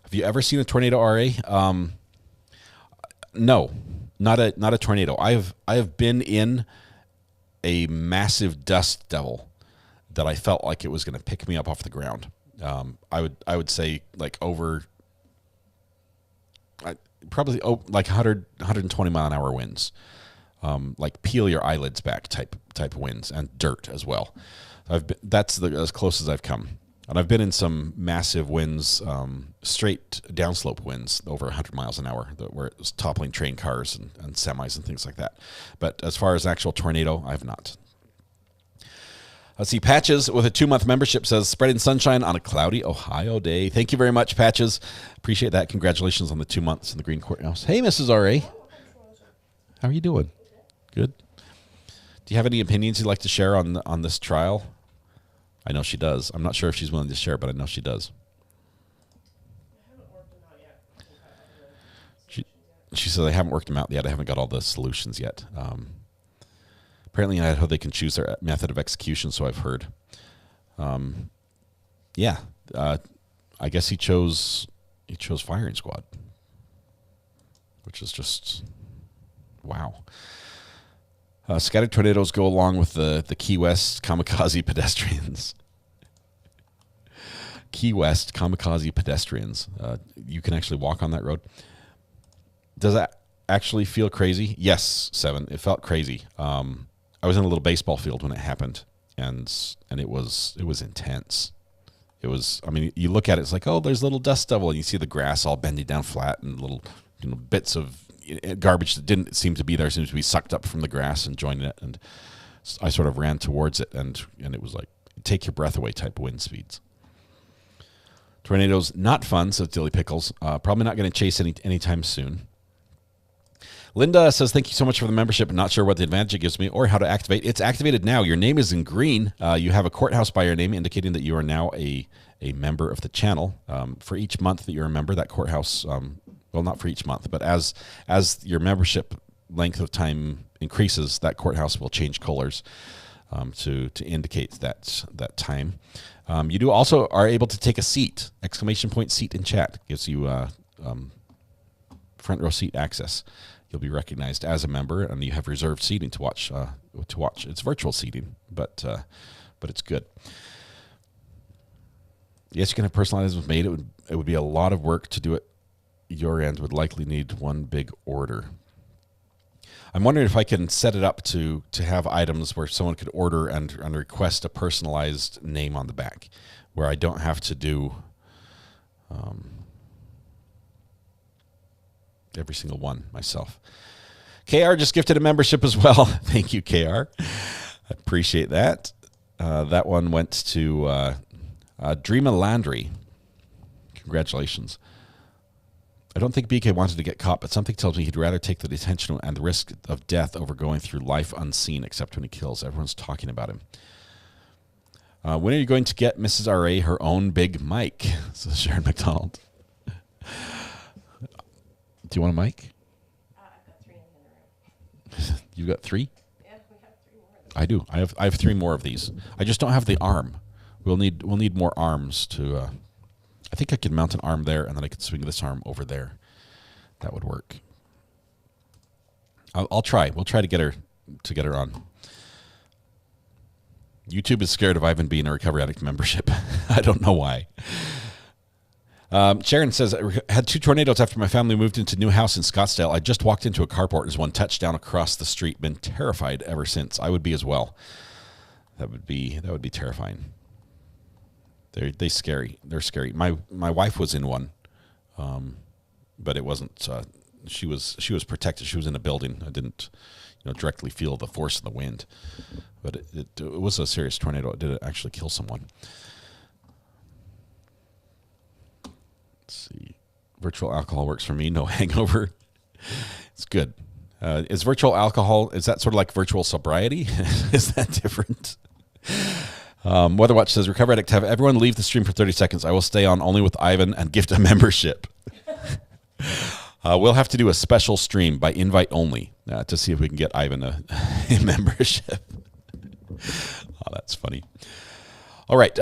Have you ever seen a tornado, RA? No, not a tornado. I have been in a massive dust devil that I felt like it was going to pick me up off the ground. I would say like over probably like 120 mile an hour winds, like peel your eyelids back type winds, and dirt as well. That's as close as I've come. And I've been in some massive winds, straight downslope winds over 100 miles an hour, where it was toppling train cars and semis and things like that. But as far as actual tornado, I have not. Let's see. Patches with a 2-month membership says, spreading sunshine on a cloudy Ohio day. Thank you very much, Patches. Appreciate that. Congratulations on the 2 months in the Green Courthouse. Hey, Mrs. R.A. How are you doing? Good. Do you have any opinions you'd like to share on this trial? I know she does. I'm not sure if she's willing to share, but I know she does. She says, I haven't worked them out yet. I haven't got all the solutions yet. Apparently in Idaho, they can choose their method of execution, so I've heard. I guess he chose firing squad, which is just, wow. Scattered tornadoes go along with the Key West kamikaze pedestrians. Key West kamikaze pedestrians. You can actually walk on that road. Does that actually feel crazy? Yes, 7. It felt crazy. I was in a little baseball field when it happened, and it was intense. It was. I mean, you look at it, it's like, oh, there's a little dust devil, and you see the grass all bending down flat, and little bits of garbage that didn't seem to be there seems to be sucked up from the grass and joining it. And I sort of ran towards it, and it was like take your breath away type wind speeds. Tornadoes not fun, says Dilly Pickles. Probably not going to chase anytime soon. Linda says, thank you so much for the membership. I'm not sure what the advantage it gives me or how to activate. It's activated now. Your name is in green. You have a courthouse by your name, indicating that you are now a member of the channel. For each month that you're a member, that courthouse, well, not for each month, but as your membership length of time increases, that courthouse will change colors to indicate that time. You do also are able to take a seat, ! Seat in chat. Gives you front row seat access. You'll be recognized as a member, and you have reserved seating to watch. It's virtual seating, but it's good. Yes, you can have personalized made. It would be a lot of work to do it. Your end would likely need one big order. I'm wondering if I can set it up to have items where someone could order and request a personalized name on the back, where I don't have to do every single one myself. KR just gifted a membership as well. Thank you, KR. I appreciate that. That one went to Dreama Landry. Congratulations. I don't think BK wanted to get caught, but something tells me he'd rather take the detention and the risk of death over going through life unseen, except when he kills. Everyone's talking about him. When are you going to get Mrs. R.A. her own big mic? Says Sharon McDonald. Do you want a mic? I've got 3 in the room. You got 3? Yeah, we have 3 more. I do. I have 3 more of these. I just don't have the arm. We'll need more arms to. I think I could mount an arm there, and then I could swing this arm over there. That would work. I'll try. We'll try to get her on. YouTube is scared of Ivan being a Recovery Addict membership. I don't know why. Sharon says, I had 2 tornadoes after my family moved into a new house in Scottsdale. I just walked into a carport as one touched down across the street. Been terrified ever since. I would be as well. That would be terrifying. They're scary. They're scary. My wife was in one, but it wasn't. She was protected. She was in a building. I didn't, directly feel the force of the wind, but it was a serious tornado. It did actually kill someone. Let's see. Virtual alcohol works for me. No hangover. It's good. Is virtual alcohol, is that sort of like virtual sobriety? Is that different? Weatherwatch says, Recover Addict, have everyone leave the stream for 30 seconds. I will stay on only with Ivan and gift a membership. We'll have to do a special stream by invite only to see if we can get Ivan a membership. Oh, that's funny. All right.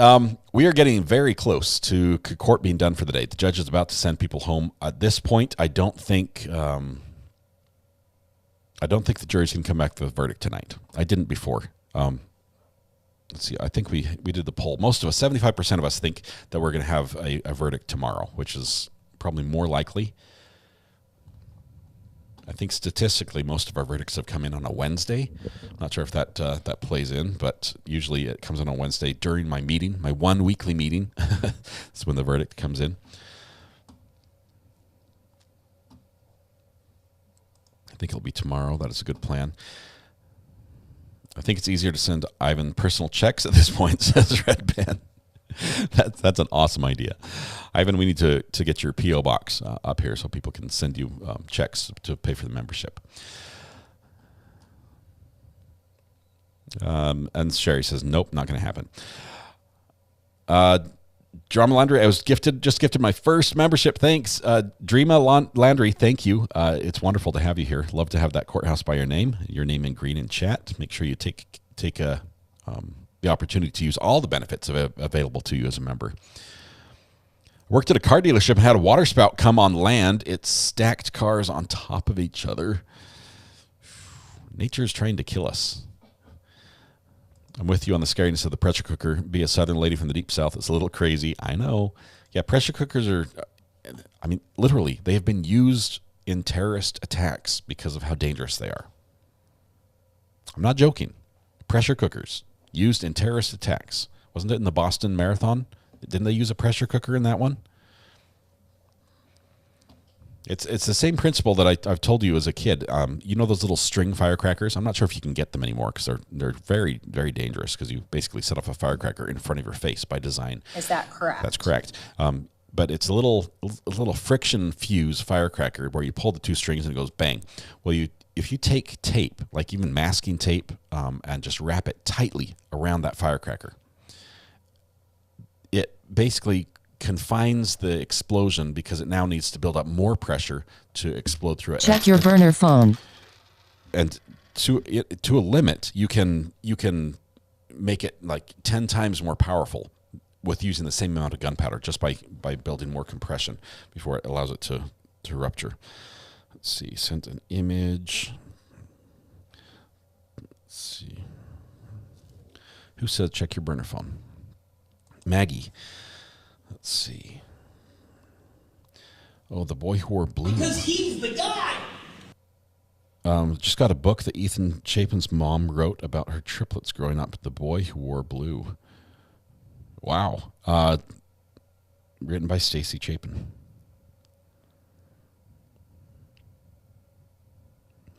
We are getting very close to court being done for the day. The judge is about to send people home. At this point, I don't think the jury's can come back with a verdict tonight. I didn't before. Let's see. I think we did the poll. Most of us, 75% of us, think that we're going to have a verdict tomorrow, which is probably more likely. I think statistically, most of our verdicts have come in on a Wednesday. I'm not sure if that plays in, but usually it comes in on Wednesday during my meeting, my one weekly meeting. That's when the verdict comes in. I think it'll be tomorrow. That is a good plan. I think it's easier to send Ivan personal checks at this point, says Red Band. That's an awesome idea. Ivan, we need to get your P.O. box up here so people can send you checks to pay for the membership. And Sherry says, nope, not going to happen. Dreama Landry, I was just gifted my first membership. Thanks. Dreama Landry, thank you. It's wonderful to have you here. Love to have that courthouse by your name in green in chat. Make sure you take the opportunity to use all the benefits available to you as a member. Worked at a car dealership and had a water spout come on land. It stacked cars on top of each other. Nature's trying to kill us. I'm with you on the scariness of the pressure cooker. Be a southern lady from the deep south. It's a little crazy. I know. Yeah, pressure cookers are, literally, they have been used in terrorist attacks because of how dangerous they are. I'm not joking. Pressure cookers used in terrorist attacks. Wasn't it in the Boston Marathon? Didn't they use a pressure cooker in that one? It's the same principle that I've told you as a kid. You know those little string firecrackers? I'm not sure if you can get them anymore because they're very, very dangerous because you basically set off a firecracker in front of your face by design. Is that correct? That's correct. But it's a little friction fuse firecracker where you pull the two strings and it goes bang. Well, if you take tape, like even masking tape, and just wrap it tightly around that firecracker, it basically confines the explosion because it now needs to build up more pressure to explode through it. Check your burner phone. And to a limit, you can make it like 10 times more powerful with using the same amount of gunpowder just by building more compression before it allows it to rupture. Let's see, sent an image. Let's see. Who said check your burner phone? Maggie. Let's see. Oh, The Boy Who Wore Blue. Because he's the guy. Just got a book that Ethan Chapin's mom wrote about her triplets growing up. The Boy Who Wore Blue. Wow. Written by Stacy Chapin.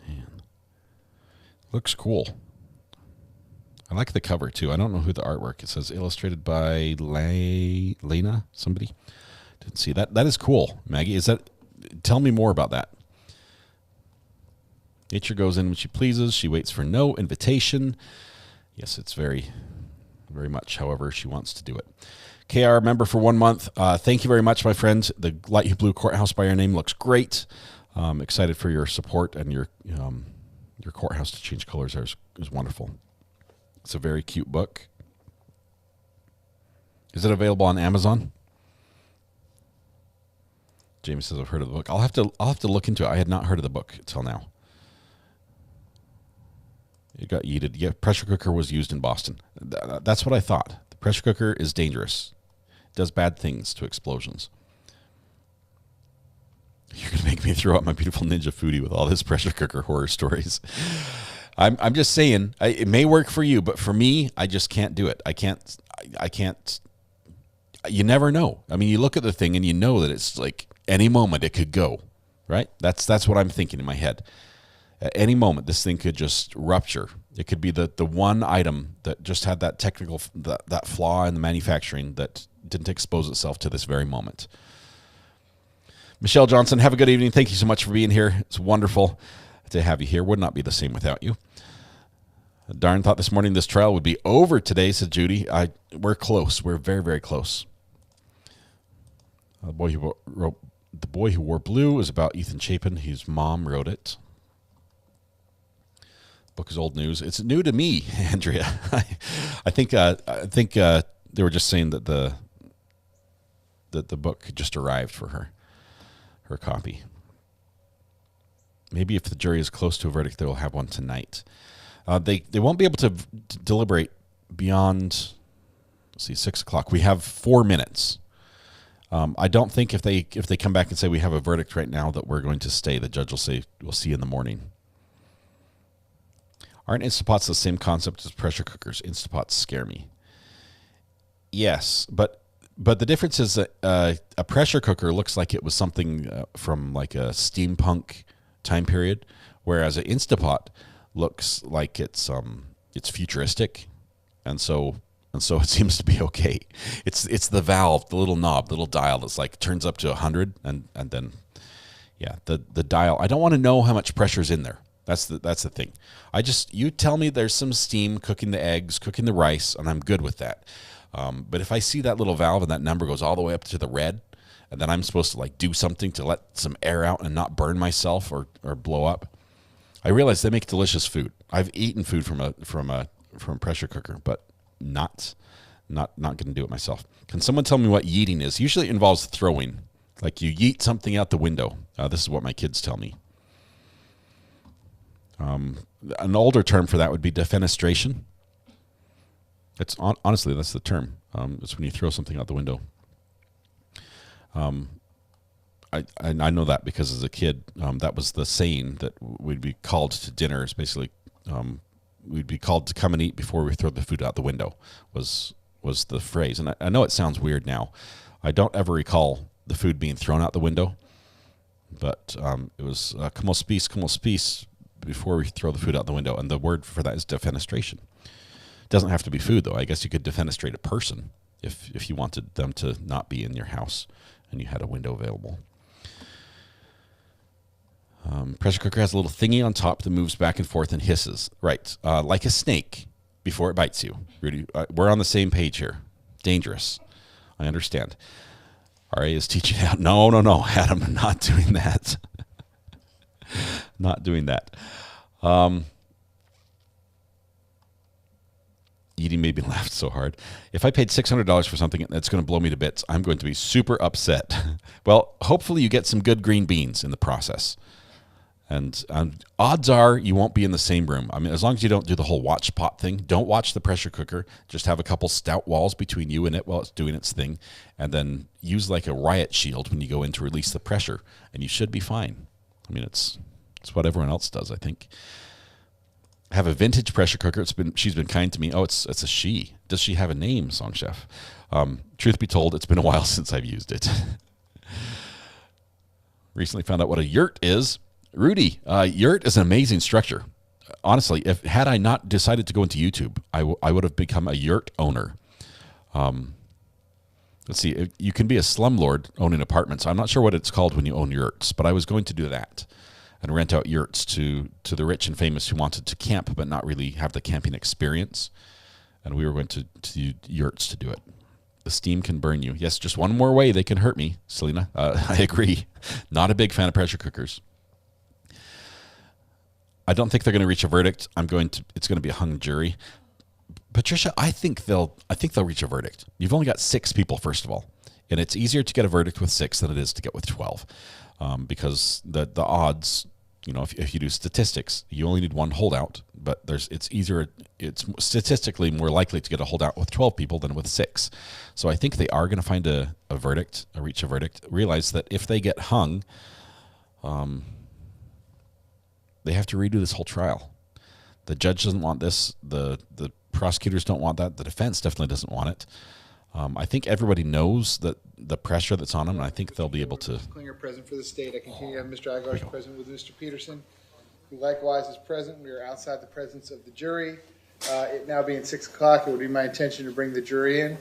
Man. Looks cool. I like the cover, too. I don't know who the artwork. It says illustrated by Lena, somebody. Didn't see that. That is cool, Maggie. Tell me more about that. Nature goes in when she pleases. She waits for no invitation. Yes, it's very, very much however she wants to do it. KR member for 1 month. Thank you very much, my friend. The light hue blue courthouse by your name looks great. Excited for your support, and your courthouse to change colors there is wonderful. It's a very cute book. Is it available on Amazon? Jamie says I've heard of the book. I'll have to look into it. I had not heard of the book until now. It got yeeted. Yeah, pressure cooker was used in Boston. That's what I thought. The pressure cooker is dangerous. It does bad things to explosions. You're going to make me throw out my beautiful ninja foodie with all this pressure cooker horror stories. I'm just saying, it may work for you, but for me, I just can't do it. I can't. You never know. I mean, you look at the thing and you know that it's like any moment it could go, right? That's what I'm thinking in my head. At any moment, this thing could just rupture. It could be the one item that just had that technical, that flaw in the manufacturing that didn't expose itself to this very moment. Michelle Johnson, have a good evening. Thank you so much for being here. It's wonderful to have you here. Would not be the same without you. Darn thought this morning this trial would be over today, said Judy. We're close. We're very, very close. The Boy Who Wore Blue is about Ethan Chapin. His mom wrote it. Book is old news. It's new to me, Andrea. I think they were just saying that the book just arrived for her copy. Maybe if the jury is close to a verdict, they will have one tonight. They won't be able to deliberate beyond, 6 o'clock. We have 4 minutes. I don't think if they come back and say we have a verdict right now that we're going to stay, the judge will say we'll see you in the morning. Aren't Instapots the same concept as pressure cookers? Instapots scare me. Yes, but the difference is that a pressure cooker looks like it was something from like a steampunk time period, whereas an Instapot looks like it's futuristic, and so it seems to be okay. It's the valve, the little knob, the little dial that's like turns up to 100, and then the dial. I don't want to know how much pressure's in there. That's the thing. You tell me there's some steam cooking the eggs, cooking the rice, and I'm good with that. But if I see that little valve and that number goes all the way up to the red, and then I'm supposed to like do something to let some air out and not burn myself or blow up, I realize they make delicious food. I've eaten food from a pressure cooker, but not going to do it myself. Can someone tell me what yeeting is? Usually it involves throwing, like you yeet something out the window. This is what my kids tell me. An older term for that would be defenestration. It's honestly, that's the term. It's when you throw something out the window. I know that because as a kid, that was the saying that we'd be called to dinner. It's basically, we'd be called to come and eat before we throw the food out the window was the phrase. And I know it sounds weird now. I don't ever recall the food being thrown out the window. But it was como spis before we throw the food out the window. And the word for that is defenestration. It doesn't have to be food, though. I guess you could defenestrate a person if you wanted them to not be in your house and you had a window available. Pressure cooker has a little thingy on top that moves back and forth and hisses. Right. Like a snake before it bites you. Rudy, we're on the same page here. Dangerous. I understand. RA is teaching out. No, Adam, not doing that. Not doing that. Edie made me laugh so hard. If I paid $600 for something that's going to blow me to bits, I'm going to be super upset. Well, hopefully you get some good green beans in the process. And odds are you won't be in the same room. I mean, as long as you don't do the whole watch pot thing, don't watch the pressure cooker. Just have a couple stout walls between you and it while it's doing its thing. And then use like a riot shield when you go in to release the pressure. And you should be fine. I mean, it's what everyone else does, I think. I have a vintage pressure cooker. She's been kind to me. Oh, it's a she. Does she have a name, Song Chef? Truth be told, it's been a while since I've used it. Recently found out what a yurt is. Rudy, yurt is an amazing structure. Honestly, had I not decided to go into YouTube, I would have become a yurt owner. Let's see, you can be a slumlord owning apartments. I'm not sure what it's called when you own yurts, but I was going to do that and rent out yurts to the rich and famous who wanted to camp but not really have the camping experience. And we were going to use yurts to do it. The steam can burn you. Yes, just one more way they can hurt me, Selena. I agree. Not a big fan of pressure cookers. I don't think they're going to reach a verdict. It's going to be a hung jury. Patricia, I think they'll reach a verdict. You've only got 6 people, first of all, and it's easier to get a verdict with 6 than it is to get with 12, because the odds, if you do statistics, you only need 1 holdout, but it's statistically more likely to get a holdout with 12 people than with 6. So I think they are going to find a verdict, reach a verdict. Realize that if they get hung, they have to redo this whole trial. The judge doesn't want this. The prosecutors don't want that. The defense definitely doesn't want it. I think everybody knows that the pressure that's on them, and I think they'll be able to. Klinger present for the state. I continue to have Mr. Agarsh present with Mr. Peterson, who likewise is present. We are outside the presence of the jury. It now being 6 o'clock, it would be my intention to bring the jury in,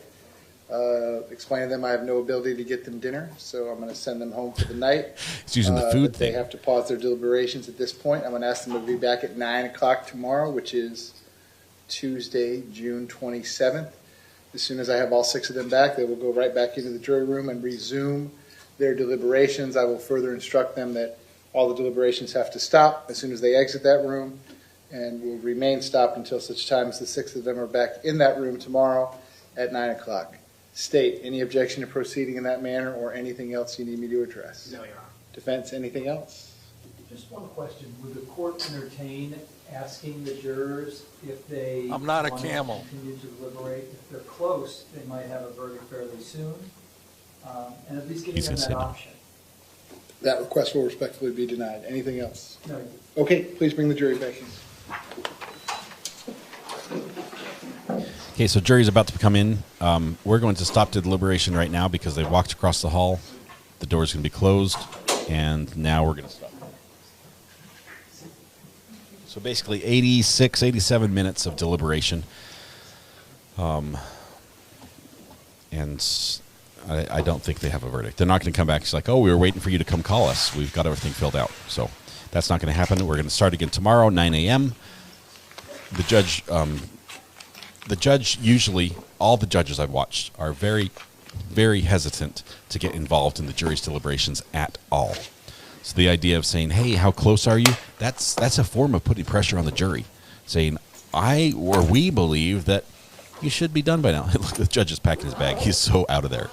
explain to them I have no ability to get them dinner, so I'm going to send them home for the night. It's using the food thing. They have to pause their deliberations at this point. I'm going to ask them to be back at 9 o'clock tomorrow, which is Tuesday, June 27th. As soon as I have all 6 of them back, they will go right back into the jury room and resume their deliberations. I will further instruct them that all the deliberations have to stop as soon as they exit that room, and will remain stopped until such time as the 6 of them are back in that room tomorrow at 9 o'clock. State, any objection to proceeding in that manner or anything else you need me to address? No, Your Honor. Defense, anything else? Just one question. Would the court entertain asking the jurors if they I'm not a want to camel. continue to deliberate? If they're close, they might have a verdict fairly soon. And at least giving them that option. That request will respectfully be denied. Anything else? No. Okay, please bring the jury back in. Okay, so jury's about to come in. We're going to stop the deliberation right now because they've walked across the hall. The door's going to be closed, and now we're going to stop. So basically 86, 87 minutes of deliberation. And I don't think they have a verdict. They're not going to come back. It's like, oh, we were waiting for you to come call us. We've got everything filled out. So that's not going to happen. We're going to start again tomorrow, 9 a.m. The judge usually, all the judges I've watched are very, very hesitant to get involved in the jury's deliberations at all. So the idea of saying, hey, how close are you? That's a form of putting pressure on the jury. Saying, we believe that you should be done by now. Look, the judge is packing his bag. He's so out of there.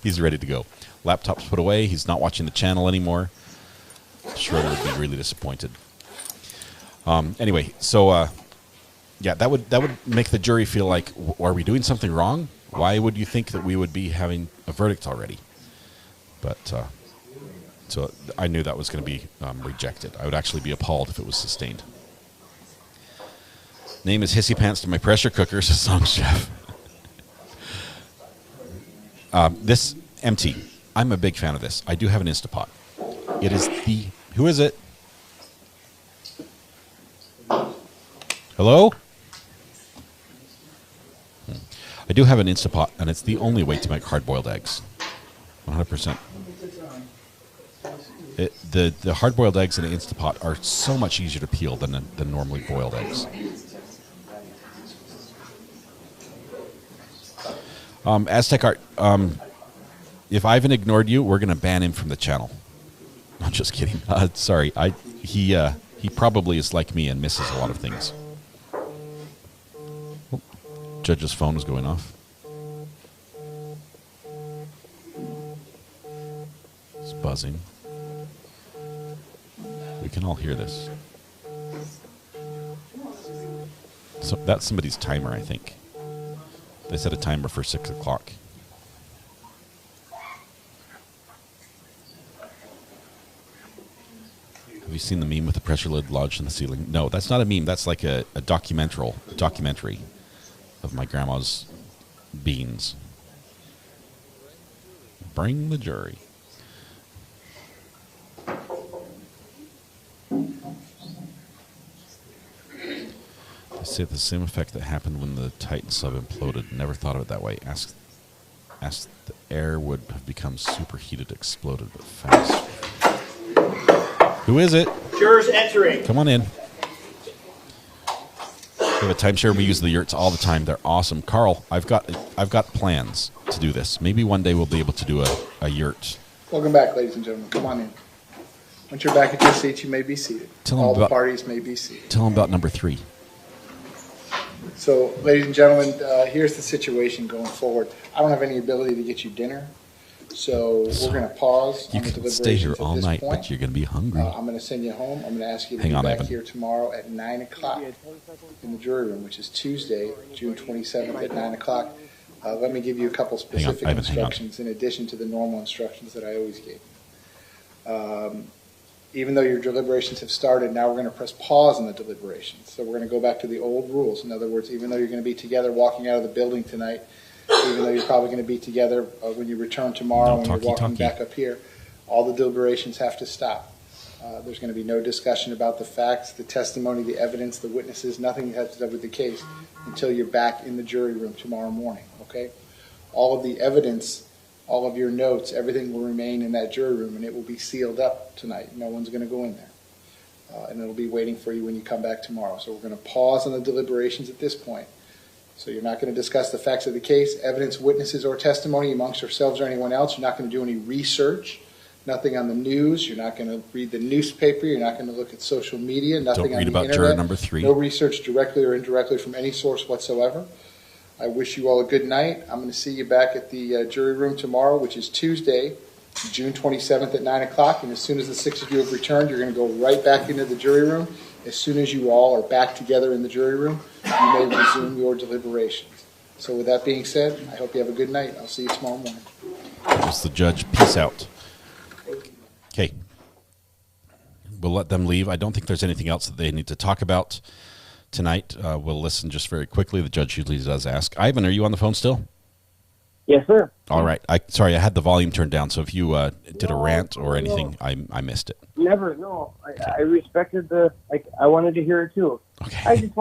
he's ready to go. Laptop's put away. He's not watching the channel anymore. Schroeder would be really disappointed. Anyway, so yeah, that would make the jury feel like, are we doing something wrong? Why would you think that we would be having a verdict already? But so I knew that was going to be rejected. I would actually be appalled if it was sustained. Name is Hissy Pants to my pressure cooker, says Song Chef. This empty. I'm a big fan of this. I do have an Instapot. It is who is it? Hello? I do have an Instapot, and it's the only way to make hard-boiled eggs. 100%. The hard-boiled eggs in an Instapot are so much easier to peel than normally boiled eggs. Aztec Art, if Ivan ignored you, we're going to ban him from the channel. I'm just kidding. Sorry. He probably is like me and misses a lot of things. Oh, Judge's phone is going off. It's buzzing. We can all hear this. So that's somebody's timer, I think. They set a timer for 6 o'clock. Have you seen the meme with the pressure lid lodged in the ceiling? No, that's not a meme. That's like a documentary of my grandma's beans. Bring the jury. They say the same effect that happened when the Titan sub imploded. Never thought of it that way. Asked the air would have become superheated, exploded, but fast. Who is it? Jurors entering. Come on in. We have a timeshare. We use the yurts all the time. They're awesome. Carl, I've got plans to do this. Maybe one day we'll be able to do a yurt. Welcome back, ladies and gentlemen. Come on in. Once you're back at your seats, you may be seated. All the parties may be seated. Tell them about number 3. So, ladies and gentlemen, here's the situation going forward. I don't have any ability to get you dinner, so we're going to pause You on the can deliberations stay here all at this night, point. but you're going to be hungry. I'm going to send you home. I'm going to ask you to Hang be on, back Ivan. here tomorrow at 9 o'clock in the jury room, which is Tuesday, June 27th at 9 o'clock. Let me give you a couple specific Ivan, hang on. instructions in addition to the normal instructions that I always give. Even though your deliberations have started, now we're going to press pause on the deliberations. So we're going to go back to the old rules. In other words, even though you're going to be together walking out of the building tonight, even though you're probably going to be together when you return tomorrow when you're walking back up here, all the deliberations have to stop. There's going to be no discussion about the facts, the testimony, the evidence, the witnesses, nothing that has to do with the case until you're back in the jury room tomorrow morning, okay? All of the evidence, all of your notes, everything will remain in that jury room, and it will be sealed up tonight. No one's going to go in there. And it'll be waiting for you when you come back tomorrow. So we're going to pause on the deliberations at this point. So you're not going to discuss the facts of the case, evidence, witnesses, or testimony amongst yourselves or anyone else. You're not going to do any research, nothing on the news. You're not going to read the newspaper. You're not going to look at social media, nothing Don't on read the about internet. juror number 3. No research directly or indirectly from any source whatsoever. I wish you all a good night. I'm going to see you back at the jury room tomorrow, which is Tuesday, June 27th at 9 o'clock. And as soon as the 6 of you have returned, you're going to go right back into the jury room. As soon as you all are back together in the jury room, you may resume your deliberations. So with that being said, I hope you have a good night. I'll see you tomorrow morning. Just the judge. Peace out. Okay. We'll let them leave. I don't think there's anything else that they need to talk about tonight. We'll listen just very quickly. The judge usually does ask. Ivan, are you on the phone still? Yes, sir. All right. Sorry, I had the volume turned down, so if you did a rant or anything, I missed it. Never, no. I respected I wanted to hear it too. Okay. I just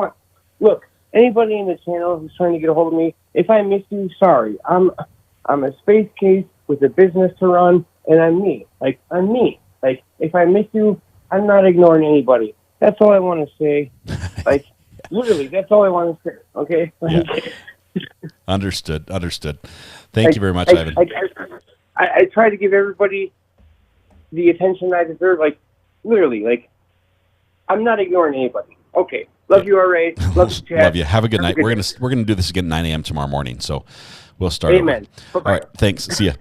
look, anybody in the channel who's trying to get a hold of me, if I miss you, sorry. I'm a space case with a business to run, and I'm me. I'm me. If I miss you, I'm not ignoring anybody. That's all I want to say. Literally, that's all I want to say, okay? Yeah. Understood. Thank you very much, Ivan. I try to give everybody the attention I deserve. Literally, I'm not ignoring anybody. Okay, love you, RA. Love you, Chad. Love you. Have a good night. We're gonna do this again at 9 a.m. tomorrow morning. So we'll start. Amen. All right. Thanks. See ya.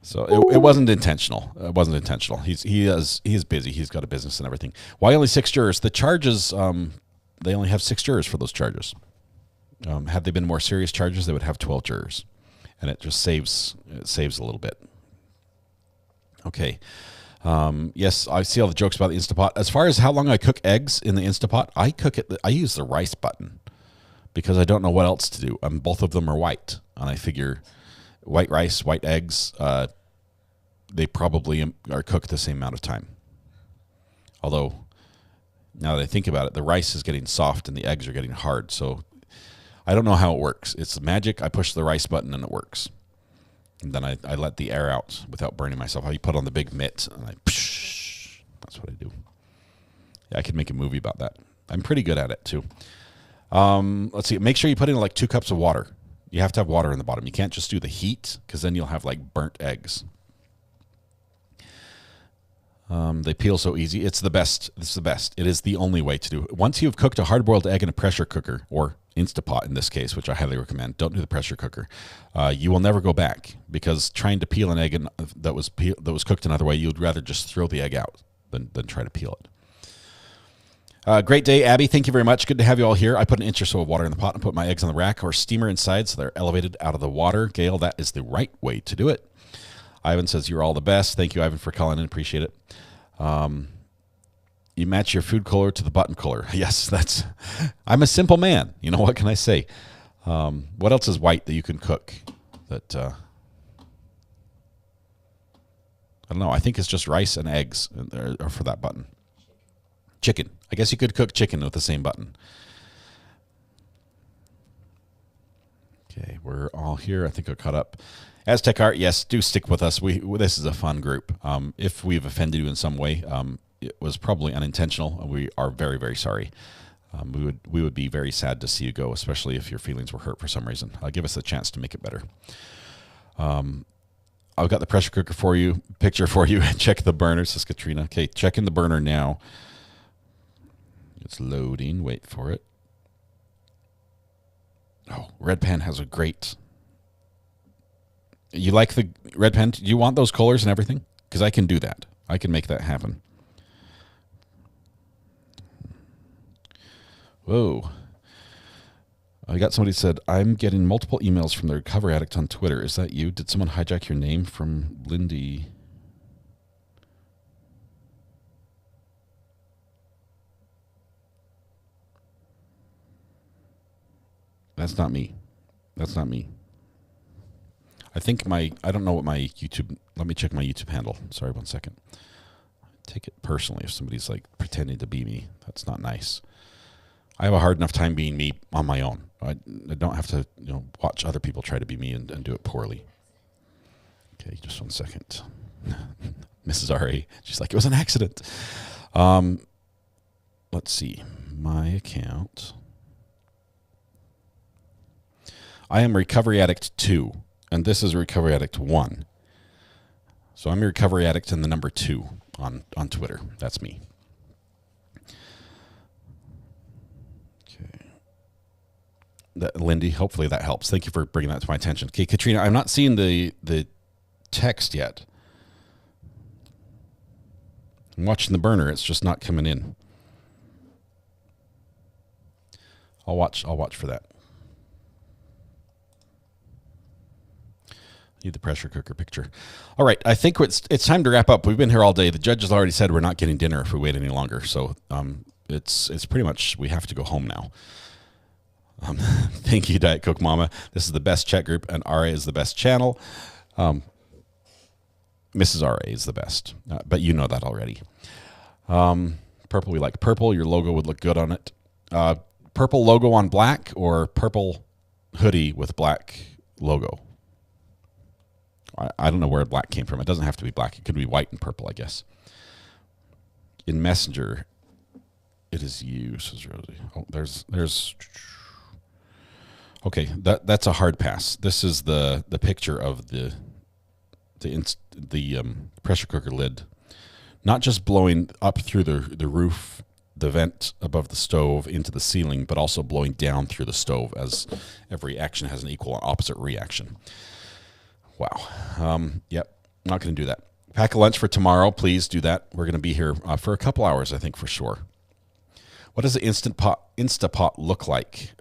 So it wasn't intentional. He is busy. He's got a business and everything. Why only 6 jurors? The charges. They only have 6 jurors for those charges. Had they been more serious charges, they would have 12 jurors, and it just saves a little bit. Okay. Yes, I see all the jokes about the Instapot. As far as how long I cook eggs in the Instapot, I use the rice button because I don't know what else to do. Both of them are white, and I figure white rice, white eggs, they probably are cooked the same amount of time. Although, now that I think about it, the rice is getting soft and the eggs are getting hard. So I don't know how it works. It's magic. I push the rice button and it works. And then I let the air out without burning myself. How you put on the big mitt and that's what I do. Yeah, I could make a movie about that. I'm pretty good at it too. Let's see. Make sure you put in like 2 cups of water. You have to have water in the bottom. You can't just do the heat because then you'll have like burnt eggs. They peel so easy. It's the best. It's the best. It is the only way to do it. Once you've cooked a hard-boiled egg in a pressure cooker, or Instapot in this case, which I highly recommend, don't do the pressure cooker. You will never go back, because trying to peel an egg that was cooked another way, you'd rather just throw the egg out than try to peel it. Great day, Abby. Thank you very much. Good to have you all here. I put an inch or so of water in the pot and put my eggs on the rack or steamer inside so they're elevated out of the water. Gail, that is the right way to do it. Ivan says you're all the best. Thank you, Ivan, for calling in. Appreciate it. You match your food color to the button color. Yes, I'm a simple man. You know, what can I say? What else is white that you can cook? That I don't know. I think it's just rice and eggs for that button. Chicken. I guess you could cook chicken with the same button. Okay, we're all here. I think I caught up. Aztec Art, yes, do stick with us. This is a fun group. If we've offended you in some way, it was probably unintentional. We are very, very sorry. We would be very sad to see you go, especially if your feelings were hurt for some reason. Give us a chance to make it better. I've got the pressure cooker for you, picture for you. Check the burner, says Katrina. Okay, checking the burner now. It's loading. Wait for it. Oh, Red Pan has a great... You like the Red Pen? Do you want those colors and everything? Because I can do that. I can make that happen. Whoa. I got somebody said, I'm getting multiple emails from the Recovery Addict on Twitter. Is that you? Did someone hijack your name from Lindy? That's not me. That's not me. I think I don't know what my YouTube, let me check my YouTube handle. Sorry, 1 second. I take it personally if somebody's like pretending to be me. That's not nice. I have a hard enough time being me on my own. I don't have to, watch other people try to be me and do it poorly. Okay, just 1 second. Mrs. R.A., she's like, it was an accident. Let's see. My account. I am Recovery Addict 2. And this is Recovery Addict 1. So I'm your Recovery Addict and the number 2 on Twitter. That's me. Okay. Lindy, hopefully that helps. Thank you for bringing that to my attention. Okay, Katrina, I'm not seeing the text yet. I'm watching the burner. It's just not coming in. I'll watch for that. Need the pressure cooker picture. All right, I think it's time to wrap up. We've been here all day. The judge has already said we're not getting dinner if we wait any longer. So it's pretty much we have to go home now. Thank you, Diet Coke Mama. This is the best chat group, and RA is the best channel. Mrs. RA is the best, but you know that already. Purple, we like purple. Your logo would look good on it. Purple logo on black or purple hoodie with black logo. I don't know where black came from. It doesn't have to be black. It could be white and purple, I guess. In Messenger, it is you, says Rosie. Oh, there's. Okay, that's a hard pass. This is the picture of the pressure cooker lid, not just blowing up through the roof, the vent above the stove into the ceiling, but also blowing down through the stove, as every action has an equal and opposite reaction. Wow. Yep. Not going to do that. Pack a lunch for tomorrow. Please do that. We're going to be here for a couple hours, I think, for sure. What does the Instapot look like?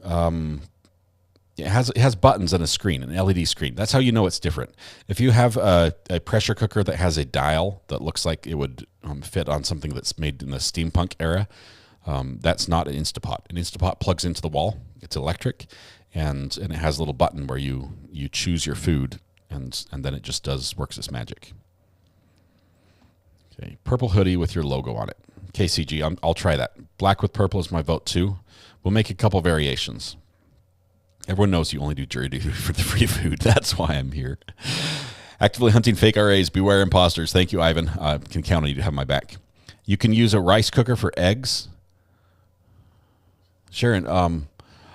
It has buttons and a screen, an LED screen. That's how you know it's different. If you have a pressure cooker that has a dial that looks like it would fit on something that's made in the steampunk era, that's not an Instapot. An Instapot plugs into the wall. It's electric, and it has a little button where you choose your food. And then it just works its magic. Okay, purple hoodie with your logo on it. KCG, I'll try that. Black with purple is my vote too. We'll make a couple variations. Everyone knows you only do jury duty for the free food. That's why I'm here. Actively hunting fake RAs. Beware imposters. Thank you, Ivan. I can count on you to have my back. You can use a rice cooker for eggs. Sharon,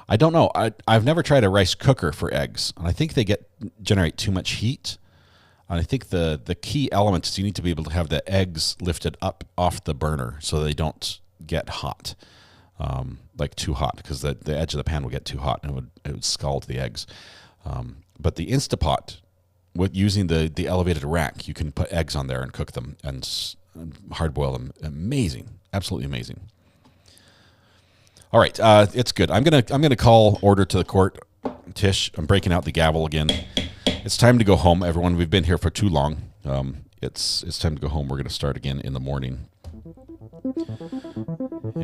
I don't know. I've never tried a rice cooker for eggs, and I think they generate too much heat. And I think the key element is you need to be able to have the eggs lifted up off the burner so they don't get hot, like too hot, because the edge of the pan will get too hot and it would scald the eggs. But the Instapot, with using the elevated rack, you can put eggs on there and cook them and hard boil them. Amazing, absolutely amazing. All right, it's good. I'm gonna call order to the court. Tish, I'm breaking out the gavel again. It's time to go home, everyone. We've been here for too long. It's time to go home. We're going to start again in the morning,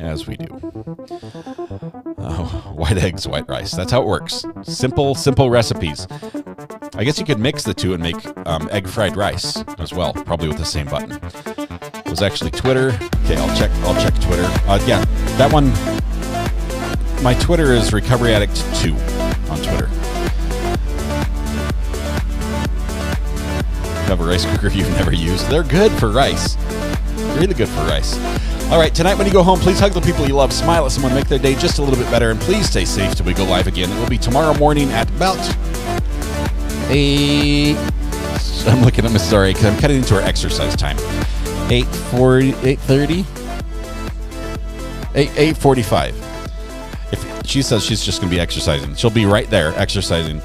as we do. White eggs, white rice. That's how it works. Simple recipes. I guess you could mix the two and make egg fried rice as well, probably with the same button. It was actually Twitter. Okay, I'll check Twitter. Yeah, that one. My Twitter is Recovery Addict 2 on Twitter. Have a rice cooker you've never used. They're good for rice. Really good for rice. All right, tonight when you go home, please hug the people you love, smile at someone, make their day just a little bit better, and please stay safe till we go live again. It will be tomorrow morning at about 8. I'm looking at my story because I'm cutting into our exercise time. 8:30, 8:45. If she says she's just going to be exercising, she'll be right there exercising,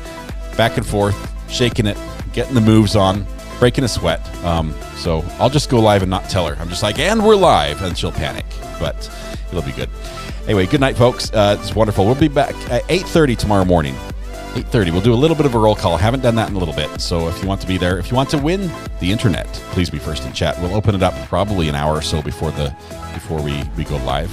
back and forth, shaking it, getting the moves on, breaking a sweat. So I'll just go live and not tell her. I'm just like, and we're live, and she'll panic, but it'll be good. Anyway, good night, folks. It's wonderful. We'll be back at 8:30 tomorrow morning. 8:30. We'll do a little bit of a roll call. Haven't done that in a little bit. So if you want to be there, if you want to win the internet, please be first in chat. We'll open it up probably an hour or so before we go live.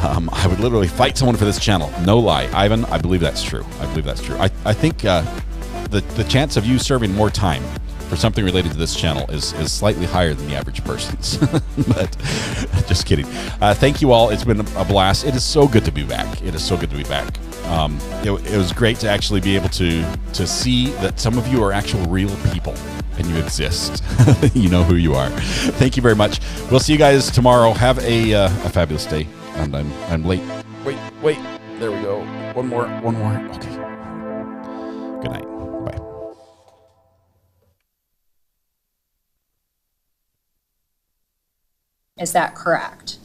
I would literally fight someone for this channel. No lie. Ivan, I believe that's true. I think the chance of you serving more time for something related to this channel is slightly higher than the average person's. But just kidding. Thank you all. It's been a blast. It is so good to be back. It was great to actually be able to see that some of you are actual real people and you exist. You know who you are. Thank you very much. We'll see you guys tomorrow. Have a fabulous day. And I'm late. Wait. There we go. One more. Okay. Good night. Bye. Is that correct?